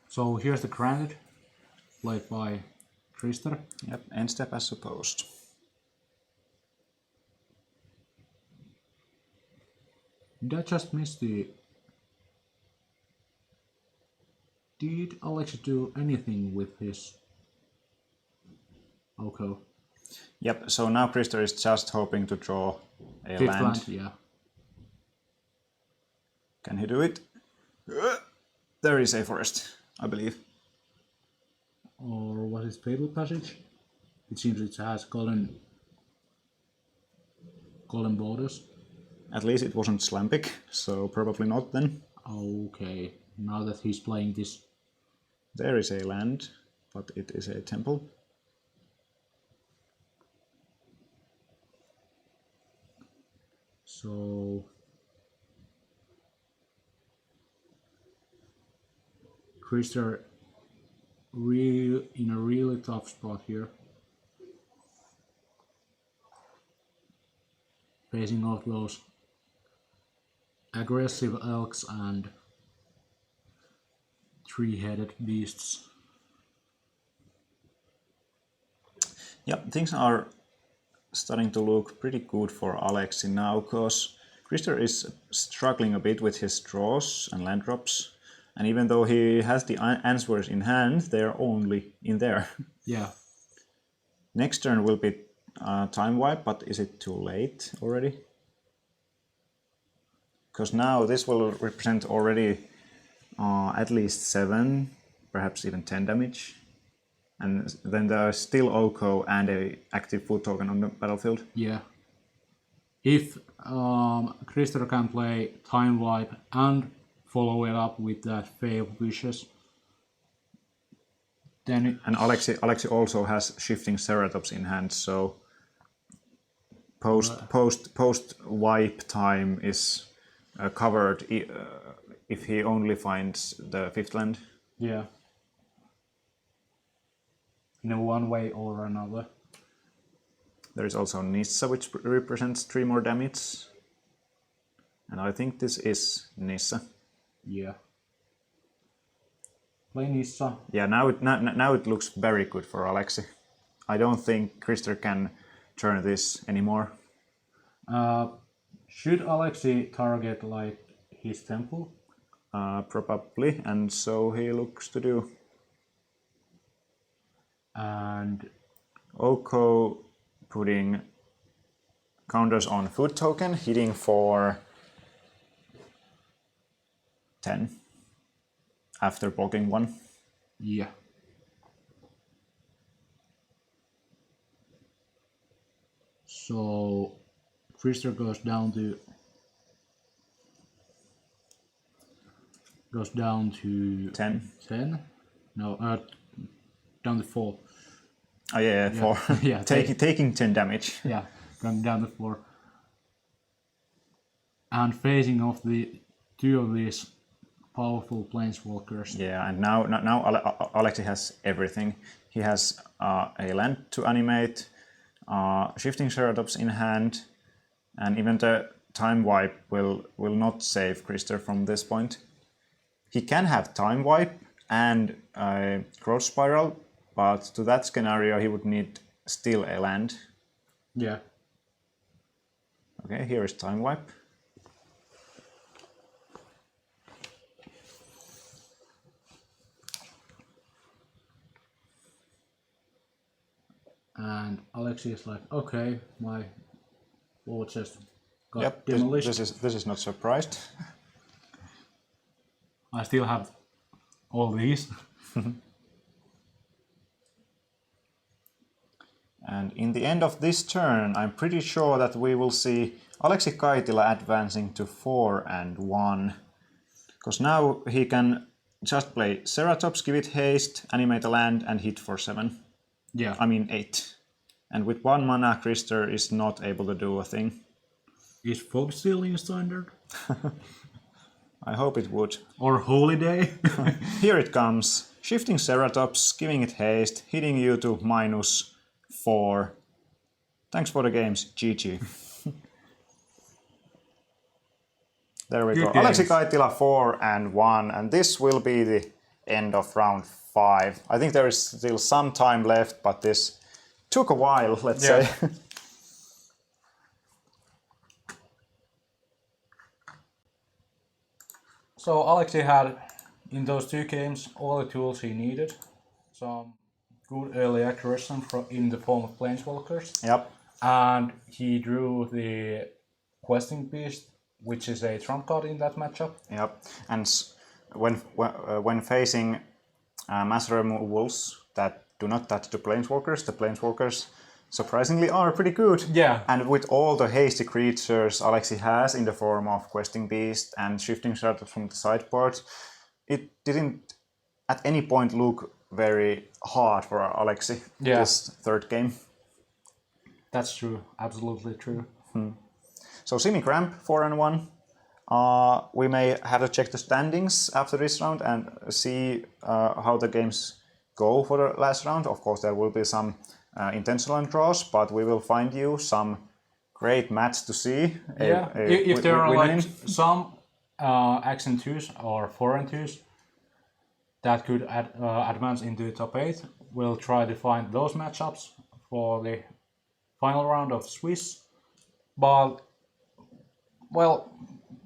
So here's the Granted, played by Krister. Yep, end step as supposed. Did I just miss the... Did Alexi do anything with his Oko? Yep, so now Krister is just hoping to draw a 5th land. land, yeah. Can he do it? There is a forest, I believe. Or what is Fatal Passage? It seems it has golden borders. At least it wasn't Slampic, so probably not then. Okay, now that he's playing this... There is a land. but it is a temple. So Krister in a really tough spot here. Facing off those aggressive elks and three-headed beasts. Yeah, things are starting to look pretty good for Alexi now, because Krister is struggling a bit with his draws and land drops, and even though he has the answers in hand, they are only in there. Yeah. Next turn will be time wipe, but is it too late already? Because now this will represent already at least 7, perhaps even 10 damage. And then there's still Oko and a active food token on the battlefield. Yeah. If Krister can play Time Wipe and follow it up with that Fae of Wishes, then and Alexi also has Shifting Ceratops in hand, so post wipe time is covered if he only finds the 5th land. yeah, in one way or another. There is also Nissa, which represents 3 more damage. And I think this is Nissa. Yeah. Play Nissa. Yeah, now it looks very good for Alexi. I don't think Krister can turn this anymore. Should Alexi target like his temple? Probably, and so he looks to do. And Oko putting counters on food token, hitting for 10 after blocking 1. yeah. So Krister goes down to 10. 10. No, down to 4. Oh yeah, 4. Yeah, taking 10 damage. Yeah, going down to 4. And facing off the 2 of these powerful planeswalkers. Yeah, and now Alexi has everything. He has a land to animate, Shifting Ceratops in hand, and even the time wipe will not save Krister from this point. He can have time wipe and growth spiral, but to that scenario he would need still a land. Yeah. Okay, here is time wipe. And Alexi is like, okay, my wall just got Yep, demolished. this is not surprised. I still have all these. And in the end of this turn, I'm pretty sure that we will see Alexi Kaitila advancing to 4 and 1. Because now he can just play Ceratops, give it haste, animate a land, and hit for 7. Yeah. I mean 8. And with 1 mana, Krister is not able to do a thing. Is Fog still in standard? I hope it would. Or Holiday? Here it comes. Shifting Ceratops, giving it haste, hitting you to -4. Thanks for the games, GG. There we Good go. games. Alexi Kaitila 4 and 1, and this will be the end of round 5. I think there is still some time left, but this took a while, let's say. So Alexi had, in those 2 games, all the tools he needed. Some good early aggression in the form of planeswalkers. Yep. And he drew the Questing Beast, which is a trump card in that matchup. Yep. And when facing mass removals that do not touch the planeswalkers surprisingly are pretty good. Yeah. And with all the hasty creatures Alexi has in the form of Questing Beast and Shifting Ceratops from the sideboard, it didn't at any point look very hard for Alexi this third game. That's true. Absolutely true. So semi-cramp 4-1. We may have to check the standings after this round and see how the games go for the last round. Of course, there will be some intentional draws, but we will find you some great match to see. If there are like some X&2s or 4-2s that could advance into top 8, we'll try to find those matchups for the final round of Swiss. But, well,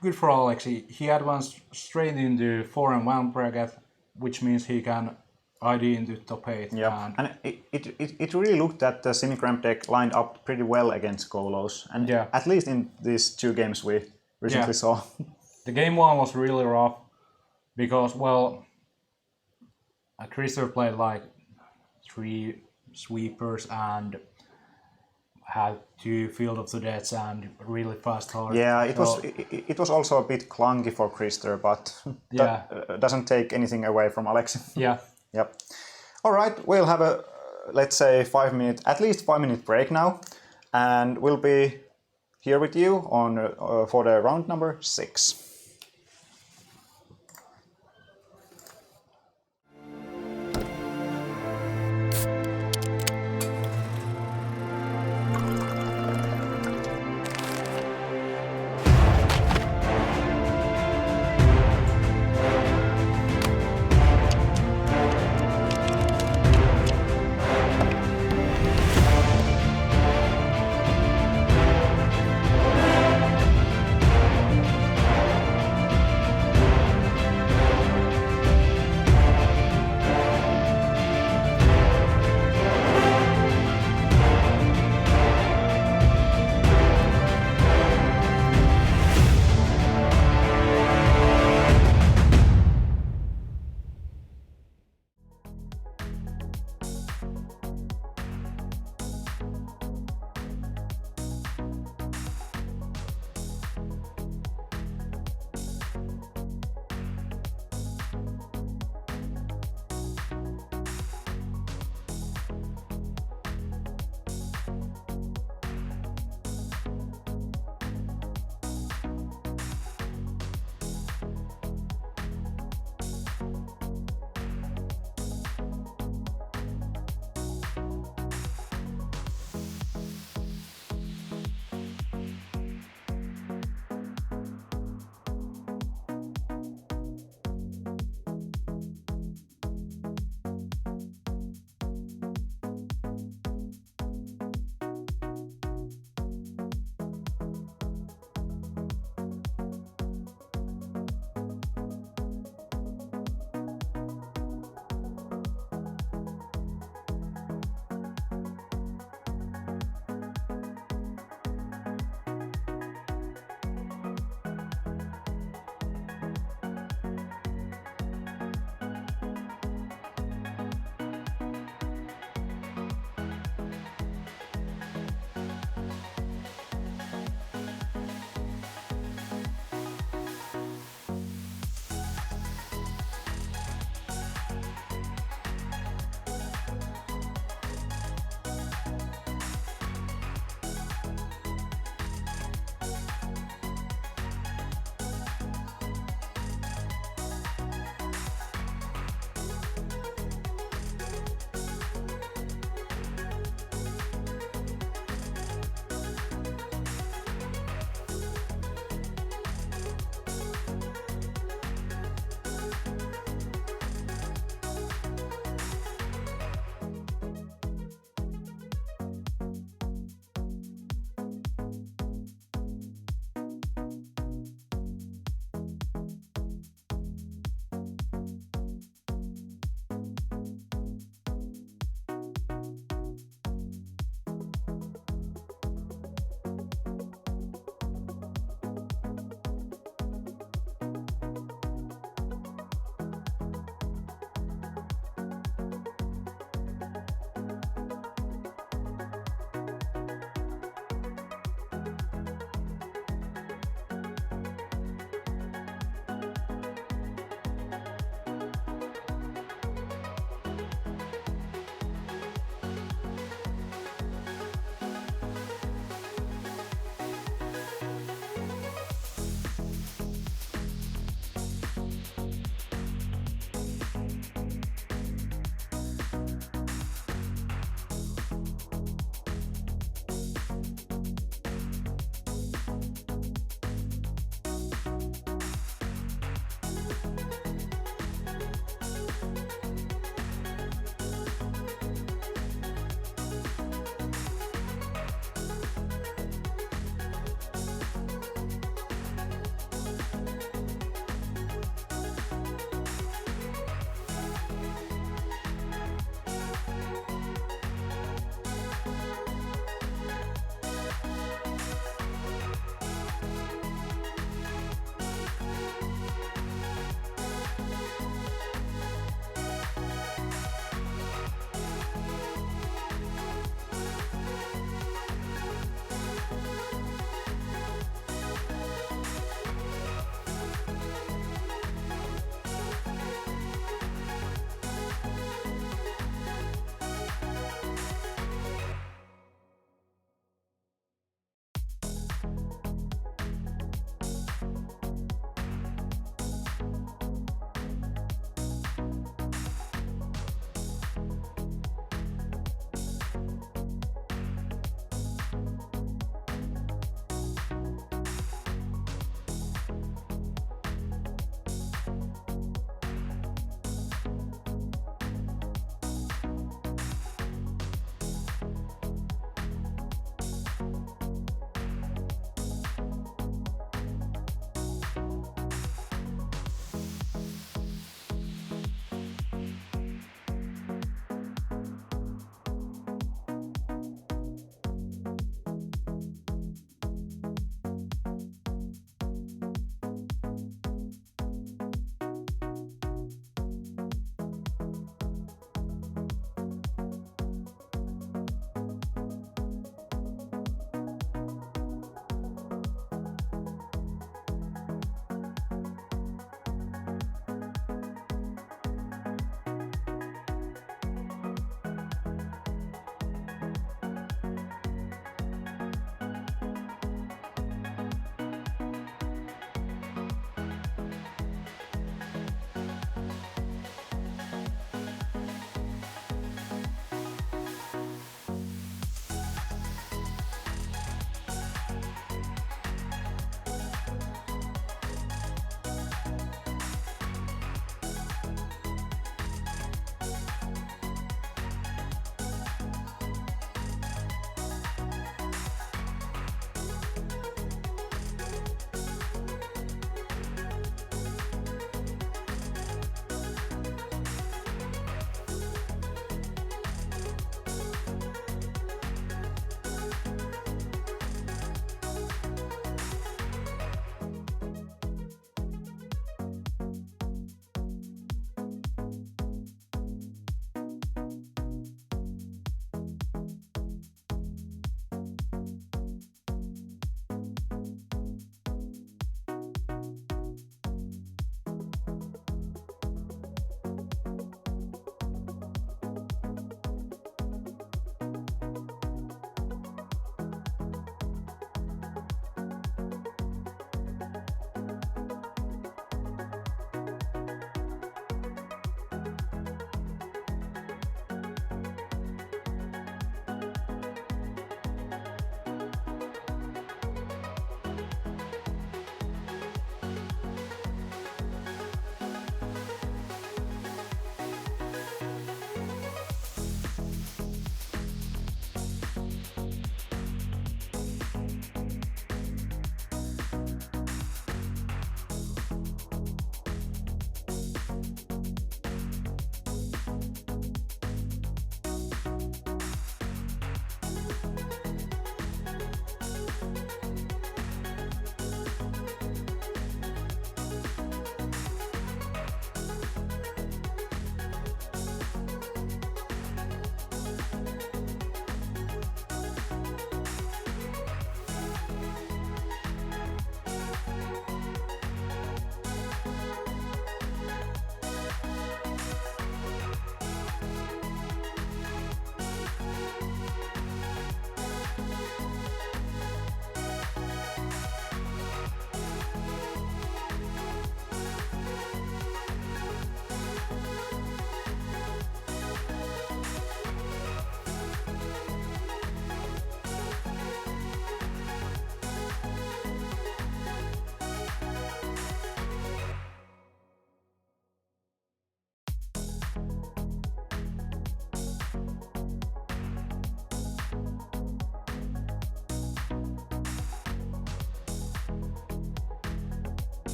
good for Alexi. He advanced straight into 4-1 bracket, which means he can ID into top 8. Yeah, and it really looked that the semi-cramp deck lined up pretty well against Golos, and at least in these 2 games we recently saw. The game 1 was really rough because, well, Christopher played like 3 sweepers and had 2 Field of the Deads and really fast hard. Yeah, it was also a bit clunky for Krister, but that doesn't take anything away from Alex. Yeah. Yep. All right, we'll have a, let's say, at least 5-minute break now, and we'll be here with you on for the round number 6.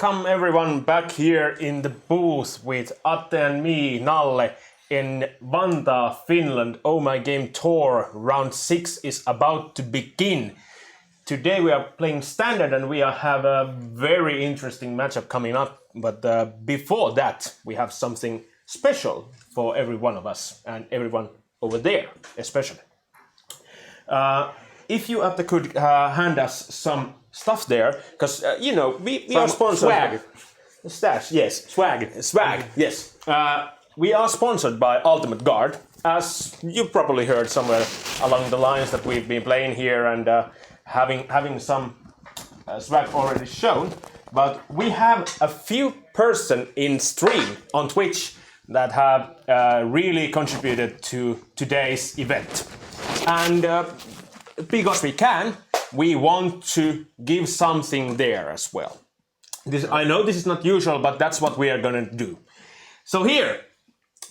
welcome everyone back here in the booth with Atte and me, Nalle, in Vantaa, Finland. Oh My Game Tour round 6 is about to begin. Today we are playing standard and we have a very interesting matchup coming up. But before that, we have something special for every one of us and everyone over there, especially. If you, Atte, could hand us some stuff there, because you know we are sponsored. swag. Stash, yes. Swag, yes. We are sponsored by Ultimate Guard, as you probably heard somewhere along the lines that we've been playing here and having some swag already shown. But we have a few person in stream on Twitch that have really contributed to today's event, and because we can, we want to give something there as well. I know this is not usual, but that's what we are gonna do. So here,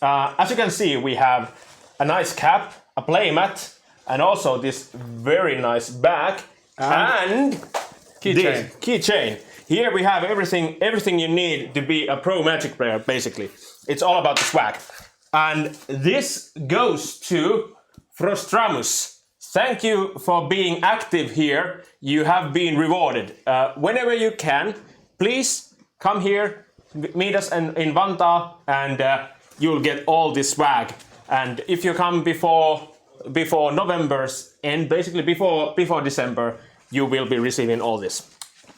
as you can see, we have a nice cap, a playmat, and also this very nice bag and keychain. Here we have everything you need to be a pro Magic player, basically. It's all about the swag. And this goes to Frostramus. Thank you for being active here. You have been rewarded. Whenever you can, please come here, meet us in Vantaa, and you'll get all this swag. And if you come before November's end, basically before December, you will be receiving all this.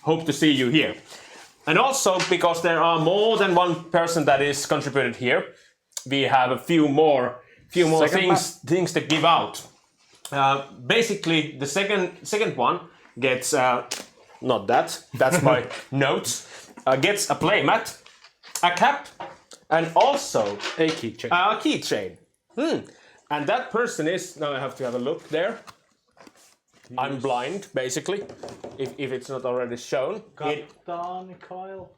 Hope to see you here. And also, because there are more than one person that is contributed here, we have a few more things to give out. Basically, the second one gets not that's my notes. Gets a playmat, a cap, and also A keychain. a keychain. And that person is, now I have to have a look there. I'm blind, basically, if it's not already shown. Kyle.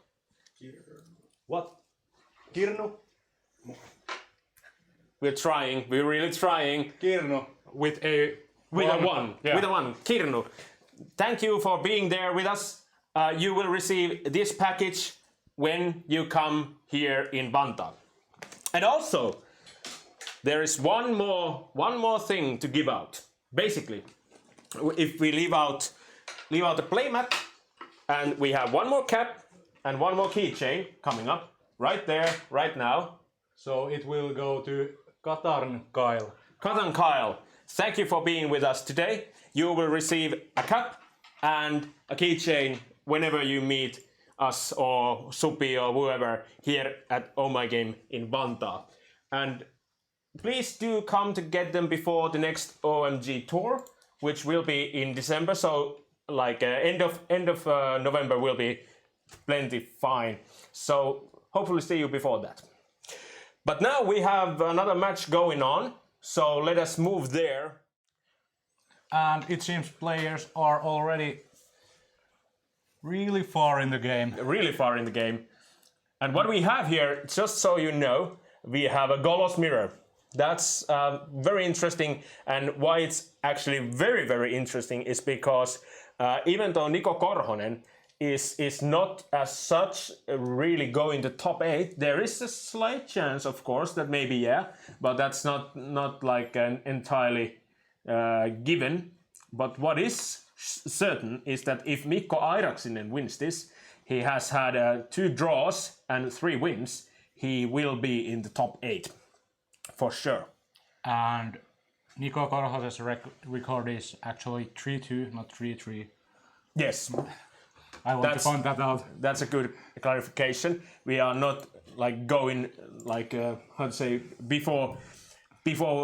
What? Kirnu? We're really trying. Kirnu. With a one. Kirnu. Thank you for being there with us. You will receive this package when you come here in Vantaa. And also, there is one more thing to give out. Basically, if we leave out the playmat, and we have one more cap and one more keychain coming up right there, right now. So it will go to Katarn Kyle. Katan Kyle, thank you for being with us today. You will receive a cap and a keychain whenever you meet us or Supi or whoever here at Oh My Game in Vantaa. And please do come to get them before the next OMG tour, which will be in December. So like end of November will be plenty fine. So hopefully see you before that. But now we have another match going on. So let us move there. And it seems players are already really far in the game. Really far in the game. And what we have here, just so you know, we have a Golos mirror. That's very interesting, and why it's actually very, very interesting is because even though Niko Korhonen is not as such really going to top 8, there is a slight chance, of course, that maybe but that's not like an entirely given. But what is certain is that if Mikko Airaksinen wins this, he has had 2 draws and 3 wins. He will be in the top 8 for sure. And Niko Korhosen's record is actually 3-2, not 3-3. Yes. I want to point that out. That's a good clarification. We are not like going like how to say before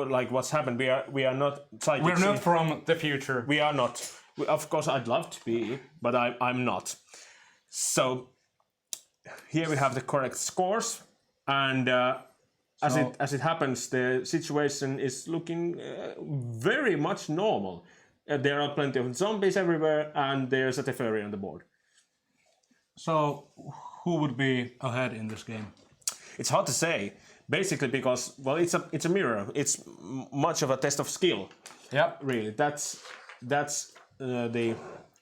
like what's happened. We are not psychics. We're not from the future. We are not. Of course, I'd love to be, but I'm not. So here we have the correct scores, and as it happens, the situation is looking very much normal. There are plenty of zombies everywhere, and there's a Teferi on the board. So, who would be ahead in this game? It's hard to say, basically because, well, it's a mirror. It's much of a test of skill. Yeah, really. That's the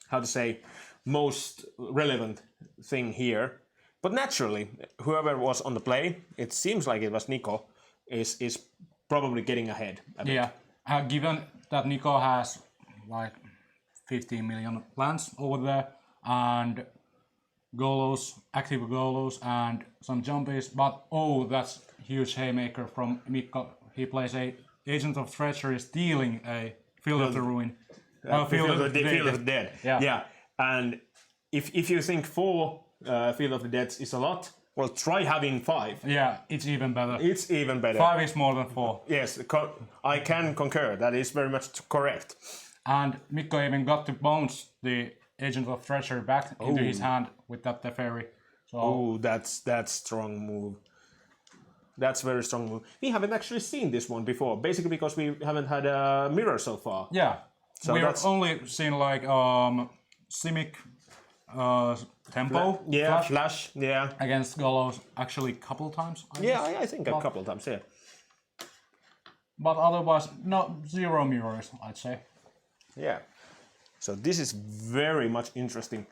how to say most relevant thing here. But naturally, whoever was on the play, it seems like it was Nico, is probably getting ahead a bit. Yeah, given that Nico has like 15 million lands over there and golos, active golos and some jumpies, but that's huge haymaker from Mikko. He plays a Agent of Treachery stealing a Field of the Ruin. Field of the Dead. Yeah. And if you think 4 Field of the Dead is a lot, well, try having 5. Yeah, it's even better. It's even better. 5 is more than 4. Yes, I can concur. That is very much correct. And Mikko even got to bounce the Agent of Treachery back into his hand with that Teferi. So Oh, that's strong move. That's very strong move. We haven't actually seen this one before, basically because we haven't had a mirror so far. yeah, So we've that's- only seen like Simic tempo Flash, yeah. against Golos actually a couple times. I Yeah, guess. I think a couple times, yeah. But otherwise, no, 0 mirrors, I'd say. Yeah. So this is very much interesting.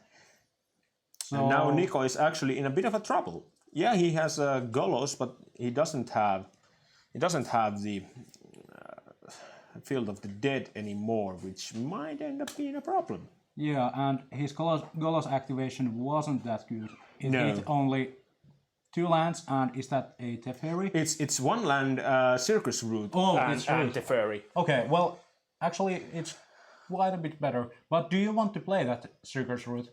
So And now Nico is actually in a bit of a trouble. Yeah, he has Golos, but he doesn't have the Field of the Dead anymore, which might end up being a problem. yeah, and his Golos activation wasn't that good. It No. hit only 2 lands, and is that a Teferi? It's one land Circus Route it's and right. Teferi. Okay, well, actually, it's quite a bit better. But do you want to play that Circus route?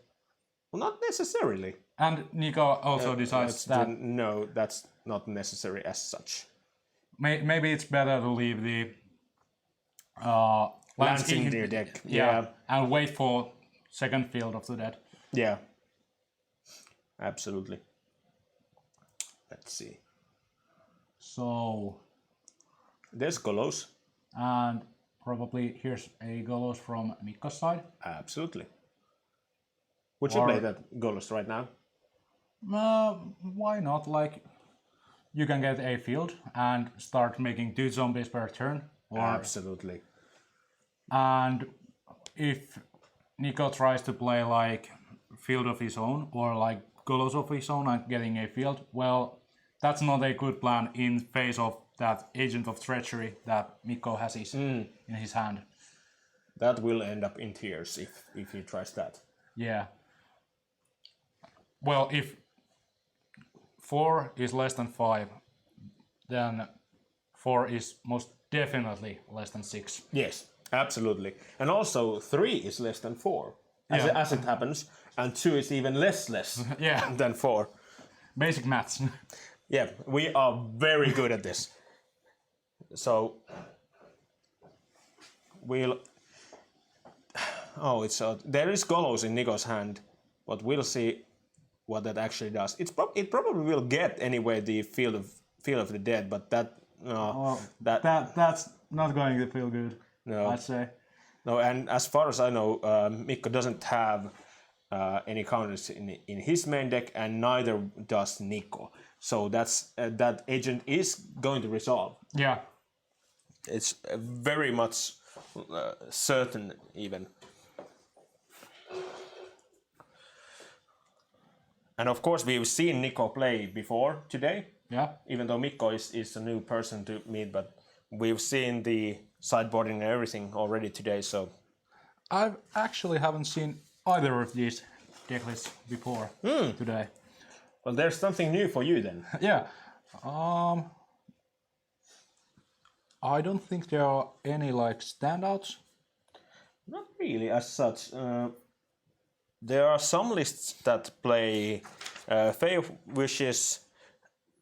Well, not necessarily. And Nico also decides that No, that's not necessary as such. maybe it's better to leave the Lands in your deck. Yeah, and wait for second Field of the Dead. Yeah. Absolutely. Let's see. So, There's Golos. and probably here's a Golos from Mikko's side. Absolutely. Would you Or- play that Golos right now? Why not? Like, you can get a field and start making 2 zombies per turn. Absolutely. And if Nico tries to play like field of his own or like Golos of his own and getting a field, well, that's not a good plan in face of that Agent of Treachery that Mikko has in his hand. That will end up in tears if he tries that. Yeah. Well, if 4 is less than 5, then 4 is most definitely less than 6. Yes, absolutely. And also 3 is less than 4, Yeah. as it happens, and 2 is even less Yeah, than 4. basic maths. Yeah, we are very good at this. So we'll. Oh, there is Golos in Nico's hand, but we'll see what that actually does. It probably will get anyway the Field of the Dead, but That's not going to feel good, No. I'd say. No, and as far as I know, Mikko doesn't have any counters in his main deck, and neither does Nico. So that agent is going to resolve. Yeah. It's very much certain, even. And of course, we've seen Nico play before today, Yeah. even though Mikko is a new person to meet, but we've seen the sideboarding and everything already today, so I actually haven't seen either of these deck lists before today. well, there's something new for you then. Yeah. I don't think there are any like standouts. Not really as such. There are some lists that play Fey of Wishes,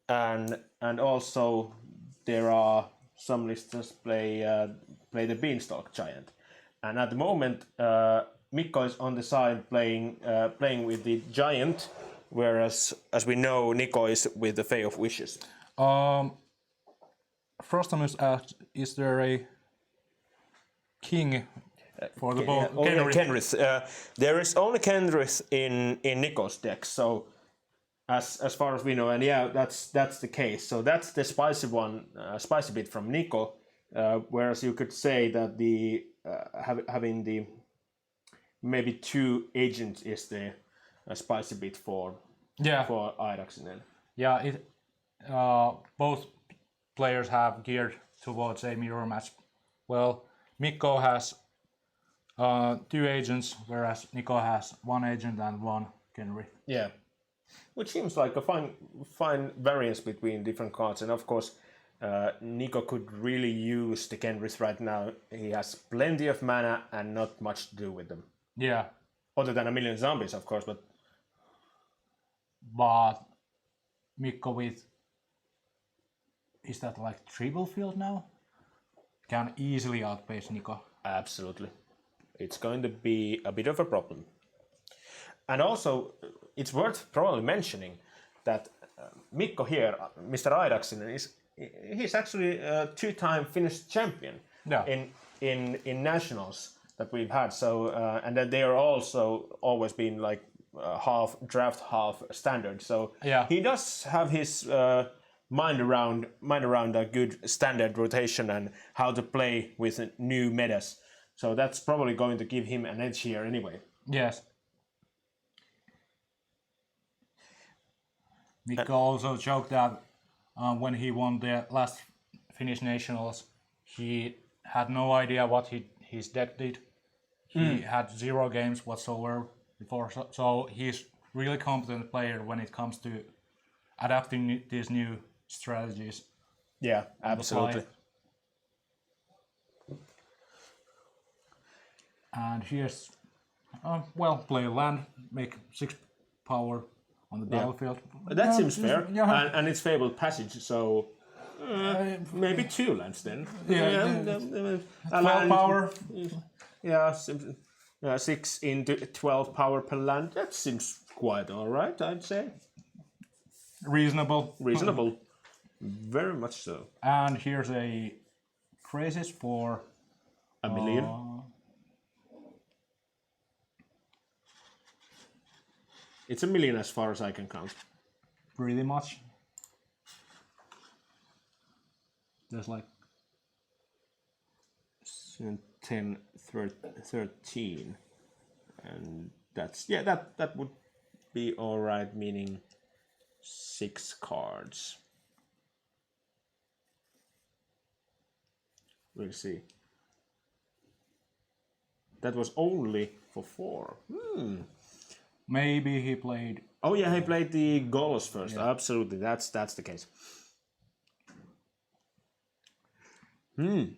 and also there are some lists that play the Beanstalk Giant. And at the moment, Mikko is on the side playing with the Giant, whereas, as we know, Nico is with the Fey of Wishes. Frostamus asks, is there a king for the ball? Kenrith. There is only Kenrith in Nico's deck, so as far as we know, and yeah, that's the case. So that's the spicy bit from Nico. Whereas you could say that the having the maybe 2 agents is a spicy bit for Yeah, Aidaksinen. yeah. Both players have geared towards a mirror match. Well, Mikko has 2 agents, whereas Nico has 1 agent and 1 Kenry. Yeah, which seems like a fine variance between different cards, and of course, Nico could really use the Kenrith right now. He has plenty of mana and not much to do with them, Yeah, other than a million zombies, of course. but Mikko with, is that like triple field now? Can easily outpace Nico. Absolutely, it's going to be a bit of a problem. And also, it's worth probably mentioning that Mikko here, Mr. Aidaksinen, he's actually a 2-time Finnish champion in nationals that we've had. So and that they are also always been like half draft, half standard. So Yeah. he does have his mind around a good standard rotation and how to play with new metas. So that's probably going to give him an edge here anyway. Yes. Mikko also joked that when he won the last Finnish Nationals, he had no idea what his deck did. He had 0 games whatsoever before, so he's really competent player when it comes to adapting these new strategies. Yeah, on the fly. absolutely. And here's, play a land, make 6 power on the battlefield. That seems fair. Yeah. And it's Fabled Passage, so maybe 2 lands then. 12 power. Yeah, 6 into 12 power per land. That seems quite alright, I'd say. Reasonable. Reasonable. Very much so. And here's a crisis for A million. It's a million as far as I can count. pretty much. There's like 10, 13. And that's, yeah, that would be alright, meaning 6 cards. We'll see. That was only for 4. maybe he played. Oh yeah, he played the Golos first. Yeah. Absolutely, that's the case. And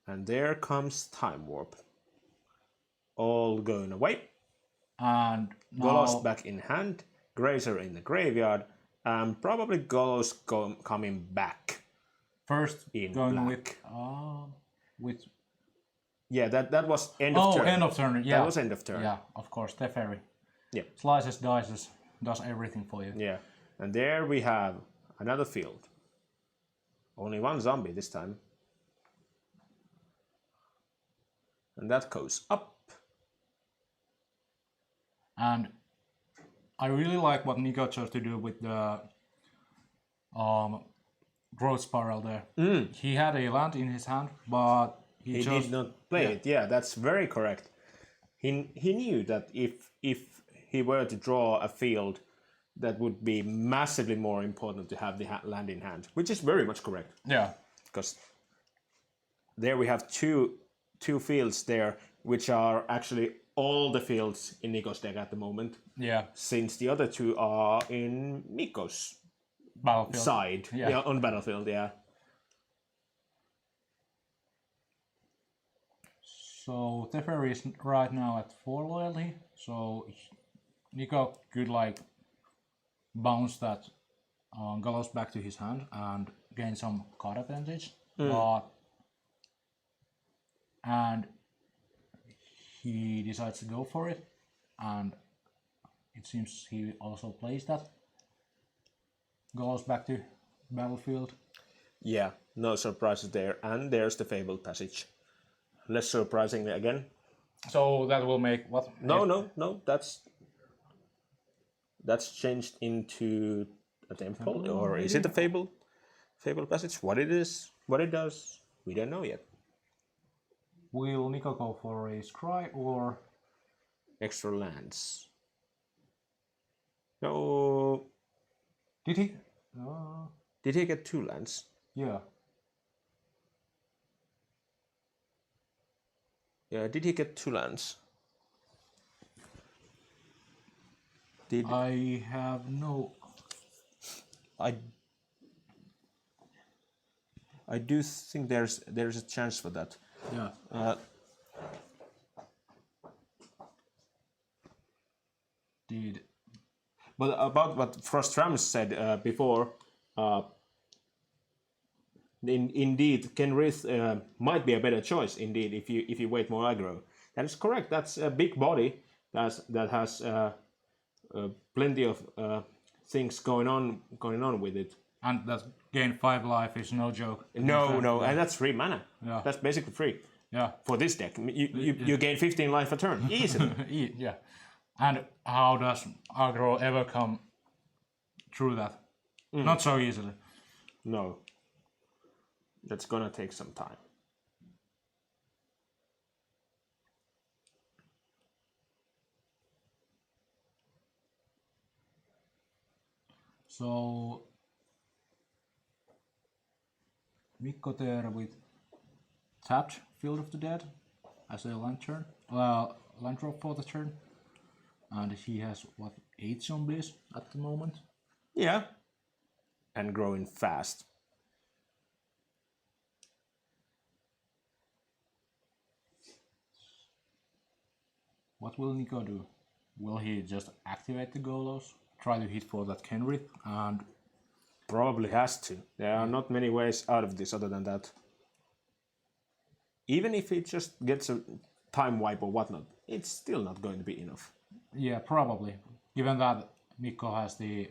there comes Time Warp. All going away. And Golos now back in hand. Grazer in the graveyard. And probably Golos coming back. first in going black. with Yeah, that was end of turn. end of turn. Yeah, That was end of turn. Yeah, of course, Teferi. Yeah. Slices, dices, does everything for you. Yeah. And there we have another field. Only 1 zombie this time. And that goes up. And I really like what Nico chose to do with the growth spiral there. He had a land in his hand, but He chose did not play it. Yeah, that's very correct. He knew that if he were to draw a field, that would be massively more important to have the land in hand, which is very much correct. Yeah. Because there we have two fields there, which are actually all the fields in Nico's deck at the moment, Yeah. since the other 2 are in Mikko's Battlefield. side. Yeah. On battlefield, yeah. So Teferi is right now at 4 loyalty. So Nico could like bounce that Galos back to his hand and gain some card advantage. And he decides to go for it, and it seems he also plays that. Goes back to battlefield. Yeah, no surprises there. And there's the Fabled Passage. Less surprisingly again. So that will make what? No, that's changed into a temple, or is it a Fabled Passage? What it is, what it does, we don't know yet. Will Nico go for a scry or Extra lands. No. Did he? Did he get 2 lands? Yeah. Yeah, did he get 2 lands? Did I have no. I do think there's a chance for that. Yeah. Did. But about what Frost Rams said before, indeed, Kenrith might be a better choice. Indeed, if you wait more aggro, that is correct. That's a big body that has plenty of things going on with it. And that gain 5 life is no joke. No, and that's free mana. Yeah. That's basically free. Yeah. For this deck, you gain 15 life a turn easily. Yeah. And how does aggro ever come through that? Not so easily. No, that's gonna take some time. So Mikko there with tapped Field of the Dead as a lantern, land drop for the turn, and he has what 8 zombies at the moment. Yeah, and growing fast. What will Nico do? Will he just activate the Golos, try to hit for that Kenrith, and Probably has to. There are not many ways out of this other than that. Even if it just gets a time wipe or whatnot, it's still not going to be enough. yeah, probably. Given that Mikko has the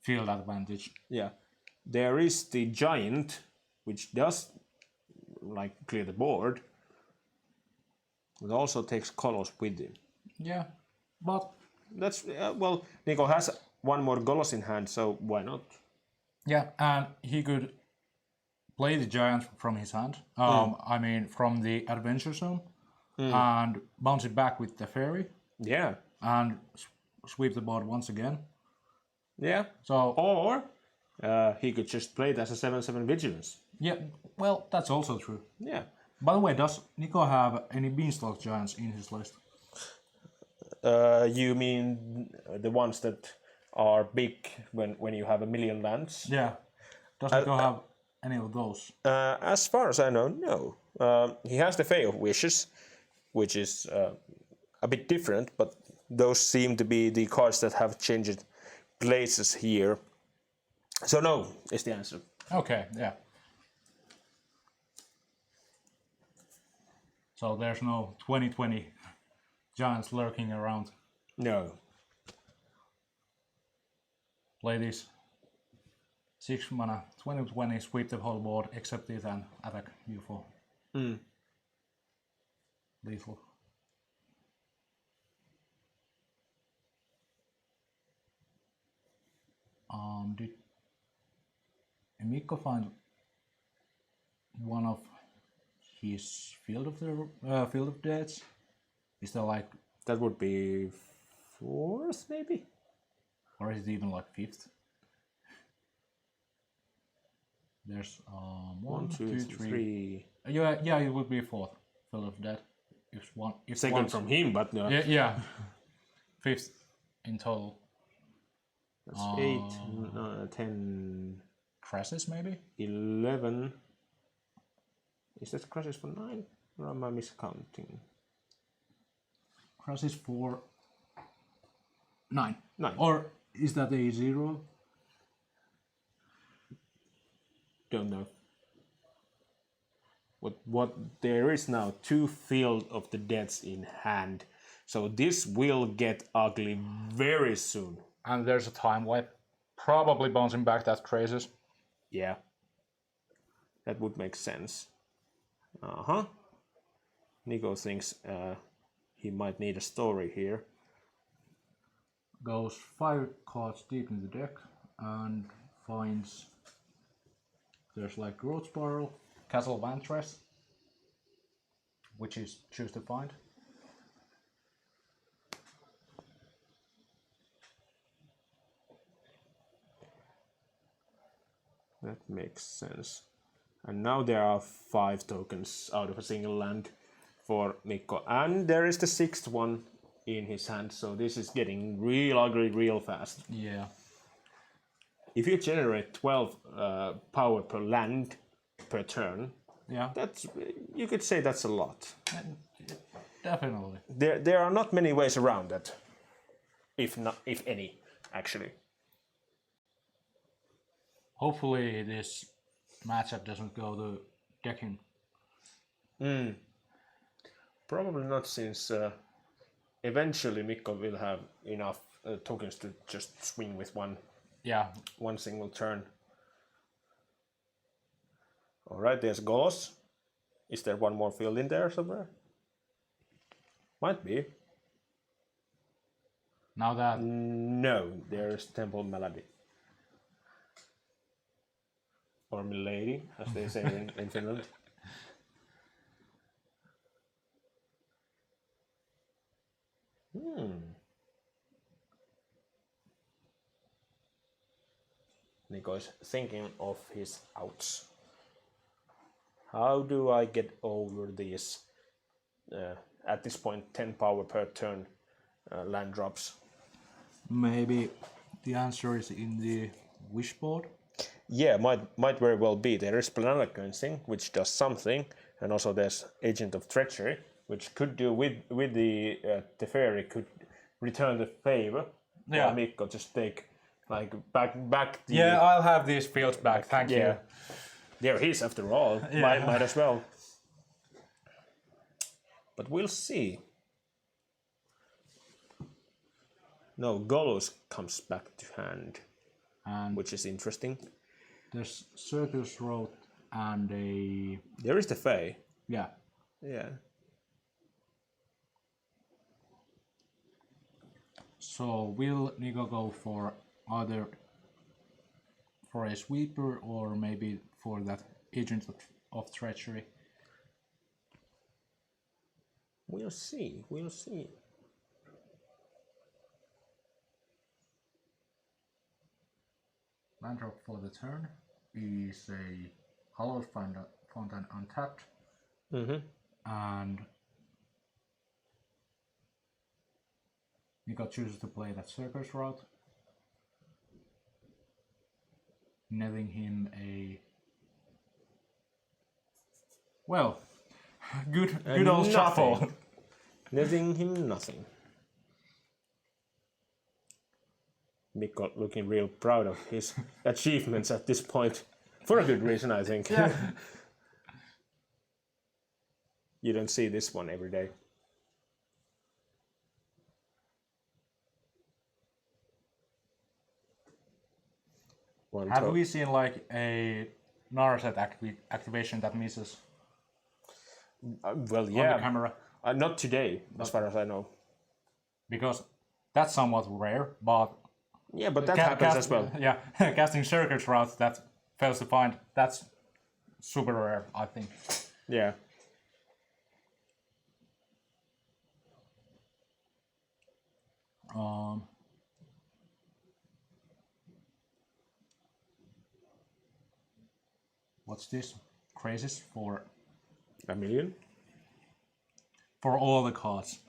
field advantage. Yeah. There is the giant, which does clear the board. It also takes Kolos with him. Yeah, but That's well, Nico has 1 more Golos in hand, so why not? yeah, and he could play the giant from his hand. I mean, from the adventure zone, and bounce it back with the fairy, Yeah. and sweep the board once again. Yeah. So Or he could just play it as a 7/7 vigilance. yeah, well, that's also true. Yeah. By the way, does Nico have any beanstalk giants in his list? You mean the ones that are big when you have 1,000,000 lands? Yeah. Does Nico have any of those? As far as I know, no. He has the Fae of Wishes, which is a bit different, but those seem to be the cards that have changed places here. So no is the answer. Okay, yeah. So there's no 2020 giants lurking around. No. Play this 6 mana, 2020, sweep the whole board, accept it and attack you for lethal. Did Mikko find one of his Field of Deaths? Is there like, That would be 4th, maybe? or is it even like 5th? There's 1, 2, 3. Yeah, it would be 4th Field of Death. If one, if Second one- from him, but no. yeah, 5th in total. That's 8, 10, Crashes maybe? 11. Is that crashes for 9? Or am I miscounting? Crashes for 9. 9. Or is that a 0? Don't know. What there is now 2 Field of the Deaths in hand. So this will get ugly very soon. And there's a time wipe. Probably bouncing back that Crazes. Yeah. That would make sense. Uh-huh. Nico thinks he might need a story here. Goes 5 cards deep in the deck and finds there's like Growth Spiral, Castle Vantress, which is choose to find. That makes sense. And now there are 5 tokens out of a single land for Mikko. And there is the 6th one in his hand, so this is getting real ugly real fast. Yeah. If you generate 12 power per land per turn, Yeah. that's, you could say that's a lot. Definitely. There are not many ways around that, if any, actually. Hopefully this matchup doesn't go to decking. Probably not, since eventually Mikko will have enough tokens to just swing with one single turn. All right, there's Golos. Is there one more field in there somewhere? Might be. Now that No, there's Temple Melody. Or Milady, as they say in Finland. Nico is thinking of his outs. How do I get over these, at this point, 10 power per turn land drops? maybe the answer is in the wishboard. Yeah, might very well be. There is Planet Cleansing, which does something, and also there's Agent of Treachery, which could do with the Teferi could return the favor. Yeah. Or Mikko just take like back the Yeah, I'll have these fields back. Thank you. There he is after all. Yeah. Might as well. But we'll see. No, Golos comes back to hand, And which is interesting. there's Circus Road and a There is the Fae. yeah. Yeah. So will Nico go for either for a sweeper or maybe for that Agent of Treachery? We'll see. We'll see. Land drop for the turn is a Hallowed Fountain untapped, and Nico chooses to play that Circus route, netting him a good old nothing. shuffle. Netting him nothing. Mikko looking real proud of his achievements at this point. For a good reason, I think. Yeah. You don't see this one every day. Have we seen like a Narset activation that misses Well, on yeah. the camera? Not today, as far as I know. Because that's somewhat rare, but Yeah, but that happens as well. Yeah, casting circuit routes that fails to find, that's super rare, I think. Yeah. What's this? Crazes for A million? all the cards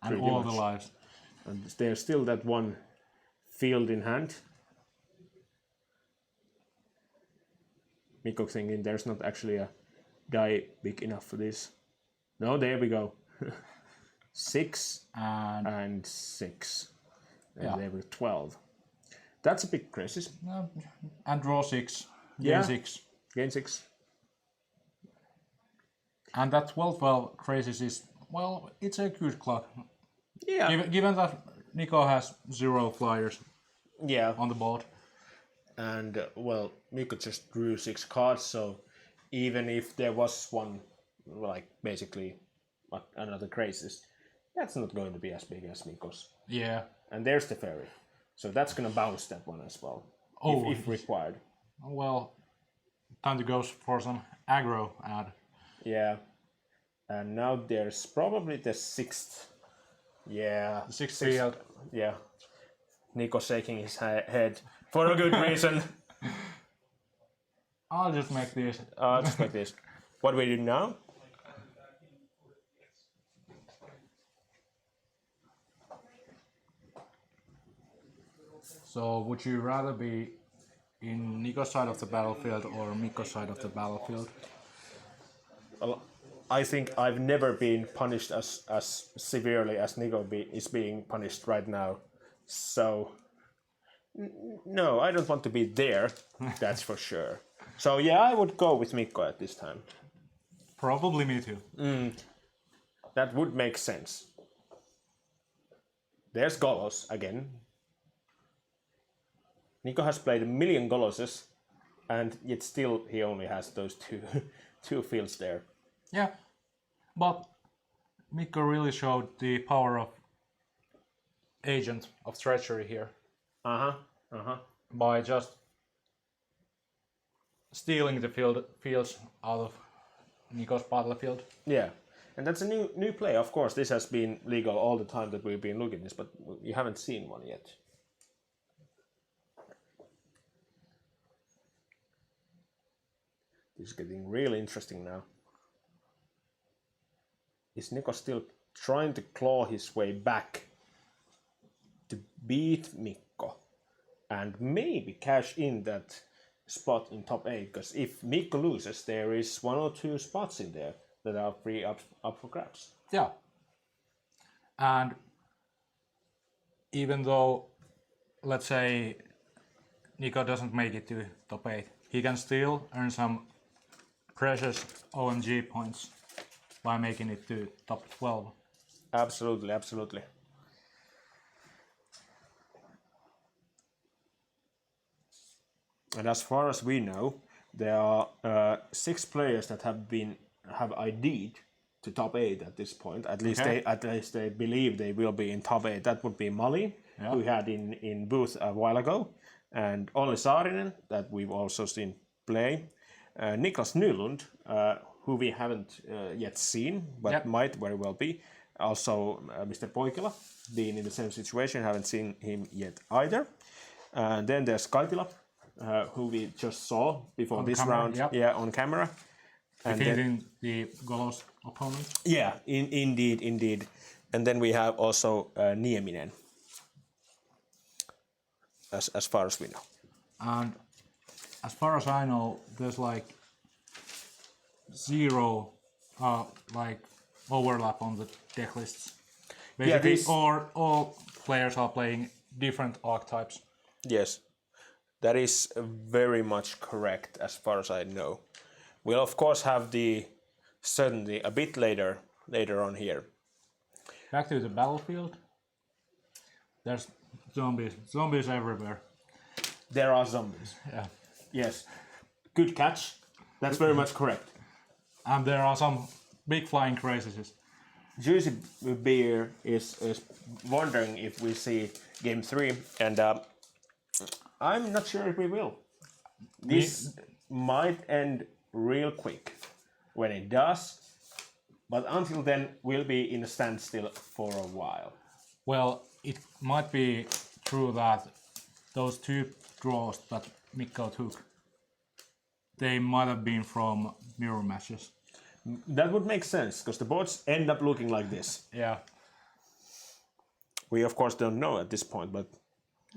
and Pretty all much. the lives. And there's still that one field in hand. Mikko thinking there's not actually a die big enough for this. No, there we go. 6 and 6. And Yeah. there were 12. That's a big crisis. And draw 6, gain Yeah. 6. Gain 6. And that 12-12 crazes is, well, it's a good clock. Yeah. Given that Nico has 0 flyers Yeah. on the board. And well, Mikko just drew 6 cards, so even if there was one, like basically another crisis, that's not going to be as big as Mikko's. Yeah. And there's the fairy, so that's gonna bounce that one as well, if required. Well, time to go for some aggro ad. Yeah. And now there's probably the 6th. Yeah. The 6th field. Yeah. Nico shaking his head for a good reason. I'll just make this. Just like this. What we do now? So, would you rather be in Nico's side of the battlefield or Mikko's side of the battlefield? Well, I think I've never been punished as severely as Nico is being punished right now. So, no, I don't want to be there. That's for sure. So yeah, I would go with Mikko at this time. Probably me too. That would make sense. There's Golos again. Nico has played a million Goloses, and yet still he only has those two fields there. Yeah, but Mikko really showed the power of Agent of Treachery here by just stealing the fields out of Nico's battlefield. Yeah, and that's a new play. Of course, this has been legal all the time that we've been looking at this, but you haven't seen one yet. This is getting really interesting now. Is Nico still trying to claw his way back to beat Mikko and maybe cash in that spot in top 8? Because if Mikko loses, there is 1 or 2 spots in there that are free up for grabs. Yeah. And even though, let's say, Nico doesn't make it to top 8, he can still earn some precious OMG points by making it to top 12. Absolutely, absolutely. And as far as we know, there are 6 players that have ID'd to top 8 at this point. At least they believe they will be in top 8. That would be Mali, who we had in booth a while ago, and Olli Saarinen, that we've also seen play. Niklas Nylund, who we haven't yet seen, but might very well be. Also, Mr. Poikila, being in the same situation, haven't seen him yet either. And then there's Kaitila, who we just saw before on this camera, round, on camera. And defeating the Golos opponent. Yeah, indeed. And then we have also Nieminen, as far as we know. And as far as I know, there's like 0 overlap on the deck lists. Basically, all players are playing different archetypes. Yes, that is very much correct as far as I know. We'll of course have the certainty a bit later on here. Back to the battlefield. There's zombies everywhere. There are zombies. Yeah. Yes, good catch. That's very much correct. And there are some big flying crazies. Juicy Beer is wondering if we see game 3, and I'm not sure if we will. This might end real quick. When it does, but until then, we'll be in a standstill for a while. Well, it might be true that those 2 draws that Mikko took, they might have been from mirror matches. That would make sense, because the boards end up looking like this. Yeah. We of course don't know at this point, but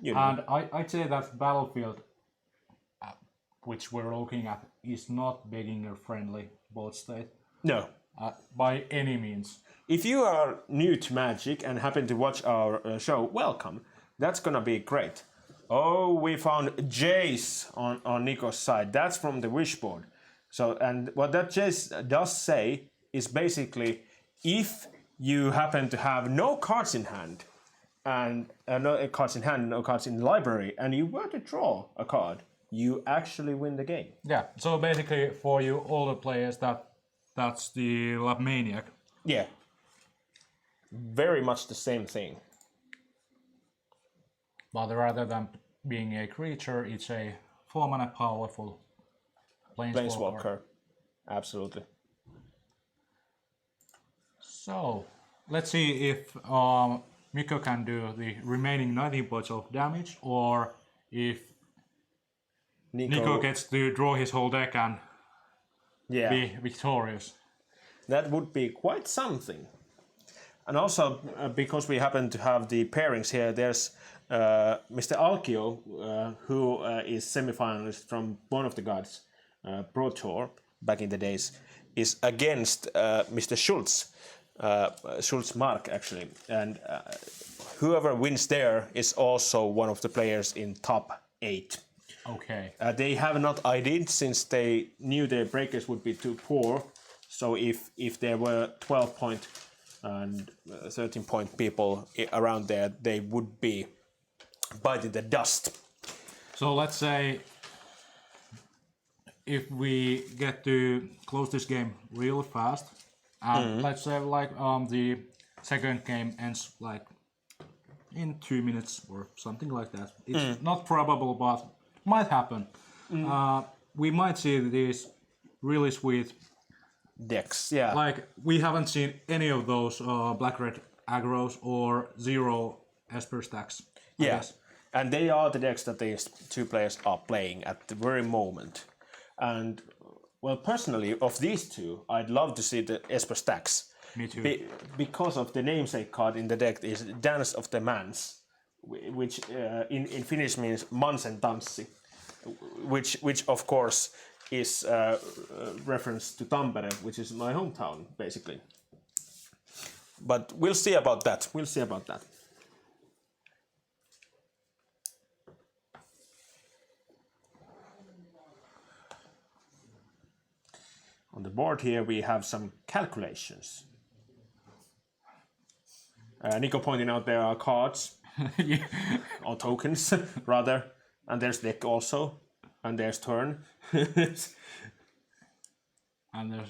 you know. And I'd say that battlefield, which we're looking at, is not beginner-friendly board state. No. By any means. If you are new to Magic and happen to watch our show, welcome. That's gonna be great. Oh, we found Jace on Nico's side. That's from the Wishboard. So, and what that Jace does say is basically, if you happen to have no cards in hand, and no cards in hand, no cards in the library, and you were to draw a card, you actually win the game. Yeah, so basically for you older players, that's the Lab Maniac. Yeah. Very much the same thing. But rather than being a creature, it's a 4-mana powerful Planeswalker. Absolutely. So, let's see if Mikko can do the remaining 19 points of damage, or if Nico gets to draw his whole deck and yeah, be victorious. that would be quite something. And also, because we happen to have the pairings here, there's Mr. Alkio, who is semi-finalist from one of the Guards Pro Tour back in the days, is against Mr. Schultz, Schultz Mark actually, and whoever wins there is also one of the players in top 8. Okay. They have not ID'd since they knew their breakers would be too poor. So if there were 12-point and 13-point people around there, they would be biting the dust. So let's say if we get to close this game real fast, and let's say like the second game ends like in 2 minutes or something like that. It's not probable, but might happen. We might see these really sweet Decks, yeah. like we haven't seen any of those black-red aggros or 0 Esper stacks. I guess. And they are the decks that these two players are playing at the very moment. And well, personally, of these two, I'd love to see the Esper stacks. Me too. Because of the namesake card in the deck is Dance of the Mans, which in Finnish means Mansen tanssi, which of course is reference to Tampere, which is my hometown, basically. But we'll see about that. We'll see about that. On the board here we have some calculations. Nico pointing out there are cards, or tokens, rather, and there's deck also, and there's turn. And there's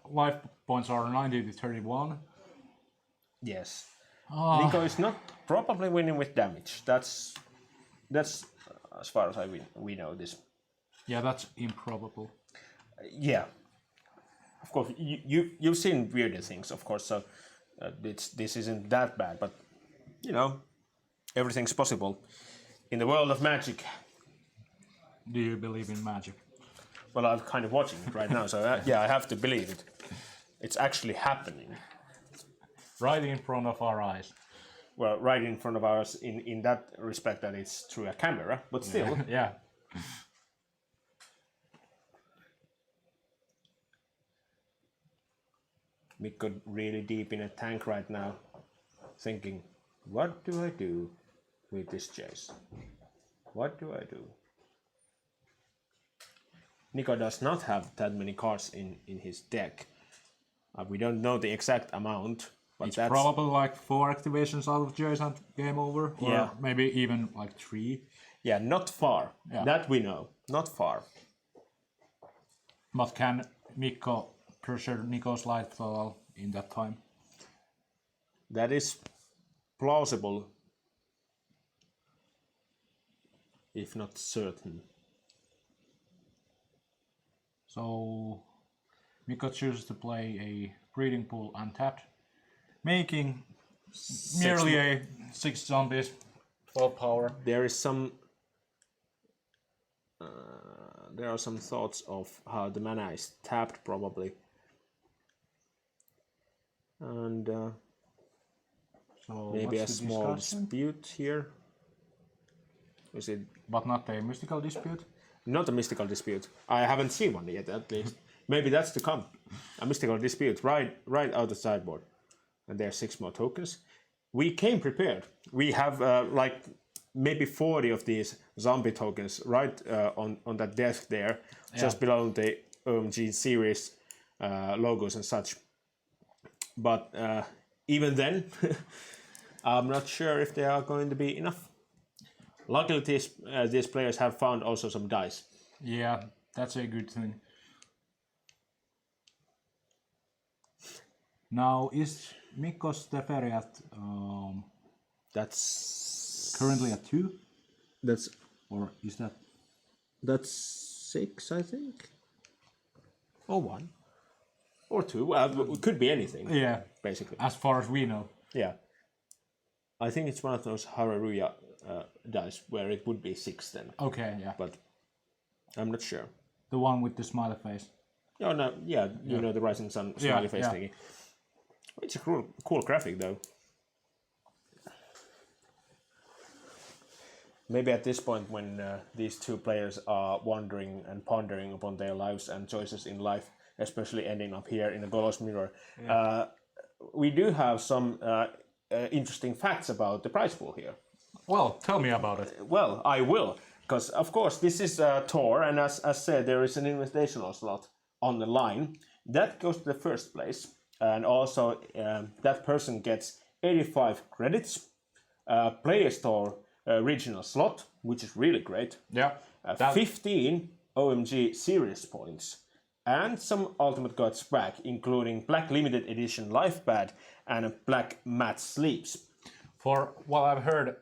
life points are 90 to 31. Yes. Nico is not probably winning with damage. That's as far as we know this. Yeah, that's improbable. Yeah. Of course, you've seen weirder things, of course. So this isn't that bad, but you know, everything's possible in the world of magic. Do you believe in magic? Well, I'm kind of watching it right now, so yeah, I have to believe it. It's actually happening. Right in front of our eyes. Well, right in front of us in that respect that it's through a camera, but still. Yeah. Mikko really deep in a tank right now, thinking, what do I do with this chase? What do I do? Nico does not have that many cards in his deck. We don't know the exact amount, but It's that's probably like 4 activations out of Jason, game over. Or Yeah. maybe even like 3. yeah, not far. Yeah. That we know, not far. But can Mikko pressure Nico's light fall in that time? That is plausible, if not certain. So Mikko chooses to play a breeding pool untapped, making merely a 6 zombies full power. There is some. There are some thoughts of how the mana is tapped, probably, and So maybe a what's the small discussion? dispute here. Is it But not a mystical dispute. not a mystical dispute? I haven't seen one yet, at least. Maybe that's to come. A mystical dispute right out the sideboard, and there's 6 more tokens. We came prepared. We have like maybe 40 of these zombie tokens right on that desk there, just below the OMG Series logos and such. But even then, I'm not sure if they are going to be enough. Luckily, these players have found also some dice. Yeah, that's a good thing. Now, is Mikko's Teferi at That's currently at 2? that's Or is that... that's 6, I think, or 1, or 2. Well, it could be anything. Yeah, Basically. as far as we know. Yeah. I think it's one of those Hararuya dice where it would be 6 then. Okay, yeah. But I'm not sure. The one with the smiley face. Oh no, yeah, you know the Rising Sun smiley face yeah. thingy. It's a cool graphic though. Maybe at this point when these two players are wondering and pondering upon their lives and choices in life, especially ending up here in the Golos Mirror, we do have some interesting facts about the prize pool here. Well, tell me about it. Well, I will, because of course this is a tour, and as said, there is an invitational slot on the line. That goes to the first place, and also that person gets 85 credits, Player Store regional slot, which is really great, Yeah. 15 OMG Series points, and some Ultimate God swag, including Black Limited Edition Life Pad and Black Matte Sleeves. For what I've heard,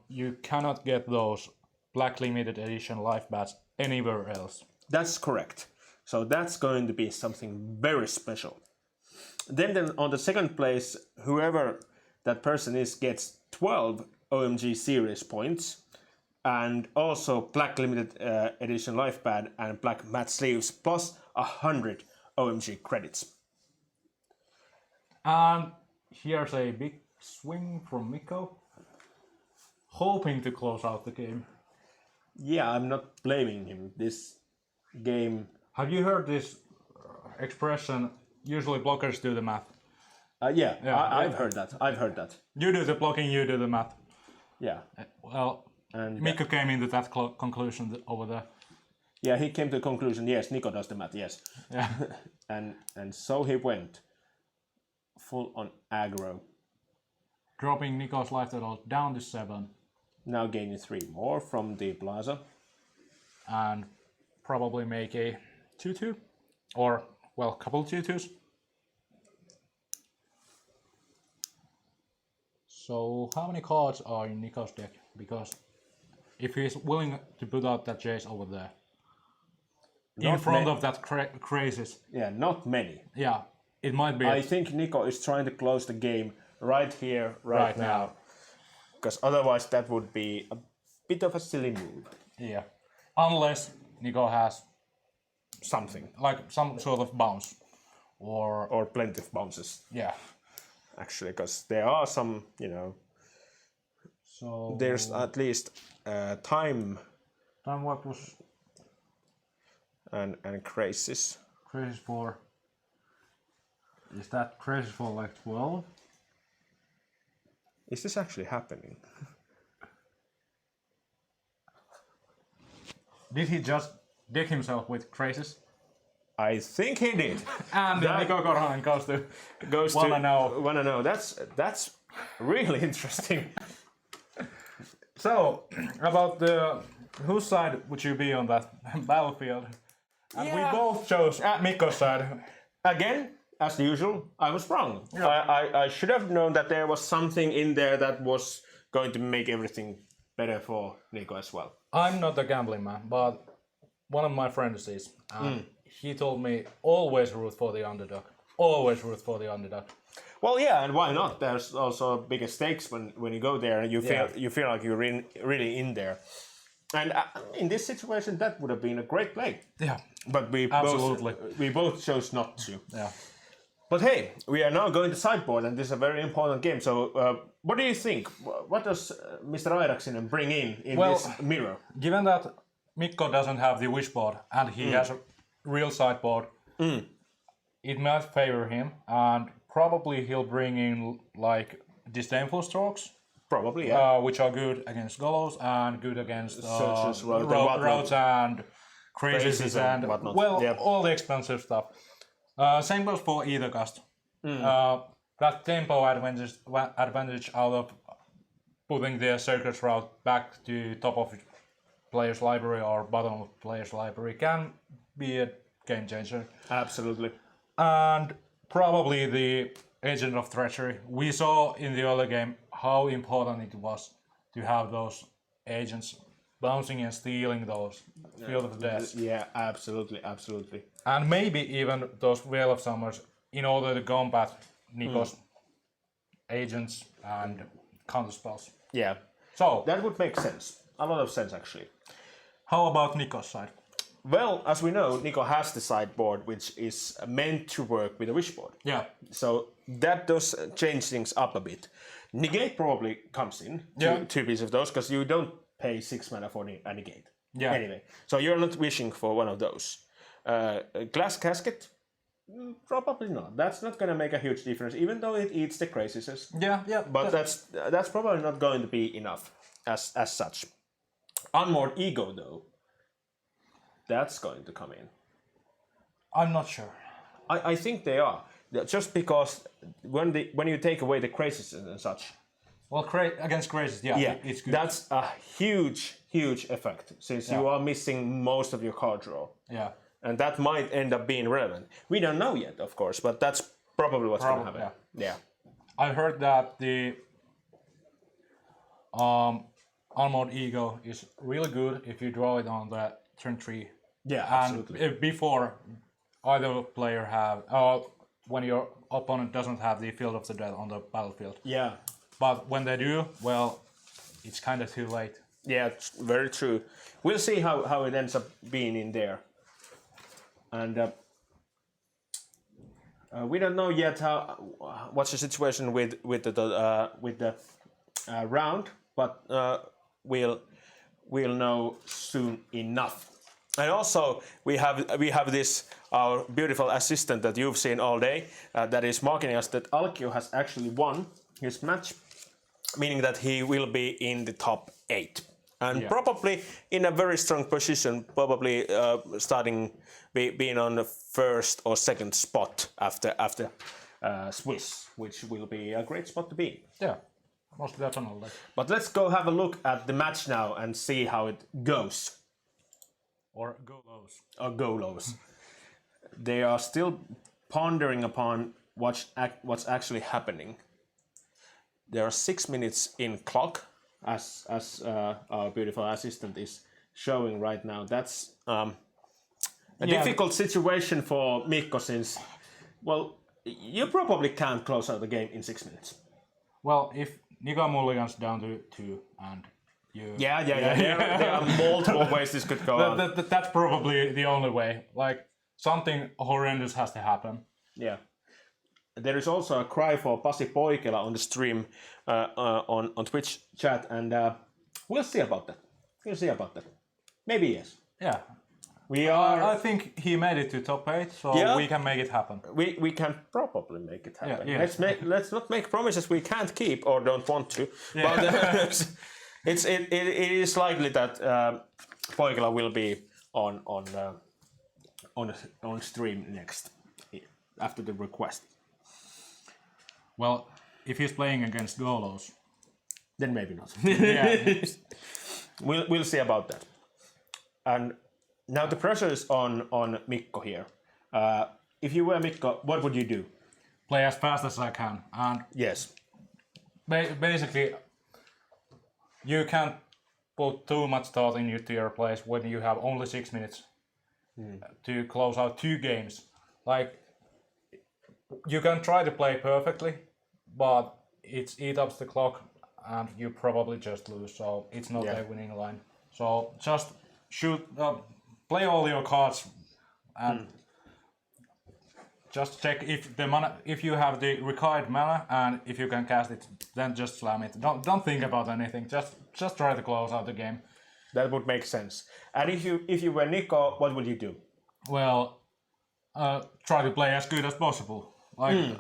you cannot get those Black Limited Edition life bats anywhere else. That's correct. So that's going to be something very special. Then on the second place, whoever that person is gets 12 OMG Series points, and also Black Limited Edition Life Pad and Black Matte Sleeves, plus 100 OMG credits. And here's a big swing from Mikko, hoping to close out the game. Yeah, I'm not blaming him. This game... Have you heard this expression, usually blockers do the math? I've heard that. You do the blocking, you do the math. Yeah. Well, And Mikko came into that conclusion over there. yeah, he came to the conclusion, yes, Nico does the math, yes. Yeah. And so he went. Full on aggro. Dropping Nico's life total down to 7. Now gaining 3 more from the plaza. And probably make a 2-2. Or, well, couple 2-2s. So, how many cards are in Nico's deck? Because if he's willing to put out that Jace over there, in front of that Crazes, Yeah, not many. yeah, it might be. I think Nico is trying to close the game right here, right now. Because otherwise that would be a bit of a silly move. Yeah. Unless Nico has Something. like some sort of bounce. Or plenty of bounces, Yeah. actually. Because there are some, So there's at least time time what was and crazes. Crazes for? Is that Crazes for like 12? Is this actually happening? Did he just deck himself with Crazes? I think he did. And That- Nico Korhonen goes to Goes 1-0. 1-0. That's really interesting. So, about whose side would you be on that battlefield? And we both chose Mikko's side. Again, as usual, I was wrong. I should have known that there was something in there that was going to make everything better for Nico as well. I'm not a gambling man, but one of my friends is. And he told me always root for the underdog. Always root for the underdog. Well, yeah, and why not? There's also bigger stakes when you go there and you feel like you're really in there. And in this situation, that would have been a great play. Yeah. But we both chose not to. Yeah. But hey, we are now going to sideboard, and this is a very important game. So, what do you think? What does Mr. Airaksinen bring in this mirror? Given that Mikko doesn't have the wishboard and he has a real sideboard, it might favor him, and probably he'll bring in like disdainful strokes, Probably, yeah. which are good against Golos and good against Searches, road, and whatnot. roads and crazes Crazes and whatnot. well, Yeah. all the expensive stuff. Same goes for either cast. That tempo advantage out of putting their circus route back to top of player's library or bottom of player's library can be a game changer. Absolutely. And probably the Agent of Treachery. We saw in the early game how important it was to have those agents bouncing and stealing those Field of Death. Yeah, absolutely. And maybe even those Veil of Summers in order to combat Nico's agents and counter spells. Yeah, So, that would make sense. A lot of sense, actually. how about Nico's side? Well, as we know, Nico has the sideboard, which is meant to work with a wishboard. Yeah. So that does change things up a bit. Negate probably comes in, two pieces of those, because you don't pay 6 mana for a negate. Yeah. Anyway, so you're not wishing for one of those. Glass Casket? Probably not. That's not going to make a huge difference, even though it eats the crazies. Yeah. But that's probably not going to be enough as such. Unmoored Ego, though, that's going to come in. I'm not sure. I think they are. Just because when you take away the crazies and such. Well, against crazies, it's good. That's a huge effect, since you are missing most of your card draw. Yeah. And that might end up being relevant. We don't know yet, of course, but that's probably what's going to happen. Yeah. I heard that the Unmoored Ego is really good if you draw it on the turn 3. Yeah, and absolutely. Before either player have, when your opponent doesn't have the Field of the Dead on the battlefield. Yeah. But when they do, well, it's kind of too late. Yeah, it's very true. We'll see how it ends up being in there. And we don't know yet what's the situation with the round, but we'll know soon enough. And also we have this our beautiful assistant that you've seen all day that is marking us that Alkio has actually won his match, meaning that he will be in the top 8. And probably in a very strong position, probably starting being on the first or second spot after Swiss, which will be a great spot to be. Yeah, most definitely. But let's go have a look at the match now and see how it goes. Or Golos. Or Golos. They are still pondering upon what's actually happening. There are 6 minutes in clock, as our beautiful assistant is showing right now. That's a difficult situation for Mikko, since, well, you probably can't close out the game in 6 minutes. Well, if Nico mulligans down to 2 and you... Yeah. There are multiple ways this could go on. That's probably the only way. Like, something horrendous has to happen. Yeah. There is also a cry for Pasi Poikela on the stream on Twitch chat, and we'll see about that. Maybe yes. Yeah. We are. I think he made it to top 8, so we can make it happen. We can probably make it happen. Yeah. Let's not make promises we can't keep or don't want to. Yeah. But it is likely that Poikela will be on stream next after the request. Well, if he's playing against Golos, then maybe not. Yeah. We'll see about that. And now the pressure is on Mikko here. If you were Mikko, what would you do? Play as fast as I can, and yes, basically, you can't put too much thought into your plays when you have only 6 minutes to close out 2 games. Like, you can try to play perfectly, but it eats up the clock, and you probably just lose. So it's not a winning line. So just shoot, play all your cards, and just check if the mana, if you have the required mana, and if you can cast it, then just slam it. Don't think about anything. Just try to close out the game. That would make sense. And if you were Nico, what would you do? Well, try to play as good as possible. Like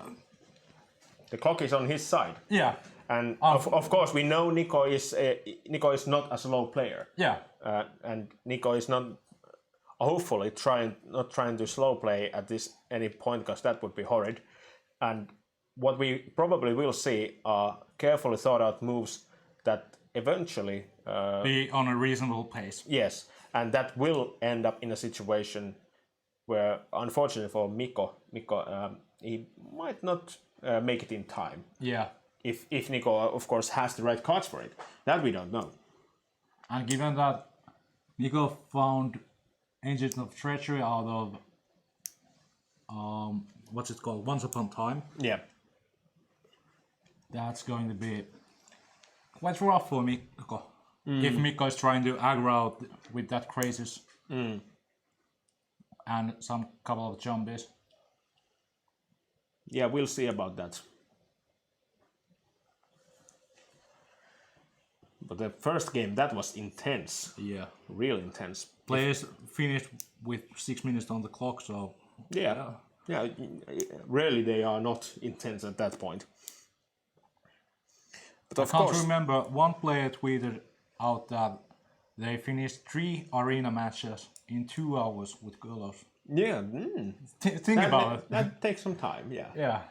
the clock is on his side. Yeah. And of course, we know Nico is not a slow player. Yeah. And Nico is not, hopefully, not trying to slow play at any point, because that would be horrid. And what we probably will see are carefully thought out moves that eventually be on a reasonable pace. Yes, and that will end up in a situation where, unfortunately for Mikko, he might not make it in time. Yeah. If Nico, of course, has the right cards for it. That we don't know. And given that Nico found Engines of Treachery out of what's it called? Once Upon a Time. Yeah. That's going to be quite rough for Mikko. If Mikko is trying to aggro out with that crazies. and some couple of zombies. Yeah, we'll see about that. But the first game, that was intense. Yeah. Real intense. Players finished with 6 minutes on the clock, so Yeah. Rarely they are not intense at that point. But I of can't course, remember. One player tweeted out that they finished 3 arena matches in 2 hours with Golos. yeah, Think about it. that takes some time. Yeah, Yeah.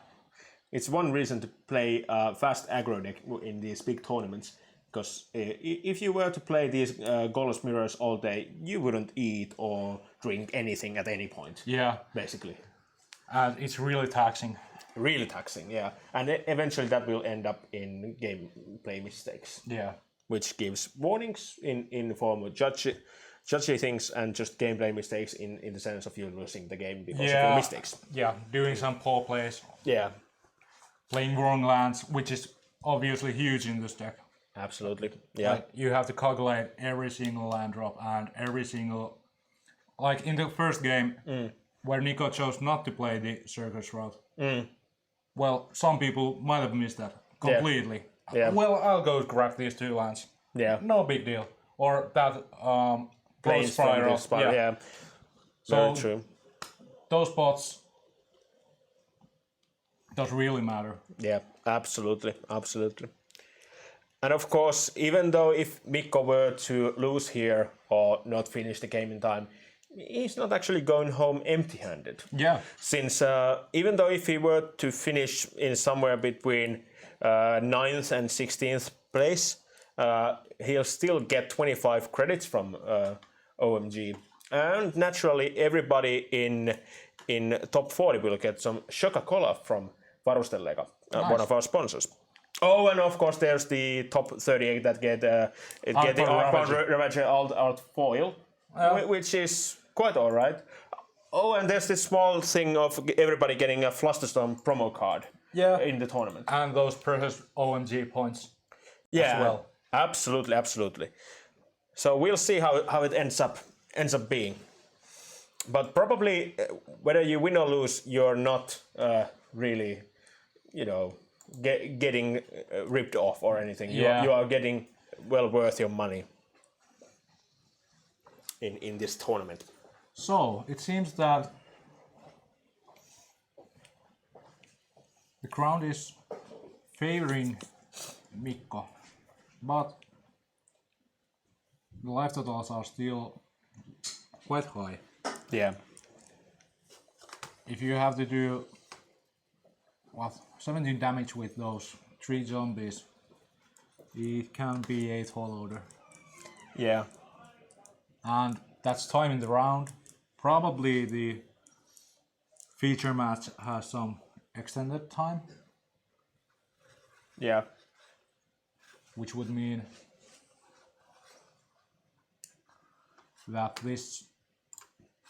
it's one reason to play fast aggro deck in these big tournaments. Because if you were to play these Golos mirrors all day, you wouldn't eat or drink anything at any point. Yeah. Basically. And it's really taxing. Really taxing, yeah. And eventually that will end up in gameplay mistakes, Yeah. which gives warnings in the form of judgy things and just gameplay mistakes in the sense of you losing the game because of your mistakes. Yeah, doing some poor plays, Yeah, playing wrong lands, which is obviously huge in this deck. absolutely. Yeah, Like, you have to calculate every single land drop and every single... Like in the first game, where Nico chose not to play the circus route. Well, some people might have missed that completely. Yeah. Well, I'll go grab these 2 lands. yeah. No big deal. Or that Planes from spiral. the spiral. Yeah. Very So true. those spots does really matter. Yeah, absolutely, absolutely. And of course, even though if Mikko were to lose here or not finish the game in time, he's not actually going home empty-handed. Yeah. Since even though if he were to finish in somewhere between 9th and 16th place, he'll still get 25 credits from OMG. And naturally, everybody in top 40 will get some Coca-Cola from Varusteleka, one of our sponsors. Oh, and of course, there's the top 38 that get the Arcbound Ravager Alt foil, which is quite alright. Oh, and there's this small thing of everybody getting a Flusterstorm promo card in the tournament. And those precious OMG points as well. Absolutely, absolutely. So we'll see how it ends up being. But probably, whether you win or lose, you're not really, getting ripped off or anything. You are getting well worth your money in this tournament. So, it seems that the crowd is favoring Mikko, but the life totals are still quite high. Yeah. If you have to do 17 damage with those 3 zombies, it can be 8 follower. Yeah. And that's time in the round. Probably the feature match has some extended time, Yeah. which would mean that this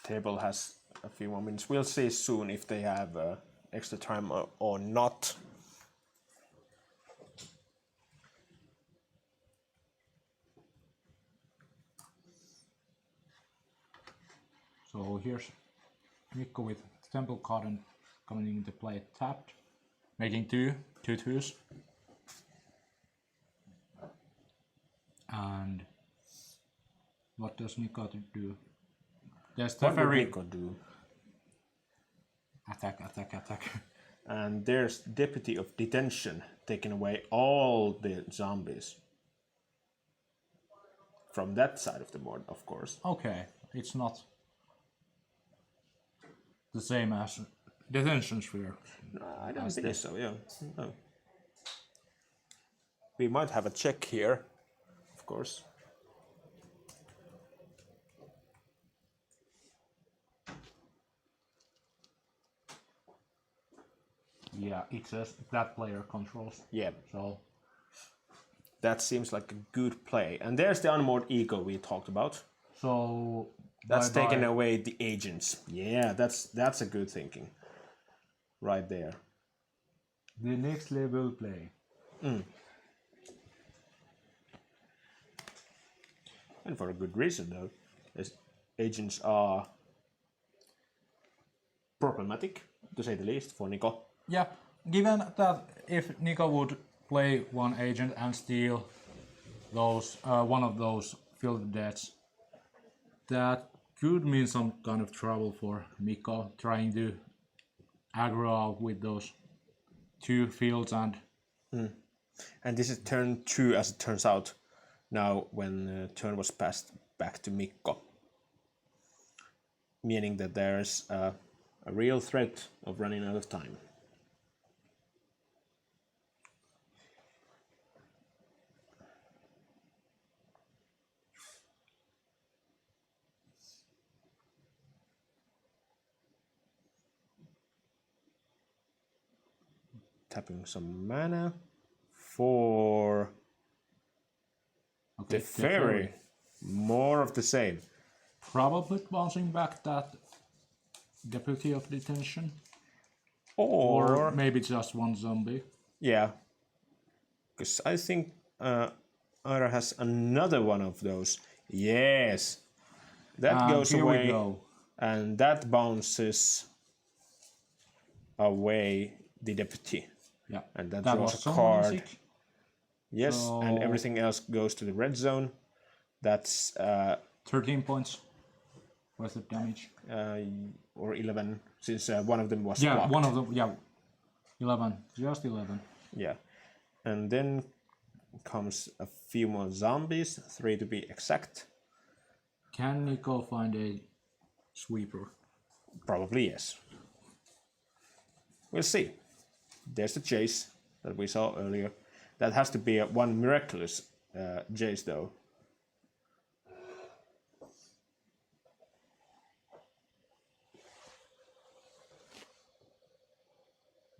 Table has a few more minutes. We'll see soon if they have extra time or not. So here's Mikko with Temple card coming into play tapped, making 2 2/2s. And what does Mikko do? There's the What would very Mikko do? attack. And there's Deputy of Detention, taking away all the zombies. From that side of the board, of course. Okay, it's not the same as detention sphere. I don't think so, yeah. No. We might have a check here, of course. Yeah, it says that player controls. Yeah, So that seems like a good play. And there's the unmoored ego we talked about. that's Taking away the agents. Yeah, that's a good thinking. Right there. the next level play. And for a good reason, though. As agents are problematic, to say the least, for Nico. Yeah, given that if Nico would play one agent and steal those one of those field deaths, that could mean some kind of trouble for Nico trying to aggro out with those 2 fields and And this is turn 2, as it turns out, now when turn was passed back to Mikko. Meaning that there's a real threat of running out of time. Tapping some mana for the fairy. More of the same. probably bouncing back that deputy of detention. Or Or maybe just one zombie. yeah, because I think Ira has another one of those. Yes, that goes Here away, we go. and that bounces away the deputy, Yeah, and that that draws was a someone card. sick. Yes, and So- everything else goes to the red zone. That's 13 points worth of damage. or 11, since one of them was Yeah, blocked. one of them. Yeah, 11. Just 11. Yeah, and then comes a few more zombies, 3 to be exact. Can Nico find a sweeper? Probably yes. We'll see. There's the chase that we saw earlier. That has to be one miraculous chase, though.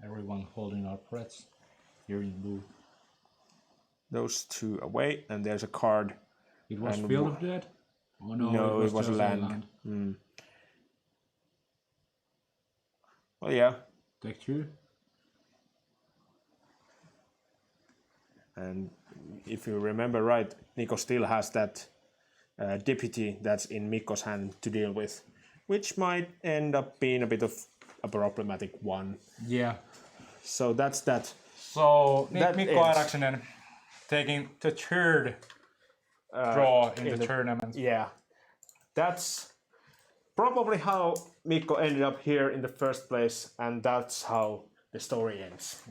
Everyone holding our breaths here in blue. Those 2 away, and there's a card. It was And Field of Dead? Oh no, No, it was a just land. Well, yeah, Take 2. and if you remember right, Nico still has that deputy that's in Mikko's hand to deal with, which might end up being a bit of a problematic one. Yeah. So that's that. So That Mikko ends. Airaksinen taking the third draw in the tournament. Yeah, that's probably how Mikko ended up here in the first place, and that's how the story ends.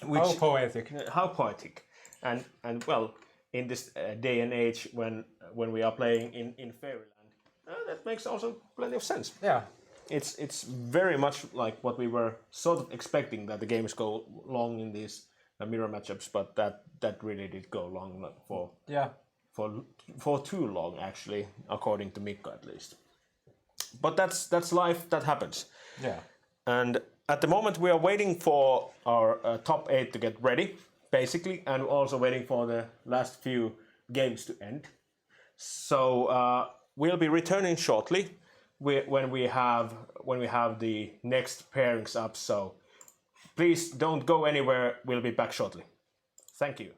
How poetic. How poetic, and well, in this day and age when we are playing in Fairyland, that makes also plenty of sense. Yeah. It's very much like what we were sort of expecting, that the games go long in these mirror matchups, but that really did go long Yeah. for too long, actually, according to Mikko at least. But that's life, that happens. Yeah. And at the moment we are waiting for our top 8 to get ready, basically, and also waiting for the last few games to end. So we'll be returning shortly when we have the next pairings up. So please don't go anywhere. We'll be back shortly. Thank you.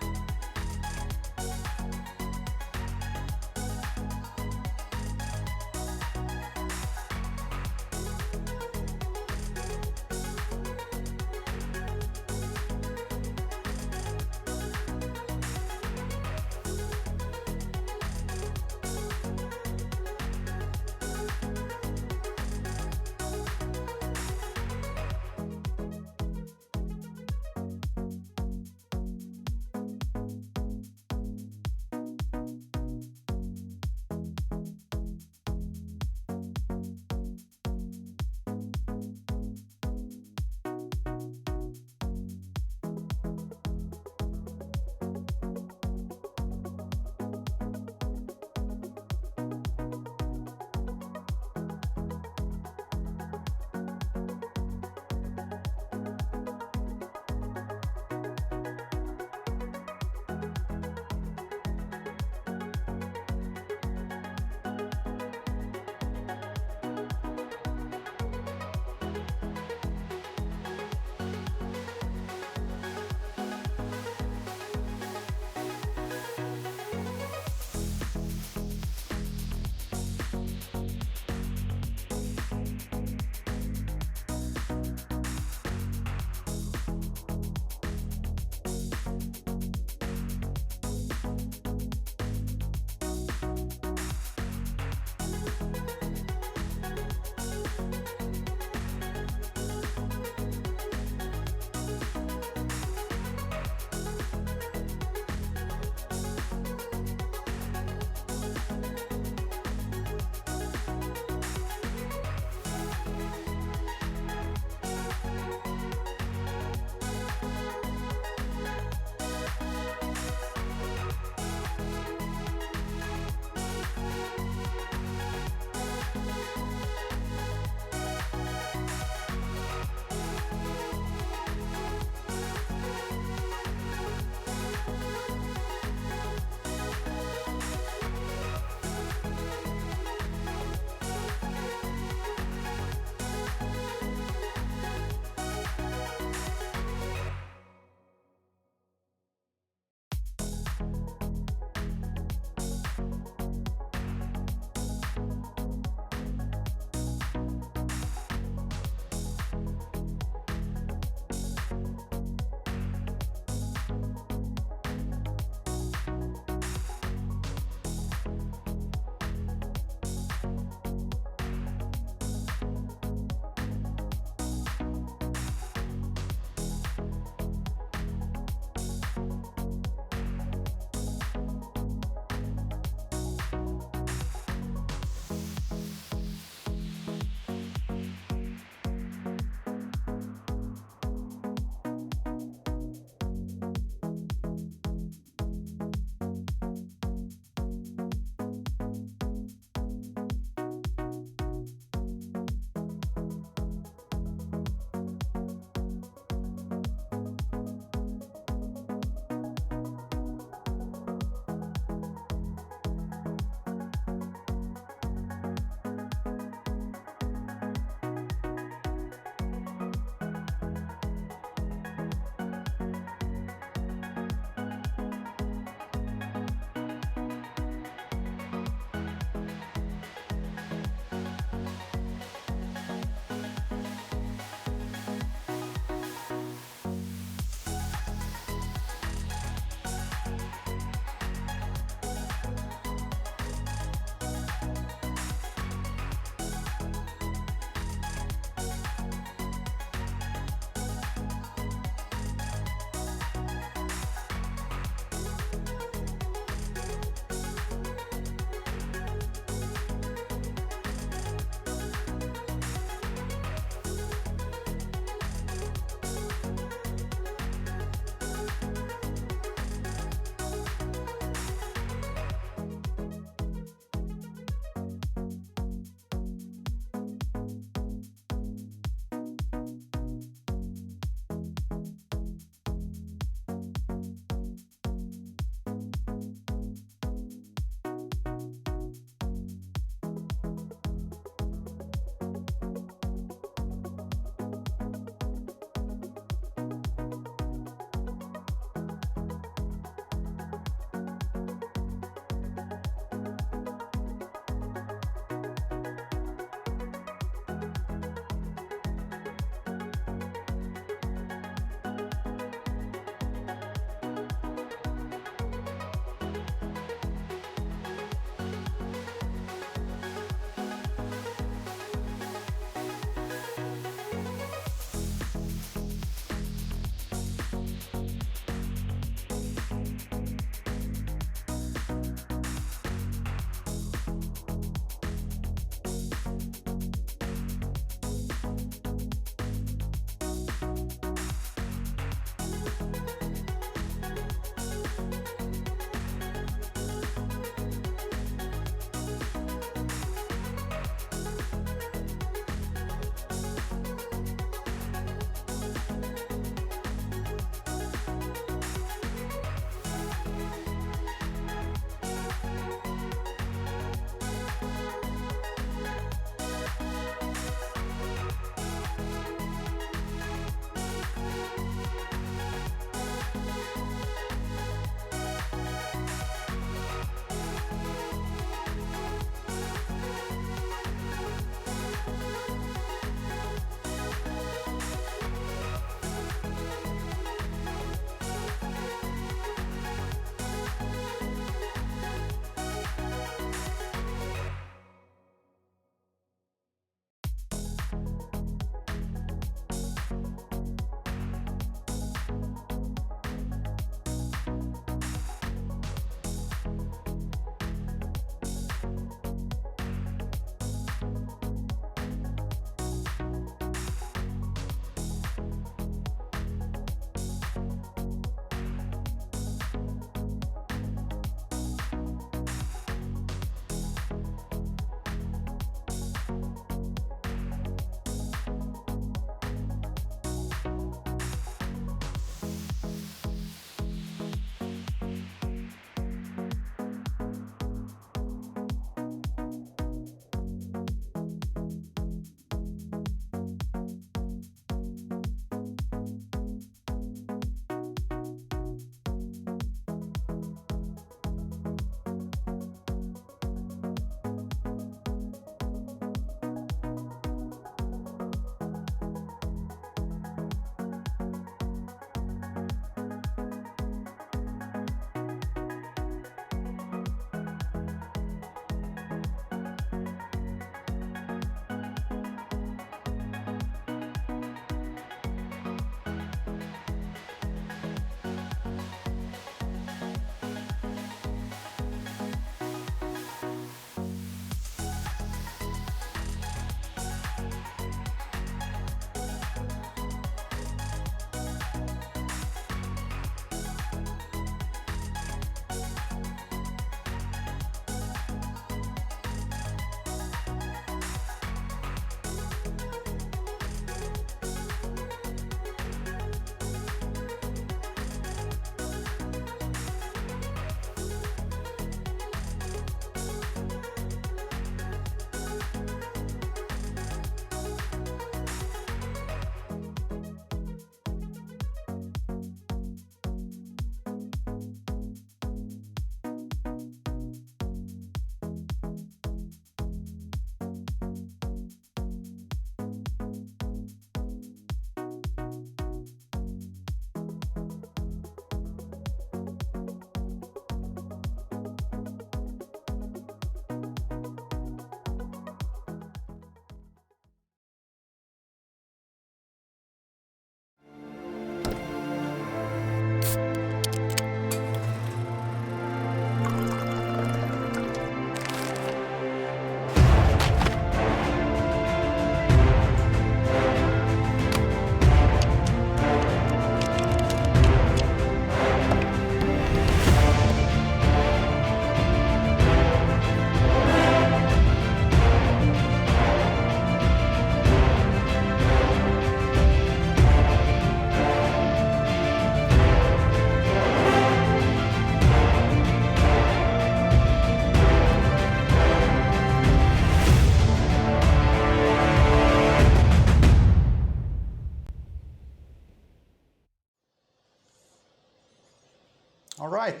All right,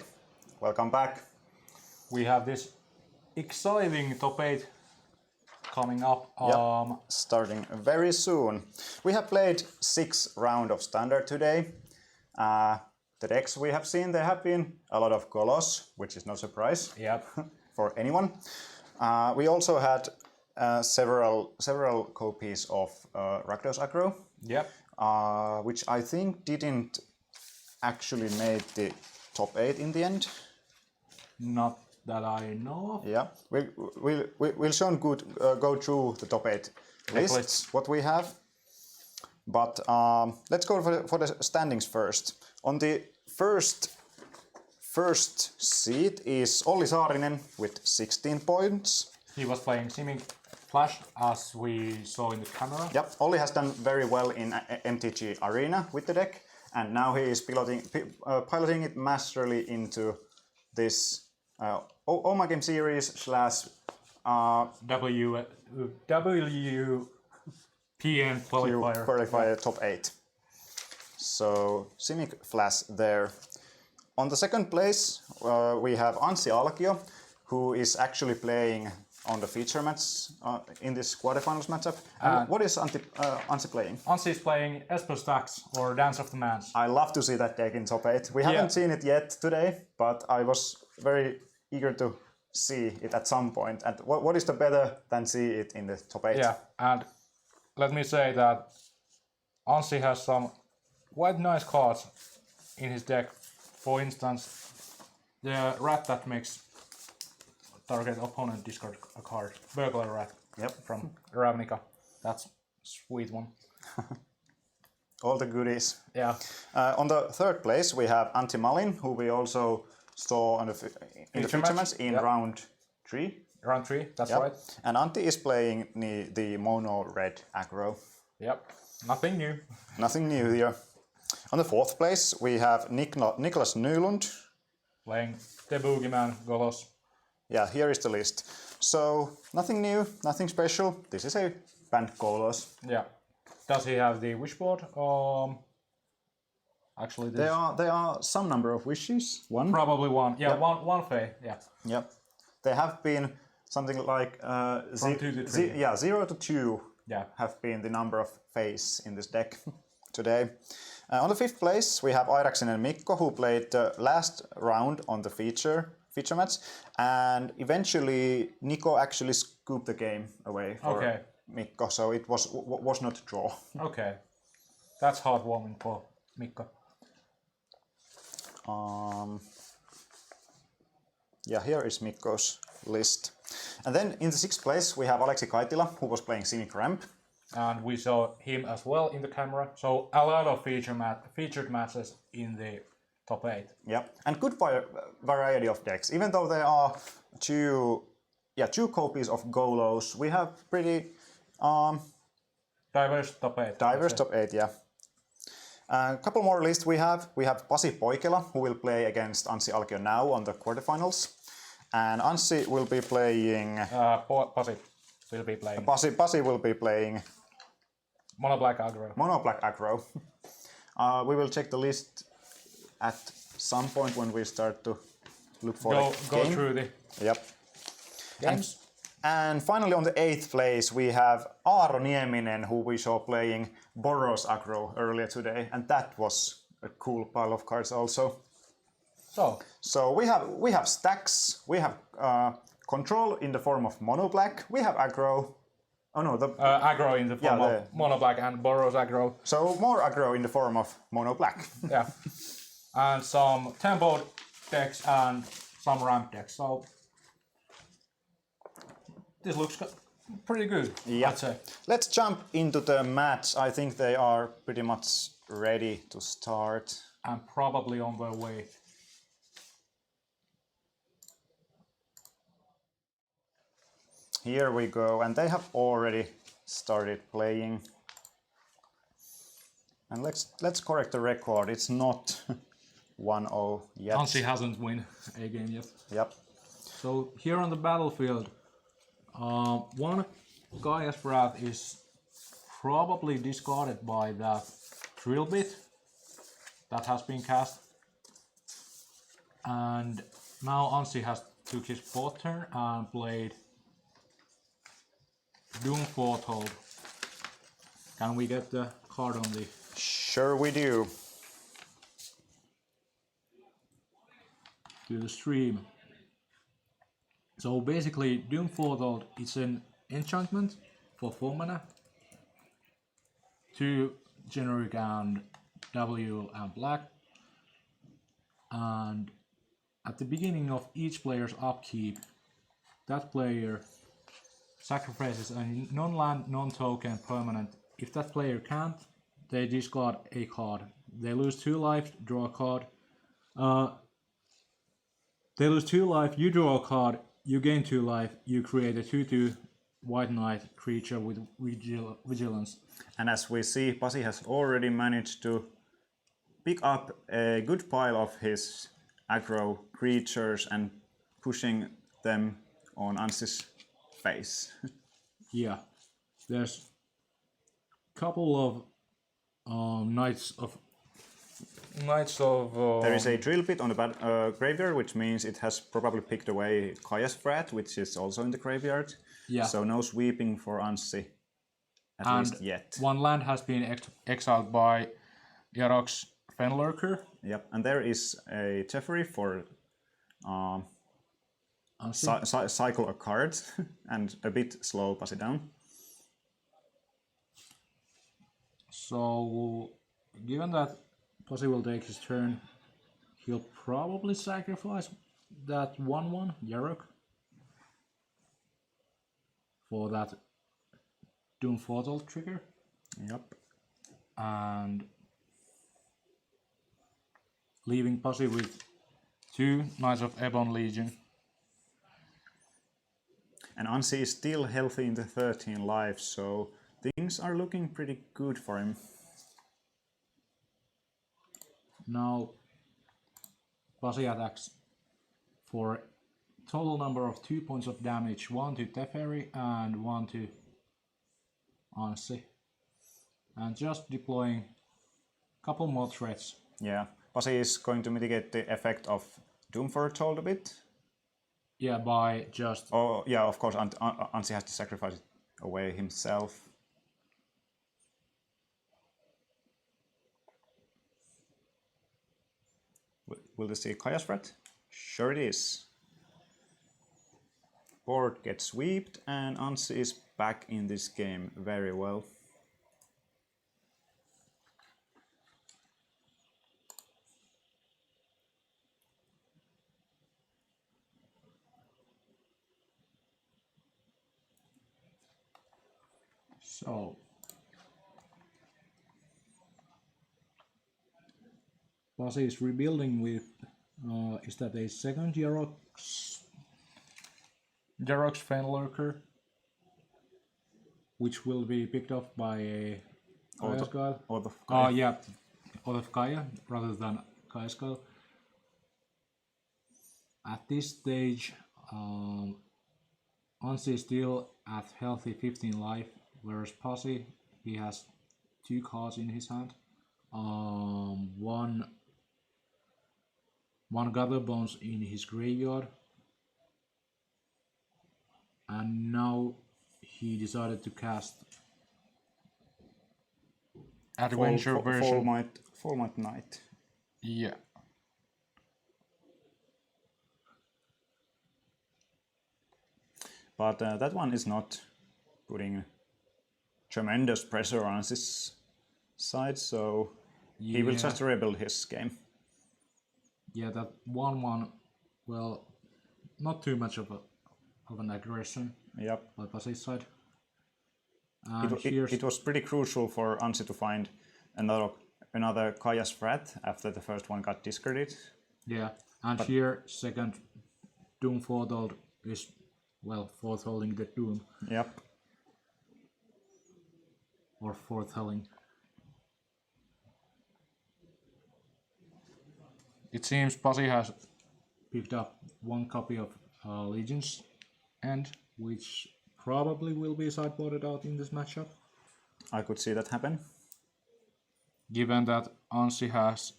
welcome back. We have this exciting top 8 coming up. Starting very soon. We have played 6 rounds of standard today. The decks we have seen, there have been a lot of Golos, which is no surprise for anyone. We also had several copies of Rakdos aggro, which I think didn't actually make the top 8 in the end. Not that I know of. Yeah, we'll soon go through the top 8 lists, what we have. But let's go for the standings first. On the first seat is Olli Saarinen with 16 points. He was playing Simic Flash, as we saw in the camera. Yep, Olli has done very well in MTG Arena with the deck, and now he is piloting it masterly into this OMG Series / WPN qualifier top 8. So Simic Flash there. On the second place we have Anssi Alkio, who is actually playing on the feature match in this quarterfinals matchup. And what is Anssi playing? Anssi is playing Esper Stacks or Dance of the Mans. I love to see that deck in top 8. We haven't seen it yet today, but I was very eager to see it at some point. And what is the better than see it in the top 8? Yeah, and let me say that Anssi has some quite nice cards in his deck. For instance, the rat that makes target opponent discard a card. Burglar Rat from Ravnica. That's a sweet one. All the goodies. Yeah. On the third place we have Antti Malin, who we also saw in the feature match in round 3. Round 3, that's right. And Antti is playing the mono red aggro. Yep, nothing new. Nothing new here. On the fourth place we have Niklas Nylund. Playing the Boogeyman Golos. Yeah, here is the list. So nothing new, nothing special. This is a banned Golos. Yeah. Does he have the wishboard? Actually, there are some number of wishes. One. Probably one. Yeah, one Fae. Yeah. Yep. There have been something like 2 to 3. 0 to 2 have been the number of Faes in this deck today. On the fifth place we have Airaxen and Mikko, who played the last round on the feature match, and eventually Nico actually scooped the game away for Mikko, so it was not a draw. Okay, that's heartwarming for Mikko. Yeah, here is Mikko's list. And then in the sixth place we have Aleksi Kaitila, who was playing Cynic Ramp. And we saw him as well in the camera. So a lot of featured matches in the top 8. Yeah, and good variety of decks. Even though there are two copies of Golos, we have pretty diverse top 8. Diverse top 8, yeah. A couple more lists we have. We have Pasi Poikela, who will play against Anssi Alkio now on the quarterfinals. And Anssi will be playing... Pasi will be playing... Pasi will be playing... Mono Black Aggro. Mono Black Aggro. We will check the list at some point when we start to look for the Go game. through the games. And finally on the 8th place we have Aaro Nieminen, who we saw playing Boros Aggro earlier today, and that was a cool pile of cards also. So we have stacks, we have control in the form of Mono Black, we have aggro. Oh no, the aggro in the form of Mono Black and Boros Aggro. So more aggro in the form of Mono Black. Yeah, and some tempo decks and some ramp decks. So this looks pretty good. Yeah. I'd say. Let's jump into the match. I think they are pretty much ready to start. And probably on their way. Here we go, and they have already started playing. And let's correct the record. It's not 1-0 yet. Anssi hasn't won a game yet. Yep. So here on the battlefield, one Gaia's Wrath is probably discarded by that drill bit that has been cast. And now Anssi has took his bot turn and played Doom Foretold. Can we get the card on the... Sure we do. To the stream. So basically Doom Foretold is an enchantment for 4 mana. 2 generic and W and black. And at the beginning of each player's upkeep, that player sacrifices a non-land, non-token permanent. If that player can't, they discard a card. They lose 2 life, draw a card. They lose 2 life, you draw a card, you gain 2 life, you create a 2/2 White Knight creature with vigilance. And as we see, Pasi has already managed to pick up a good pile of his aggro creatures and pushing them on Anssi's face. Yeah, there's a couple of Knights of... There is a drill bit on the graveyard, which means it has probably picked away Kaya's Frat, which is also in the graveyard. Yeah. So no sweeping for Anssi, at least yet. One land has been exiled by Yarok's Fenlurker. Yep, and there is a Jeffrey for cycle a card and a bit slow pass it down. So, given that Pasi will take his turn, he'll probably sacrifice that 1/1 Yarok for that Doom Foretold trigger. Yep. And leaving Pasi with 2 Knights of Ebon Legion. And Anssi is still healthy in the 13 life, so things are looking pretty good for him. Now Pasi attacks for total number of 2 points of damage, 1 to Teferi and 1 to Anssi. And just deploying a couple more threats. Yeah, Pasi is going to mitigate the effect of Doom Foretold a bit. Yeah, by just... Oh, yeah, of course, Anssi has to sacrifice it away himself. Will this see Kaya's Frat? Sure it is. Board gets swept and Anssi is back in this game very well. So Pasi is rebuilding with is that a second Yarok's Fenlurker, which will be picked up by a Kaya's Guile. Yeah, out of Kaya rather than Kaya's Guile. At this stage, Anssi is still at healthy 15 life, whereas Pasi, he has 2 cards in his hand. One Gather Bones in his graveyard, and now he decided to cast Adventure version. Full Might Knight. Yeah. But that one is not putting tremendous pressure on his side, so he will just rebuild his game. Yeah, that 1/1, well, not too much of an aggression. Yep. By Pasi's side. And it was pretty crucial for Anssi to find another Kaya's Frat after the first one got discarded. Yeah, and here second Doom Foretold is, well, foretelling the Doom. Yep. Or foretelling. It seems Pasi has picked up 1 copy of Legion's End, which probably will be sideboarded out in this matchup. I could see that happen. Given that Anssi has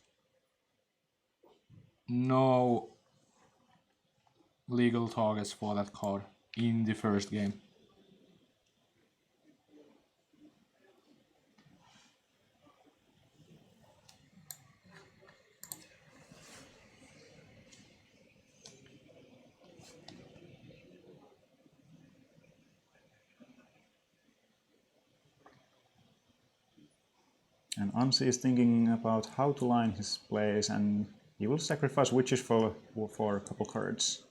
no legal targets for that card in the first game. And Anssi is thinking about how to line his plays, and he will sacrifice witches for a couple cards.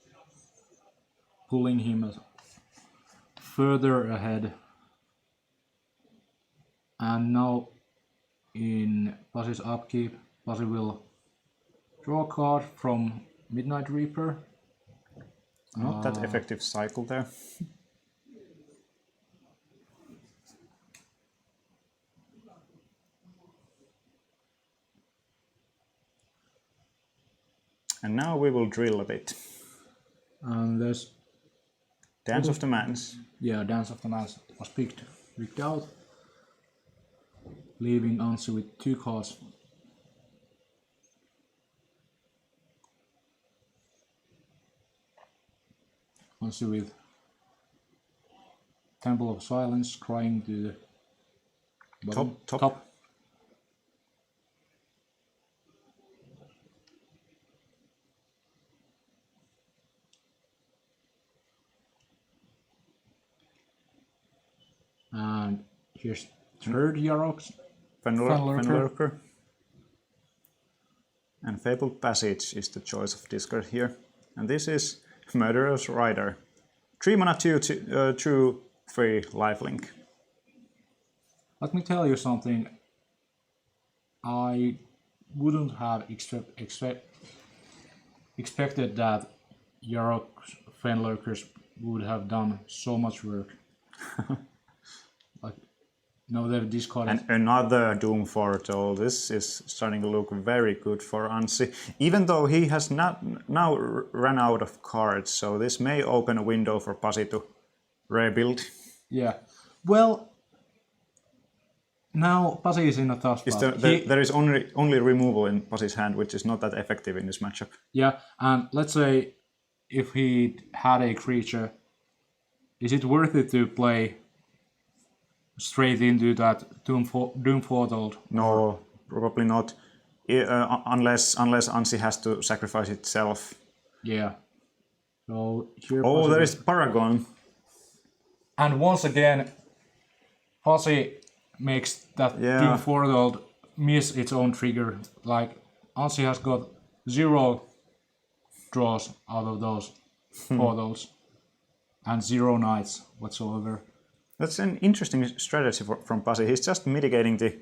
Pulling him further ahead. And now in Pasi's upkeep, Pasi will draw a card from Midnight Reaper. Not that effective cycle there. And now we will drill a bit. And there's Dance of the Mans. Yeah, Dance of the Mans was picked out, leaving Anssi with 2 cards. Anssi with Temple of Silence crying to the bottom, Top. And here's third Yarok's Fenlurker. And Fabled Passage is the choice of discard here. And this is Murderous Rider. 3 mana 2/3 lifelink. Let me tell you something. I wouldn't have expected that Yarok's Fenlurkers would have done so much work. Like, no, they've discarded. And another Doom Portal. This is starting to look very good for Anssi. Even though he has now run out of cards, so this may open a window for Pasi to rebuild. Yeah. Well, now Pasi is in a tough spot. There is only removal in Pasi's hand, which is not that effective in this matchup. Yeah, and let's say if he had a creature, is it worth it to play straight into that Doom Portal? No, probably not. Unless Anssi has to sacrifice itself. Yeah. So here. Oh, Pasi there is Paragon. And once again, Pasi makes that Doom Portal miss its own trigger. Like, Anssi has got 0 draws out of those portals and 0 knights whatsoever. That's an interesting strategy from Pasi. He's just mitigating the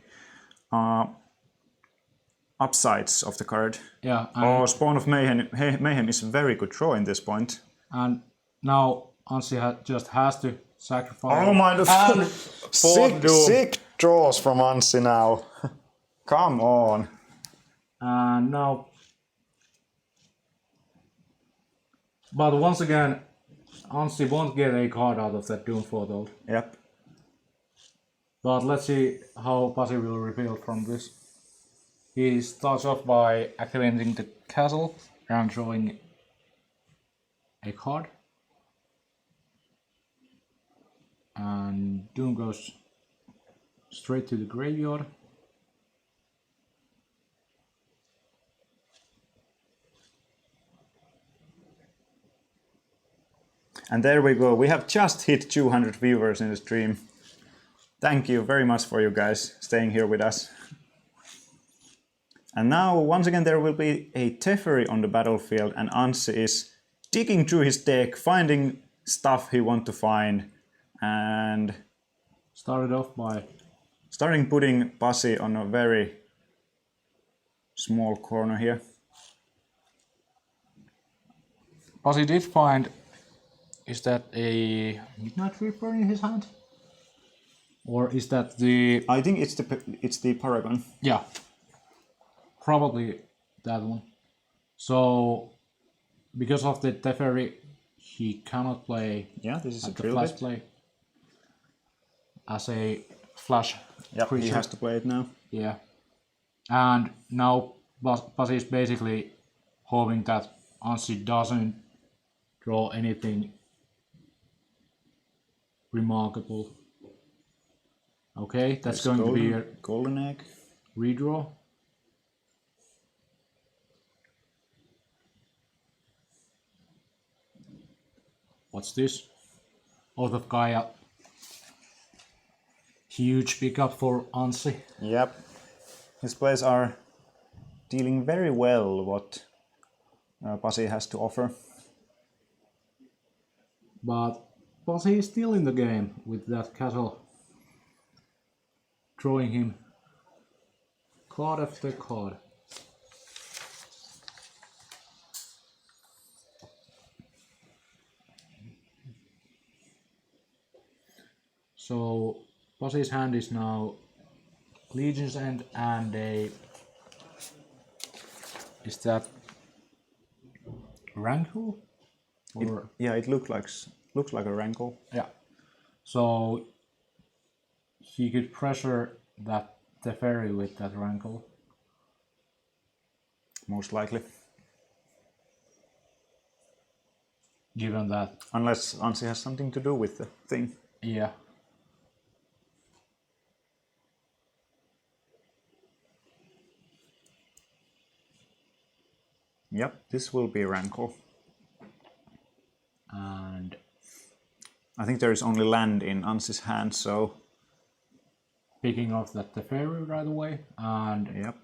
upsides of the card. Yeah. Spawn of Mayhem is a very good draw in this point. And now Anssi just has to sacrifice. Oh my god! Sick draws from Anssi now. Come on. And now, but once again, Anssi won't get a card out of that Doom Portal. Yep. But let's see how Pasi will rebuild from this. He starts off by activating the castle and drawing a card. And Doom goes straight to the graveyard. And there we go. We have just hit 200 viewers in the stream. Thank you very much for you guys staying here with us. And now, once again, there will be a Teferi on the battlefield, and Anssi is digging through his deck, finding stuff he wants to find, and started off by putting Pasi on a very small corner here. Pasi did find, is that a Midnight Reaper in his hand? Or is that the... I think it's the Paragon. Yeah, probably that one. So, because of the Teferi, he cannot play. Yeah, this is a the drill flash bit. play as a flash creature. He has to play it now. Yeah, and now Pasi is basically hoping that Anssi doesn't draw anything remarkable. Okay, that's going to be a golden egg. redraw. What's this? Oath of Gaia. Huge pickup for Anssi. Yep. His players are dealing very well what Pasi has to offer. But Pasi is still in the game with that castle drawing him card after card. So Pasi's hand is now Legion's End and a... Is that Rankle? Or It looks like a rankle. yeah. So he could pressure that Teferi with that Rankle. Most likely. Given that, Unless Anssi has something to do with the thing. yeah. Yep, this will be rankle. And I think there is only land in Anssi's hand, so picking off that Teferi right away. And yep.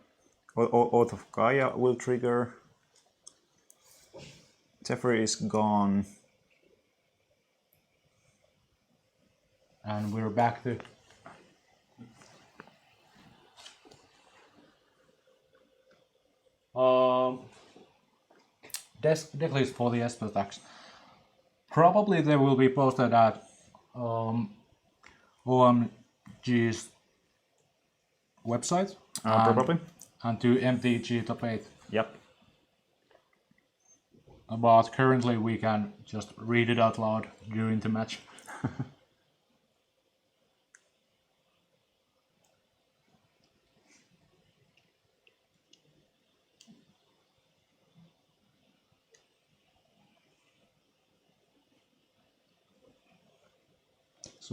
Oath of Gaia will trigger. Teferi is gone. we're back to deck list for the Esper attacks. Probably they will be posted at OMG's website Probably. and to MTG Top 8. Yep. But currently we can just read it out loud during the match.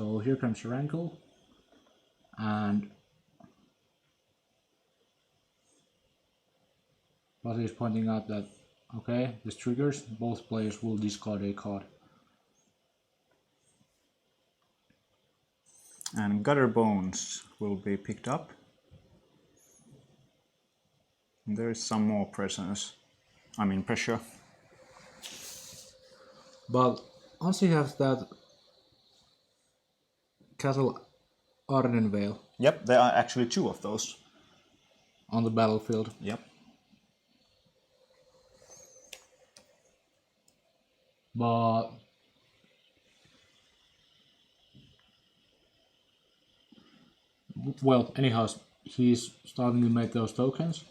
So here comes Rankle, and Pasi is pointing out that, okay, this triggers, both players will discard a card. And Gutter Bones will be picked up. And there is some more pressure. But Anssi has that Castle Ardenvale Yep, there are actually two of those. on the battlefield. Yep. But well, anyhow, he's starting to make those tokens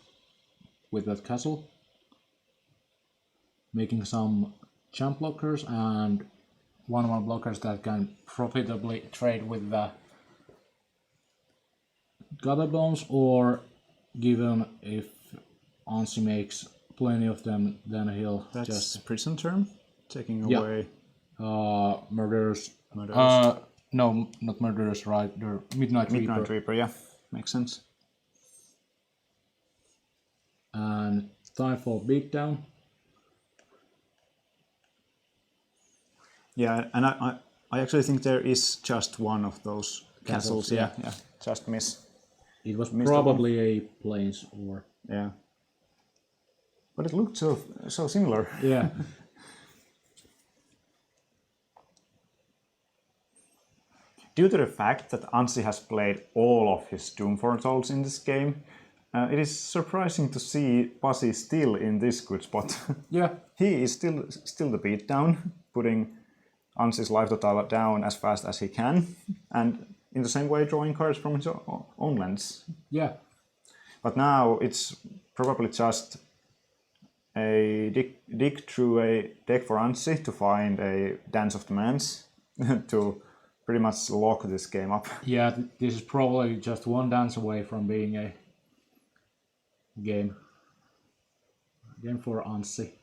with that castle, making some jump blockers and 1/1 blockers that can profitably trade with the Gutter Bones, or given if Anssi makes plenty of them, then he'll That's just prison term, taking Yeah. away murderers. murderers. No, not murderers, right? They're Midnight Reaper. Midnight Reaper, yeah, makes sense. And time for beatdown. Yeah, and I actually think there is just one of those castles. Castles, yeah. Yeah, just miss. It was Missed the probably a plains or Yeah. But it looked so similar. yeah. Due to the fact that Anssi has played all of his Doom Foretols in this game, it is surprising to see Pasi still in this good spot. Yeah. He is still the beatdown, putting Anssi's life total down as fast as he can, and in the same way drawing cards from his own lands. Yeah. But now it's probably just a dig through a deck for Anssi to find a Dance of Demands to pretty much lock this game up. Yeah, this is probably just one dance away from being a game for Anssi.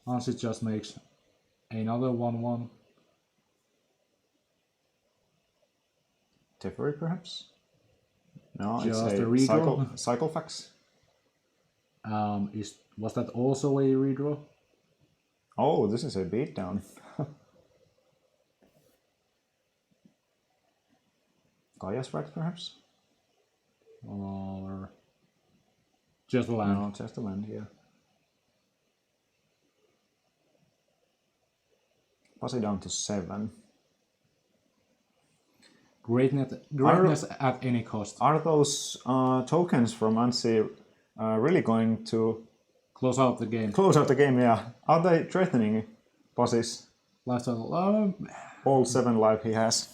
Anssi just makes another 1/1. Teferi, perhaps? No, Just it's a a redraw. Cyclefax. Was that also a redraw? Oh, this is a beatdown. Gaia's Rack, perhaps? Or just a land? No, just a land, yeah. Pasi down to 7. Greatness at any cost. Are those tokens from Anssi really going to Close out the game. close out the game? Yeah. Are they threatening Pasi's Lifestyle. all 7 life he has?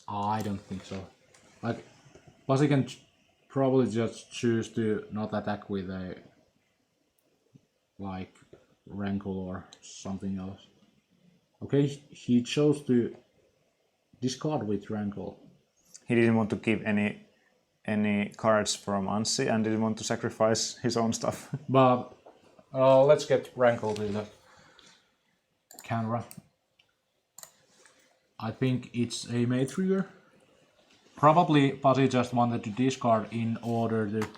I don't think so. Like, Pasi can probably just choose to not attack with a like rankle or something else. Okay, he chose to discard with rankle. He didn't want to give any cards from Anssi and didn't want to sacrifice his own stuff. But let's get rankle to the camera. I think it's a May trigger. Probably Pasi just wanted to discard in order to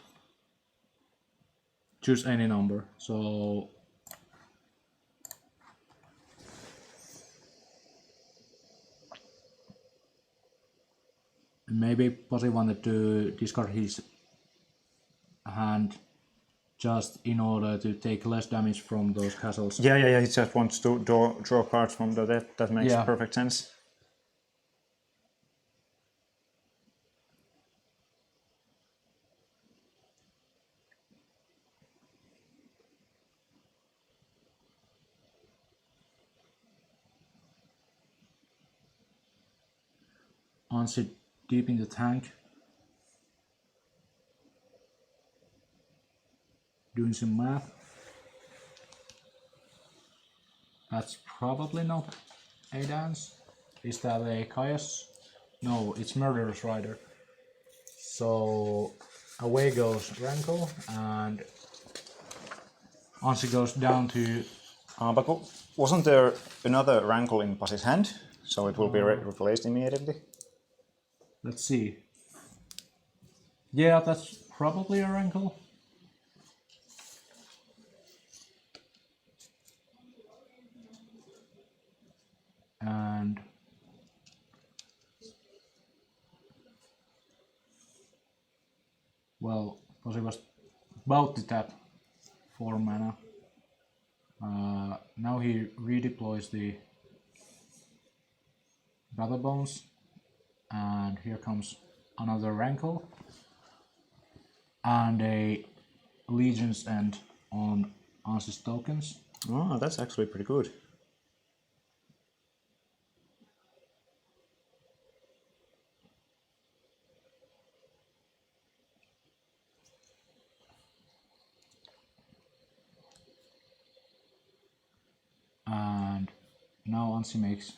choose any number. So maybe Pasi wanted to discard his hand just in order to take less damage from those castles. Yeah. He just wants to draw cards from the deck. That makes Yeah. perfect sense. Anssi deep in the tank. Doing some math. That's probably not a dance. Is that a Caius? No, it's Murderous Rider. So away goes Rankle and Anssi goes down to... But wasn't there another rankle in Pasi's hand? So it will be replaced immediately? Let's see. Yeah, that's probably a Rankle. And well, Pasi was about to tap 4 mana. Now he redeploys the Battle Bones, and here comes another Rankle and a Legion's End on Anssi's tokens. Oh, that's actually pretty good. And now Anssi makes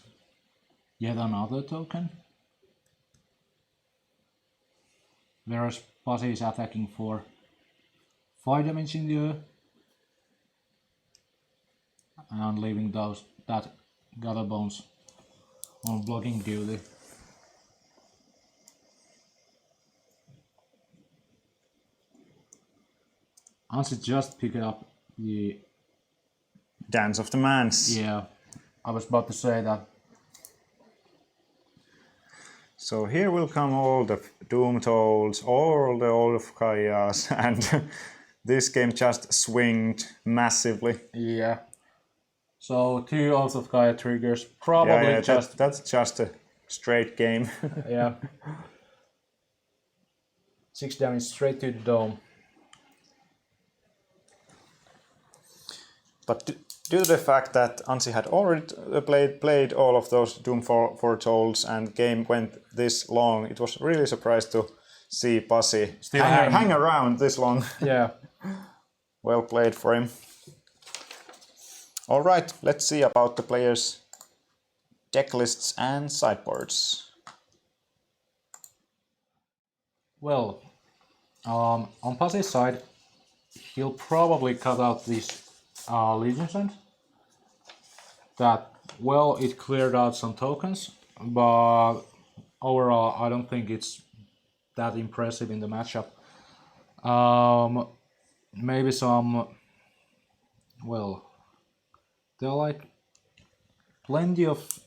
yet another token. Whereas Pasi is attacking for 5 damage in the air and leaving that Gather Bones on blocking duty. Anssi just picked up the... Dance of the Mans. Yeah, I was about to say that. So here will come all the Doom Tolls, all the Olaf Kaias, and this game just swinged massively. Yeah. So 2 Oath of Gaia triggers, probably that's just a straight game. Yeah. 6 damage straight to the dome. But due to the fact that Anssi had already played all of those Doom Foretols and game went this long, it was really surprised to see Pasi Still hang around this long. Yeah. Well played for him. Alright, let's see about the players' deck lists and sideboards. Well, on Pasi's side, he'll probably cut out this Legion Send. That, well, it cleared out some tokens, but overall I don't think it's that impressive in the matchup. Maybe some, well, there are like plenty of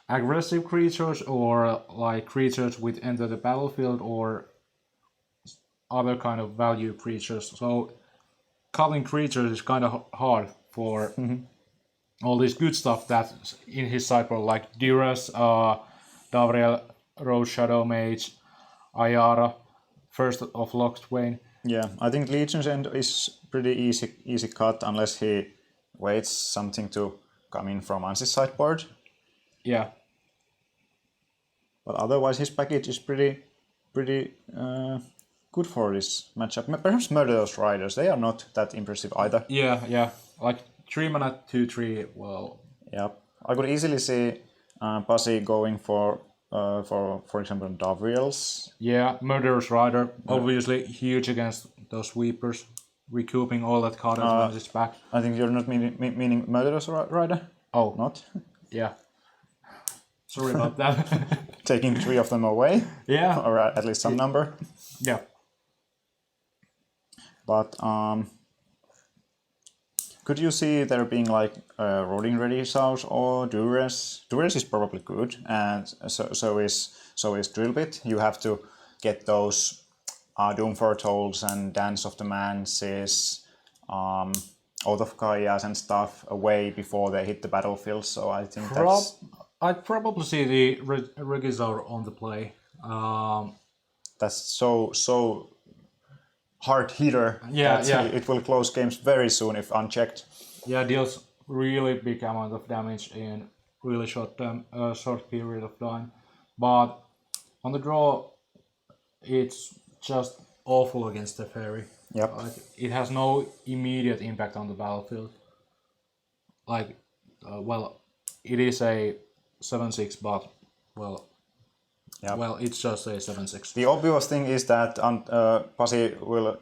aggressive creatures or like creatures which enter the battlefield or other kind of value creatures. So culling creatures is kind of hard for all this good stuff that's in his sideboard, like Duress, Davriel, Rose Shadow Mage, Ayara, First of Locthwain. Yeah, I think Legion's End is pretty easy cut unless he waits something to come in from Ansi's sideboard. Yeah. But otherwise his package is pretty good for this matchup. Perhaps Murderous Riders, they are not that impressive either. Yeah. Like 3 mana, 2/3, well... Yeah, I could easily see Pasi going for example, Davriels. Yeah, Murderous Rider, obviously huge against those Sweepers, recouping all that card advantage it's back. I think you're not meaning Murderous Rider? Oh. Not? Yeah. Sorry about that. Taking 3 of them away? Yeah. Or at least some number? Yeah. But could you see there being like Rolling Ready Source or Duress? Duress is probably good, and so is Drillbit. You have to get those Doom Foretols and Dance of the Manses, Oath of Kaias and stuff away before they hit the battlefield. So I think I'd probably see the Regisaur on the play. That's so hard hitter. Yeah. It will close games very soon if unchecked. Yeah, deals really big amount of damage in really short period of time. But on the draw, it's just awful against the Fairy. Yep. Like, it has no immediate impact on the battlefield. Like, well, it is a 7/6, but well, it's just a 7/6. The obvious thing is that Pasi will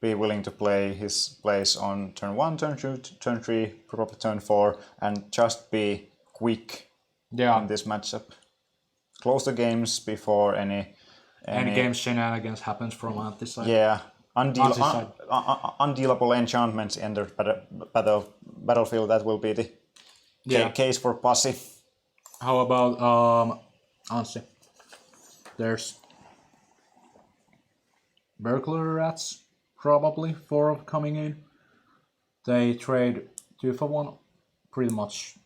be willing to play his plays on turn 1, turn 2, turn 3, probably turn 4, and just be quick in this matchup. Close the games before any game shenanigans happens from Antti's side. Yeah, side. undealable enchantments enter battlefield. That will be the case for Pasi. How about Anssi? There's Burglar Rats, probably 4 coming in. They trade 2 for 1, pretty much.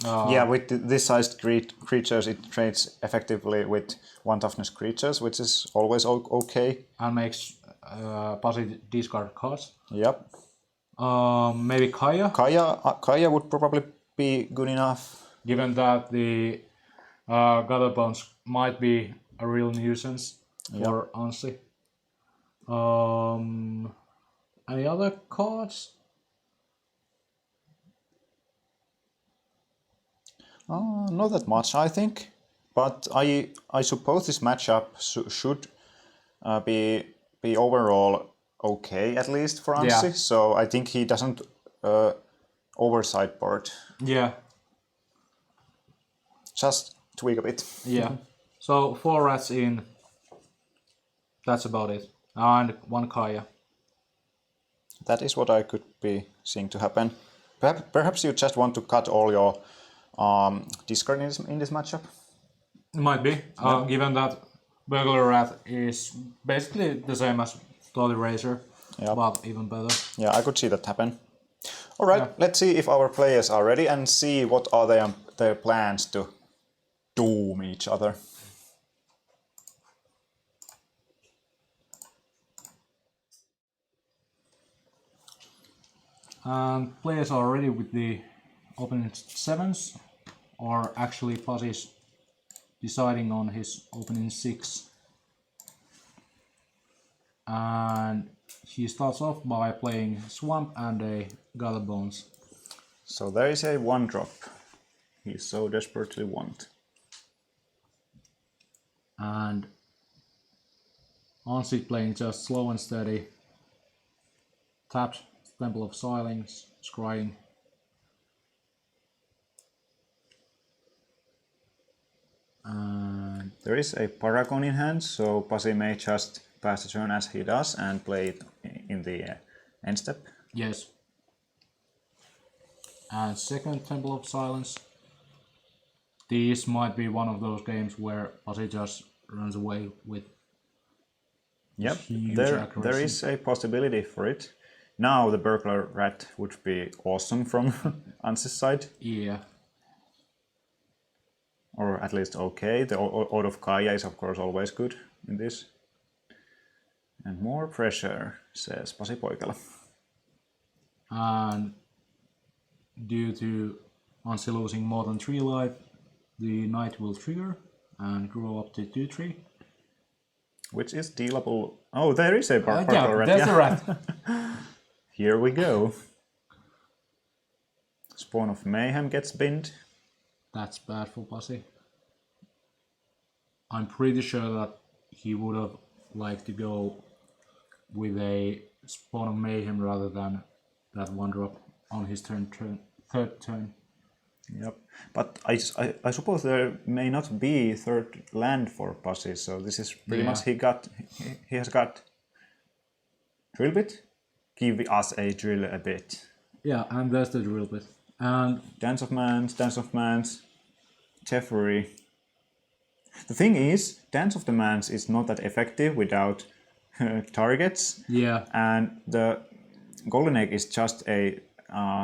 With this sized creatures, it trades effectively with 1 toughness creatures, which is always okay. And makes Pasi discard cards. Yep. Maybe Kaya. Kaya would probably be good enough. Given that the Gutterbones might be a real nuisance for Anssi. Any other cards? Not that much, I think. But I suppose this matchup should be overall okay, at least for Anssi. Yeah. So I think he doesn't oversideboard. Yeah. Just tweak a bit. Yeah. So 4 rats in. That's about it. And 1 Kaya. That is what I could be seeing to happen. Perhaps you just want to cut all your discard in this matchup? It might be. Given that Burglar Rat is basically the same as Tolly Razor, but even better. Yeah, I could see that happen. Alright, let's see if our players are ready and see what are their plans to doom each other. And players are ready with the opening 7s, or actually Pasi's deciding on his opening 6. And he starts off by playing Swamp and a Gutterbones. So there is a 1-drop he so desperately wants. And Anssi playing just slow and steady, tapped Temple of Silence, scrying. And There is a Paragon in hand, so Pasi may just pass the turn as he does and play it in the end step. yes. And second Temple of Silence. This might be one of those games where Pasi just runs away with Yep, huge there accuracy. is a possibility for it. Now the Burglar Rat would be awesome from Ans's side, Yeah. or at least okay. The Ode of Kaya is of course always good in this. And more pressure, says Pasi Poikala. And due to Anssi losing more than 3 life, the Knight will trigger and grow up to 2/3. Which is dealable. Oh, there is a Burglar Yeah, Rat. there's yeah. a rat. Here we go. Spawn of Mayhem gets binned. That's bad for Pasi. I'm pretty sure that he would have liked to go with a Spawn of Mayhem rather than that 1-drop on his third turn. Yep. But I suppose there may not be third land for Pasi, so this is pretty Yeah. much he has got drill bit. Give us a drill a bit. Yeah, and there's the drill bit. And Dance of Mans, Jeffrey. The thing is, Dance of the Mans is not that effective without targets, yeah, and the Golden Egg is just a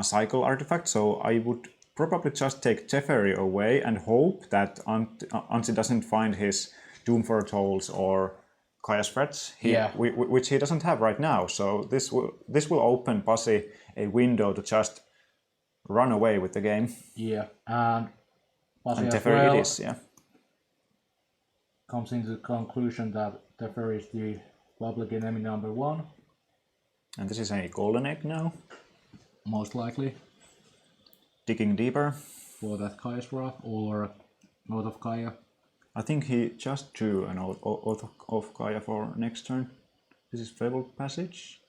cycle artifact, so I would probably just take Jeffrey away and hope that Anssi doesn't find his Doom Foretols or Kaya's Threats, which he doesn't have right now. So this will open Pasi a window to just run away with the game. yeah, and Pasi And as Teferi well it is, yeah. comes into the conclusion that Teferi is the public enemy number 1, And this is a Golden Egg now. most likely, Digging deeper. for that Kaya's Wrath or Oath of Kaya. I think he just drew an Oath of Kaya for next turn. This is Fabled Passage.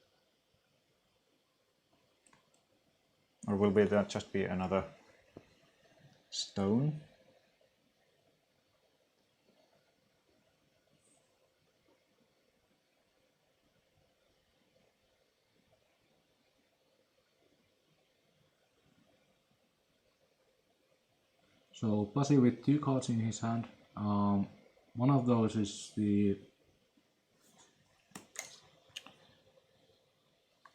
Or will that just be another stone? So Pasi with 2 cards in his hand. One of those is the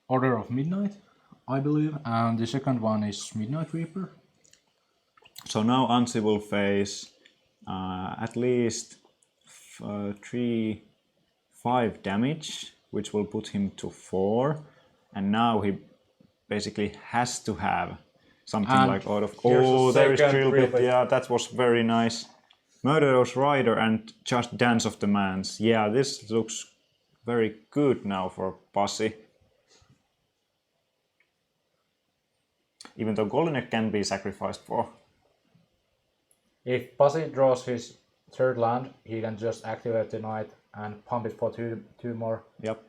Order of Midnight, I believe, and the second one is Midnight Reaper. So now Anssi will face at least 5 damage, which will put him to 4. And now he basically has to have something And like out of. here's Oh, a there is second drill drill bit. bit. Yeah, that was very nice. Murderous Rider and just Dance of the Mans. Yeah, this looks very good now for Pasi. Even though Golden Egg can be sacrificed for. If Pasi draws his third land, he can just activate the Knight and pump it for two more. Yep.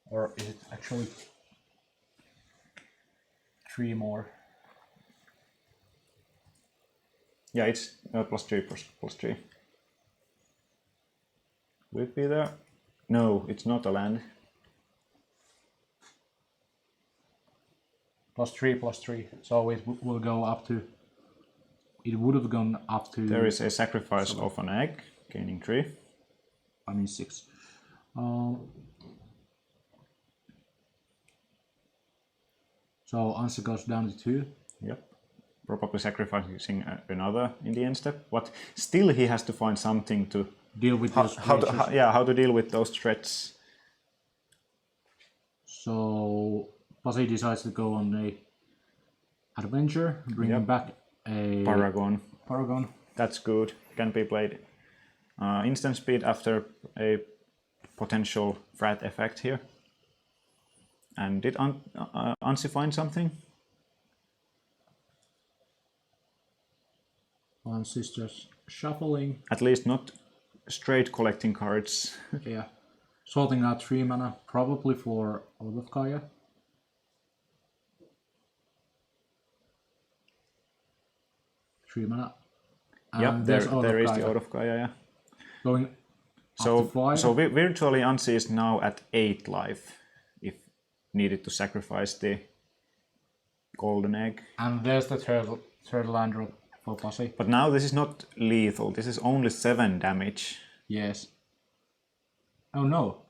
Or is it actually 3 more? Yeah, it's +3 +3. Will it be there? No, it's not a land. +3/+3. So it will go up to. It would have gone up to. There is a sacrifice of an egg, gaining 3. I mean 6. So Anssi goes down to 2. Yep. Probably sacrificing another in the end step, but still he has to find something to Deal with those how creatures. to deal with those threats. So Pasi decides to go on a adventure, bringing Yep. back a Paragon. That's good. Can be played instant speed after a potential threat effect here. And did Anssi find something? Anssi's just shuffling. At least not straight collecting cards. Yeah. Sorting out 3 mana, probably for Oath of Kaya. 3 mana. Yep, And there there's Out of is the Gaia. Out of Gaia, yeah. Going So, up to 5. so virtually Anssi is now at 8 life, if needed to sacrifice the golden egg. And there's the third land drop for Pasi. But now this is not lethal, this is only 7 damage. Yes. Oh no.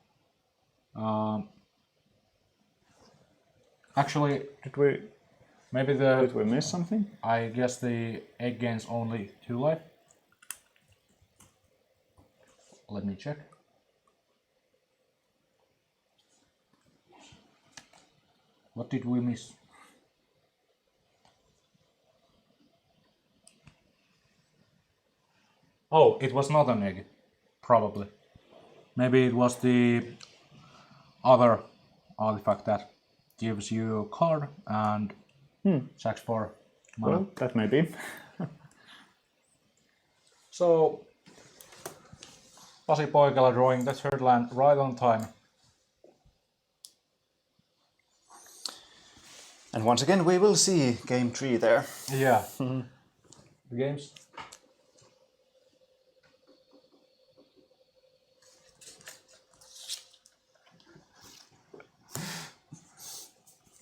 Actually, maybe Did we miss something? I guess the egg gains only 2 life. Let me check. What did we miss? Oh, it was not an egg. Probably. Maybe it was the other artifact that gives you a card and sacks for mana. Well, that may be. So, Pasi Poikala drawing the third land right on time. And once again, we will see game 3 there. Yeah. The games.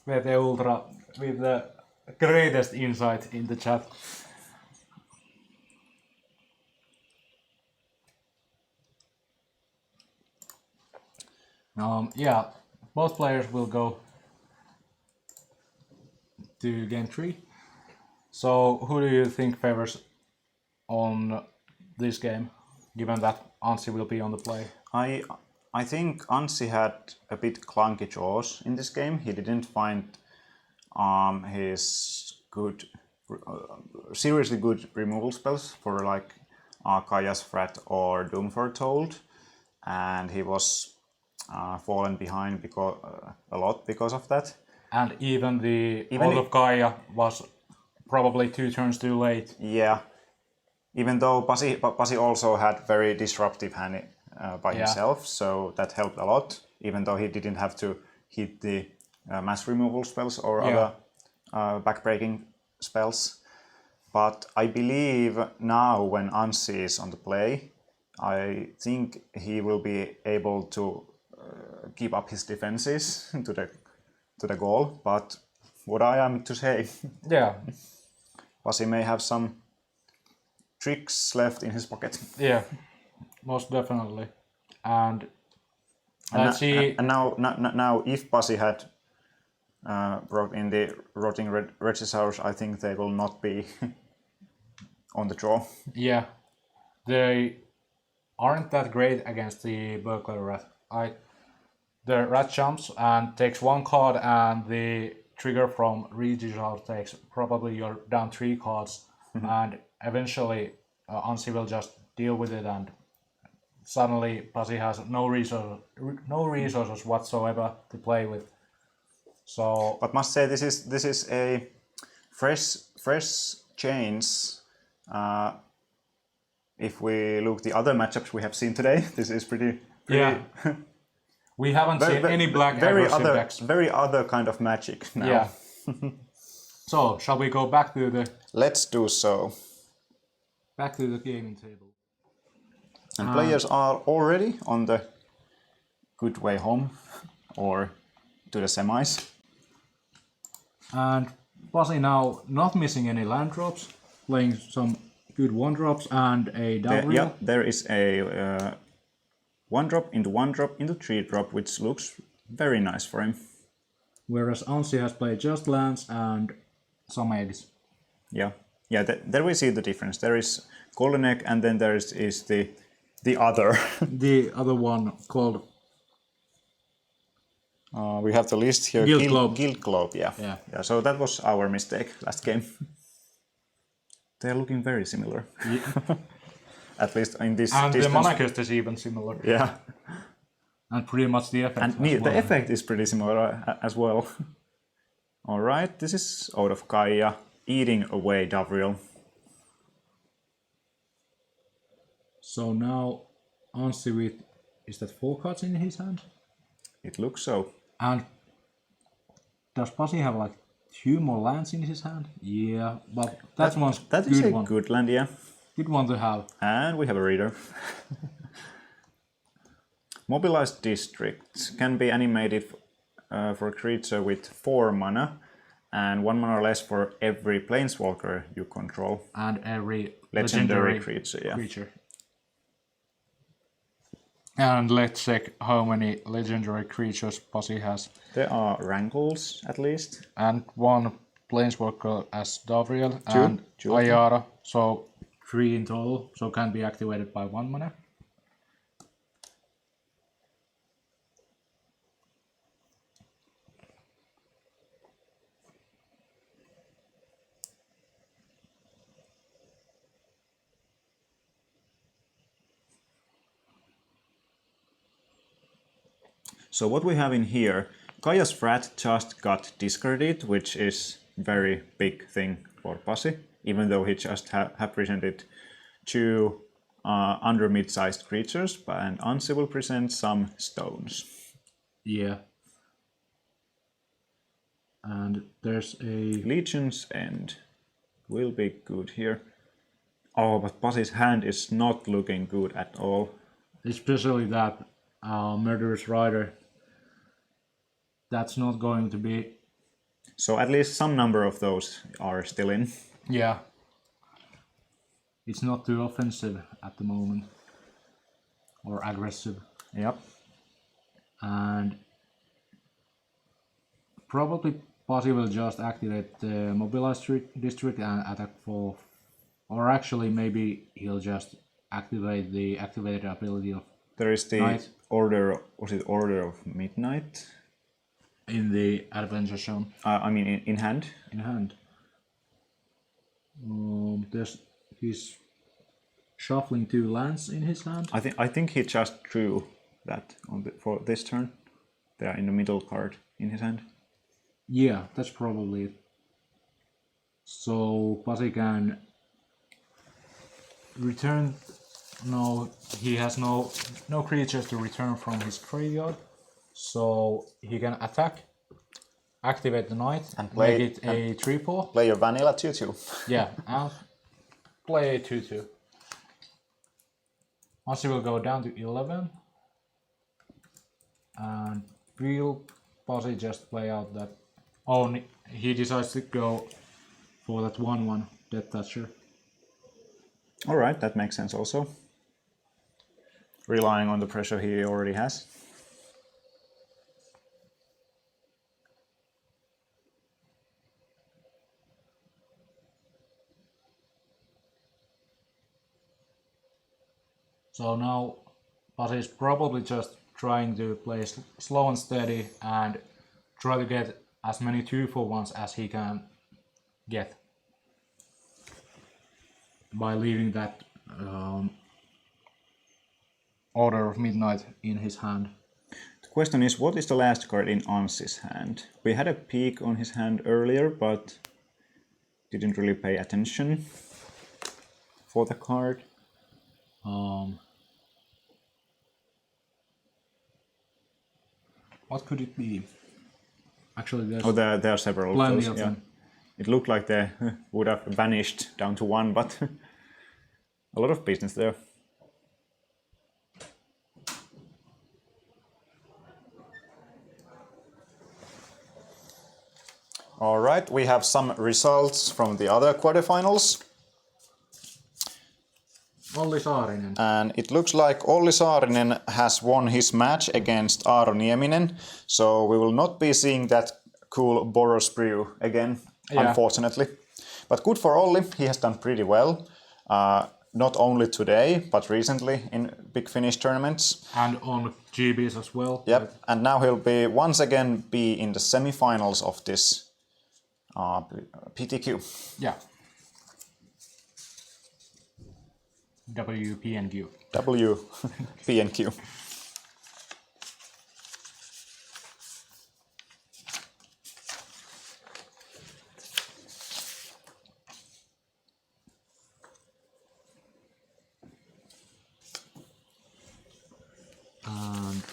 VT Ultra with the greatest insight in the chat. Yeah, both players will go to game 3. So who do you think favors on this game, given that Anssi will be on the play? I think Anssi had a bit clunky draws in this game. He didn't find his seriously good removal spells for like Kaya's Threat or Doom Foretold, and he was fallen behind a lot because of that. And even the Out of Gaia was probably 2 turns too late. Yeah, even though Pasi also had very disruptive hand by himself, so that helped a lot, even though he didn't have to hit the mass removal spells or other backbreaking spells. But I believe now when Anssi is on the play, I think he will be able to keep up his defenses to the goal. But what I am to say, Yeah, Pasi may have some tricks left in his pocket. yeah, most definitely. And let's see. And now, if Pasi had brought in the Rotting Regisaurus, I think they will not be on the draw. Yeah, they aren't that great against the Burglar Rat. The rat jumps and takes 1 card, and the trigger from Regisaur takes probably you're down 3 cards, and eventually Anssi will just deal with it, and suddenly Pasi has no resources whatsoever to play with. So, But must say this is a fresh change. If we look the other matchups we have seen today, this is pretty yeah, we haven't seen any black aggressive decks. very other kind of Magic now. Yeah. So, shall we go back to the Let's do so. gaming table? And players are already on the good way home or to the semis. And Pasi now not missing any land drops, playing some good 1-drops and a W. Yeah, there is a 1-drop into 1-drop into 3-drop, which looks very nice for him. Whereas Anssi has played just lands and some eggs. Yeah, there we see the difference. There is golden egg, and then there is the other. The other one called we have the list here. Guild Globe. Guild Globe, yeah. So that was our mistake last game. They're looking very similar. Yeah. At least in this And distance. the mana cost is even similar. Yeah. And pretty much the effect. And the effect is pretty similar as well. Alright, this is Out of Gaia eating away Davriel. So now Anssi with, is that 4 cards in his hand? It looks so. And does Pasi have like 2 more lands in his hand. Yeah, but that is a one. good land, yeah. Good one to have. And we have a reader. Mobilized districts can be animated for a creature with 4 mana and 1 mana or less for every planeswalker you control. And every Legendary creature, yeah. And let's check how many legendary creatures Pasi has. There are Wrangles, at least. And 1 planeswalker as Davriel Two. and Two of them. Ayara. So 3 in total. So can be activated by 1 mana. So what we have in here, Kaya's Frat just got discarded, which is very big thing for Pasi, even though he just have presented 2 under mid-sized creatures, and Anssi will present some stones. Yeah. And there's a... Legion's End will be good here. Oh, but Pasi's hand is not looking good at all. Especially that Murderous Rider. That's not going to be... So at least some number of those are still in. Yeah. It's not too offensive at the moment. Or aggressive. Yep. And probably Pasi will just activate the Mobilized District and attack for... Or actually maybe he'll just activate the activated ability of There is the Night. Order, was it Order of Midnight? in the adventure zone I mean in hand. in hand. He's shuffling 2 lands in his hand. I think he just drew that for this turn. They are in the middle card in his hand. Yeah, that's probably it. So Pasi can return. No, he has no creatures to return from his graveyard. So he can attack, activate the Knight, And play- make it a 3/4. Play your vanilla 2/2. Yeah, and play a 2/2. Pasi will go down to 11. And will Pasi just play out that... Oh, he decides to go for that 1/1 Death Toucher. Alright, that makes sense also. Relying on the pressure he already has. So now Pasi is probably just trying to play slow and steady and try to get as many 2/1s as he can get by leaving that Order of Midnight in his hand. The question is, what is the last card in Anssi's hand? We had a peek on his hand earlier, but didn't really pay attention for the card. What could it be? Actually, there's Oh, there are several of plenty those. of Yeah. them. It looked like they would have vanished down to 1, but a lot of business there. All right, we have some results from the other quarterfinals. Olli Saarinen. And it looks like Olli Saarinen has won his match against Aaro Nieminen, so we will not be seeing that cool Boros brew again, Yeah. unfortunately. But good for Olli, he has done pretty well, not only today, but recently in Big Finish tournaments. And on GBs as well. Yep, and now he'll be once again be in the semifinals of this PTQ. Yeah. WPNQ. WPNQ. And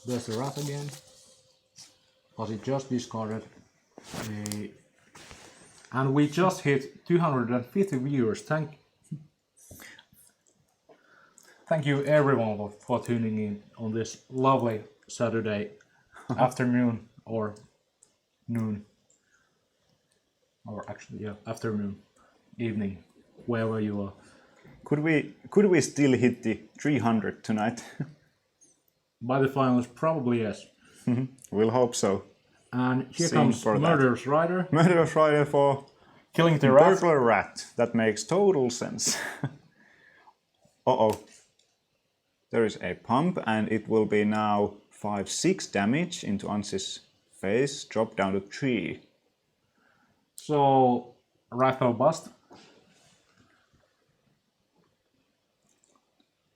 there's the Wrath again. Was it just discarded? And we just hit 250 viewers. Thank you everyone for tuning in on this lovely Saturday afternoon or noon. Or actually, yeah, afternoon, evening, wherever you are. Could we still hit the 300 tonight? By the finals, probably yes. We'll hope so. And here Sing comes for that. Murderous Rider. Murderous Rider for Killing the rat. burglar rat. That makes total sense. Uh-oh. There is a pump and it will be now 5-6 damage into Anssi's face. Drop down to 3. So, rifle bust.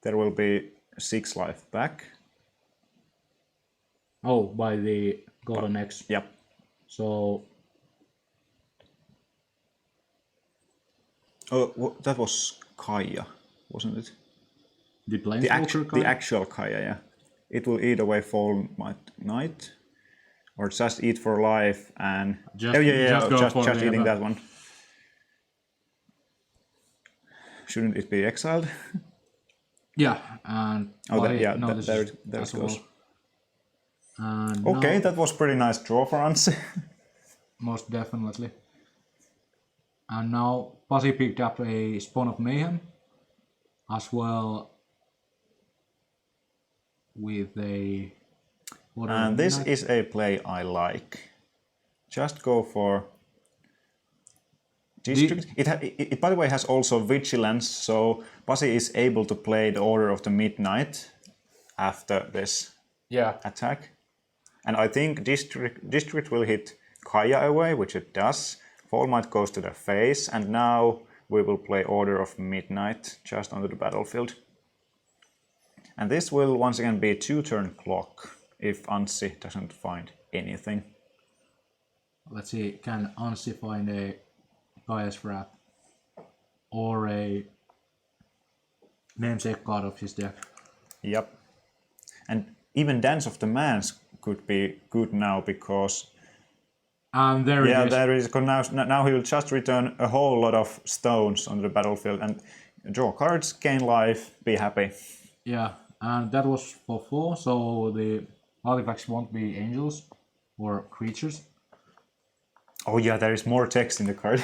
There will be 6 life back. Oh, by the Golden X. Yep. So, Oh, that was Kaija, wasn't it? the Planeswalker The actual Kaija, yeah. It will eat away Fall Knight. Or just eat for life and... Just- oh, yeah, just go for just the eating other. that one. Shouldn't it be exiled? yeah, and Oh, by- yeah, no, this there is it as goes. well. And Okay, now- that was pretty nice draw for Anssi. most definitely. And now Pasi picked up a Spawn of Mayhem as well with a Order of And this Midnight. is a play I like. Just go for District. It by the way has also Vigilance, so Pasi is able to play the Order of the Midnight after this Yeah. attack. And I think District will hit Kaija away, which it does. Fall Might goes to the face, and now we will play Order of Midnight just onto the battlefield. And this will once again be 2-turn clock if Anssi doesn't find anything. Let's see, can Anssi find a Gaia's Wrath or a namesake card of his deck? Yep. And even Dance of the Mans could be good now because And there it is. there is. 'Cause now he will just return a whole lot of stones on the battlefield and draw cards, gain life, be happy. Yeah, and that was for 4, so the artifacts won't be angels or creatures. Oh yeah, there is more text in the card.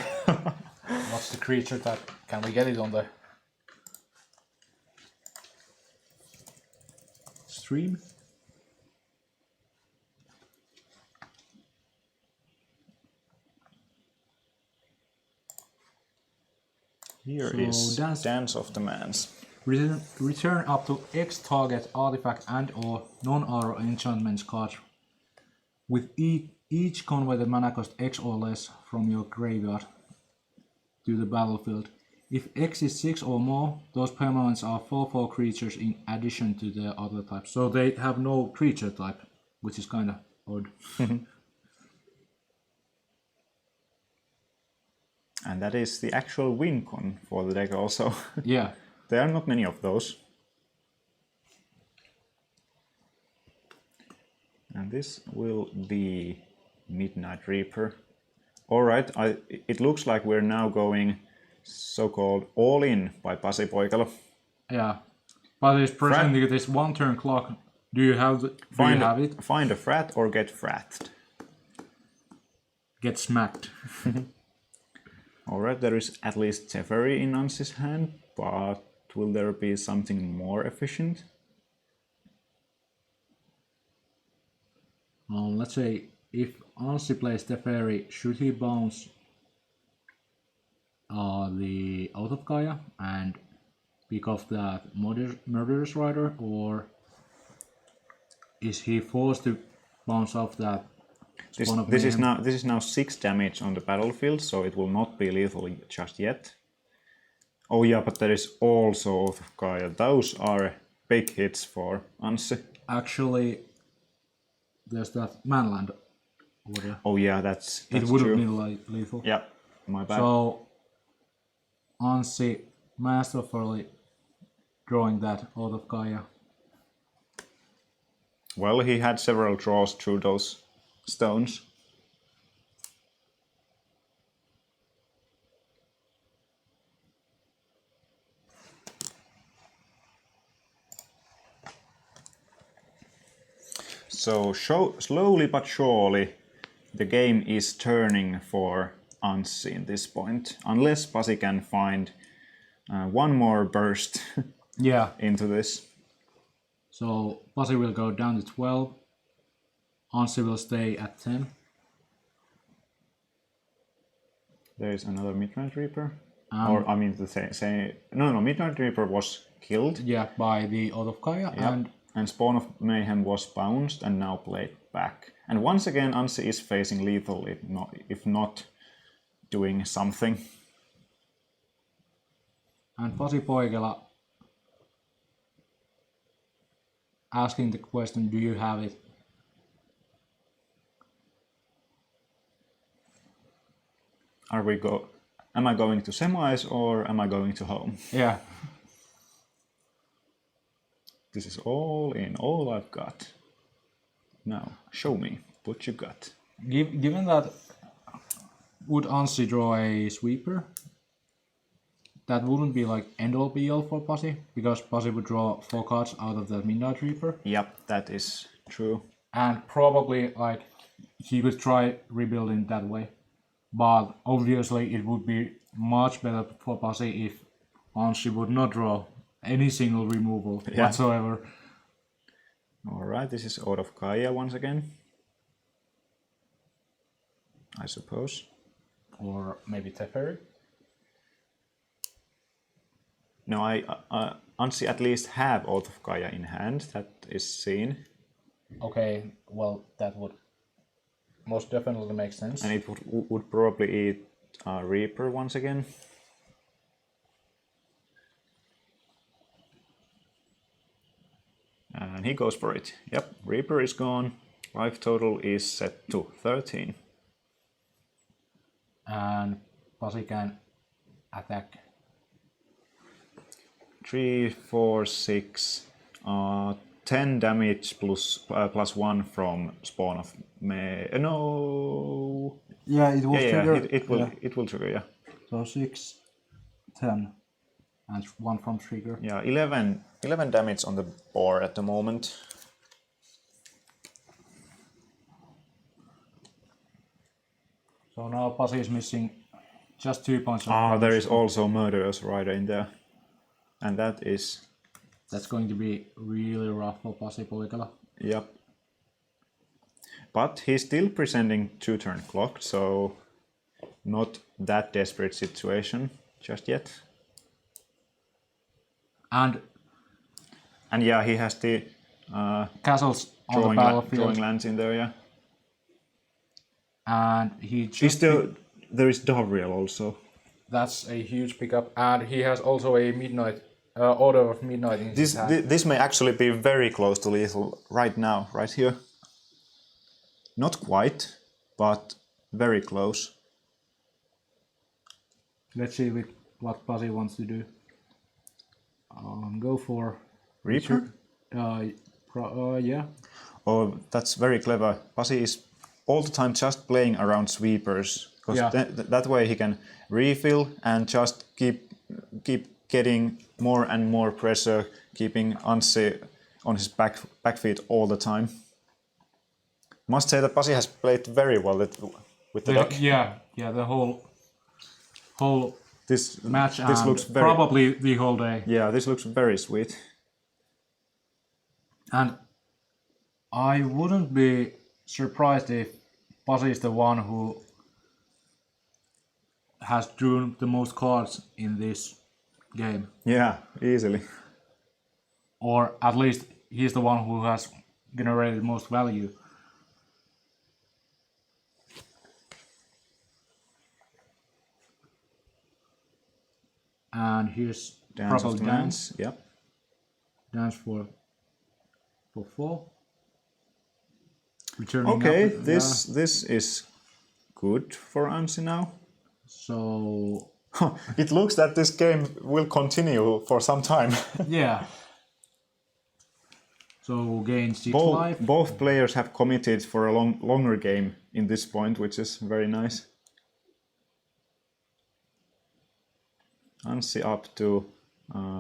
What's the creature type? Can we get it on the Stream. Here So is Dance- Dance of the Mans. Return up to X target artifact and or non-aura enchantments card with each converted mana cost X or less from your graveyard to the battlefield. If X is 6 or more, those permanents are 4/4 creatures in addition to their other types. So they have no creature type, which is kind of odd. And that is the actual win con for the deck also. Yeah, There are not many of those. And this will be Midnight Reaper. Alright, it looks like we're now going so-called all-in by Pasi Poikalo. yeah. But it's presenting this 1-turn clock. Do you have it? Find a frat or get fratted. Get smacked. Alright, there is at least Teferi in Anssi's hand, but will there be something more efficient? Let's say if Anssi plays Teferi, should he bounce the out of Gaia and pick off that Murderous Rider, or is he forced to bounce off that Spawn of This Mayhem? is now 6 damage on the battlefield, so it will not be lethal just yet. Oh yeah, but there is also Oath of Gaia. Those are big hits for Anssi. Actually, there's that Manland over there. Oh yeah, that's It would have true. been lethal. Yeah, my bad. So Anssi masterfully drawing that out of Gaia. Well, he had several draws through those stones. So slowly but surely, the game is turning for Anssi in this point, unless Pasi can find one more burst Yeah. into this. So Pasi will go down to 12. Anssi will stay at 10. There is another Midnight Reaper. Or, I mean, no, Midnight Reaper was killed. Yeah, by the Oath of Gaia. Yep. And Spawn of Mayhem was bounced and now played back. And once again, Anssi is facing lethal if not doing something. And Pasi Poikela asking the question, do you have it? Am I going to semis or am I going to home? Yeah. This is all I've got. Now, show me what you got. Given that, would Anssi draw a sweeper? That wouldn't be like end-all be-all for Pasi, because Pasi would draw 4 cards out of the Midnight Reaper. Yep, that is true. And probably like he could try rebuilding that way. But obviously it would be much better for Pasi if Anssi would not draw any single removal whatsoever. Alright, this is Oath of Gaia once again. I suppose. Or maybe Teferi. No, Anssi at least have Oath of Gaia in hand, that is seen. Okay, well that would most definitely make sense. And it would probably eat Reaper once again. And he goes for it. Yep, Reaper is gone. Life total is set to 13. And Pasi can attack. 3, 4, 6, 10 damage plus 1 from Spawn of May. No. Yeah, it will trigger. It will trigger. Yeah. So 6, 10, and 1 from trigger. Yeah, 11 damage on the board at the moment. So now Pasi is missing just 2 points of There damage. is also Murderous Rider in there. And that's going to be really rough for Pasi Poikela. Yep. But he's still presenting 2-turn clock, so not that desperate situation just yet. And yeah, he has the castles on the battlefield. drawing lands in there, yeah. And there is Davriel also. That's a huge pickup, and he has also a Midnight Order of Midnight in his hand. This may actually be very close to lethal right now, right here. Not quite, but very close. Let's see what Pasi wants to do. Go for Reaper? Yeah. Oh, that's very clever. Pasi is all the time just playing around sweepers, because that way he can refill and just keep getting more and more pressure, keeping Anssi on his back feet all the time. Must say that Pasi has played very well with the deck. Yeah, the whole This match this and looks very, probably the whole day. Yeah, this looks very sweet. And I wouldn't be surprised if Pasi is the one who has drawn the most cards in this game. Yeah, easily. Or at least he's the one who has generated most value. And here's Dance probably of Lands. Yep. Dance for 4. Returning Okay, up, this is good for Anssi now. So It looks that this game will continue for some time. yeah. So gain 6 life. Both players have committed for a longer game in this point, which is very nice. Anssi up to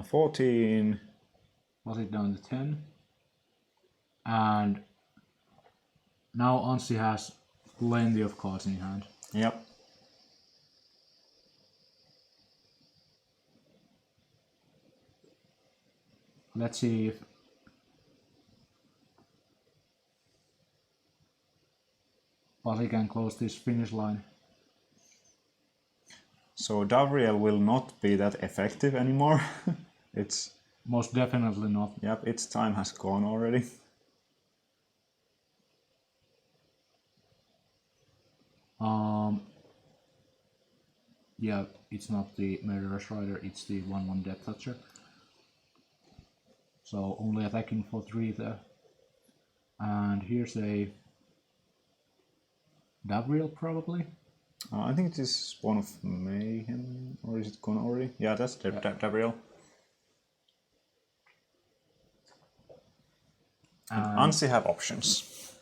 14. Was it down to 10? And Now Anssi has plenty of cards in hand. Yep. Let's see if Pasi can close this finish line. So Davriel will not be that effective anymore. It's Most definitely not. Yep, its time has gone already. Yeah, it's not the Murderous Rider, it's the 1/1 Death Toucher. So only attacking for 3 there. And here's a Davriel probably. I think it is Spawn of Mayhem, or is it gone already? Yeah, that's Davriel. Anssi have options.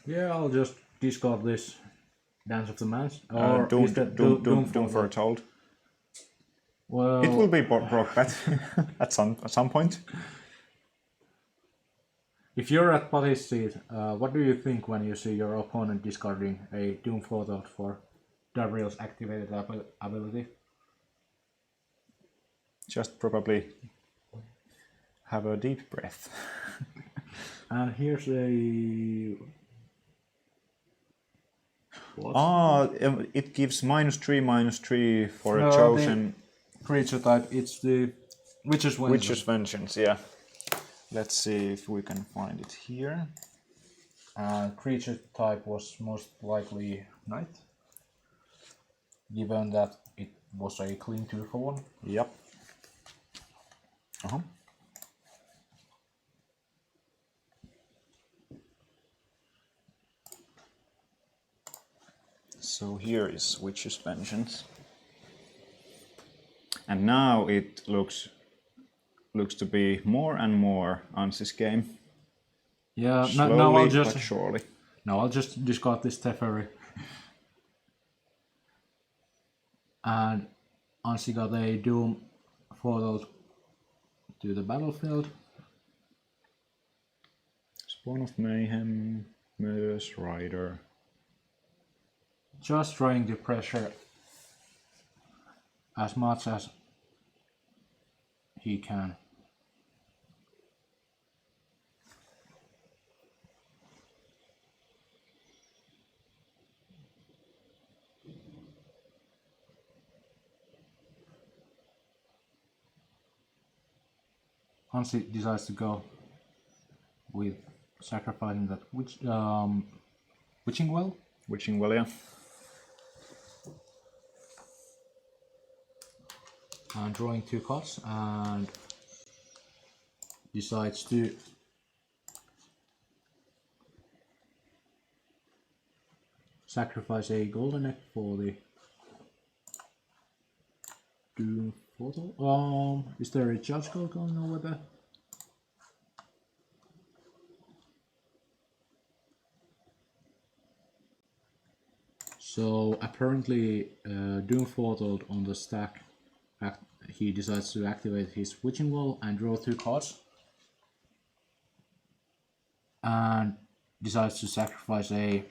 Yeah, I'll just discard this Dance of the Mans. Doom Foretold. Well, It will be Brokebat at some point. if you're at Pati's seat, what do you think when you see your opponent discarding a Doom Foretold for Davriel's activated ability? Just probably have a deep breath. And here's a... It gives -3/-3 for No, a chosen creature type, it's the Witch's Vengeance. Witch's Vengeance, yeah. Let's see if we can find it here. Creature type was most likely Knight, given that it was a clean 2-for-1. Yep. Uh-huh. So here is Witch's Vengeance. And now it looks to be more and more Anssi's game. Yeah, Slowly now I'll but surely. discard this Teferi. And Anssi got a Doom Foretold to the battlefield. Spawn of Mayhem, Murderous Rider. Just trying to pressure as much as he can. Anssi decides to go with sacrificing that Witching Well. Witching Well, yeah. And drawing 2 cards, and decides to sacrifice a golden egg for the Doom Portal. Is there a Judge card going over there? So apparently Doom Portal on the stack, he decides to activate his Witching Well and draw 2 cards. And decides to sacrifice a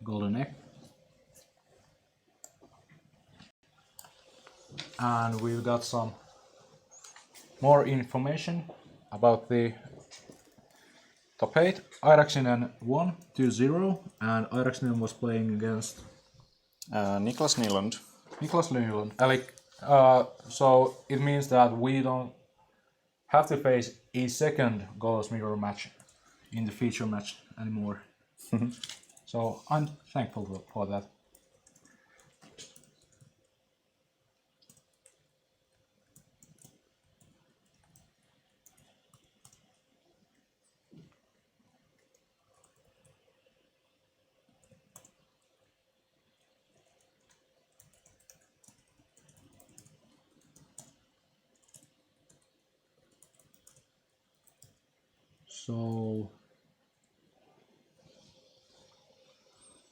golden egg. And we've got some more information about the top 8. Iraxinen won 2-0, and Iraxinen was playing against Niklas Nyland. Niklas Nyland. So it means that we don't have to face a second Golos Mirror match in the feature match anymore. So I'm thankful for that. So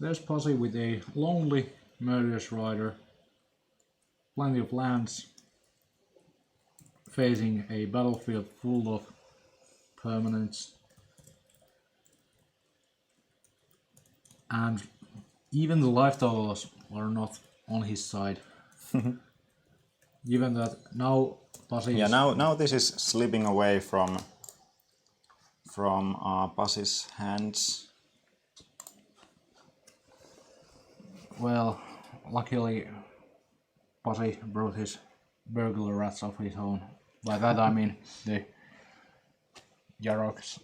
there's Pasi with a lonely Murderous Rider, plenty of lands, facing a battlefield full of permanents. And even the life totals are not on his side. Given that now Pasi Yeah, is... now this is slipping away from Pasi's hands. Well, luckily Pasi brought his burglar rats of his own. By that I mean the Jaroks.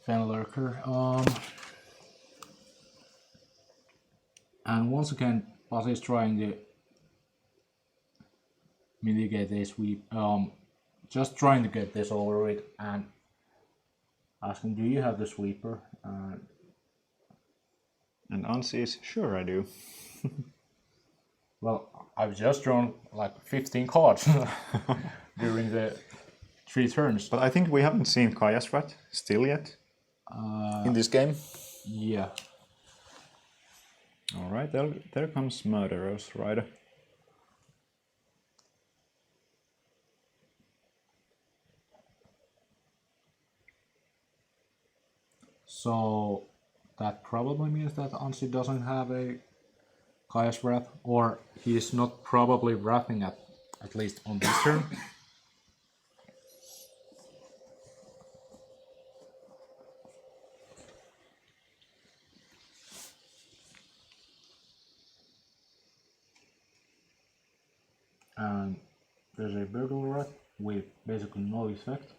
Fenlurker. And once again, Pasi is trying to mitigate a sweep. Just trying to get this over with and asking, do you have the sweeper? And Anssi is, sure I do. Well, I've just drawn like 15 cards during the 3 turns. But I think we haven't seen Kaya's rat still yet in this game. Yeah. Alright, there comes Murderous Rider. So that probably means that Anssi doesn't have a Kaya's Wrath, or he is not probably wrathing at least on this turn. And there's a Burglar Rat with basically no effect.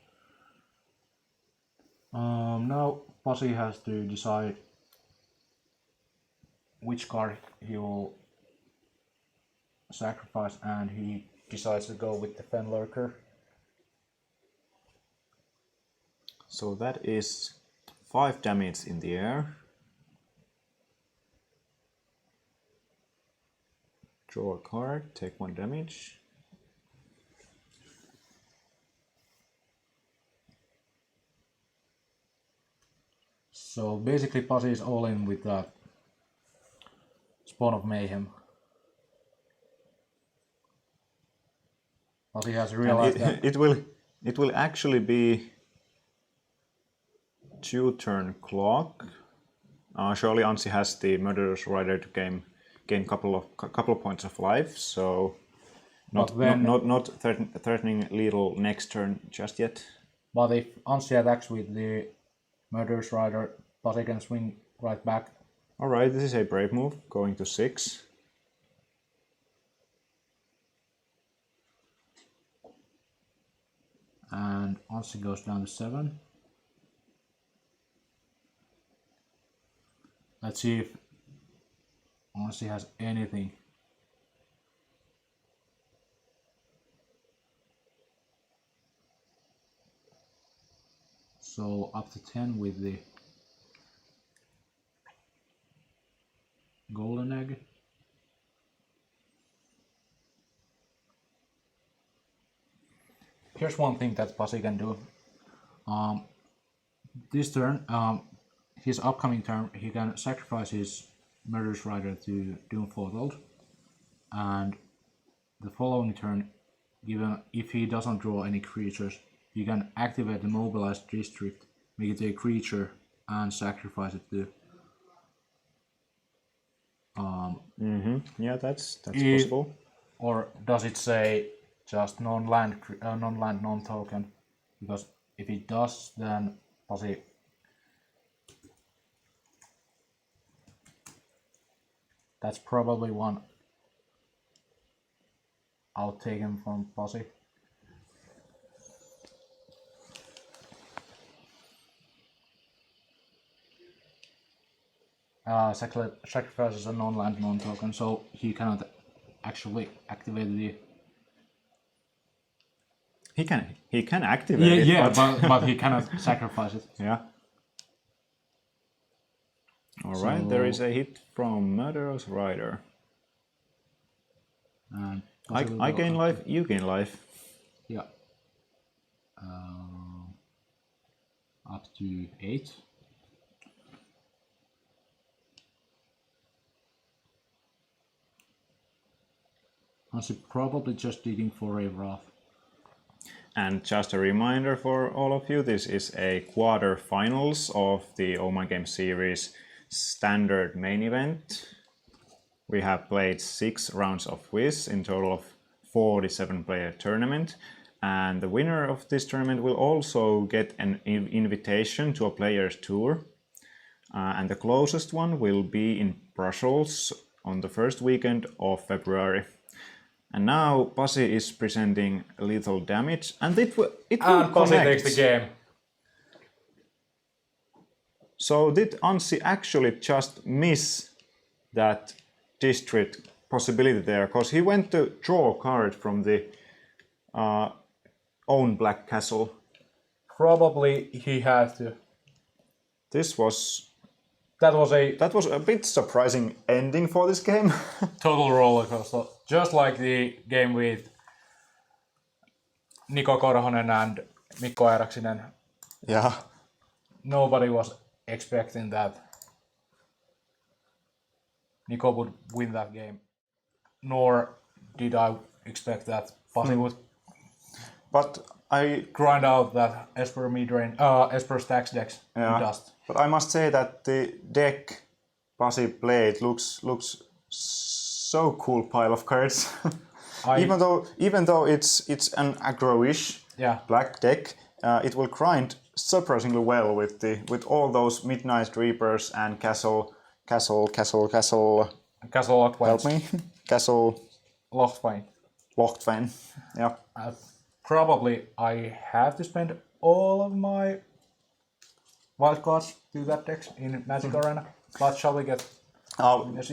Now Pasi has to decide which card he will sacrifice, and he decides to go with the Fenlurker. So that is 5 damage in the air. Draw a card, take 1 damage. So basically Pasi is all in with that Spawn of Mayhem. Pasi has realized that... It will actually be 2-turn clock. Surely Anssi has the Murderous Rider to gain couple of points of life, so not threatening lethal next turn just yet. But if Anssi attacks with the Murderous Rider, Pasi can swing right back. Alright, this is a brave move, going to 6. And Anssi goes down to 7. Let's see if Anssi has anything. So up to 10 with the Golden Egg. Here's one thing that Pasi can do. This turn, his upcoming turn, he can sacrifice his Murderous Rider to Doom Foretold, and the following turn, given if he doesn't draw any creatures, he can activate the Mobilized District, make it a creature, and sacrifice it to. Yeah, that's possible. Or does it say just non-land, non-token? Because if it does, then Pasi. That's probably one outtaken from Pasi. Sacrifices a non-land non-token, so he cannot actually activate the. He can activate it. Yeah, but he cannot sacrifice it. Yeah. Alright, there is a hit from Murderous Rider. And I gain life, you gain life. Yeah. Up to 8. Anssi probably just digging for a Wrath. And just a reminder for all of you, this is a quarterfinals of the OMG Series standard main event. We have played 6 rounds of quiz in total of 47 player tournament. And the winner of this tournament will also get an invitation to a player's tour. And the closest one will be in Brussels on the first weekend of February. And now Pasi is presenting Lethal Damage, and it will Pasi connect. takes the game. So did Anssi actually just miss that district possibility there? Because he went to draw a card from the own black castle. Probably he had to. That was a a bit surprising ending for this game. total roller coaster. Just like the game with Niko Korhonen and Mikko Eiraksinen. Yeah. Nobody was expecting that Niko would win that game. Nor did I expect that Pasi would But I grind out that Esper mid-range, Esper stacks decks in dust. But I must say that the deck Pasi played looks so cool pile of cards. Even though it's an aggro-ish black deck, it will grind surprisingly well with all those Midnight Reapers and Castle Lockbane. help me. Castle Lockbane. Yeah. Probably I have to spend all of my wildcards to that deck in Magic Arena. But shall we get?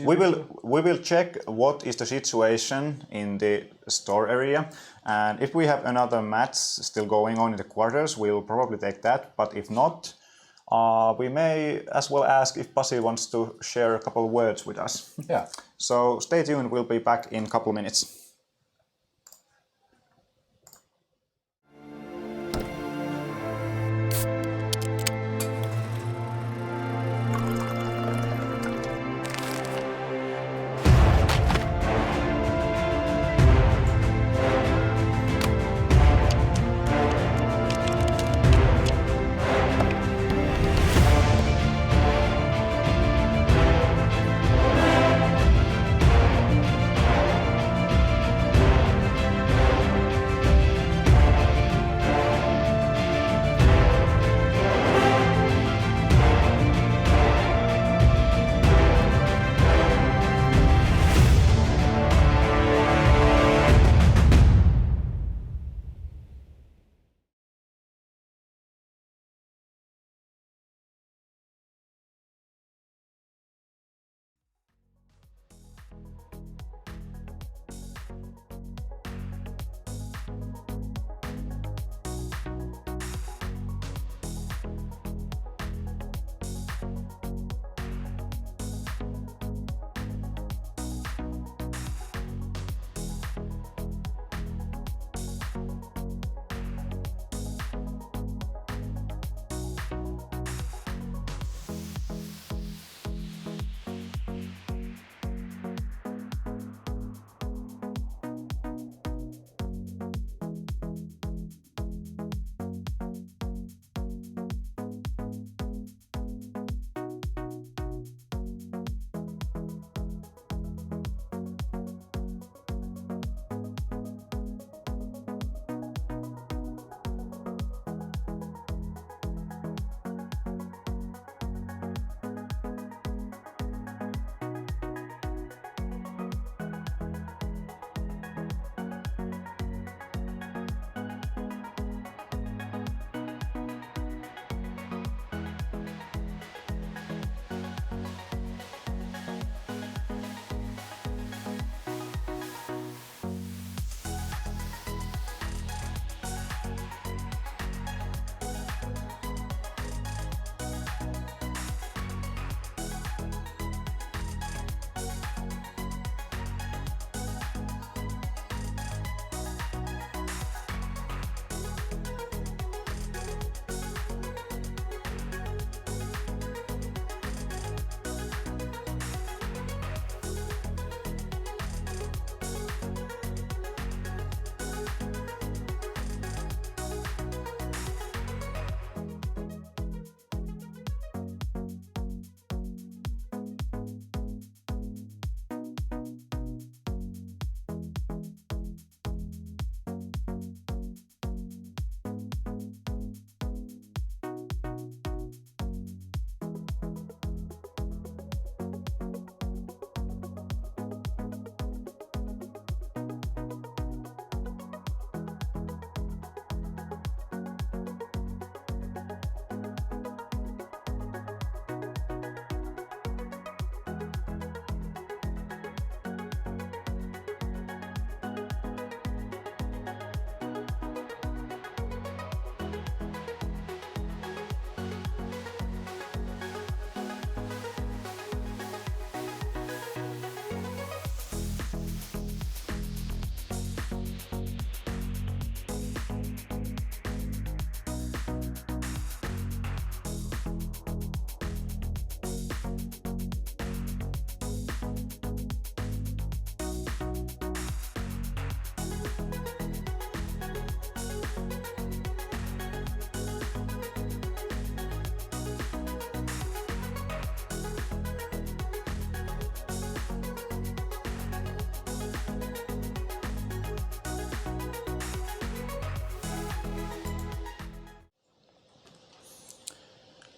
We will check what is the situation in the store area, and if we have another match still going on in the quarters, we'll probably take that. But if not, we may as well ask if Pasi wants to share a couple of words with us. Yeah. So stay tuned. We'll be back in a couple of minutes.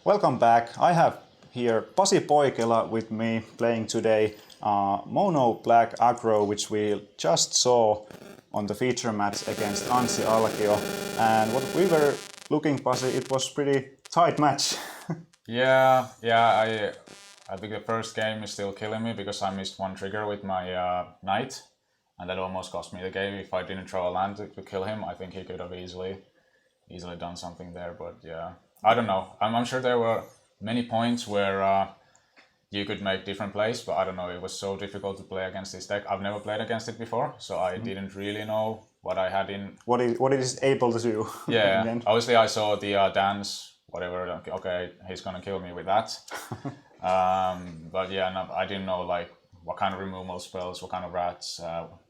Welcome back. I have here Pasi Poikela with me playing today Mono Black Aggro, which we just saw on the feature match against Anssi Alkio. And what we were looking, Pasi, it was pretty tight match. Yeah, I think the first game is still killing me because I missed one trigger with my knight, and that almost cost me the game. If I didn't throw a land to kill him, I think he could have easily done something there. But yeah, I don't know. I'm sure there were many points where you could make different plays, but I don't know. It was so difficult to play against this deck. I've never played against it before, so I didn't really know what I had in. What it is able to do. Yeah, obviously I saw the dance, whatever. Okay, he's gonna kill me with that. But yeah, no, I didn't know like what kind of removal spells, what kind of rats.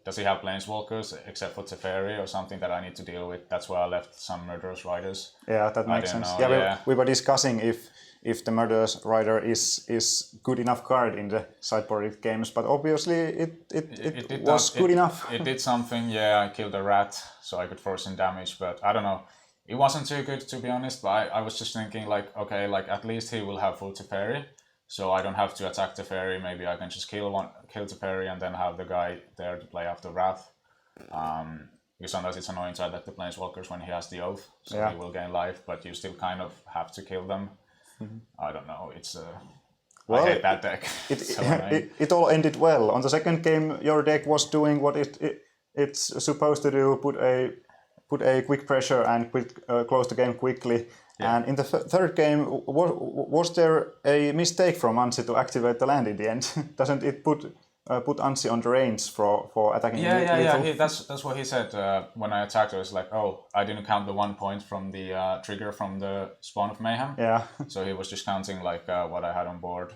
Does he have planeswalkers except for Teferi or something that I need to deal with? That's why I left some Murderous Riders. Yeah, that makes sense. Know, yeah, we were discussing if the Murderous Rider is good enough card in the sideboarded games, but obviously it was good enough. It did something. Yeah, I killed a rat, so I could force in damage, but I don't know. It wasn't too good, to be honest, but I was just thinking like, okay, like at least he will have full Teferi, so I don't have to attack Teferi. Maybe I can just kill Teferi and then have the guy there to play after Wrath. Because sometimes it's annoying to attack the Planeswalkers when he has the Oath, so he will gain life, but you still kind of have to kill them. I don't know, it's... I hate that deck. It all ended well. On the second game, your deck was doing what it's supposed to do, put a quick pressure and close the game quickly. Yeah. And in the third game, was there a mistake from Anssi to activate the land in the end? Doesn't it put Anssi on the range for attacking? Yeah. That's what he said when I attacked. I was like, oh, I didn't count the 1 point from the trigger from the Spawn of Mayhem. Yeah. So he was just counting like what I had on board,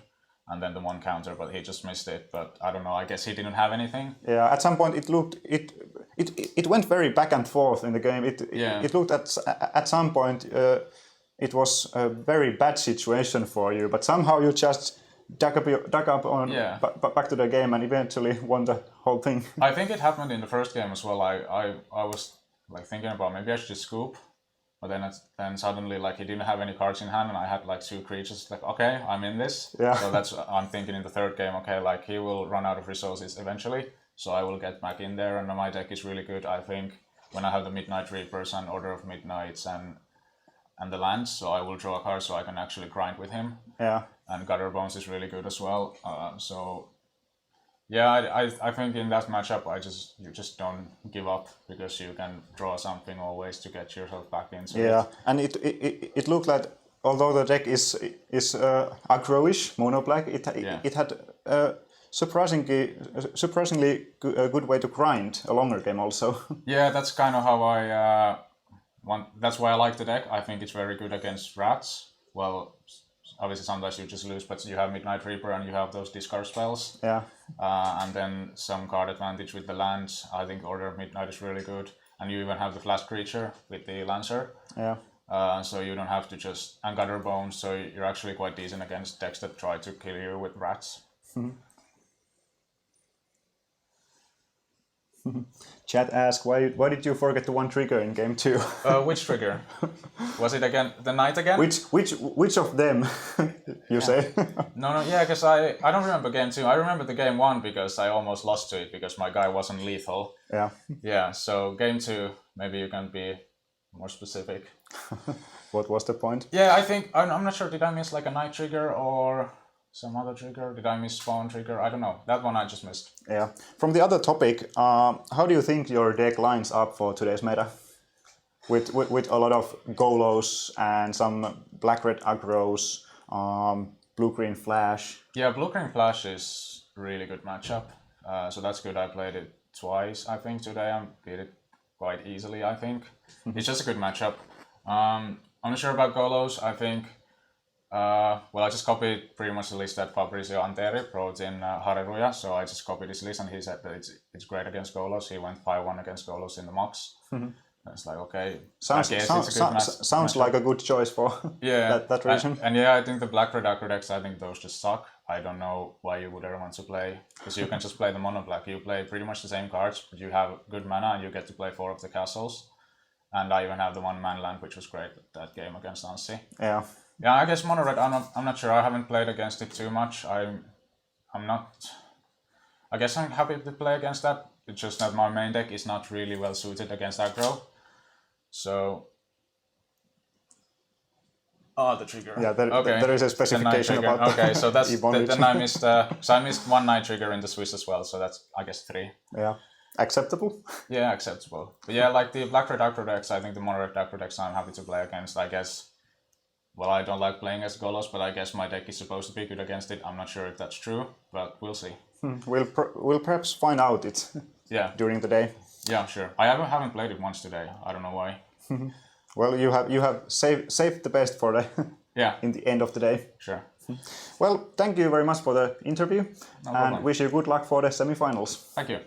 and then the one counter, but he just missed it. But I don't know. I guess he didn't have anything. Yeah. At some point, it went very back and forth in the game. It looked at some point it was a very bad situation for you, but somehow you just dug up on back to the game and eventually won the whole thing. I think it happened in the first game as well. I was like thinking about maybe I should just scoop, but then suddenly like he didn't have any cards in hand and I had like 2 creatures. Like okay, I'm in this. Yeah. So that's I'm thinking in the third game. Okay, like he will run out of resources eventually, so I will get back in there. And my deck is really good. I think when I have the Midnight Reapers and Order of Midnights and the lands, so I will draw a card so I can actually grind with him. Yeah. And Gutter Bones is really good as well. So yeah, I think in that matchup you just don't give up because you can draw something always to get yourself back into it. Yeah, and it looked like although the deck is aggro-ish, mono black, it had surprisingly a good way to grind a longer game also. Yeah, that's kind of how that's why I like the deck. I think it's very good against rats. Well, obviously sometimes you just lose, but you have Midnight Reaper and you have those discard spells. Yeah. And then some card advantage with the lands. I think Order of Midnight is really good. And you even have the flash creature with the Lancer. Yeah. So you don't have to just... And Gutter Bones, so you're actually quite decent against decks that try to kill you with rats. Chat asked, why did you forget the one trigger in game 2? Which trigger? Was it again the knight again? Which of them? You say? No, yeah, because I don't remember game 2. I remember the game 1 because I almost lost to it because my guy wasn't lethal. Yeah. Yeah. So game 2, maybe you can be more specific. What was the point? Yeah, I think I'm not sure. Did I miss like a knight trigger or some other trigger? Did I miss spawn trigger? I don't know. That one I just missed. Yeah. From the other topic, how do you think your deck lines up for today's meta? With a lot of Golos and some black-red aggros, blue-green flash. Yeah, blue-green flash is a really good matchup. So that's good. I played it twice, I think, today. I beat it quite easily, I think. It's just a good matchup. I'm not sure about Golos. I think... I just copied pretty much the list that Fabrizio Anteri wrote in Hareruya, so I just copied his list and he said that it's great against Golos. He went 5-1 against Golos in the mocks. It's like, okay, sounds like a good choice for that reason. And yeah, I think the black-red aggro decks, I think those just suck. I don't know why you would ever want to play, because you can just play the mono black. You play pretty much the same cards, but you have good mana and you get to play 4 of the castles. And I even have the 1-man land, which was great that game against Anssi. Yeah. Yeah, I guess mono red. I'm not sure. I haven't played against it too much. I'm not. I guess I'm happy to play against that. It's just that my main deck is not really well suited against aggro. So. Oh, the trigger. Yeah, okay. there is a specification trigger. about Okay, so that's bondage. then I missed. So I missed 1 night trigger in the Swiss as well. So that's I guess 3. Yeah, acceptable. Yeah, acceptable. But yeah, like the black red aggro decks, I think the mono red aggro decks I'm happy to play against. I guess. Well, I don't like playing as Golos, but I guess my deck is supposed to be good against it. I'm not sure if that's true, but we'll see. We'll perhaps find out it Yeah. during the day. Yeah, sure. I haven't played it once today. I don't know why. Well, you have saved the best for the Yeah, in the end of the day. sure. Well, thank you very much for the interview, No and problem. wish you good luck for the semifinals. Thank you.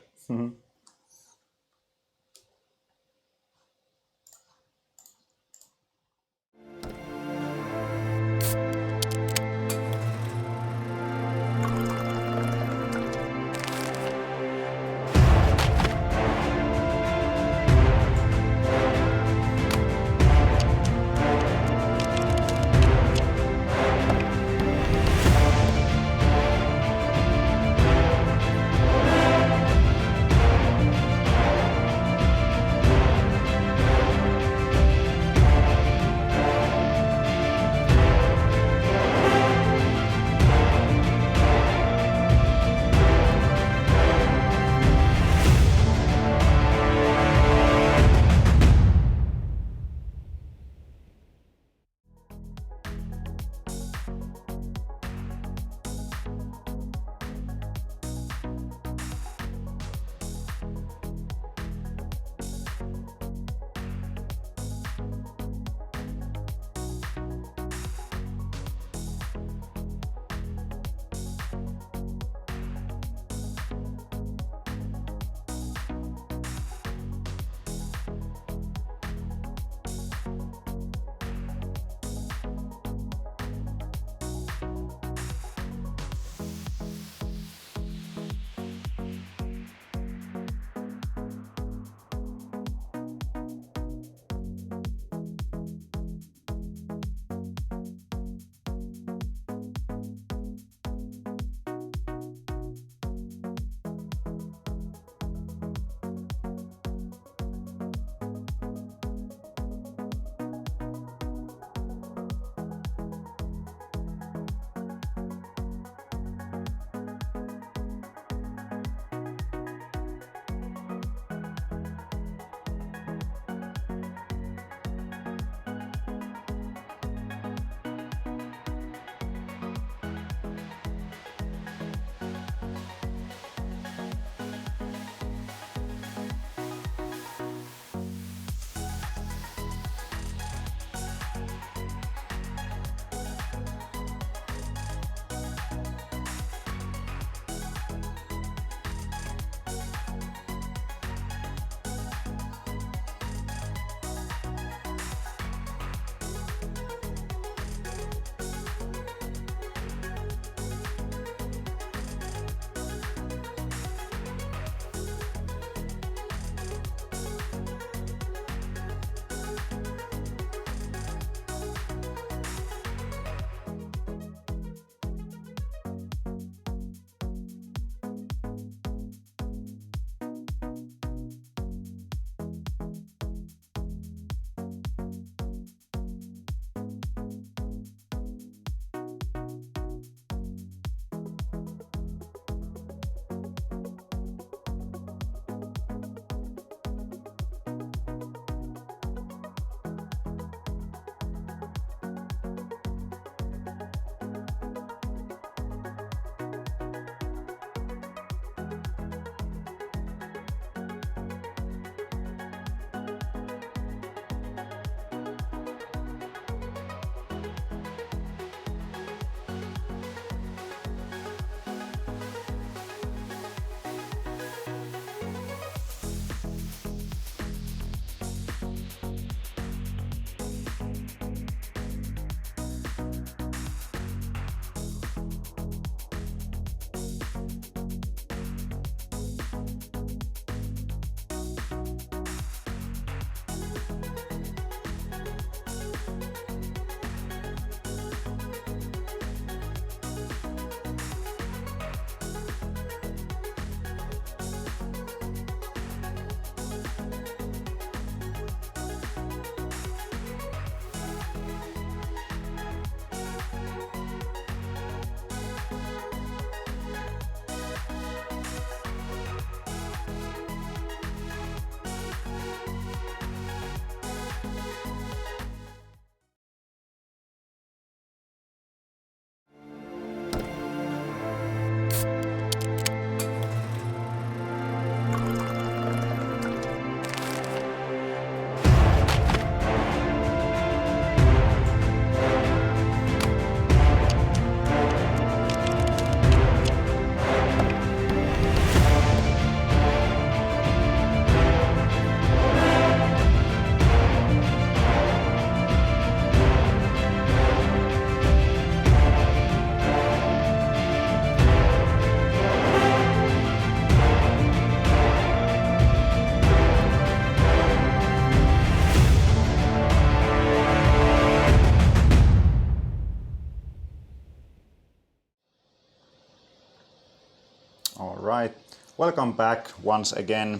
welcome back once again.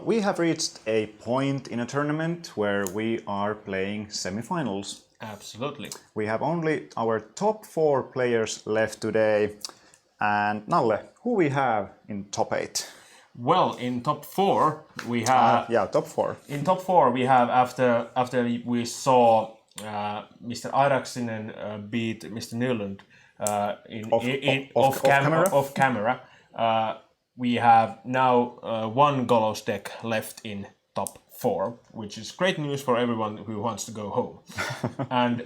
We have reached a point in a tournament where we are playing semifinals. Absolutely. We have only our top 4 players left today. And Nalle, who we have in top 8? Well, in top 4 we have. Top 4. In top 4 we have after we saw Mr. Airaksinen beat Mr. Nylund off camera. We have now 1 Golos deck left in top 4, which is great news for everyone who wants to go home. And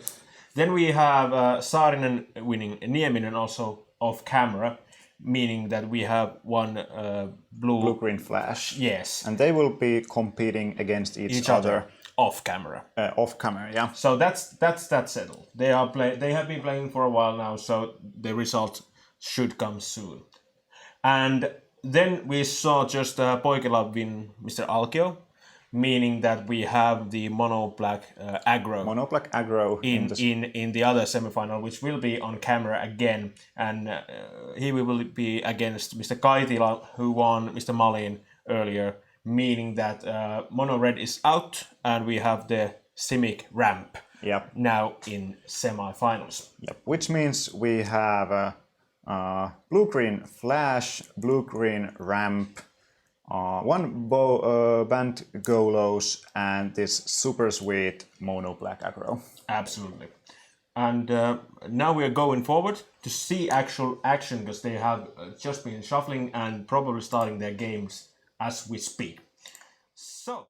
then we have Saarinen winning Nieminen also off camera, meaning that we have 1 blue-green flash. Yes. And they will be competing against each other. Off camera. Off camera, yeah. So that's that settled. They have been playing for a while now, so the result should come soon. And then we saw just Poikila win Mr. Alkio, meaning that we have the mono black aggro. Mono black aggro in the other semifinal, which will be on camera again, and he will be against Mr. Kaitila, who won Mr. Malin earlier, meaning that mono red is out, and we have the Simic ramp now in semifinals. Yep. Which means we have blue-green flash, blue-green ramp, 1 band Golos, and this super sweet mono black aggro. Absolutely. And now we are going forward to see actual action, because they have just been shuffling and probably starting their games as we speak. So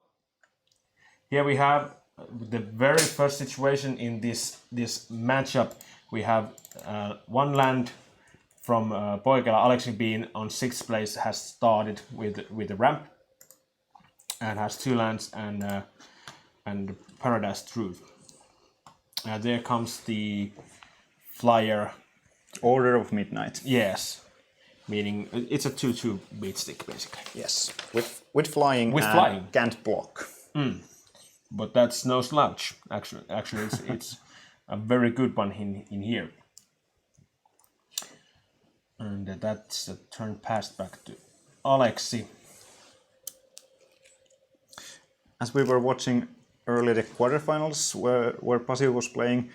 here we have the very first situation in this matchup. We have 1 land from Poikala. Aleksi being on 6th place has started with the ramp and has 2 lands and Paradise Truth. There comes the flyer. Order of Midnight. Yes, meaning it's a 2/2 beat stick basically. Yes, with flying. Can't block. But that's no slouch. Actually, it's a very good one in here. And that's a turn passed back to Aleksi. As we were watching earlier the quarterfinals where Pasi was playing,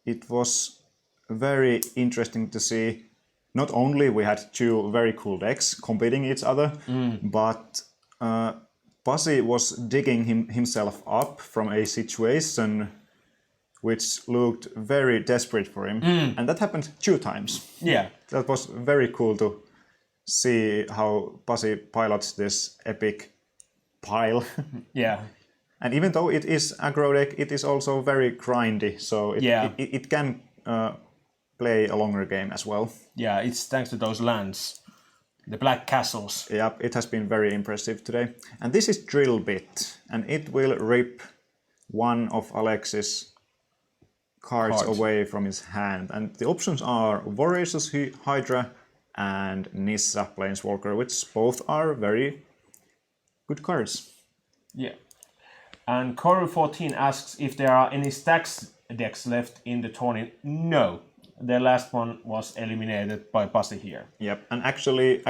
it was very interesting to see. Not only we had 2 very cool decks competing each other, but Pasi was digging himself up from a situation which looked very desperate for him. And that happened 2 times. Yeah. That was very cool to see how Pasi pilots this epic pile. Yeah. And even though it is aggro deck, it is also very grindy, so it can play a longer game as well. Yeah, it's thanks to those lands. The black castles. Yep, it has been very impressive today. And this is Drill Bit, and it will rip one of Alexi's cards away from his hand. And the options are Voracious Hydra and Nissa Planeswalker, which both are very good cards. Yeah. And Koru14 asks if there are any stacks decks left in the tournament. No. The last one was eliminated by Pasi here. Yep, and actually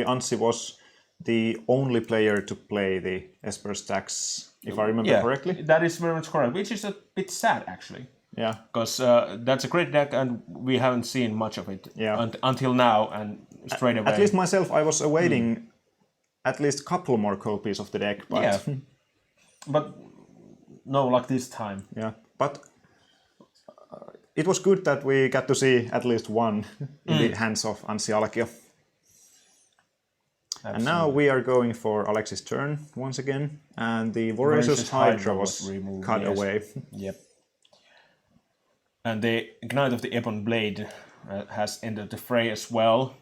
Anssi was the only player to play the Esper stacks, if I remember correctly. That is very much correct, which is a bit sad actually. Yeah. Because that's a great deck and we haven't seen much of it until now and straight away. At least myself, I was awaiting at least a couple more copies of the deck. But yeah. But no luck this time. Yeah, but it was good that we got to see at least one in the hands of Anssi Alkio. And now we are going for Alexi's turn once again, and the Voracious Hydra was removed, cut away. Yep. And the Ignite of the Ebon Blade has entered the fray as well.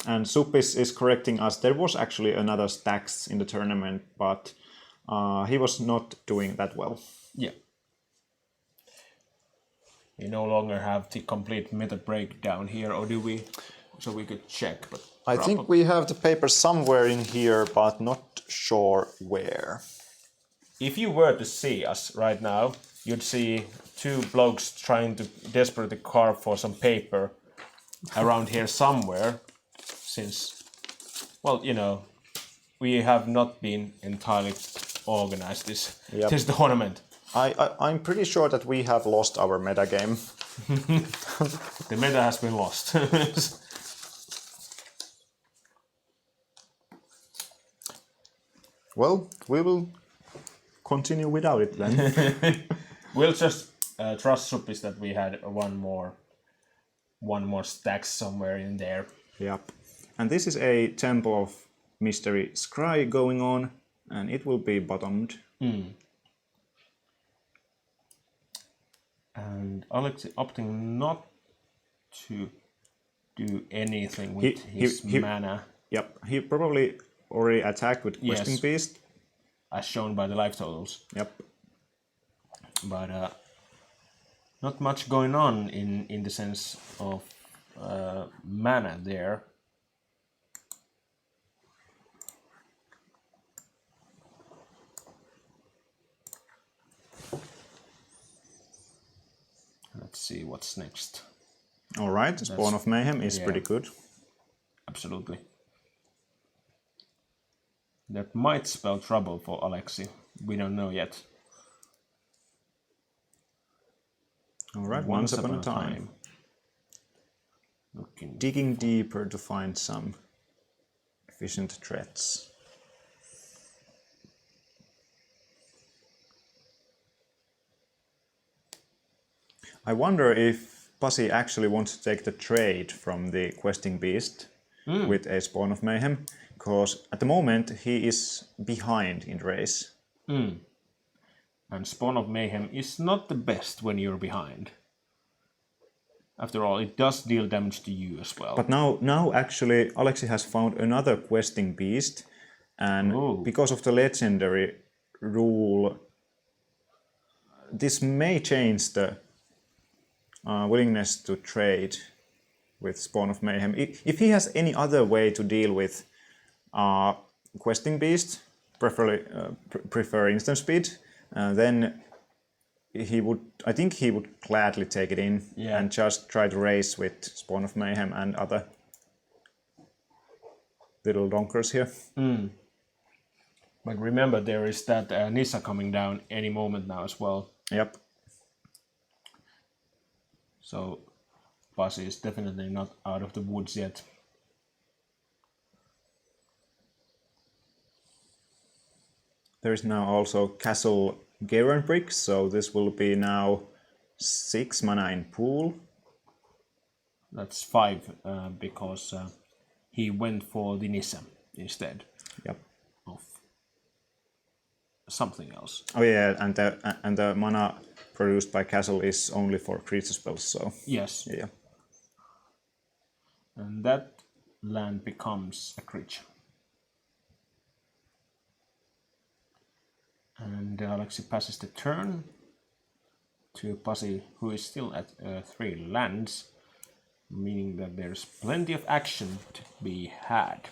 And Suppis is correcting us. There was actually another stacks in the tournament, but he was not doing that well. Yeah. We no longer have the complete meta breakdown here, or do we? So we could check. But I think we have the paper somewhere in here, but not sure where. If you were to see us right now, you'd see two blokes trying to desperately carve for some paper around here somewhere, since Well, you know, we have not been entirely organized Yep. this tournament. I'm pretty sure that we have lost our meta game. The meta has been lost. Well, we will continue without it then. We'll just trust Suppis that we had one more stack somewhere in there. Yep. And this is a Temple of Mystery Scry going on, and it will be bottomed. And Alex opting not to do anything with his mana. Yep, he probably already attacked with Questing Yes. Beast. As shown by the life totals. Yep. But not much going on in the sense of mana there. Let's see what's next. All right, Spawn of Mayhem is pretty good. Absolutely. That might spell trouble for Alexi. We don't know yet. All right, once upon a time. Looking. Digging deeper to find some efficient threats. I wonder if Pasi actually wants to take the trade from the Questing Beast with a Spawn of Mayhem, because at the moment he is behind in race. And Spawn of Mayhem is not the best when you're behind. After all, it does deal damage to you as well. But now actually Alexi has found another Questing Beast, and because of the legendary rule, this may change the willingness to trade with Spawn of Mayhem. If he has any other way to deal with Questing Beast, prefer instant speed, then I think he would gladly take it in and just try to race with Spawn of Mayhem and other little donkers here. But remember, there is that Nissa coming down any moment now as well. Yep. So Pasi is definitely not out of the woods yet. There is now also Castle Garen Brick, so this will be now 6 mana in pool. That's 5 because he went for the Nissa instead Yep. of something else. Oh yeah, and the mana produced by Castle is only for creature spells, so Yes. yeah. And that land becomes a creature. And Alexi passes the turn to Pasi, who is still at 3 lands, meaning that there's plenty of action to be had.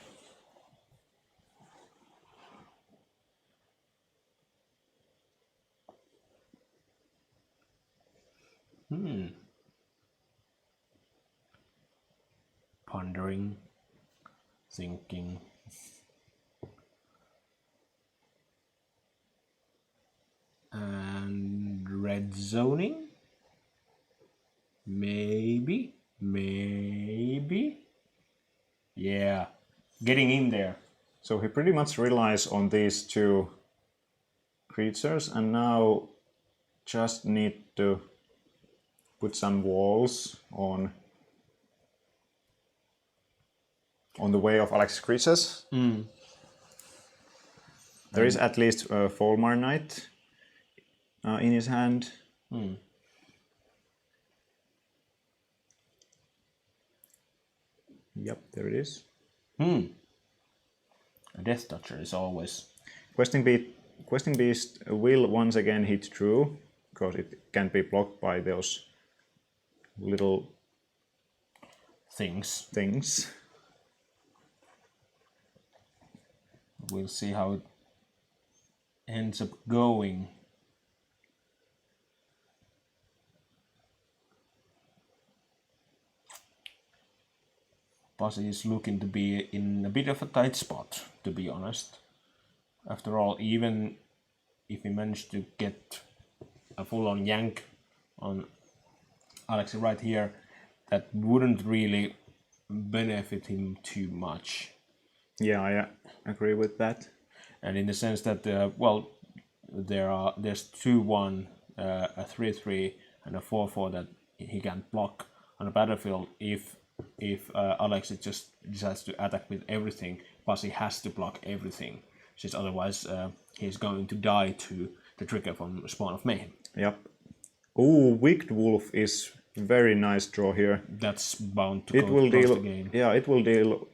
Pondering, thinking. And red zoning? Maybe. Yeah, getting in there. So he pretty much relies on these 2 creatures, and now just need to put some walls on the way of Alex's creatures. There is at least a Folmar Knight in his hand. Yep, there it is. A Death Toucher is always... Questing Beast will once again hit true, because it can be blocked by those little things. We'll see how it ends up going. Pasi is looking to be in a bit of a tight spot, to be honest. After all, even if he managed to get a full-on yank on Alexi right here, that wouldn't really benefit him too much. Yeah, I agree with that. And in the sense that, there's 2-1, a 3-3, and a 4-4 that he can block on a battlefield. If Alexi just decides to attack with everything, Pasi has to block everything, since otherwise he's going to die to the trigger from Spawn of Mayhem. Yep. Ooh, Wicked Wolf is very nice draw here. That's bound to It go will close deal. the game. Yeah, it will deal.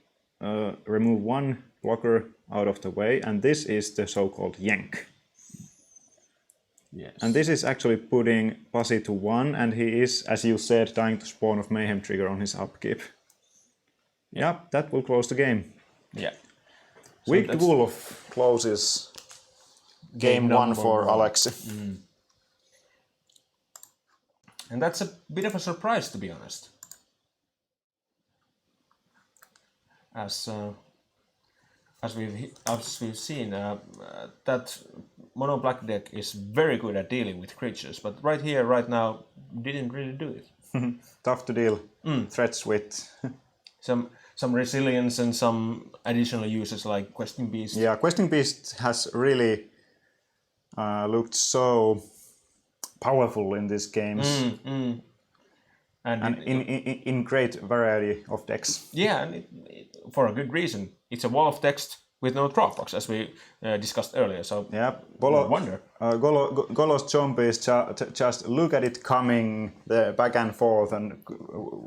Remove one blocker out of the way, and this is the so-called yank. Yes. And this is actually putting Pasi to 1, and he is, as you said, dying to Spawn of Mayhem trigger on his upkeep. Yep, that will close the game. Yeah. Wicked Wolf closes game 1 for Alexi. And that's a bit of a surprise, to be honest. As we've seen, that mono black deck is very good at dealing with creatures, but right here, right now, didn't really do it. Tough to deal threats with. Some resilience and some additional uses like Questing Beast. Yeah, Questing Beast has really looked so powerful in these games. And in great variety of decks. Yeah, and for a good reason. It's a wall of text with no dropbox, as we discussed earlier. So yeah, no wonder. Golos zombies just look at it coming the back and forth and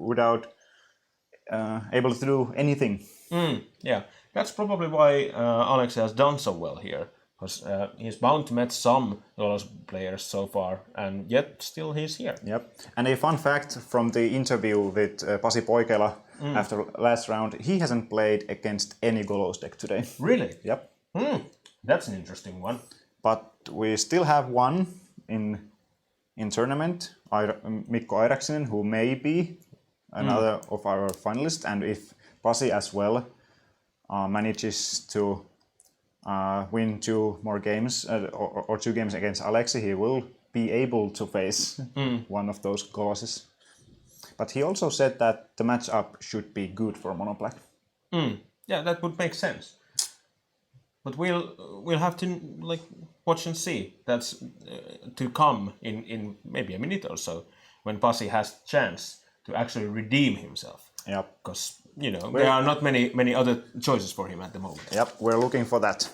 without able to do anything. Yeah, that's probably why Alex has done so well here. Because he's bound to met some Golos players so far, and yet still he's here. Yep. And a fun fact from the interview with Pasi Poikela after last round, he hasn't played against any Golos deck today. Really? Yep. That's an interesting one. But we still have one in tournament, Mikko Heikinheimo, who may be another of our finalists, and if Pasi as well manages to win 2 more games or 2 games against Alexi, he will be able to face one of those Goloses. But he also said that the matchup should be good for Mono Black. Yeah, that would make sense. But we'll have to watch and see. That's to come in maybe a minute or so, when Pasi has chance to actually redeem himself. Yep. Because there are not many other choices for him at the moment. Yep, we're looking for that.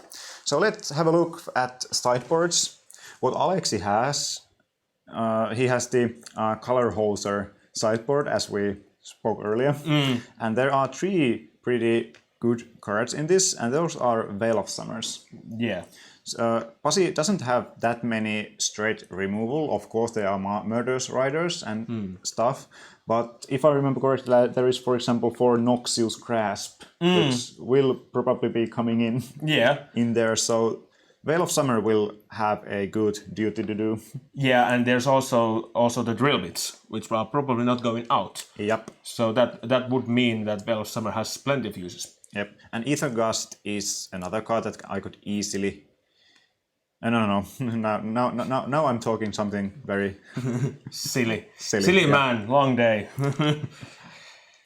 So let's have a look at sideboards. What Alexi has, he has the Color Hoser sideboard, as we spoke earlier. And there are 3 pretty good cards in this, and those are Veil of Summers. Yeah. Pasi doesn't have that many straight removal. Of course, there are Murderous Riders and stuff. But if I remember correctly, there is, for example, 4 Noxious Grasp, which will probably be coming in. Yeah. In there. So Veil of Summer will have a good duty to do. Yeah, and there's also the Drill Bits, which are probably not going out. Yep. So that would mean that Veil of Summer has plenty of uses. Yep. And Ether Gust is another card that I could easily. No. Now I'm talking something very silly. Yeah. Man, long day.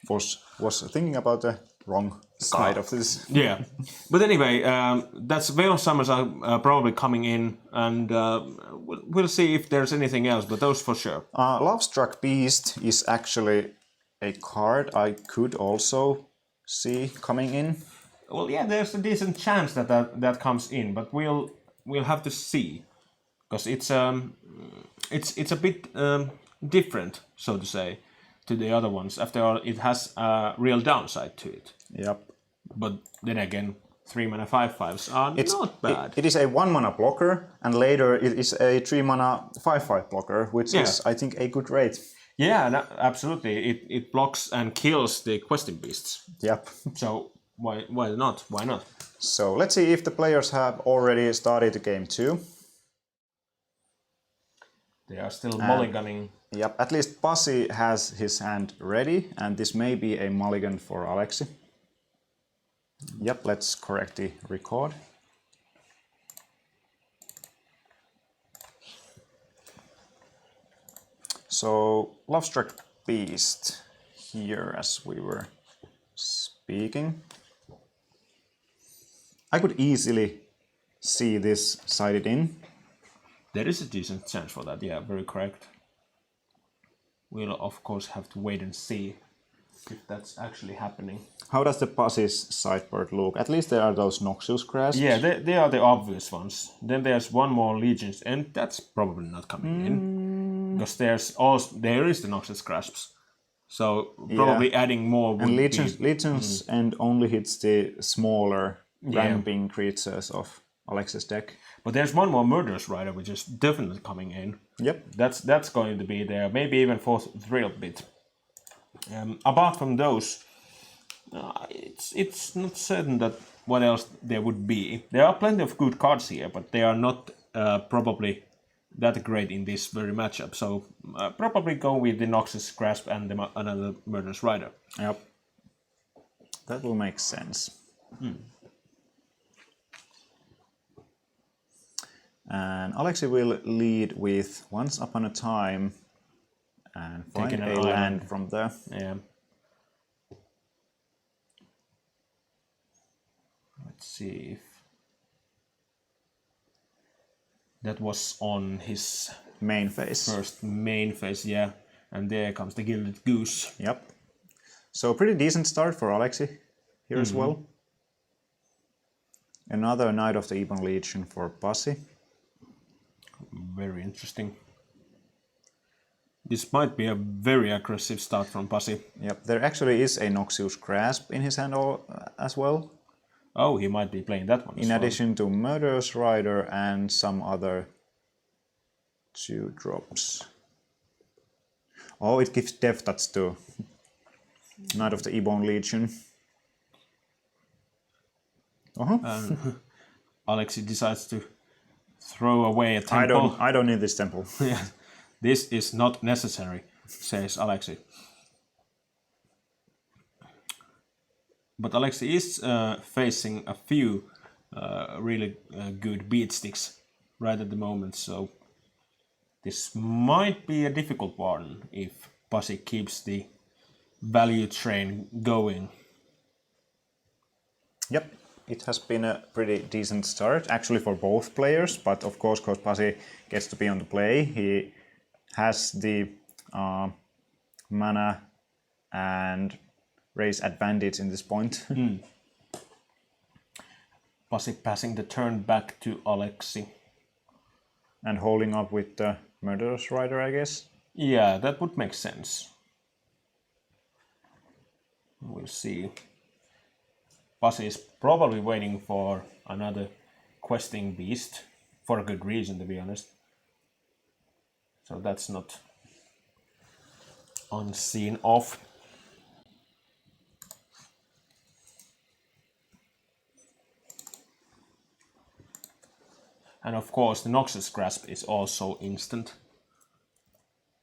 was thinking about the wrong side of this. Yeah, but anyway, that's Veil of Summers are probably coming in, and we'll see if there's anything else. But those for sure. Lovestruck Beast is actually a card I could also see coming in. Well, yeah, there's a decent chance that comes in, but we'll have to see, because it's a bit different, so to say, to the other ones. After all, it has a real downside to it. Yep. But then again, 3-mana 5/5s are not bad. It is a 1-mana blocker, and later it is a 3-mana 5/5 blocker, which is, I think, a good rate. Yeah, absolutely. It blocks and kills the Questing Beasts. Yep. So why not? Why not? So let's see if the players have already started game 2. They are still mulliganing. Yep, at least Pasi has his hand ready, and this may be a mulligan for Alexi. Yep, let's correct the record. So, Lovestruck Beast here, as we were speaking. I could easily see this sided in. There is a decent chance for that, yeah, very correct. We'll of course have to wait and see if that's actually happening. How does the Pasi's sideboard look? At least there are those Noxious Grasps. Yeah, they are the obvious ones. Then there's one more Legions, and that's probably not coming in. Because there is the Noxious Grasps. So probably adding more would and Legions and only hits the smaller ramping creatures of Alex's deck. But there's one more Murderous Rider, which is definitely coming in. Yep. That's going to be there, maybe even for Thrill Bit. Apart from those, it's not certain that what else there would be. There are plenty of good cards here, but they are not probably that great in this very matchup. So probably go with the Noxious Grasp and another Murderous Rider. Yep. That will make sense. And Alexi will lead with Once Upon a Time and find Taking an a land island. from there. Yeah. Let's see if that was on his Main phase. first main phase, yeah. And there comes the Gilded Goose. Yep. So pretty decent start for Alexi here as well. Another Knight of the Ebon Legion for Pasi. Very interesting. This might be a very aggressive start from Pasi. Yep, there actually is a Noxious Grasp in his hand as well. Oh, he might be playing that one as In well. addition to Murderous Rider and some other 2-drops. Oh, it gives Death Touch to Knight of the Ebon Legion. Alexi decides to throw away a temple. I don't need this temple. Yeah, this is not necessary, says Alexi. But Alexi is facing a few really good beat sticks right at the moment, so this might be a difficult one if Pasi keeps the value train going. Yep, it has been a pretty decent start, actually for both players, but of course, because Pasi gets to be on the play, he has the mana and raise advantage in this point. Pasi passing the turn back to Alexi. And holding up with the Murderous Rider, I guess. Yeah, that would make sense. We'll see. Pasi is probably waiting for another questing beast, for a good reason, to be honest. So that's not unseen of. And of course the Noxious Grasp is also instant.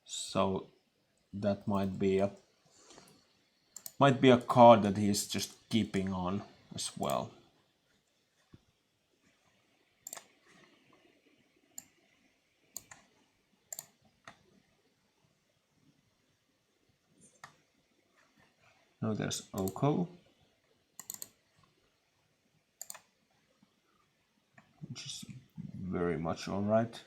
So that might be a card that he's just keeping on as well. Now there's Oko, which is very much alright.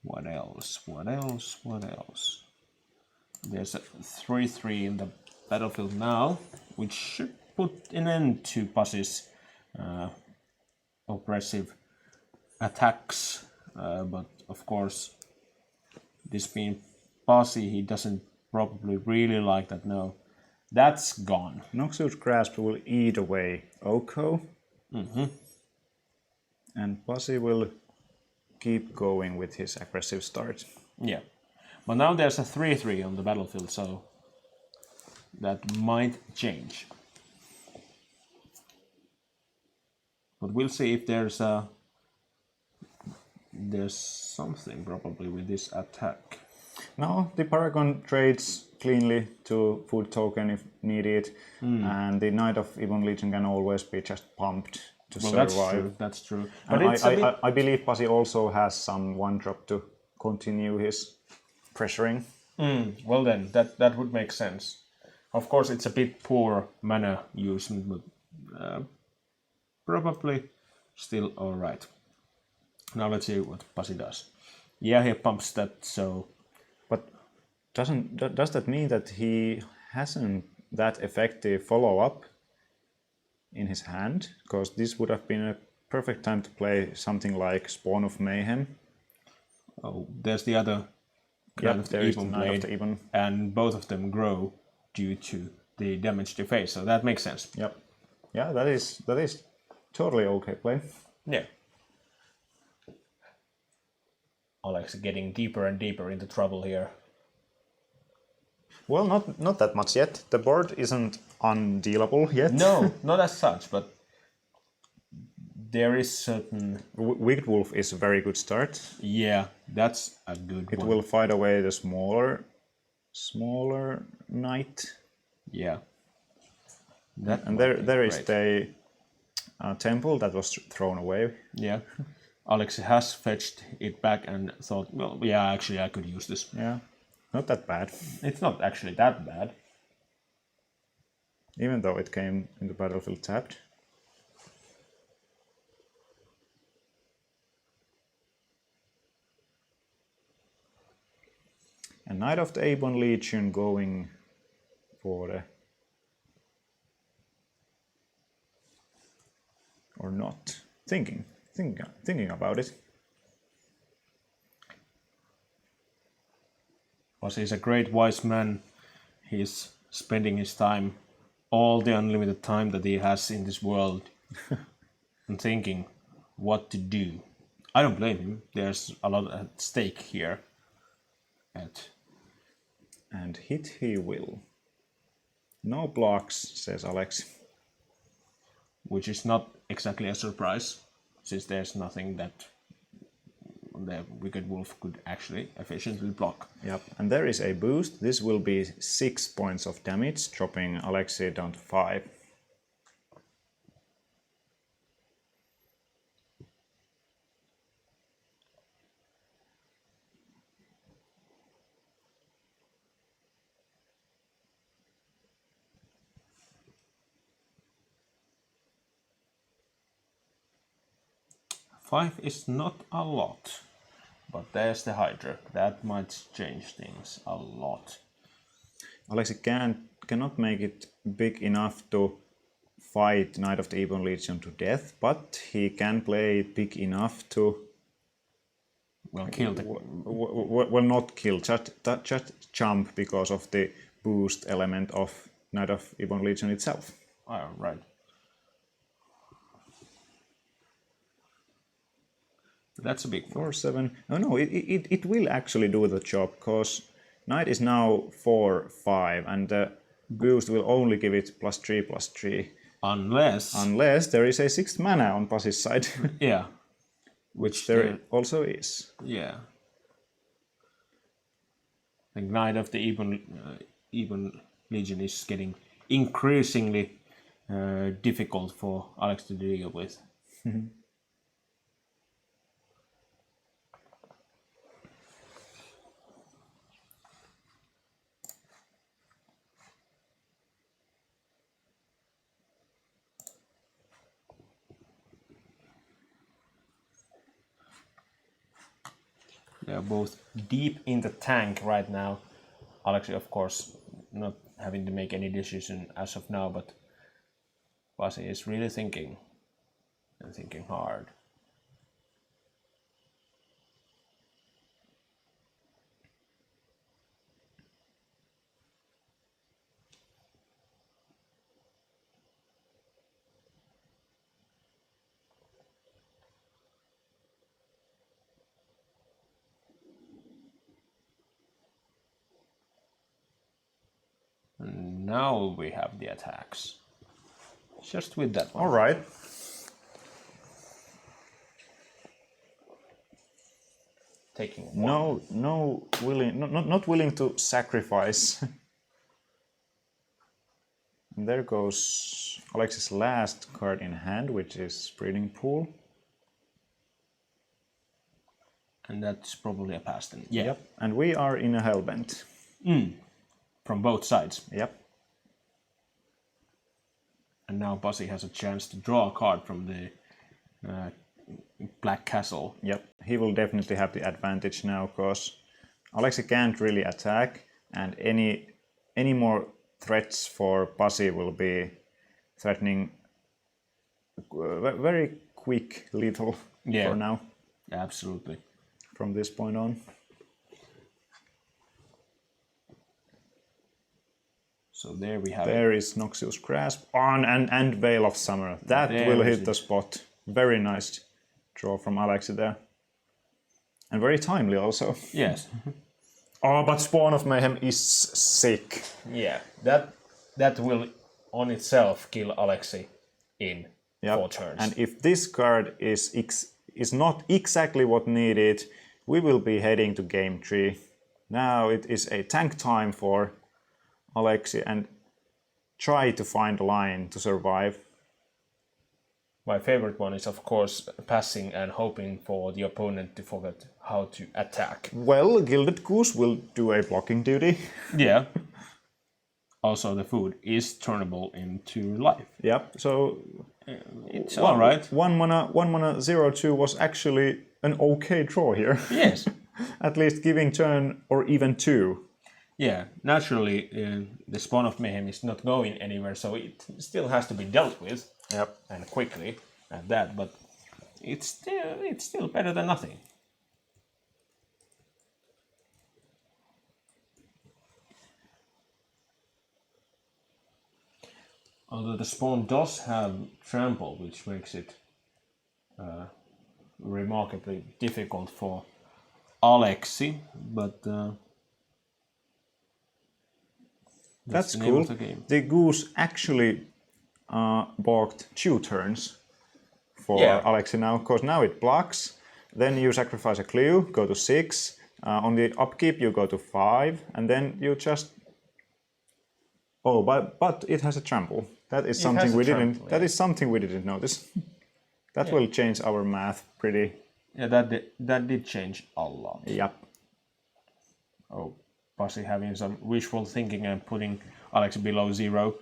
What else? What else? What else? There's a 3/3 in the battlefield now, which should put an end to Pasi's oppressive attacks. But of course, this being Pasi, he doesn't probably really like that. No, that's gone. Noxious Grasp will eat away Oko. And Pasi will keep going with his aggressive start. Yeah, but now there's a 3/3 on the battlefield, so that might change. But we'll see if there's something probably with this attack. No, the Paragon trades cleanly to food token if needed, and the Knight of Ebon Legion can always be just pumped to survive. That's true. And But I believe Pasi also has some 1-drop to continue his pressuring. well then, that would make sense. Of course, it's a bit poor mana use, but probably still all right. Now let's see what Pasi does. Yeah, he pumps that, so... But does that mean that he hasn't that effective follow-up in his hand? Because this would have been a perfect time to play something like Spawn of Mayhem. Oh, there's the other Yep, of the there is Ebon the Knight of blade, the Ebon. and both of them grow due to the damage they face, so that makes sense. Yep. Yeah, that is totally okay play. Yeah. Alex getting deeper and deeper into trouble here. Well, not that much yet. The board isn't undealable yet. No, not as such, but there is certain... Wicked Wolf is a very good start. Yeah, that's a good It one. will fight away the smaller knight. Yeah. That And might be there is great. the temple that was thrown away. Yeah. Alex has fetched it back and thought, well, yeah, actually I could use this. Yeah, not that bad. It's not actually that bad. Even though it came in the battlefield tapped. And Knight of the Ebon Legion going for the... Or not. Thinking about it. Because he's a great wise man. He's spending his time, all the unlimited time that he has in this world, and thinking what to do. I don't blame him. There's a lot at stake here. And hit he will. No blocks, says Alex. Which is not exactly a surprise, since there's nothing that the Wicked Wolf could actually efficiently block. Yep, and there is a boost. This will be 6 points of damage, dropping Alexei down to 5. Five is not a lot, but there's the Hydra. That might change things a lot. Alexei cannot make it big enough to fight Knight of the Ebon Legion to death, but he can play it big enough to... Well, kill the... Well, not kill, just jump because of the boost element of Knight of Ebon Legion itself. Oh, right. That's a big one. 4-7. Oh no, it will actually do the job, because Knight is now 4-5, and the boost will only give it +3/+3. Unless there is a 6th mana on Pasi's side. Yeah. Which there also is. Yeah. The Knight of the Ebon Legion is getting increasingly difficult for Alex to deal with. They are both deep in the tank right now. Alexei, of course, not having to make any decision as of now, but Pasi is really thinking, and thinking hard. And now we have the attacks. Just with that one. All right. taking one. Not willing to sacrifice. And there goes Alex's last card in hand, which is Breeding Pool. And that's probably a pass then. Yeah. Yep. And we are in a Hellbent. From both sides. Yep. And now Pasi has a chance to draw a card from the Black Castle. Yep. He will definitely have the advantage now, because Alexi can't really attack, and any more threats for Pasi will be threatening very quick lethal for now. Absolutely. From this point on. So there we have There is Noxious Grasp on and Veil of Summer. That There will is hit the spot. Very nice draw from Alexi there. And very timely also. Yes. Oh, but Spawn of Mayhem is sick. Yeah. That will on itself kill Alexi in 4 turns. And if this card is not exactly what needed, we will be heading to game 3. Now it is a tank time for Alexi and try to find a line to survive. My favorite one is, of course, passing and hoping for the opponent to forget how to attack. Well, Gilded Goose will do a blocking duty. Yeah. Also, the food is turnable into life. Yep, so It's all right. One mana 0/2 was actually an okay draw here. Yes. At least giving turn or even 2. Yeah, naturally, the Spawn of Mayhem is not going anywhere, so it still has to be dealt with. Yep. And quickly at that, but it's still better than nothing. Although the Spawn does have trample, which makes it remarkably difficult for Alexi, but That's the name cool. of the game. The Goose actually balked 2 turns for Alexi now, because now it blocks. Then you sacrifice a clue, go to 6. On the upkeep you go to 5, and then you just... Oh, but it has a trample. That is something we didn't. Trample, that is something we didn't notice. That will change our math pretty. Yeah, that did change a lot. Yep. Oh, Pasi having some wishful thinking and putting Alex below 0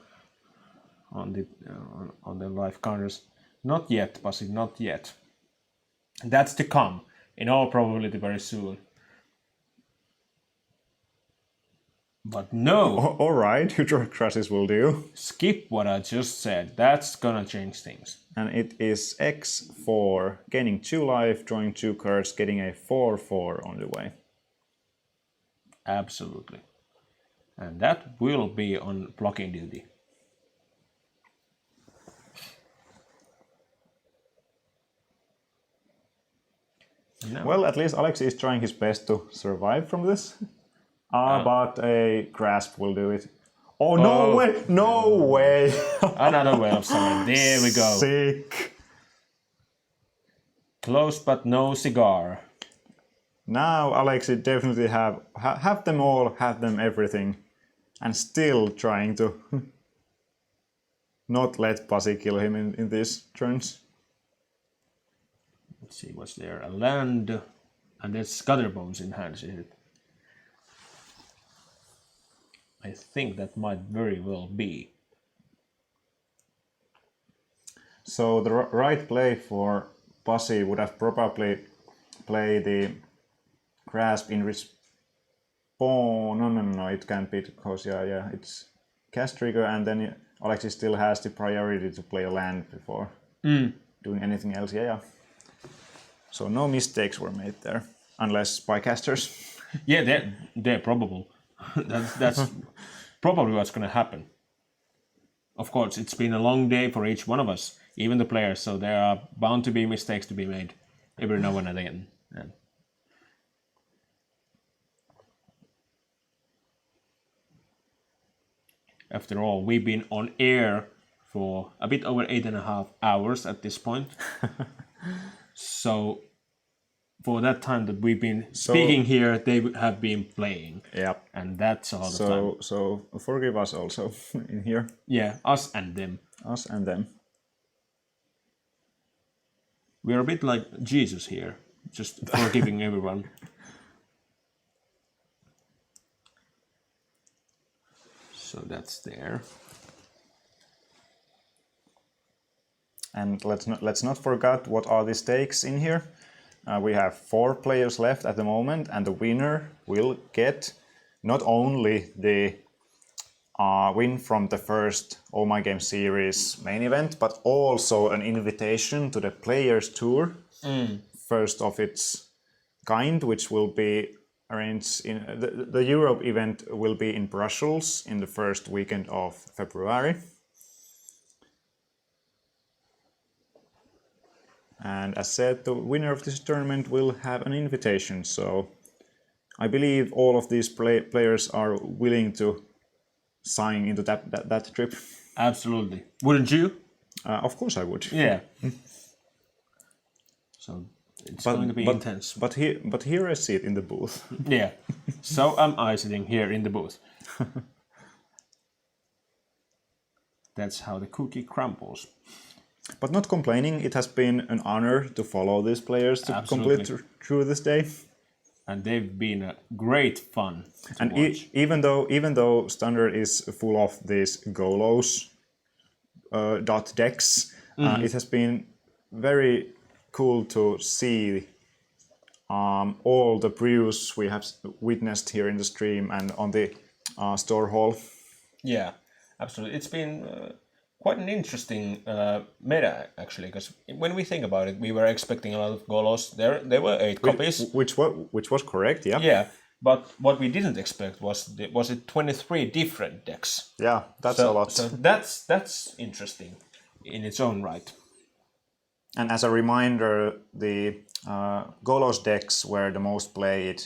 on the life counters. Not yet, Pasi, not yet. That's to come, in all probability very soon. But no! All right, Hydro Crashes will do. Skip what I just said. That's gonna change things. And it is X4, gaining 2 life, drawing 2 cards, getting a 4/4 on the way. Absolutely. And that will be on blocking duty. No. Well, at least Alex is trying his best to survive from this. But a Grasp will do it. Oh, no way! No way! Another Veil of Summer. There we go. Sick! Close but no cigar. Now Alexi definitely have them all, have them everything, and still trying to not let Pasi kill him in these turns. Let's see what's there. A land, and there's Scatterbones in hand, is it? I think that might very well be. So the right play for Pasi would have probably played the Grasp in respawn. No, it can't be, because it's cast trigger, and then Alexi still has the priority to play a land before doing anything else. Yeah. So no mistakes were made there, unless spycasters. Yeah, they're probable. That's probably what's going to happen. Of course, it's been a long day for each one of us, even the players, so there are bound to be mistakes to be made every now and again. And after all, we've been on air for a bit over 8.5 hours at this point. So for that time that we've been speaking here, they have been playing. Yep. And that's a lot of time. So forgive us also in here. Yeah, us and them. Us and them. We're a bit like Jesus here, just forgiving everyone. So that's there. And let's not forget what are the stakes in here. We have 4 players left at the moment, and the winner will get not only the win from the first OMG Series main event, but also an invitation to the Players Tour, first of its kind, which will be arranged in the Europe event will be in Brussels in the first weekend of February. And as said, the winner of this tournament will have an invitation. So I believe all of these players are willing to sign into that trip. Absolutely. Wouldn't you? Of course I would. Yeah. So it's going to be intense. But here I sit in the booth. Yeah. So am I sitting here in the booth. That's how the cookie crumbles. But not complaining, it has been an honor to follow these players to complete through this day. And they've been a great fun to and watch. Even though Standard is full of these Golos dot decks, it has been very cool to see all the brews we have witnessed here in the stream and on the store hall. Yeah, absolutely. It's been quite an interesting meta, actually, because when we think about it, we were expecting a lot of Golos. There were 8 copies. Which was correct, yeah. Yeah, but what we didn't expect was it 23 different decks. Yeah, that's a lot. So that's interesting in its own right. And as a reminder, the Golos decks were the most played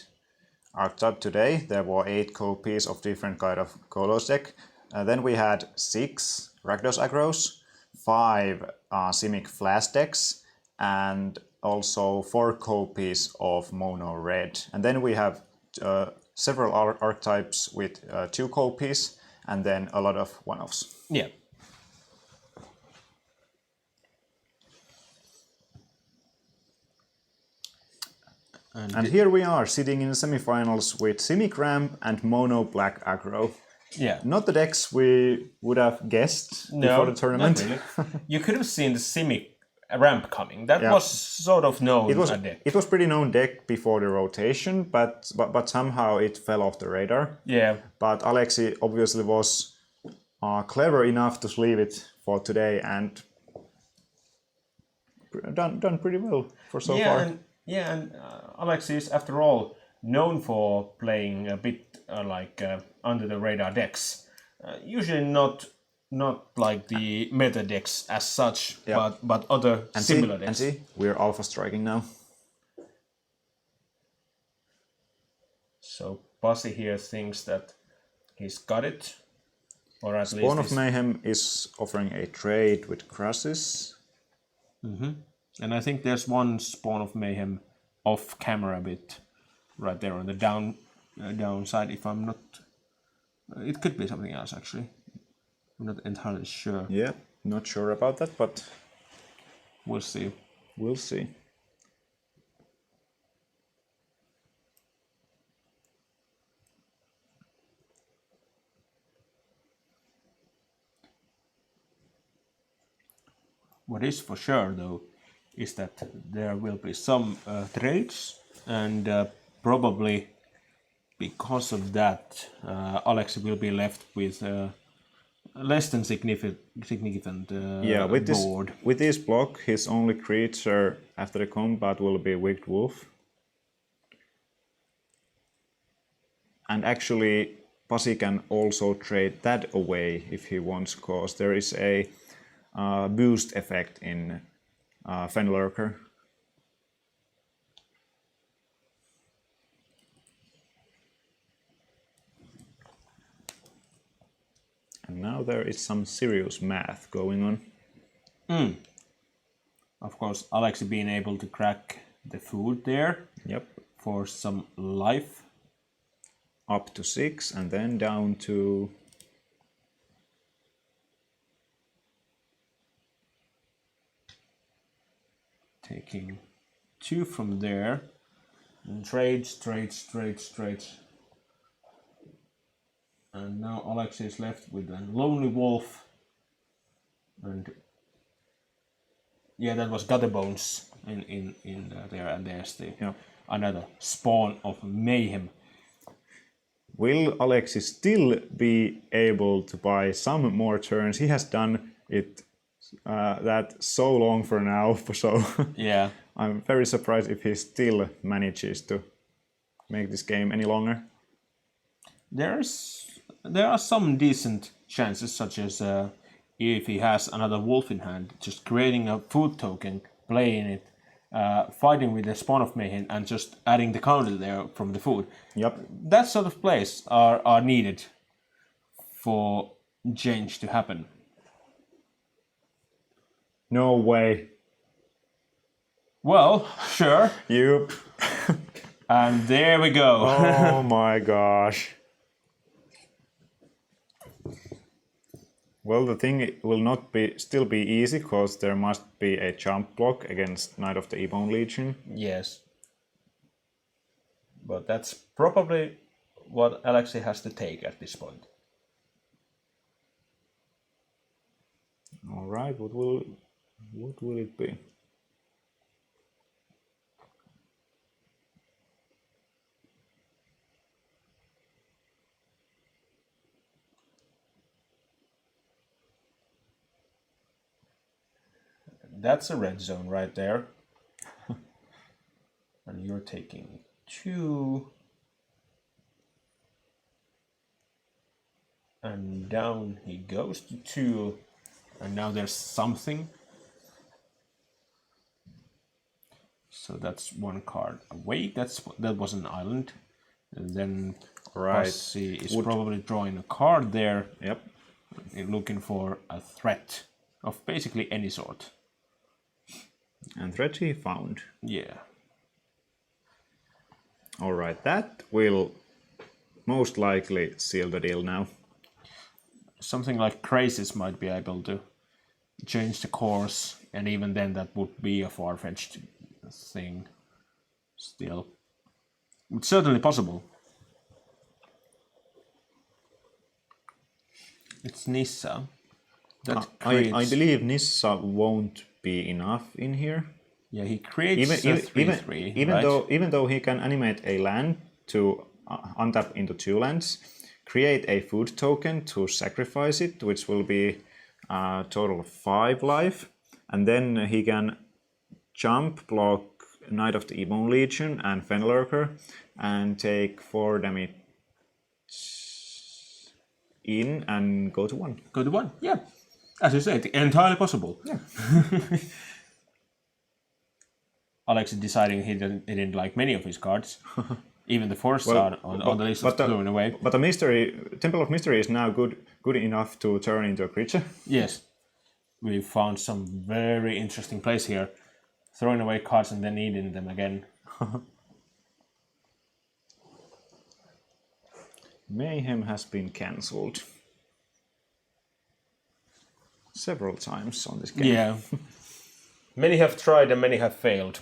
archetype today. There were 8 copies of different kind of Golos deck. Then we had 6 Rakdos aggros, 5 Simic flash decks, and also 4 copies of mono red. And then we have several archetypes with 2 copies, and then a lot of one-offs. Yeah. And here we are, sitting in the semifinals with Simic Ramp and mono black aggro. Yeah. Not the decks we would have guessed before the tournament. Not really. You could have seen the Simic ramp coming. That was sort of known a deck. It was pretty known deck before the rotation, but somehow it fell off the radar. Yeah. But Alexi obviously was clever enough to leave it for today and done pretty well for so far. And Alexi is, after all, known for playing a bit under the radar decks. Usually not like the meta decks as such, but other similar decks. And see, we're alpha striking now. So Pasi here thinks that he's got it, or at Spawn least of Mayhem is offering a trade with Crassus. And I think there's one Spawn of Mayhem off camera a bit, right there on the downside. If I'm not, it could be something else actually. I'm not entirely sure. Yeah, not sure about that, but we'll see. We'll see. What is for sure, though, is that there will be some trades, and probably because of that, Alex will be left with less than significant board. With this block, his only creature after the combat will be Wicked Wolf. And actually, Pasi can also trade that away if he wants, cause there is a boost effect in Fenlurker. And now there is some serious math going on. Of course, Alexi being able to crack the food there Yep. for some life. Up to 6 and then down to... Taking 2 from there. And trades. And now Alexei is left with a lonely wolf. And yeah, that was Gutterbones in there, and there's the another spawn of mayhem. Will Alexei still be able to buy some more turns? He has done it that so long for now, so Yeah. I'm very surprised if he still manages to make this game any longer. There are some decent chances, such as if he has another wolf in hand, just creating a food token, playing it, fighting with the spawn of mayhem, and just adding the counter there from the food. Yep. That sort of plays are needed for change to happen. No way. Well, sure. Yep. And there we go. Oh my gosh. Well, the thing will not still be easy, because there must be a jump block against Knight of the Ebon Legion. Yes. But that's probably what Alexei has to take at this point. All right, what will it be? That's a red zone right there. And you're taking 2. And down he goes to 2. And now there's something. So that's 1 card away. That was an island. And then Passi is probably drawing a card there. Yep. And looking for a threat of basically any sort. And threat he found. Yeah. All right, that will most likely seal the deal now. Something like Crazies might be able to change the course, and even then that would be a far-fetched thing still. It's certainly possible. It's Nissa. I believe Nissa won't be enough in here. Yeah, he creates a 3/3, even though he can animate a land to untap into 2 lands, create a food token to sacrifice it, which will be a total of 5 life, and then he can jump block Knight of the Ebon Legion and Fenlurker and take 4 damage in and go to 1. Go to 1, yeah. As you said, entirely possible. Yeah. Alex deciding he didn't like many of his cards. Even the Force on the list was thrown away. But the Temple of Mystery is now good enough to turn into a creature. Yes. We found some very interesting plays here. Throwing away cards and then needing them again. Mayhem has been cancelled several times on this game. Yeah. Many have tried and many have failed.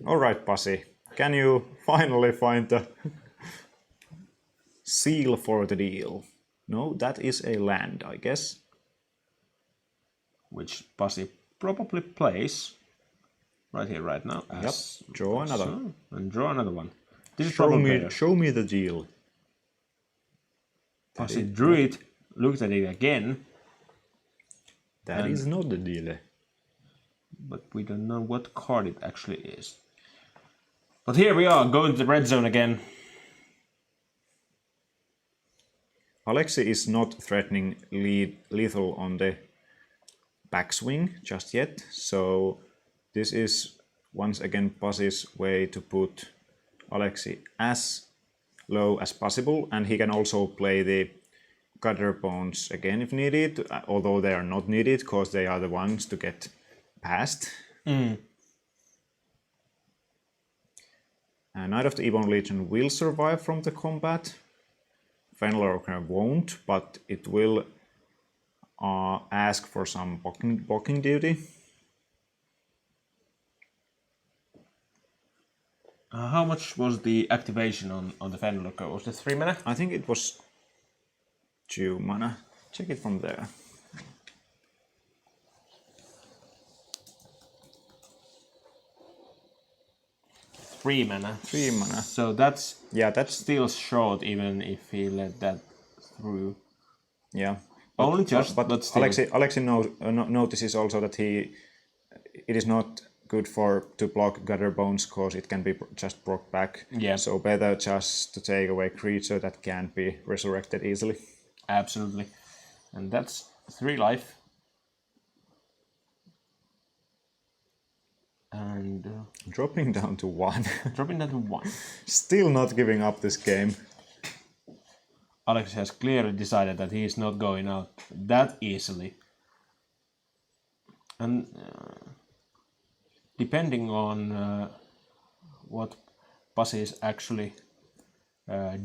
All right, Pasi. Can you finally find the seal for the deal? No, that is a land, I guess. Which Pasi probably plays right here, right now. Yep. Draw another. So, and draw another one. This is Show me the deal. Pasi drew it, looked at it again. That is not the deal. But we don't know what card it actually is. But here we are, going to the red zone again. Alexei is not threatening lethal on the backswing just yet, so this is once again Pasi's way to put Alexei as low as possible, and he can also play the Gutter Bones again if needed, although they are not needed because they are the ones to get past. Knight of the Ebon Legion will survive from the combat. Fenrir won't, but it will ask for some blocking duty. How much was the activation on the Fenrir? Was it 3 mana? I think it was 2 mana. Check it from there. 3 mana. 3 mana. So that's that's still short, even if he let that through. Yeah. Only just, but still. Alexei notices also that it is not good to block Gutter Bones because it can be just brought back. Yeah. So better just to take away creature that can't be resurrected easily. Absolutely. And that's 3 life. And dropping down to 1. Dropping down to 1. Still not giving up this game. Alex has clearly decided that he is not going out that easily. And depending on what Pasi is actually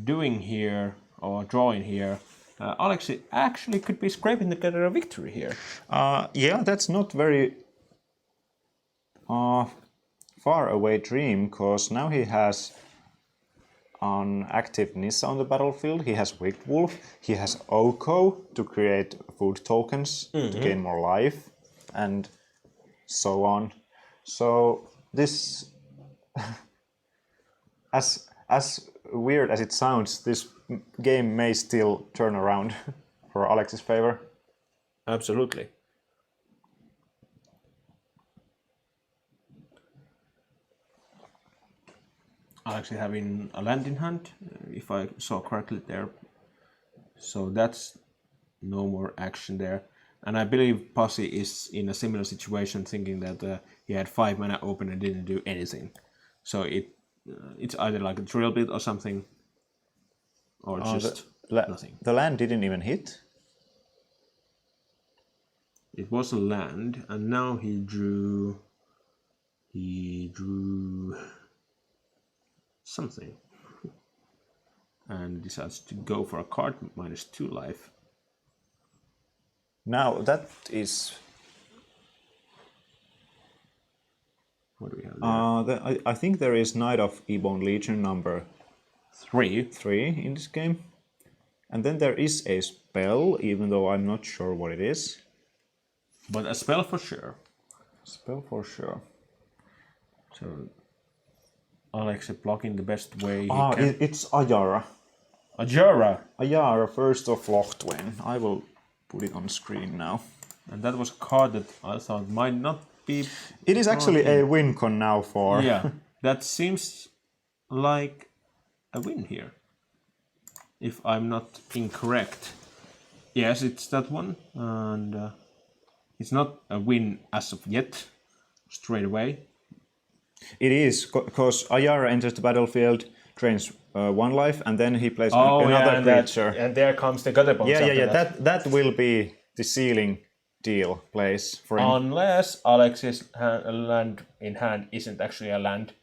doing here or drawing here, Alex actually could be scraping together a victory here. Yeah, that's not very far away dream, because now he has an active Nissa on the battlefield, he has Wicked Wolf, he has Oko to create food tokens to gain more life, and so on. So this, as weird as it sounds, this game may still turn around for Alex's favor. Absolutely. Alex having a land in hand, if I saw correctly there. So that's no more action there. And I believe Pasi is in a similar situation, thinking that he had 5 mana open and didn't do anything. So it's either like a drill bit or something, or just nothing. The land didn't even hit? It was a land, and now he drew something. And decides to go for a card -2 life. Now that is... What do we have there? I think there is Knight of Ebon Legion number 3 in this game. And then there is a spell, even though I'm not sure what it is. But a spell for sure. Spell for sure. So Alex blocking the best way he can. It's Ayara. Ayara, first of Lochtwain. I will put it on screen now. And that was a card that I thought might not be... It is actually a win con now for... Yeah, that seems like a win here. If I'm not incorrect. Yes, it's that one. And it's not a win as of yet, straight away. It is, because Ayara enters the battlefield, drains 1 life, and then he plays another creature. And there comes the gutter bones. That will be the sealing deal plays for him. Unless Alex's land in hand isn't actually a land.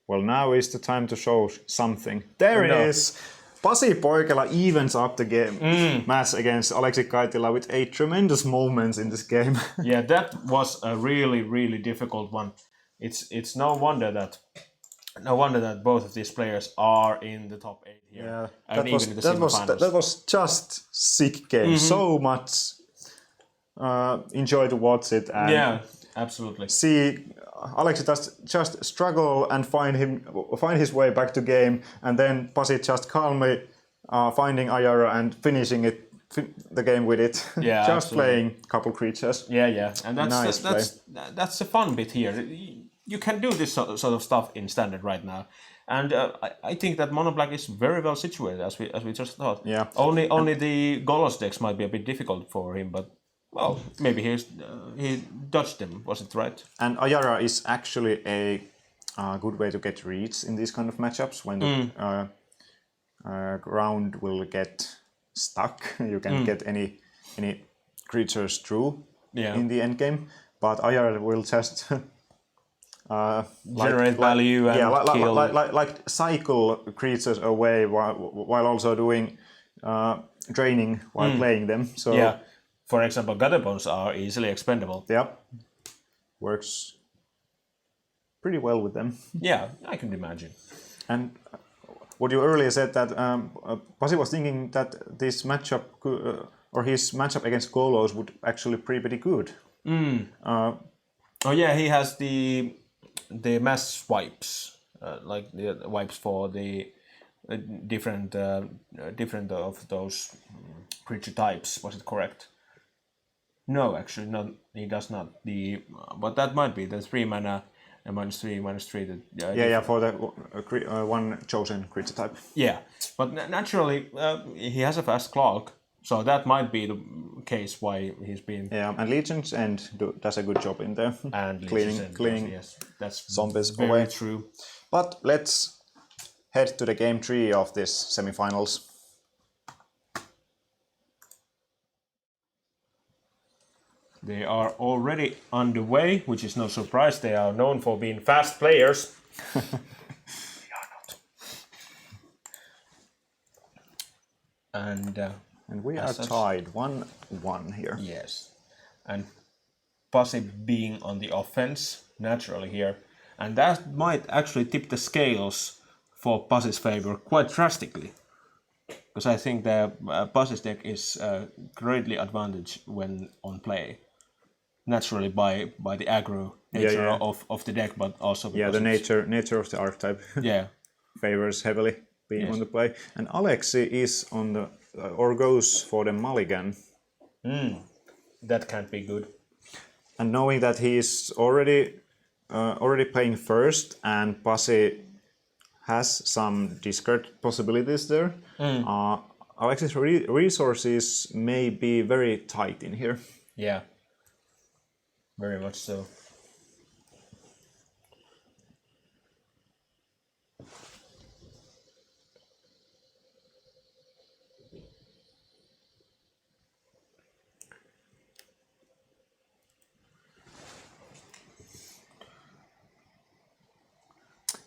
Well, now is the time to show something. There it is! Pasi Poikela evens up the game match against Aleksi Kaitila with 8 tremendous moments in this game. Yeah, that was a really, really difficult one. It's no wonder that both of these players are in the top 8 here. Yeah, and even in the semifinals. That was just sick game. So much enjoy to watch it. And yeah, absolutely. See Aleksi just struggle and find his way back to game, and then Pasi just calmly finding Ayara and finishing the game with it. Yeah, just absolutely. playing a couple creatures. Yeah, and that's the fun bit here. You can do this sort of stuff in standard right now, and I think that Mono Black is very well situated, as we just thought. Yeah. Only the Golos decks might be a bit difficult for him, but well, maybe he dodged them. Was it right? And Ayara is actually a good way to get reads in these kind of matchups when the ground will get stuck. You can get any creatures through in the end game, but Ayara will just Generate value and kill. Like cycle creatures away while also doing training while playing them. So yeah, for example, Gutterbones are easily expendable. Yeah, works pretty well with them. Yeah, I can imagine. And what you earlier said that Pasi was thinking that this matchup or his matchup against Golos would actually be pretty good. Oh yeah, he has the mass wipes, like the wipes for the different of those creature types. Was it correct? No, actually, not. He does not. But that might be the 3 mana, -3/-3. Yeah, for the one chosen creature type. Yeah, but naturally, he has a fast clock, so that might be the case why he's been. Yeah, and Legion's End does a good job in there. And cleaning yes, that's zombies very away. true. But let's head to the game 3 of this semifinals. They are already underway, which is no surprise. They are known for being fast players. We are not. And we are tied 1-1 here. Yes. And Pasi being on the offense naturally here. And that might actually tip the scales for Pasi's favor quite drastically. Because I think the Pasi's deck is greatly advantaged when on play. Naturally by the aggro nature of the deck, but also because the nature of the archetype favors heavily being on the play. And Alexi is on the or goes for the mulligan. That can't be good. And knowing that he is already playing first, and Pasi has some discard possibilities there, Alexi's resources may be very tight in here. Yeah. Very much so.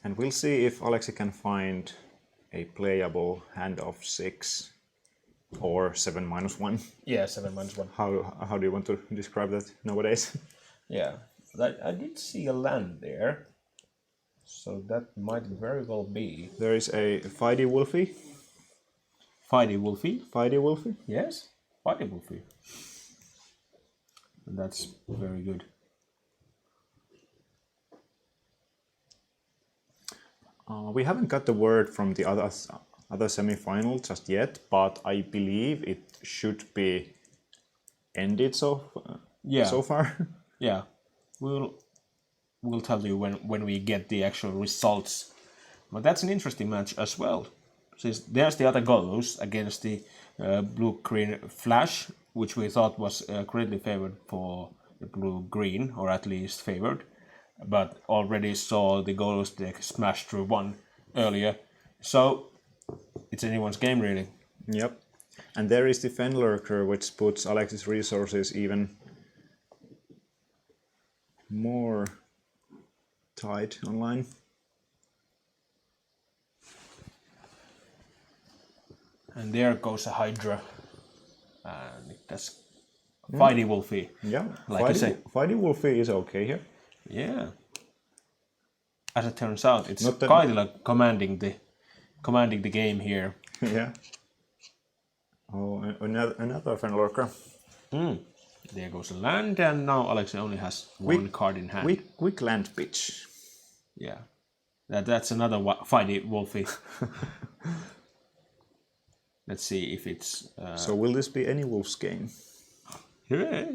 And we'll see if Alexi can find a playable hand of 6 or 7-1. Yeah, 7-1. How do you want to describe that nowadays? Yeah, I did see a land there, so that might very well be. There is a Fighty Wolfie. Fighty Wolfie? Fighty Wolfie? Yes, Fighty Wolfie. That's very good. We haven't got the word from the other semi-final just yet, but I believe it should be ended so far. Yeah, we'll tell you when we get the actual results. But that's an interesting match as well. Since there's the other Golos against the blue-green Flash, which we thought was greatly favored for the blue-green, or at least favored, but already saw the Golos deck smash through one earlier. So it's anyone's game, really. Yep. And there is the Fenlurker, which puts Alex's resources even more tight online. And there goes a Hydra. And that's Fighty Wolfie. Yeah, like I say. Fighty Wolfie is okay here. Yeah. As it turns out, it's Not that- Kaitila commanding the game here. Yeah. Oh, another Fenlurker. There goes a land, and now Alexei only has one card in hand. Quick land pitch. Yeah. That's another Fighty Wolfie. Let's see if it's... So will this be any Wolf's game? Yeah.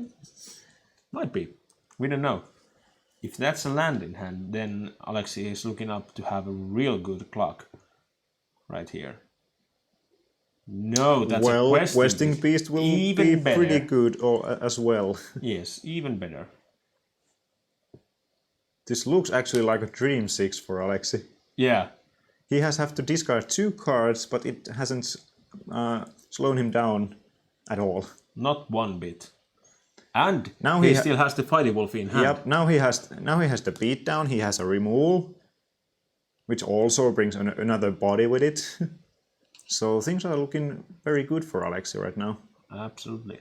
Might be. We don't know. If that's a land in hand, then Alexei is looking up to have a real good clock right here. No, that's a Questing Beast will even be better. pretty good as well. Yes, even better. This looks actually like a Dream 6 for Alexei. Yeah. He has to discard 2 cards, but it hasn't slowed him down at all. Not one bit. And Now he he still has the Fighty Wolf in hand. Yep. Now he has the beatdown. He has a removal, which also brings another body with it. So things are looking very good for Alexi right now. Absolutely.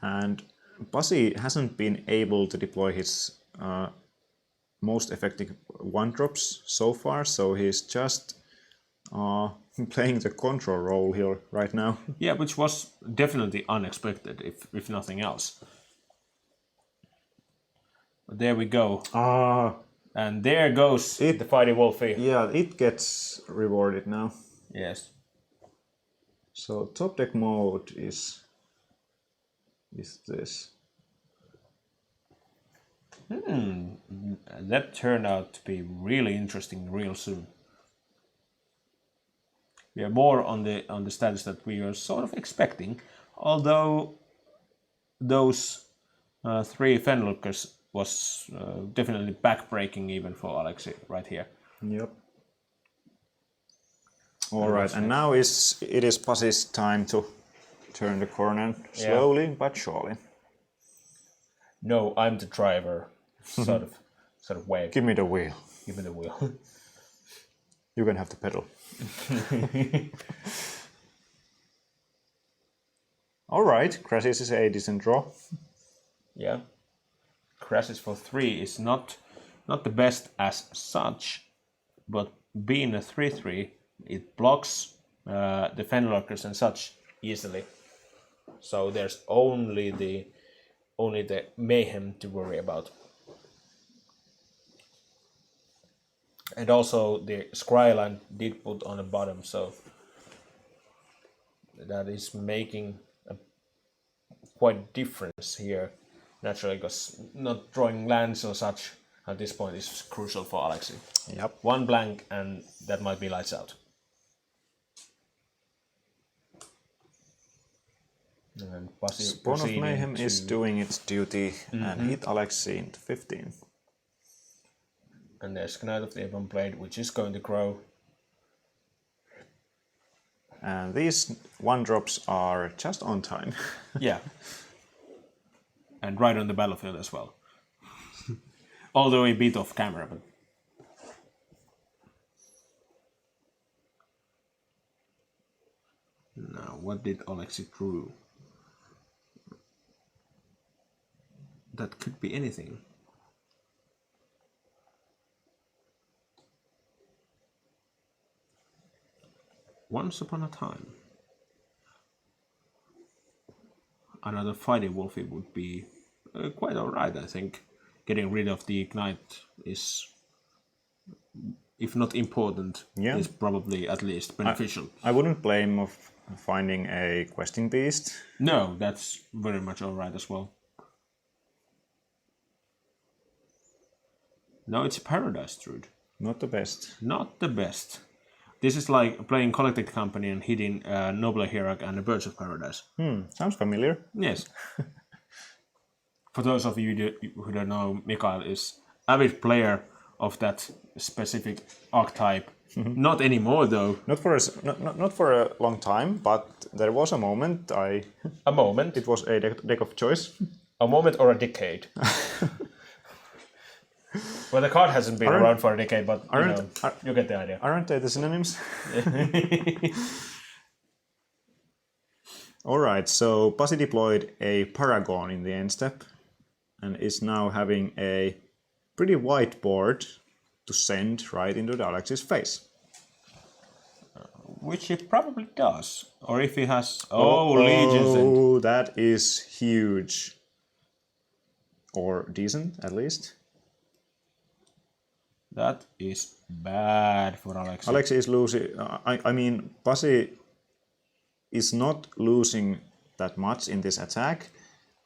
And Pasi hasn't been able to deploy his most effective one-drops so far, so he's just playing the control role here right now. Yeah, which was definitely unexpected, if nothing else. But there we go. And there goes the Fighty Wolfie. Yeah, it gets rewarded now. Yes. So top deck mode is this. That turned out to be really interesting real soon. We are more on the status that we are sort of expecting, although those 3 Fenlookers was definitely backbreaking even for Alexi right here. Yep. All right, and now it is Pasi's time to turn the corner slowly but surely. No, I'm the driver. Sort of wave. Give me the wheel. Give me the wheel. You can have the pedal. All right, crashes is a decent draw. Yeah. Crashes for 3 is not the best as such, but being a 3/3, it blocks the Fenlookers and such easily. So there's only the mayhem to worry about. And also the Scryland did put on the bottom, so that is making a quite difference here. Naturally, because not drawing lands or such at this point is crucial for Alexi. Yep. 1 blank and that might be lights out. And Spawn of Mayhem is doing its duty and hit Alexi into 15. And there's Knight of the Ebon Blade, which is going to grow. And these 1-drops are just on time. Yeah. And right on the battlefield as well. Although a bit off camera, but... Now, what did Alexi drew? That could be anything. Once upon a time. Another Fighty Wolfie would be quite alright, I think. Getting rid of the Ignite is, if not important, is probably at least beneficial. I wouldn't blame of finding a questing beast. No, that's very much alright as well. No, it's a Paradise Druid. Not the best. Not the best. This is like playing Collected Company and hitting Nobler Hierarch and the Birds of Paradise. Sounds familiar. Yes. For those of you who don't know, Mikael is avid player of that specific archetype. Not anymore, though. Not for a long time, but there was a moment. A moment. It was a deck of choice. A moment or a decade. Well, the card hasn't been around for a decade, but you get the idea. Aren't they the synonyms? Alright, so Pasi deployed a Paragon in the end step and is now having a pretty wide board to send right into the Alexi's face. Which he probably does. Or if he has... Legions. Oh, that is huge. Or decent, at least. That is bad for Alexi. Alexi is losing... I mean, Pasi is not losing that much in this attack.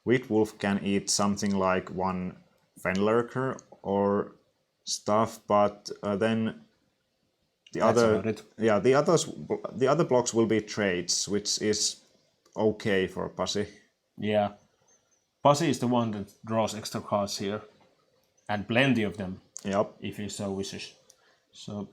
Wheat Wolf can eat something like 1 Fenlurker or stuff, but then the other blocks will be trades, which is okay for Pasi. Yeah. Pasi is the one that draws extra cards here. And plenty of them. Yep. If he so wishes. So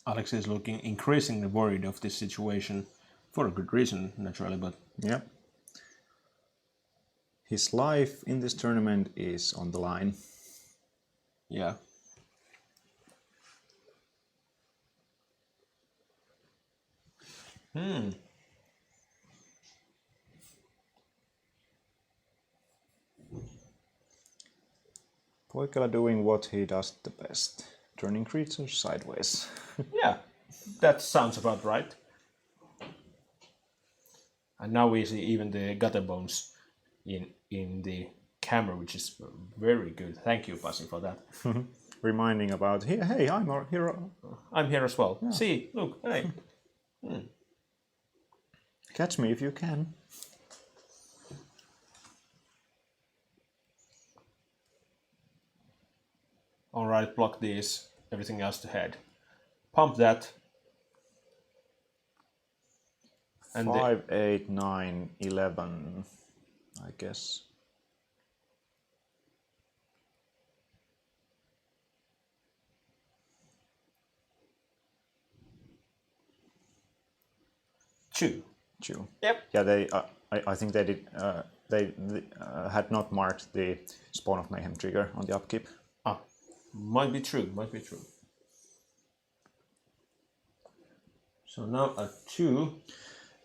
Alex is looking increasingly worried of this situation for a good reason, naturally, but Yeah. His life in this tournament is on the line. yeah. Poikela doing what he does the best, turning creatures sideways. Yeah, that sounds about right. And now we see even the gutter bones in the camera, which is very good. Thank you, Pasi, for that. Reminding about, hey, I'm our hero. I'm here as well. See, look, hey. Catch me if you can. All right, block these. Everything else to head. Pump that. And 5, 8, 9, 11, I guess. Chew. Chew. Yep. Yeah, they. I think they did. They had not marked the Spawn of Mayhem trigger on the upkeep. Ah, might be true. Might be true. So now a 2.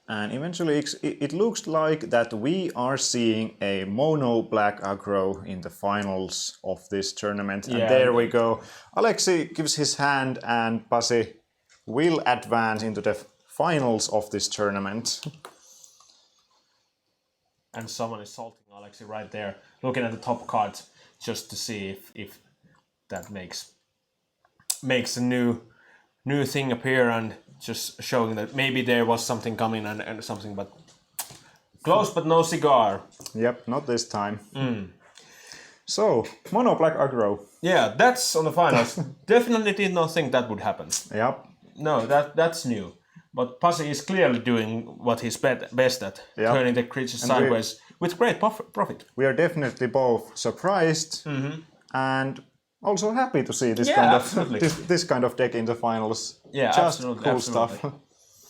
And eventually it looks like that we are seeing a mono black aggro in the finals of this tournament. Yeah, and there we go. Alexi gives his hand and Pasi will advance into the finals of this tournament. And someone is salting Alexi right there, looking at the top card just to see if that makes a new thing appear, and just showing that maybe there was something coming and something, but close but no cigar. Yep, not this time. So, mono black aggro. Yeah, that's on the finals. Definitely did not think that would happen. Yep. No, that's new. But Pasi is clearly doing what he's best at, Yep. turning the creatures sideways with great profit. We are definitely both surprised and also happy to see this Yeah, absolutely. this kind of deck in the finals. Yeah, Just absolutely, cool absolutely. stuff.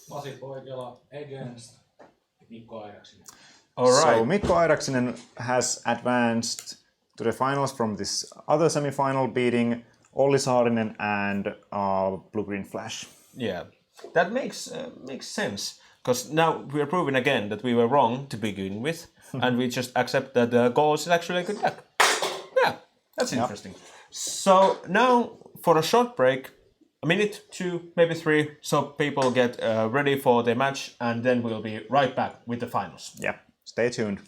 Pasi Poikela against Mikko Aidaksinen. All right. So Mikko Aidaksinen has advanced to the finals from this other semi-final, beating Olli Saarinen and Blue Green Flash. Yeah, that makes sense, because now we are proving again that we were wrong to begin with, and we just accept that the goals is actually a good deck. Yeah, that's interesting. So now for a short break, a minute, 2, maybe 3, so people get ready for the match, and then we'll be right back with the finals. Yeah, stay tuned.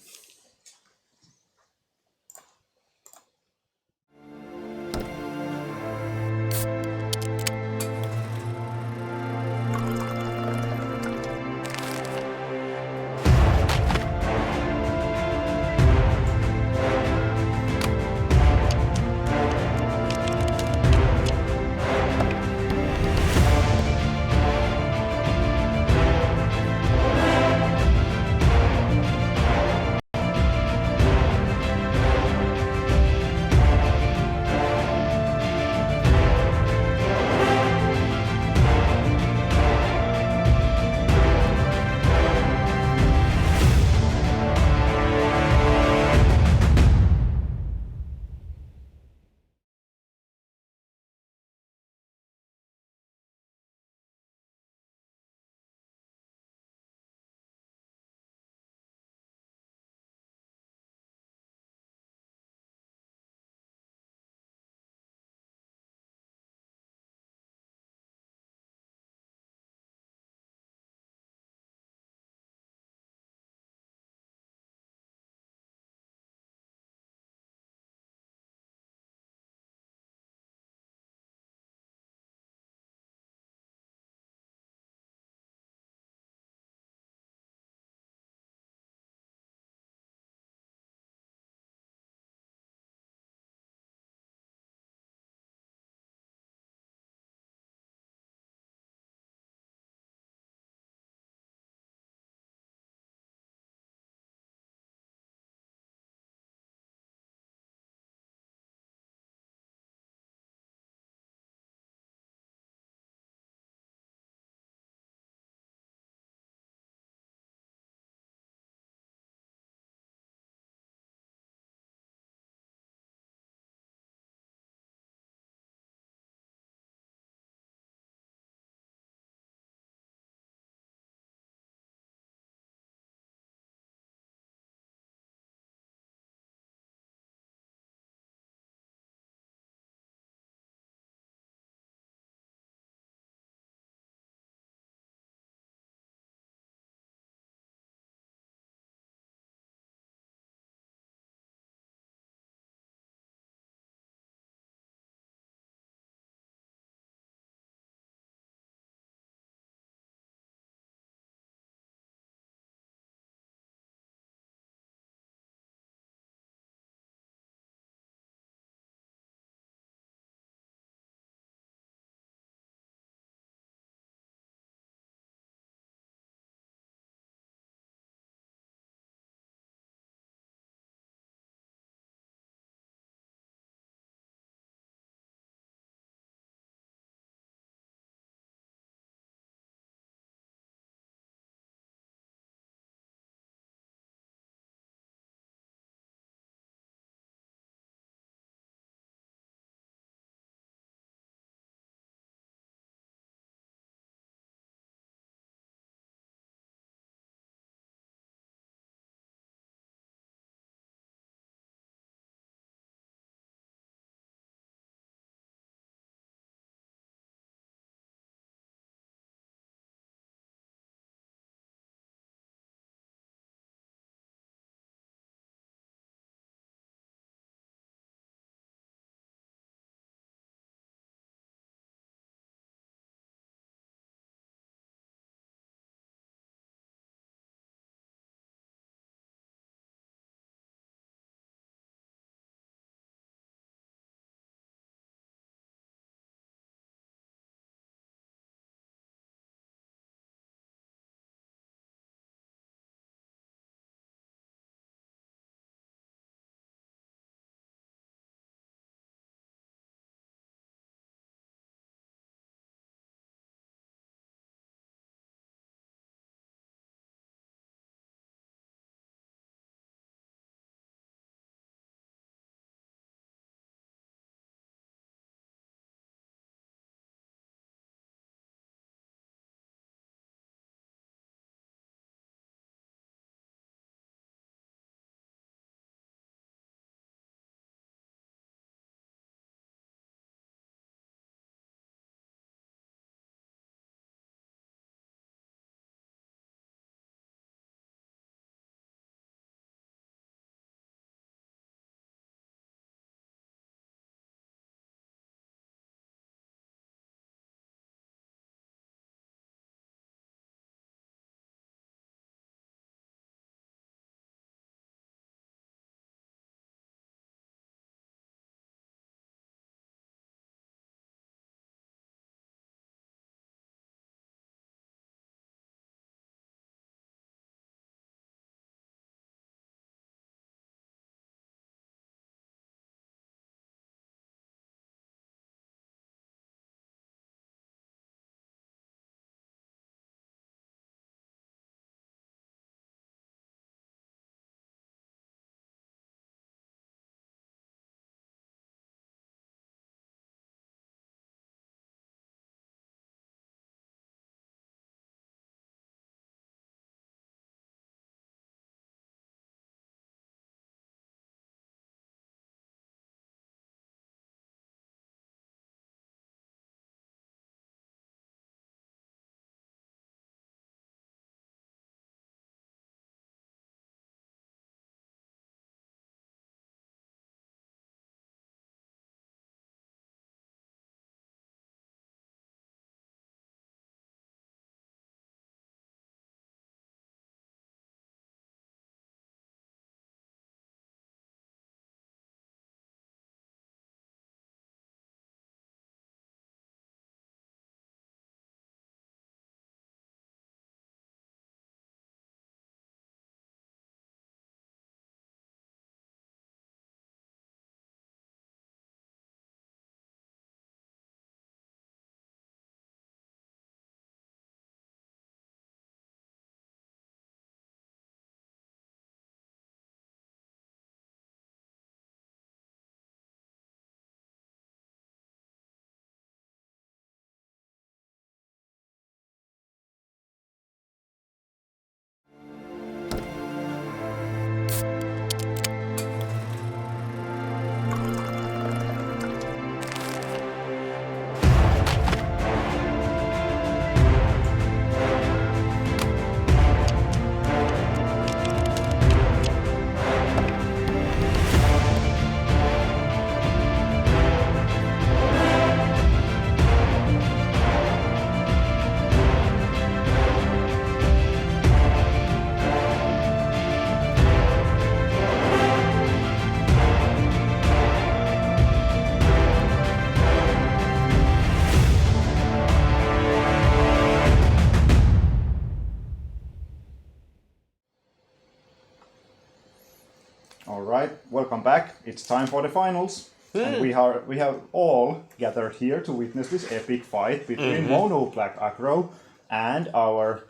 it's time for the finals. And we have all gathered here to witness this epic fight between Mono Black Aggro and our,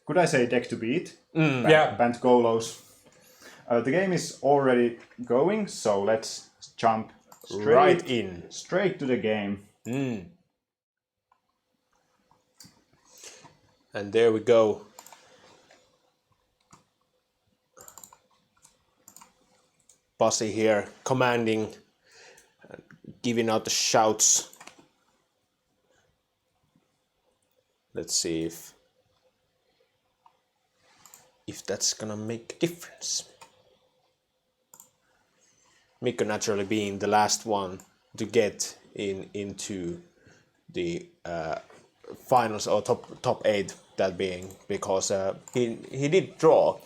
could I say, deck to beat? Band Golos. The game is already going, so let's jump straight to the game. And there we go. Pasi here commanding, giving out the shouts. Let's see if that's gonna make a difference. Mikko naturally being the last one to get into the finals or top 8, that being because he did draw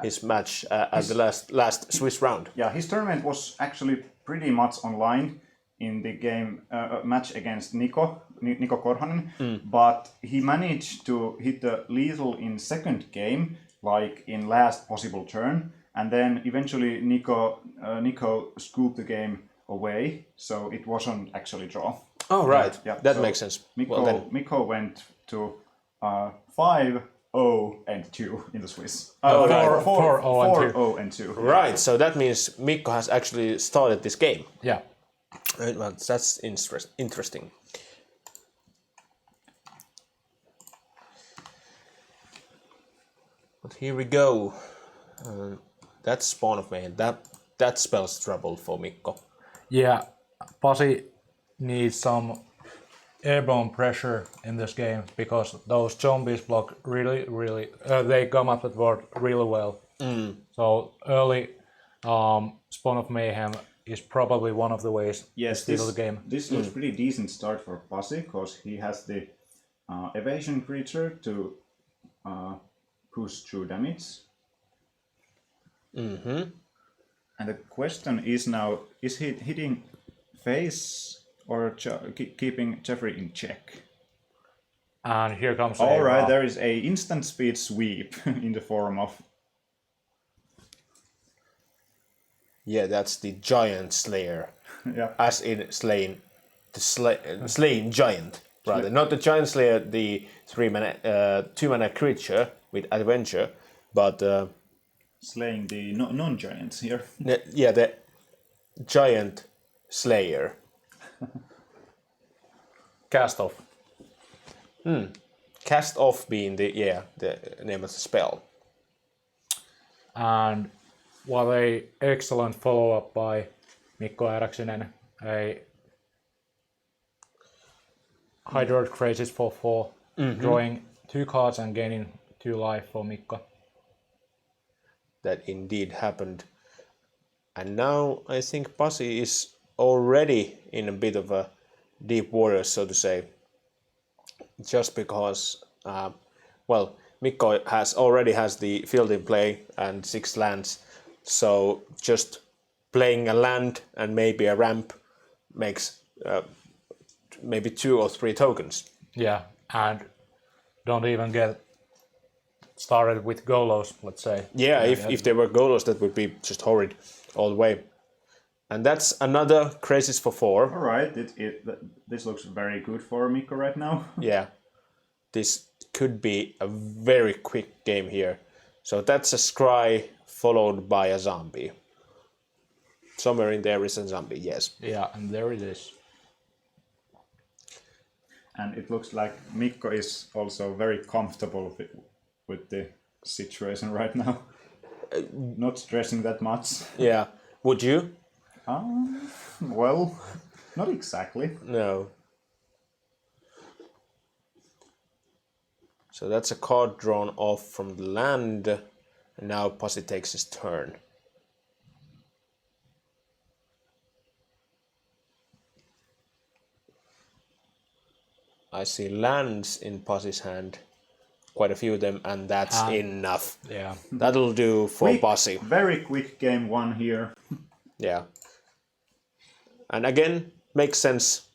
his match at the last Swiss round. Yeah, his tournament was actually pretty much online in the game match against Niko Korhonen, but he managed to hit the lethal in second game, like in last possible turn, and then eventually Niko scooped the game away, so it wasn't actually draw. Oh right, Yeah, that so makes sense. Mikko went to 5-0-2 in the Swiss. 4-0-2. Right, so that means Mikko has actually started this game. Yeah. Well, that's interesting. But here we go. That's Spawn of Mayhem. That spells trouble for Mikko. Yeah, Pasi needs some airborne pressure in this game because those zombies block really. They come up at board really well. So early Spawn of Mayhem is probably one of the ways to steal the game. This looks pretty decent start for Pasi because he has the evasion creature to push through damage. And the question is now, is he hitting face or keeping Jeffrey in check? And here comes Alright, there is a instant speed sweep in the form of... Yeah, that's the Giant Slayer. Yeah. As in slain giant, rather. Not the Giant Slayer, the 2-mana creature with adventure, but... slaying the non-giants here. Yeah, the Giant Slayer. Cast off. Cast off being the name of the spell. And what a excellent follow-up by Mikko Eräksinen. A Hydroid Crazes for 4, drawing 2 cards and gaining 2 life for Mikko. That indeed happened. And now I think Pasi is already in a bit of a deep water, so to say. Just because, Mikko already has the field in play and 6 lands. So just playing a land and maybe a ramp makes maybe 2 or 3 tokens. Yeah, and don't even get started with Golos, let's say. Yeah, if there were Golos, that would be just horrid all the way. And that's another Crazes for 4. Alright, this looks very good for Mikko right now. Yeah, this could be a very quick game here. So that's a Scry followed by a zombie. Somewhere in there is a zombie, yes. Yeah, and there it is. And it looks like Mikko is also very comfortable with the situation right now. Not stressing that much. Yeah, would you? Well, not exactly. No. So that's a card drawn off from the land. And now Pasi takes his turn. I see lands in Pasi's hand. Quite a few of them, and that's enough. Yeah. That'll do for Pasi. Very quick game 1 here. Yeah. And again, makes sense.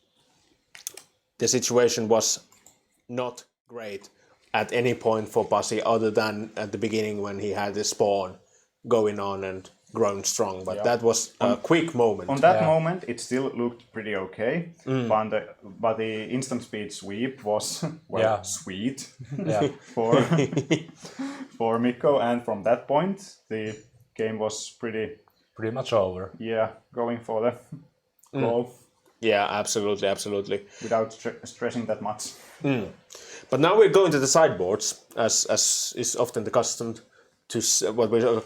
The situation was not great at any point for Pasi other than at the beginning when he had the spawn going on and grown strong, but that was a quick moment. On that moment, it still looked pretty okay, but the instant speed sweep was sweet for Mikko, and from that point, the game was pretty much over. Yeah, going for the goal. Yeah, absolutely. Without stressing that much. But now we're going to the sideboards, as is often the custom to what we're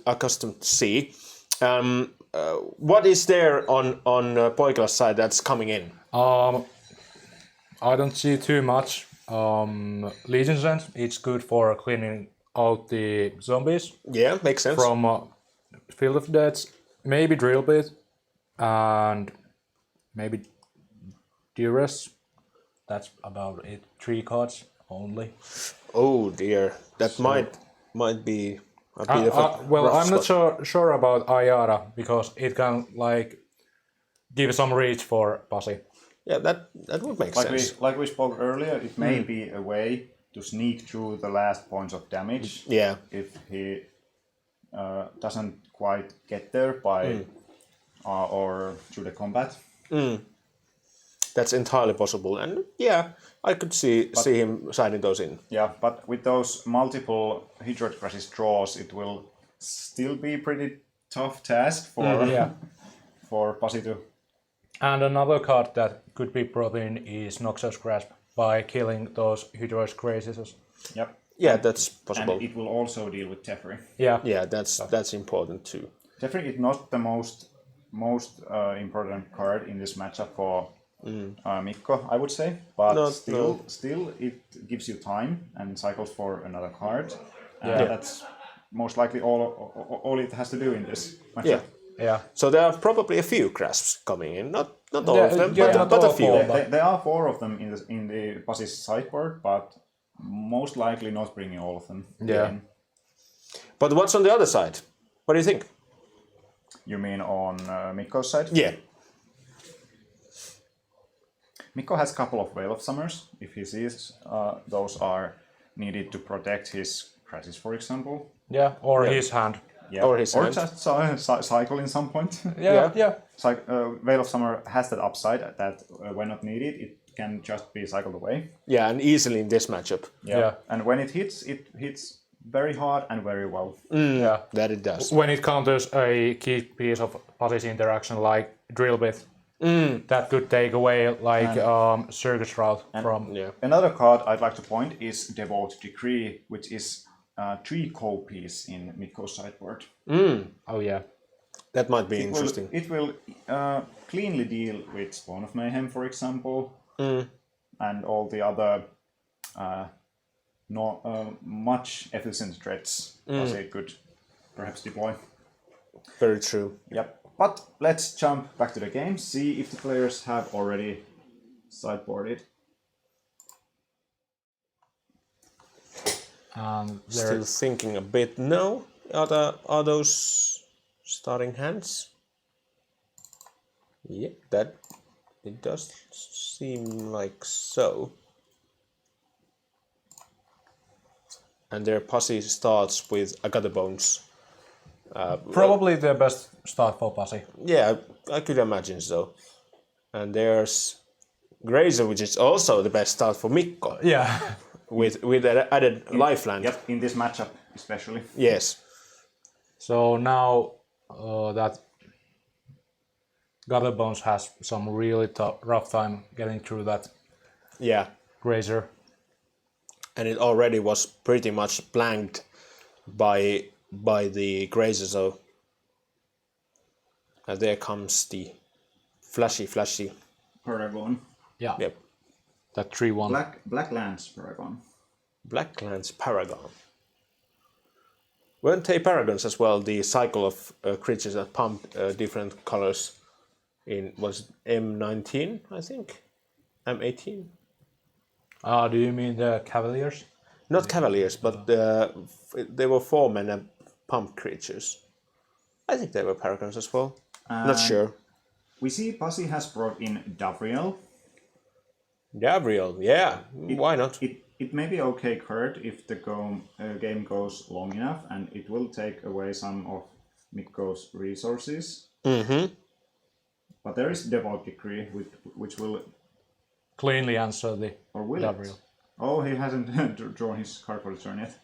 accustomed to see. What is there on Poikala's side that's coming in? I don't see too much. Legion Sense, it's good for cleaning out the zombies. Yeah, makes sense. From Field of Deaths, maybe Drill Bit, and maybe Duress. That's about it. 3 cards only. Oh dear, that might be a bit of a well, rough I'm not spot. sure about Ayara because it can like give some reach for Pasi. Yeah, that would make sense. Like we spoke earlier, it may be a way to sneak through the last points of damage. Yeah. If he doesn't quite get there by or through the combat. That's entirely possible, and yeah, I could see him signing those in. Yeah, but with those multiple Hydro Crisis draws, it will still be pretty tough task for Pasi to. And another card that could be brought in is Noxus Grasp by killing those Hydro's Crises. Yep. Yeah, that's possible. And it will also deal with Teferi. Yeah, that's important too. Teferi is not the most important card in this matchup for Mikko, I would say, but still it gives you time and cycles for another card. That's most likely all it has to do in this matchup. Yeah. So there are probably a few grasps coming in, not all of them, but a few. There are 4 of them in the Pasi's sideboard, but most likely not bringing all of them. Yeah. in. But what's on the other side? What do you think? You mean on Mikko's side? Yeah. Mikko has a couple of Veil of Summers. If he sees those are needed to protect his Crisis, for example. Yeah, or his hand. Yeah. Or his hand. just cycle in some point. Yeah. Veil of Summer has that upside that when not needed, it can just be cycled away. Yeah, and easily in this matchup. Yeah. And when it hits very hard and very well. Yeah. That it does. When it counters a key piece of Pasi's interaction like Drill Bit, that could take away like Circus Route from. Yeah. Another card I'd like to point is Devout Decree, which is 3 copies in Mikko's sideboard. Oh yeah. That might be interesting. It will cleanly deal with Spawn of Mayhem, for example, and all the other much efficient threats as it could perhaps deploy. Very true. Yep. But let's jump back to the game, see if the players have already sideboarded. Still thinking a bit. No, are those starting hands? Yeah, that it does seem like so. And their Pasi starts with Agatha Bones. Probably the best start for Pasi. Yeah, I could imagine so. And there's Grazer, which is also the best start for Mikko. Yeah. With an added lifeline. Yep, in this matchup especially. Yes. So now that Gutterbones has some really rough time getting through that Yeah. Grazer. And it already was pretty much blanked by the Grazer, so and there comes the flashy Paragon. Yeah. Yep. That 3-1. Black Lance Paragon. Blacklands Paragon. Weren't they Paragons as well? The cycle of creatures that pump different colors in was M19, I think, M18. Do you mean the Cavaliers? Not Cavaliers, but they were 4-mana pump creatures. I think they were Paragons as well. Not sure. We see Pasi has brought in Davriel. Gabriel, yeah, why not? It may be okay card if the game goes long enough, and it will take away some of Mikko's resources. Mm-hmm. But there is Devout Decree, which will... Cleanly answer the Or will W. it? Oh, he hasn't drawn his card for the turn yet.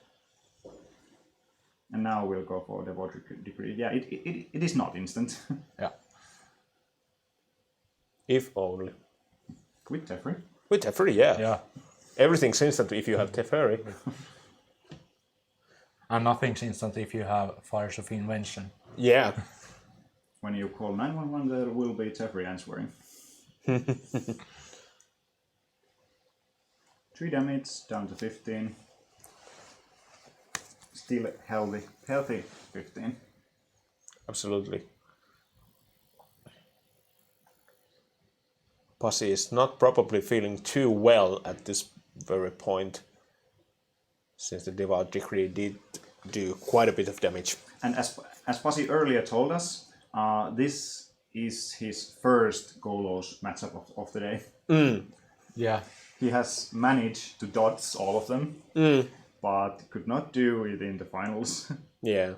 And now we'll go for Devout Decree. Yeah, it is not instant. Yeah. If only. With Teferi. With Teferi, yeah. Yeah. Everything's instant if you have Teferi. And nothing's instant if you have Fires of Invention. Yeah. When you call 911, there will be Teferi answering. 3 damage, down to 15. Still healthy 15. Absolutely. Pasi is not probably feeling too well at this very point, since the Devout Decree did do quite a bit of damage. And as Pasi earlier told us, this is his first Golos matchup of the day. Yeah. He has managed to dodge all of them, but could not do it in the finals. Yeah.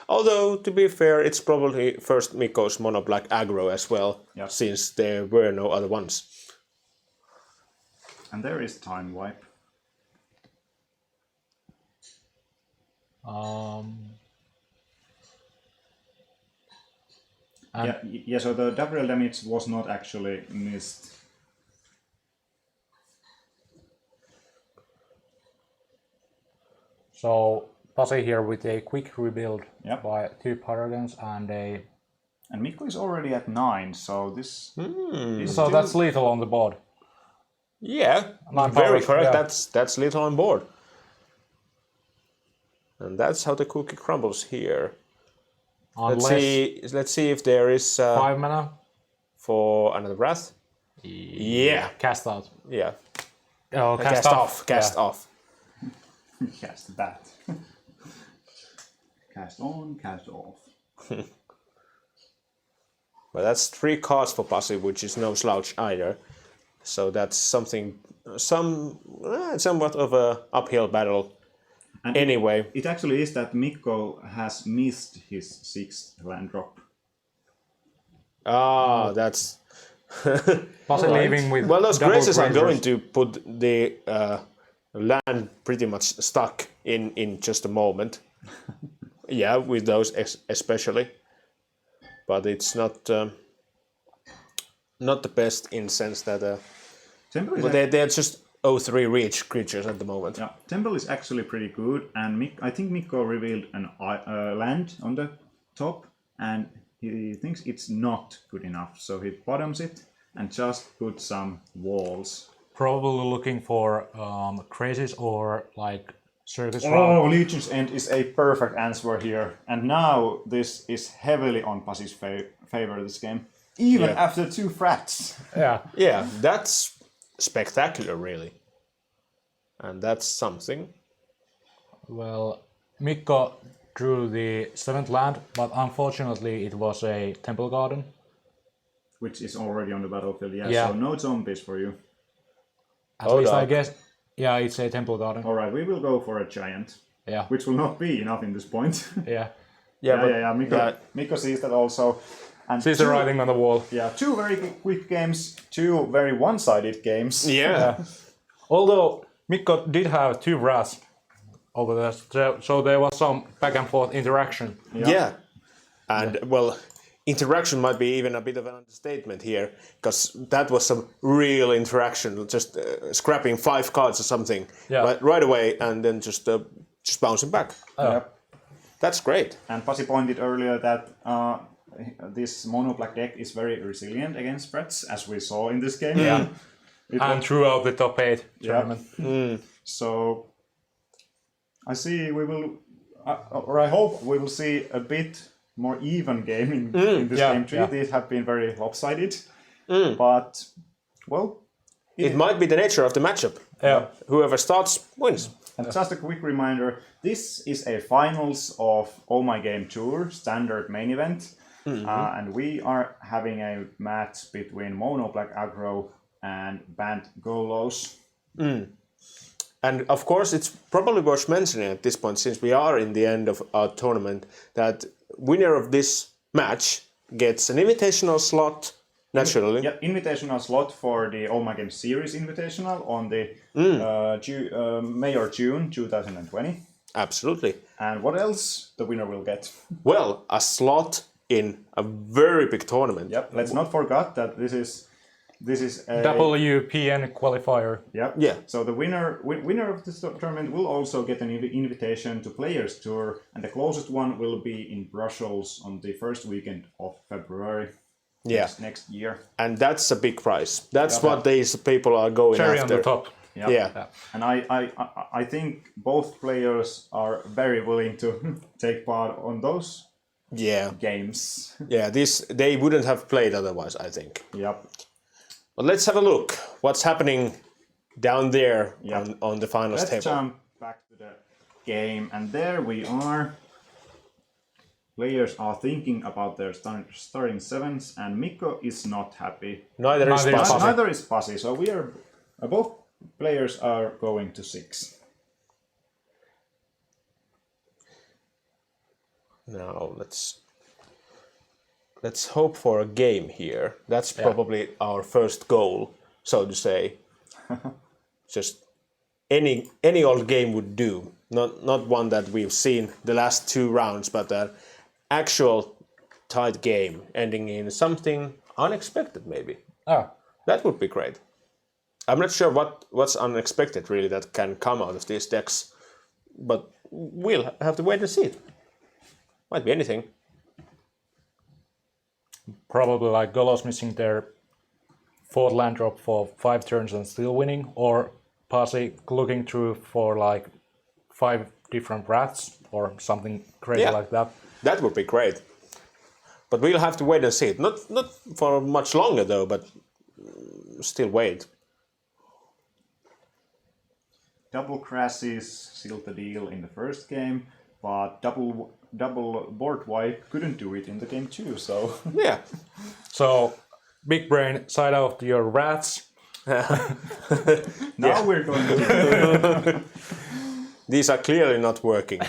Although, to be fair, it's probably first Mikko's mono black aggro as well, Yep. since there were no other ones. And there is Time Wipe. Yeah, so the double damage was not actually missed. So Pasi here with a quick rebuild Yep. by 2 Paragons and a... And Mikko is already at 9, so this is So still... that's lethal on the board. Yeah, Nine very powers, correct. yeah. That's little on board. And that's how the cookie crumbles here. Unless Let's see if there is 5 mana. for another wrath. Yeah, Cast out. yeah. Oh, Cast off. Cast yeah. off. Cast that. Cast on, cast off. Well, that's 3 cards for Pasi, which is no slouch either. So that's somewhat of a uphill battle. And Anyway, it actually is that Mikko has missed his 6th land drop. that's Pasi leaving with well. Those double graces are grazers. going to put the land pretty much stuck in just a moment. Yeah, with those especially, but it's not the best in sense that. Temple is But they're just 0-3 reach creatures at the moment. yeah, Temple is actually pretty good, and I think Mikko revealed an land on the top, and he thinks it's not good enough, so he bottoms it and just puts some walls. Probably looking for crazes or like circus Oh, round. Legion's End is a perfect answer here, and now this is heavily on Pasi's favor this game, even Yeah. after 2 frats. Yeah. Yeah, that's spectacular, really, and that's something. Well, Mikko drew the 7th land, but unfortunately it was a Temple Garden. Which is already on the battlefield, yeah. Yeah. So no zombies for you. At Hold least I up. guess. Yeah, it's a Temple Garden. Alright, we will go for a giant, Yeah. which will not be enough in this point. Yeah. Yeah. Mikko sees that also. And Sees the writing on the wall. Yeah, 2 very quick games, 2 very one-sided games. Yeah, Although Mikko did have 2 wraths over there, so there was some back and forth interaction. yeah, and well, interaction might be even a bit of an understatement here, because that was some real interaction, just scrapping 5 cards or something, Yeah. right away, and then just bouncing back. Yep. That's great. And Pasi pointed earlier that this mono black deck is very resilient against threats, as we saw in this game. Yeah. It And was- throughout the top 8 Yeah. tournament. So I see we will, or I hope we will see a bit more even game in this yeah, game 3. yeah. These have been very lopsided, but well, It might be the nature of the matchup. Yeah. Whoever starts wins. and just a quick reminder, this is a finals of Oh My Game Tour standard main event, and we are having a match between Mono Black Aggro and Banned Golos. And of course, it's probably worth mentioning at this point, since we are in the end of our tournament, that winner of this match gets an invitational slot, naturally. Yeah, invitational slot for the OMG Series Invitational on the May or June 2020. Absolutely. And what else the winner will get? Well, a slot in a very big tournament. Yep. Let's not forget that this is a WPN qualifier. Yep. Yeah. So the winner of this tournament will also get an invitation to Players Tour, and the closest one will be in Brussels on the first weekend of February. Yeah. Next year. And that's a big prize. That's what these people are going Cherry after. on the top. Yep. Yeah. And I think both players are very willing to take part on those games. Yeah, they wouldn't have played otherwise, I think. Yep. But let's have a look. What's happening down there Yep. on the finals Let's table? jump back to the game, and there we are. Players are thinking about their starting sevens, and Mikko is not happy. Neither is Pasi. Neither is Pasi. So we are both players are going to 6. Now let's hope for a game here. That's probably our first goal, so to say. Just any old game would do. Not one that we've seen the last 2 rounds, but an actual tight game ending in something unexpected, maybe. That would be great. I'm not sure what's unexpected really that can come out of these decks, but we'll have to wait and see. Might be anything. Probably like Golos missing their 4th land drop for 5 turns and still winning, or Pasi looking through for like 5 different rats or something crazy like that. That would be great. But we'll have to wait and see. Not for much longer though, but still wait. Double crashes sealed the deal in the first game, but double board wipe couldn't do it in the game 2. So Yeah. So, big brain, side out your rats. now we're going to. These are clearly not working.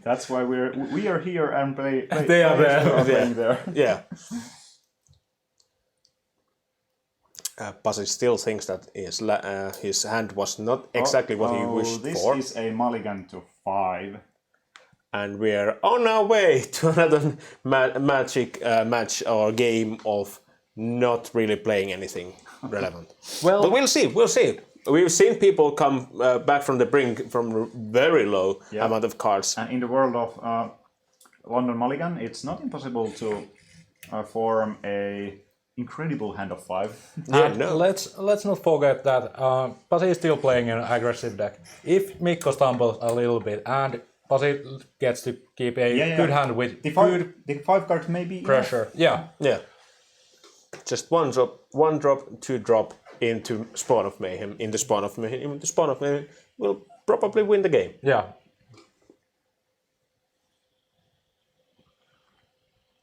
That's why we are here and play They are there. playing there. Yeah. Pasi still thinks that his hand was not exactly what he wished for. This is a mulligan to 5. And we're on our way to another magic match or game of not really playing anything relevant. But we'll see. We've seen people come back from the brink from very low amount of cards. And in the world of London Mulligan, it's not impossible to form a incredible hand of 5. Let's not forget that Pasi is still playing an aggressive deck. If Mikko stumbles a little bit and Pasi gets to keep a good hand with the good 5 card may be pressure. Yeah. Just 1 drop, 2 drop into Spawn of Mayhem. In the Spawn of Mayhem, the Spawn of Mayhem will probably win the game. Yeah.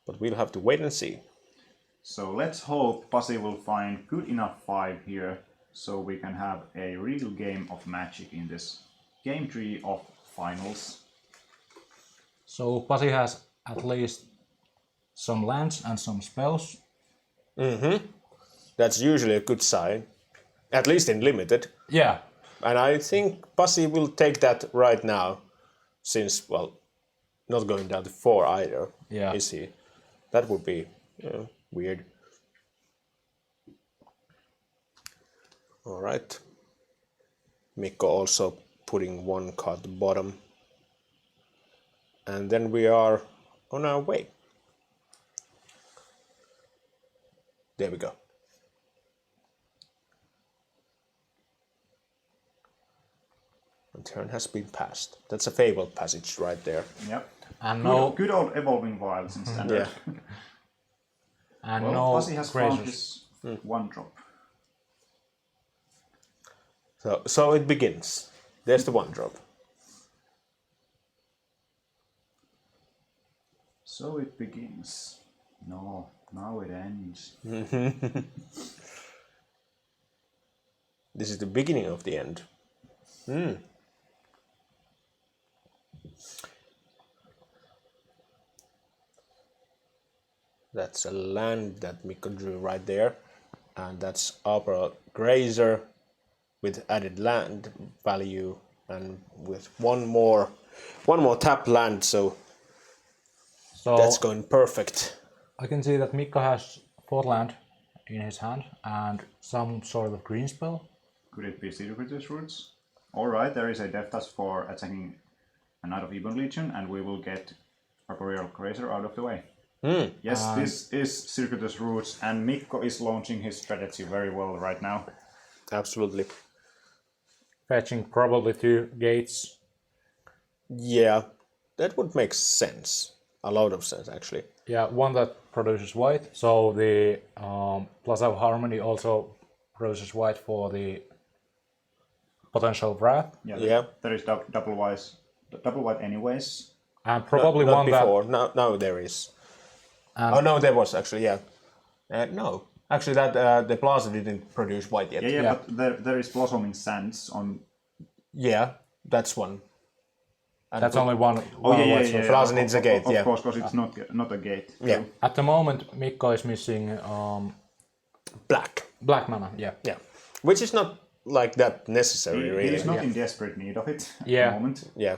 But we'll have to wait and see. So let's hope Pasi will find good enough 5 here, so we can have a real game of Magic in this game 3 of finals. So Pasi has at least some lands and some spells. That's usually a good sign, at least in limited. Yeah. And I think Pasi will take that right now, since, well, not going down to 4 either, is he? That would be weird. All right. Mikko also putting 1 card at the bottom. And then we are on our way. There we go. And turn has been passed. That's a fabled passage right there. Yep. And Good old evolving wilds in standard. Yeah. and Well, Pasi has found crazes. his 1 drop. So it begins. There's the 1 drop. So it begins. No, now it ends. This is the beginning of the end. That's a land that Mikko drew right there. And that's Arbor Grazer with added land value and with one more tap land, so that's going perfect. I can see that Mikko has 4 land in his hand and some sort of green spell. Could it be Circuitous Roots? Alright, there is a death touch for attacking a Knight of Ebon Legion, and we will get Arboreal Grazer out of the way. Yes, this is Circuitous Roots, and Mikko is launching his strategy very well right now. Absolutely. Fetching probably 2 gates. Yeah, that would make sense. A lot of sense, actually. Yeah, one that produces white. So the Plaza of Harmony also produces white for the potential wrath. Yeah. There is double white anyways. And probably not one before. Now there is. No, there was actually, yeah. No, actually that the Plaza didn't produce white yet. Yeah. But there is Blossoming Sands on. Yeah, that's one. And that's only one. Yeah. Plaza needs a gate, Of course, because it's not a gate. Yeah. So. At the moment, Mikko is missing black mana. Yeah. Which is not like that necessary, really. He is not in desperate need of it at Yeah. the moment. Yeah.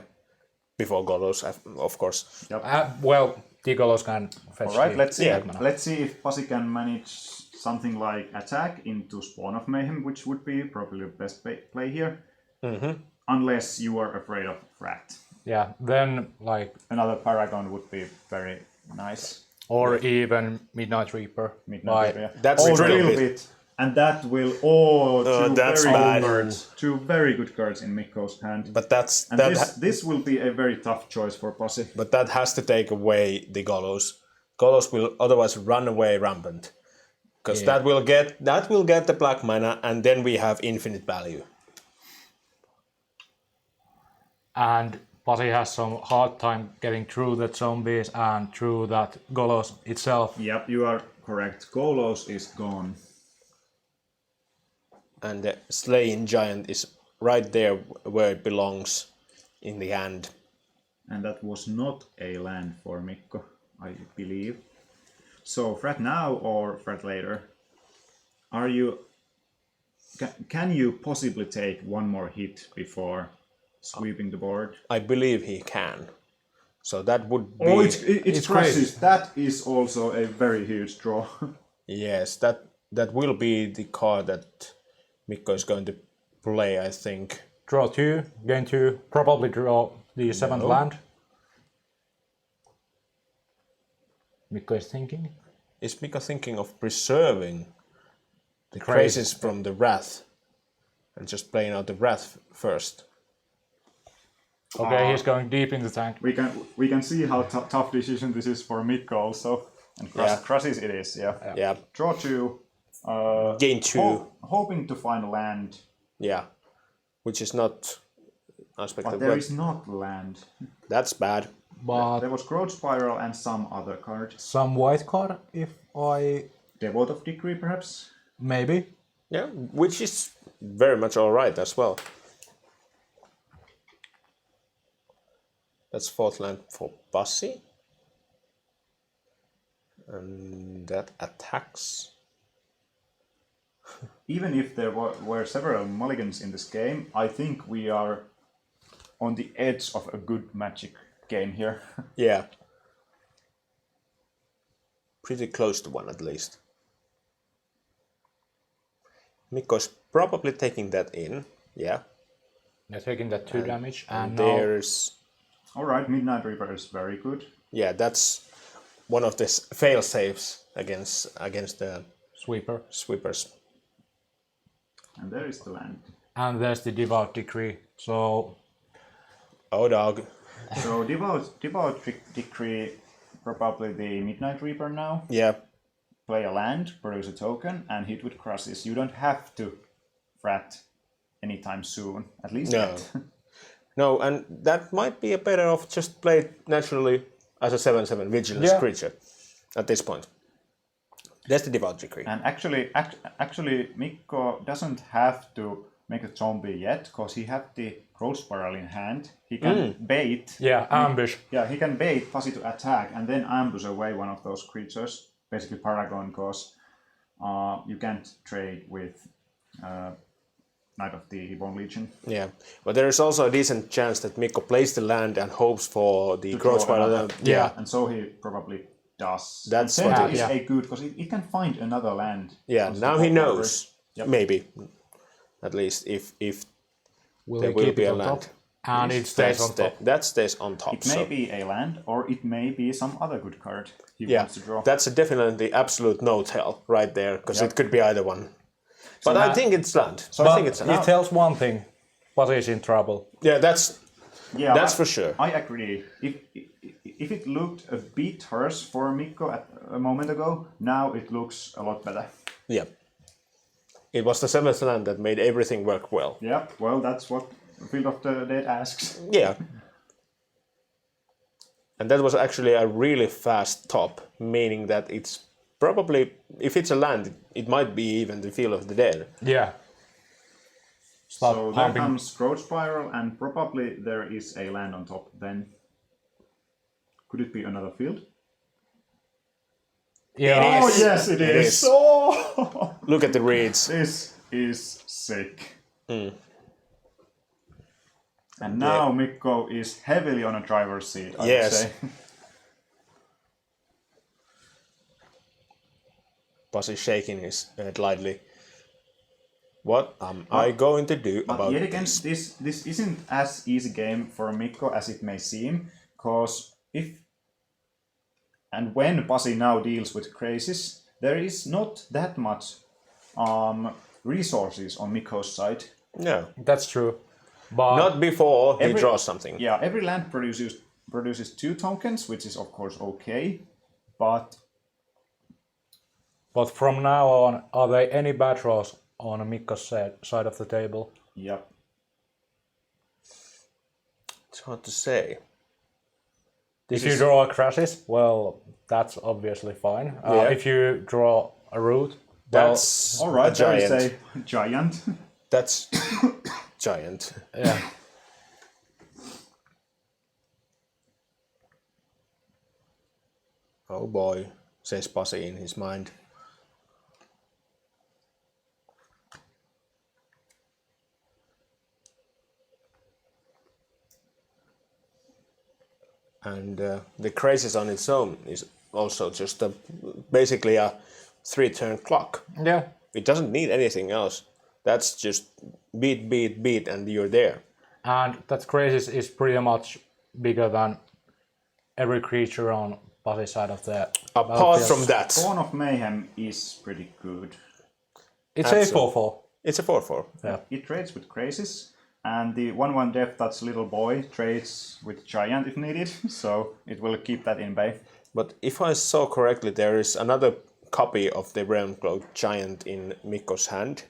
Before Golos, of course. Yep. Well, Tigolos can fetch. All right, let's see. black mana. Let's see if Pasi can manage something like attack into Spawn of Mayhem, which would be probably the best play here. Unless you are afraid of Rat. Yeah, then like Another Paragon would be very nice. or even Midnight Reaper. That's a really little bit. And that will two very good cards in Mikko's hand. But this will be a very tough choice for Pasi. But that has to take away the Golos. Golos will otherwise run away rampant. Because that will get the black mana, and then we have infinite value. And Pasi has some hard time getting through the zombies and through that Golos itself. Yep, you are correct. Golos is gone. And the Slaying Giant is right there where it belongs in the hand. And that was not a land for Mikko, I believe. So, Frat now or Frat later? Can you possibly take one more hit before sweeping the board? I believe he can. So that would be... Oh, it's crashes. That is also a very huge draw. Yes, that will be the card that Mikko is going to play, I think. Draw 2, gain 2, probably draw the 7th land. Mikko is thinking. Is Mikko thinking of preserving the crazes from the Wrath and just playing out the Wrath first? Okay, he's going deep in the tank. We can see how tough decision this is for Mikko also. And crashes it is, yeah. Draw 2. Gain 2. Hoping to find land. Yeah, which is not unexpected. But there is not land. That's bad. But there was Growth Spiral and some other card. Some white card, if I... Devote of Decree, perhaps? Maybe. Yeah, which is very much alright as well. That's 4th land for Pasi. And that attacks. Even if there were several mulligans in this game, I think we are on the edge of a good Magic game here. Yeah. Pretty close to one at least. Mikko's probably taking that in, yeah. They're taking that 2 damage. And there's... Alright, Midnight Reaper is very good. Yeah, that's one of the fail safes against the sweepers. And there is the land. And there's the Devout Decree, so... Oh, dog. So Devout Decree, probably the Midnight Reaper now. Yeah. Play a land, produce a token, and hit with crosses. You don't have to Frat anytime soon, at least yet. No, and that might be a better off just play it naturally as a 7/7 vigilance creature at this point. That's the Devout Decree. And actually, Mikko doesn't have to make a zombie yet, because he has the Growth Spiral in hand. He can bait. Yeah, ambush. Yeah, he can bait Pasi to attack, and then ambush away one of those creatures, basically Paragon, because you can't trade with Knight of the Ebon Legion. Yeah, but there is also a decent chance that Mikko plays the land and hopes for the growth spiral. Yeah, And so he probably does. That's and what is yeah. a good, because he can find another land. yeah. once Now the he war knows, over. Yep. maybe, at least if Will there he will keep be it a on land. top? And it stays on top. That stays on top. It may so. be a land, or it may be some other good card he Yeah, wants to draw. that's a definitely absolute no-tell right there, because Yep. it could be either one. But I now- think it's land. So I But think it's it land. tells one thing. Pasi is in trouble. Yeah, that's Yeah, for sure. I agree. If it looked a bit worse for Mikko at a moment ago, now it looks a lot better. Yeah. It was the 7th land that made everything work well. Yeah, well, that's what Field of the Dead asks. Yeah. And that was actually a really fast top, meaning that it's probably, if it's a land, it might be even the Field of the Dead. Yeah. Start So there pumping. comes Growth Spiral, and probably there is a land on top then. Could it be another field? Yeah. Oh, yes, it is. is. Oh, Look at the reads. this is sick. And now Mikko is heavily on a driver's seat, I Yes. would say. Pasi shaking his head lightly. What am I going to do But about yet again, this? this isn't as easy game for Mikko as it may seem, because if and when Pasi now deals with crazes, there is not that much resources on Mikko's side. No. That's true. But Not before he Every- draws something. Yeah, every land produces 2 tokens, which is of course okay, but from now on, are there any bad draws on Mikko's side of the table? yep. It's hard to say. If you draw crashes, well, that's obviously fine. Yeah. If you draw a route, That's All right, a there is giant. a giant. That's giant. yeah. Oh boy, says Pasi in his mind. And the crisis on its own is also just basically a 3-turn clock. Yeah. It doesn't need anything else. That's just beat, beat, beat, and you're there. And that crisis is pretty much bigger than every creature on Pasi's side of the Apart battlefield. from that, Spawn of Mayhem is pretty good. It's Absolutely. a 4-4. it's a 4-4. Yeah. It trades with crazes, and the 1/1 Death Touch little boy trades with giant if needed, so it will keep that in bay. But if I saw correctly, there is another copy of the Realm Cloak Giant in Mikko's hand.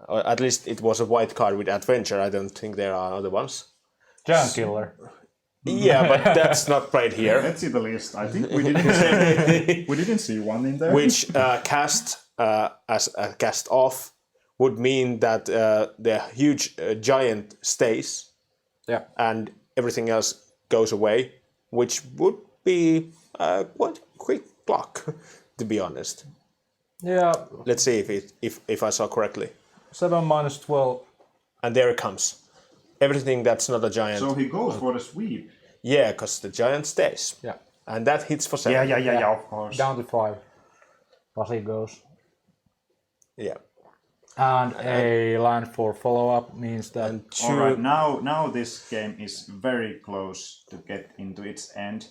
At least it was a white card with Adventure. I don't think there are other ones. Giant Killer. Yeah, but that's not played here. Let's see the list. I think we didn't see one in there. Which cast as a cast off would mean that the huge giant stays Yeah. and everything else goes away, which would be quite a quick block, to be honest. Yeah. Let's see if I saw correctly. 7 minus 12. And there it comes. Everything that's not a giant. So he goes for the sweep. Yeah, because the giant stays. Yeah. And that hits for 7. Yeah, of course. Down to 5. Pasi goes. Yeah. And a land for follow-up means that... And All right, now this game is very close to get into its end.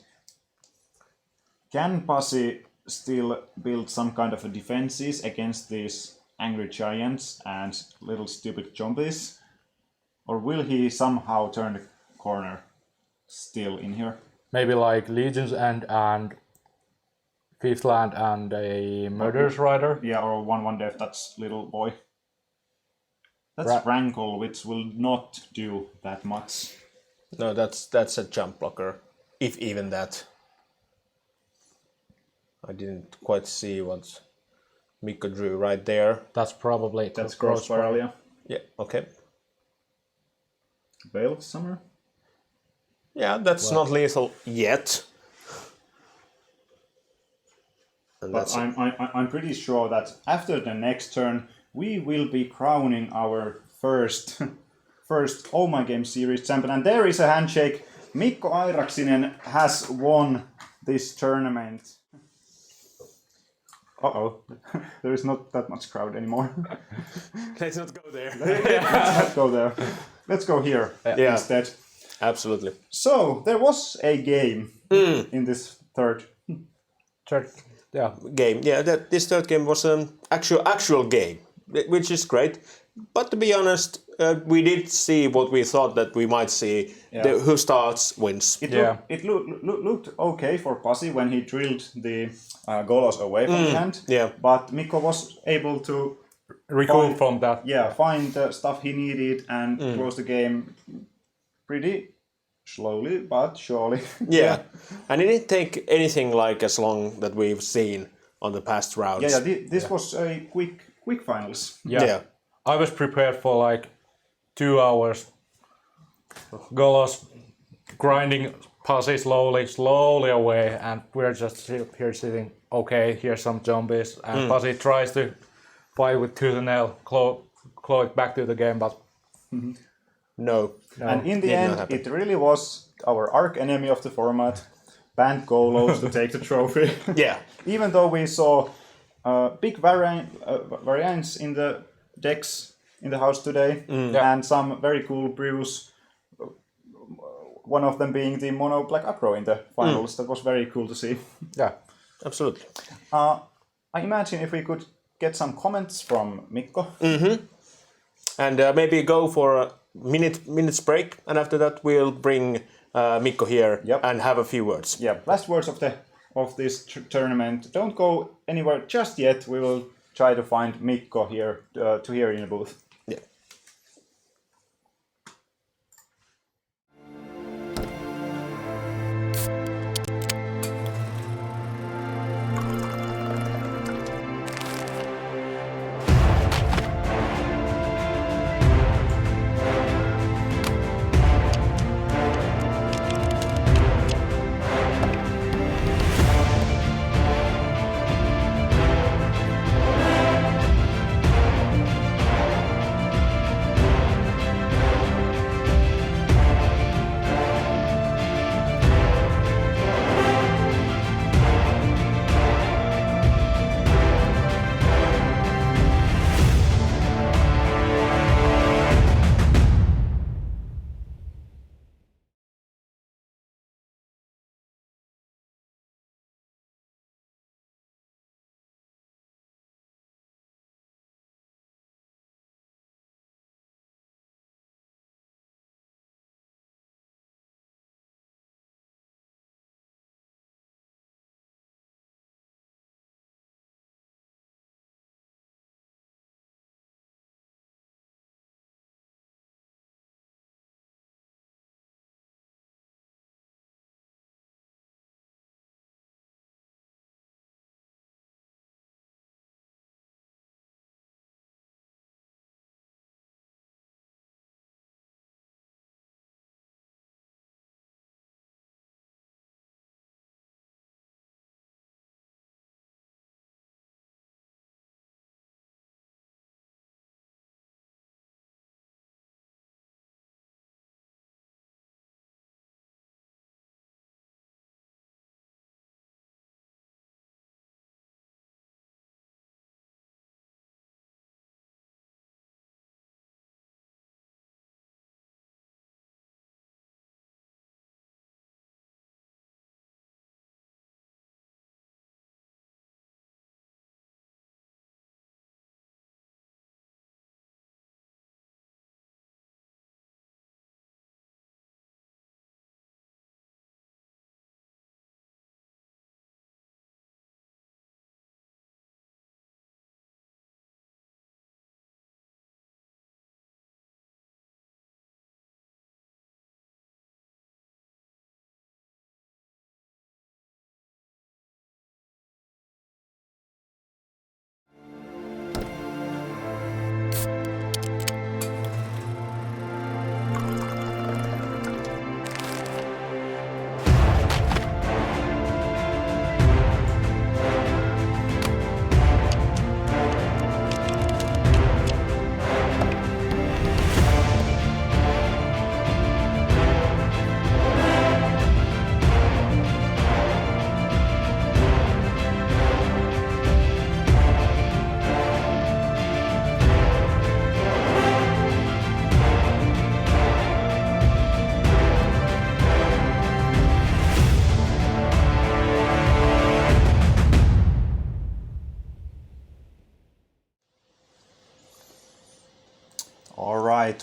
Can Pasi still build some kind of a defenses against these angry giants and little stupid zombies? Or will he somehow turn the corner still in here? Maybe like Legion's End and 5th Land and a Murderous Rider. Yeah, or 1/1 Death Touch little boy. That's Right. Rankle, which will not do that much. No, that's a jump blocker, if even that. I didn't quite see what Mikko drew right there. That's probably... That's Growth Spiral, yeah. Yeah, okay. Veil of Summer. Yeah, that's not lethal yet. And But I'm pretty sure that after the next turn, we will be crowning our first OMG Series champion. And there is a handshake. Mikko Airaksinen has won this tournament. Uh-oh, there is not that much crowd anymore. Let's not go there. Let's not go there. Let's go here instead. Absolutely. So, there was a game in this third Game. Yeah, this third game was an actual game, which is great. But to be honest, we did see what we thought that we might see. Yeah. Who starts wins. It looked okay for Pasi when he drilled the Golos away from the hand. Yeah. But Mikko was able to Recoup from that. find the stuff he needed and close the game pretty slowly but surely. Yeah. And it didn't take anything like as long that we've seen on the past rounds. This was a quick finals. Yeah. I was prepared for like 2 hours. Golos grinding Pasi slowly away, and we're just here sitting. Okay, here's some zombies, and Pasi tries to fight with tooth and nail, claw it back to the game, but No. And in the end, it really was our arch enemy of the format, banned Golos to take the trophy. Yeah. Even though we saw big variants in the decks in the house today, and some very cool brews. One of them being the mono black aggro in the finals. That was very cool to see. yeah. Absolutely. I imagine if we could get some comments from Mikko. And maybe go for a minute's break, and after that we'll bring Mikko here and have a few words. Yeah, last words of this tournament. Don't go anywhere just yet. We will try to find Mikko here to hear in the booth. Yeah.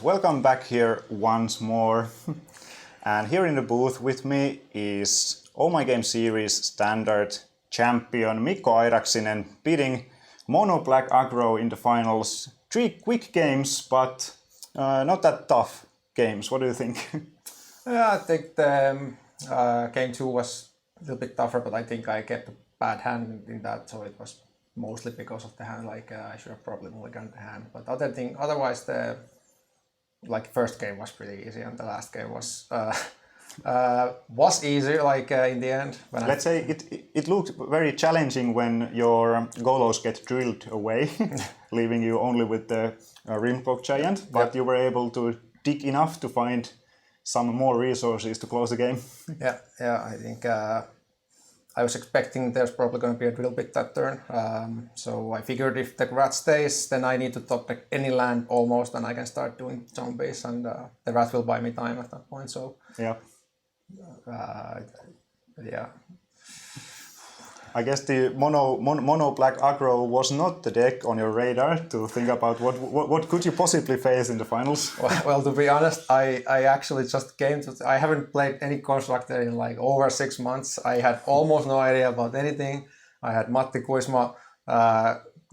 welcome back here once more. And here in the booth with me is OMG Series standard champion Mikko Heikinheimo beating Mono Black Aggro in the finals. 3 quick games, but not that tough games. What do you think? Yeah, I think the game 2 was a little bit tougher, but I think I kept a bad hand in that, so it was mostly because of the hand. Like I should have probably mulliganed the hand, but otherwise the first game was pretty easy, and the last game was easier. In the end, let's say it looked very challenging when your golos get drilled away, leaving you only with the Rimcloak Giant. But you were able to dig enough to find some more resources to close the game. Yeah. I think I was expecting there's probably going to be a drill bit that turn. So I figured if the rat stays, then I need to top deck any land almost, and I can start doing zombies, and the rat will buy me time at that point. So yeah. Yeah. I guess the mono black aggro was not the deck on your radar to think about what could you possibly face in the finals. Well, to be honest, I actually just came to. I haven't played any constructor in over 6 months. I had almost no idea about anything. I had Matti Kuisma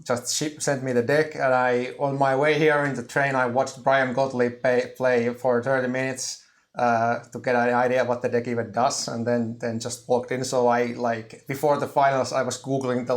just sent me the deck, and on my way here in the train I watched Brian Gottlieb play for 30 minutes. To get an idea what the deck even does, and then just walked in. So I before the finals I was googling the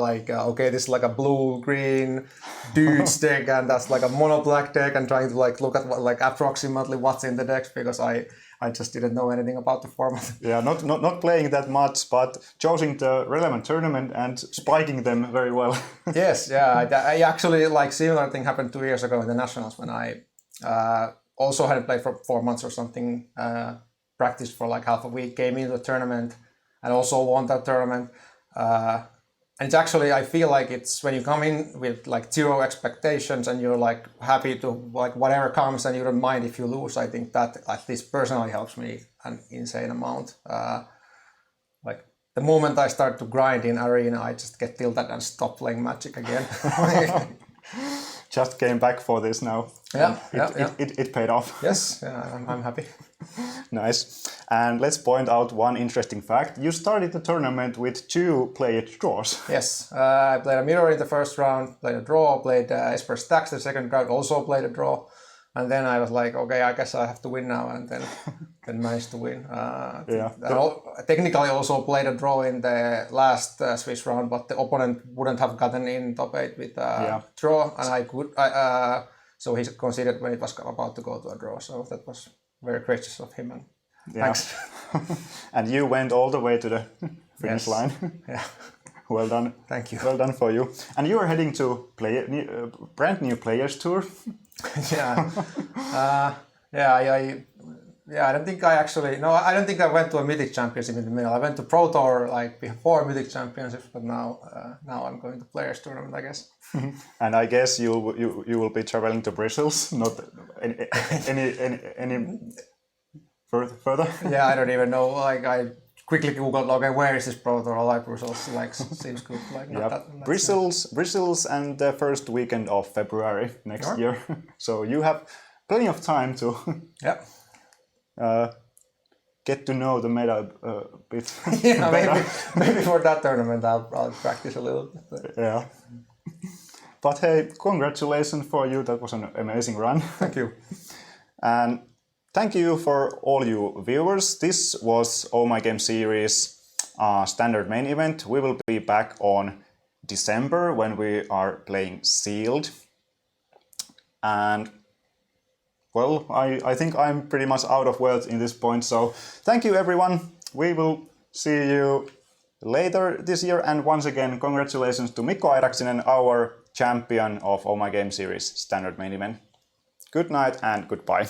okay, this is a blue-green dudes deck, and that's a mono black deck, and trying to look at what approximately what's in the decks, because I just didn't know anything about the format. Yeah, not playing that much, but choosing the relevant tournament and spiking them very well. Yes, yeah, I actually similar thing happened 2 years ago in the nationals when I also hadn't played for 4 months or something, practiced for half a week, came into the tournament, and also won that tournament. And it's actually, I feel it's when you come in with 0 expectations and you're happy to whatever comes and you don't mind if you lose. I think that at least personally helps me an insane amount. The moment I start to grind in arena, I just get tilted and stop playing Magic again. Just came back for this now. Yeah, it paid off. Yes, yeah, I'm happy. Nice. And let's point out one interesting fact. You started the tournament with 2 played draws. Yes, I played a mirror in the first round, played a draw, played Esper Stacks the second round, also played a draw. And then I was okay, I guess I have to win now, and then managed to win. Technically also played a draw in the last Swiss round, but the opponent wouldn't have gotten in top 8 with a draw, and I could. So he considered when it was about to go to a draw. So that was very gracious of him, and thanks. And you went all the way to the finish line. Yeah. Well done. Thank you. Well done for you. And you are heading to brand new players tour. Yeah. I don't think I don't think I went to a Mythic Championship in the middle. I went to Pro Tour before Mythic Championships, but now I'm going to Players Tournament, I guess. And I guess you will be traveling to Brussels, not any further. Yeah, I don't even know. I quickly googled, okay, where is this Pro Tour? Brussels, seems good. Brussels and the first weekend of February next year. So you have plenty of time to get to know the meta a bit. Yeah, maybe for that tournament I'll practice a little bit. Yeah. But hey, congratulations for you. That was an amazing run. Thank you. And thank you for all you viewers. This was OMG Series standard main event. We will be back on December when we are playing Sealed. And well, I think I'm pretty much out of words in this point. So thank you everyone. We will see you later this year. And once again, congratulations to Mikko Heikinheimo, our champion of OMG Series standard main event. Good night and goodbye.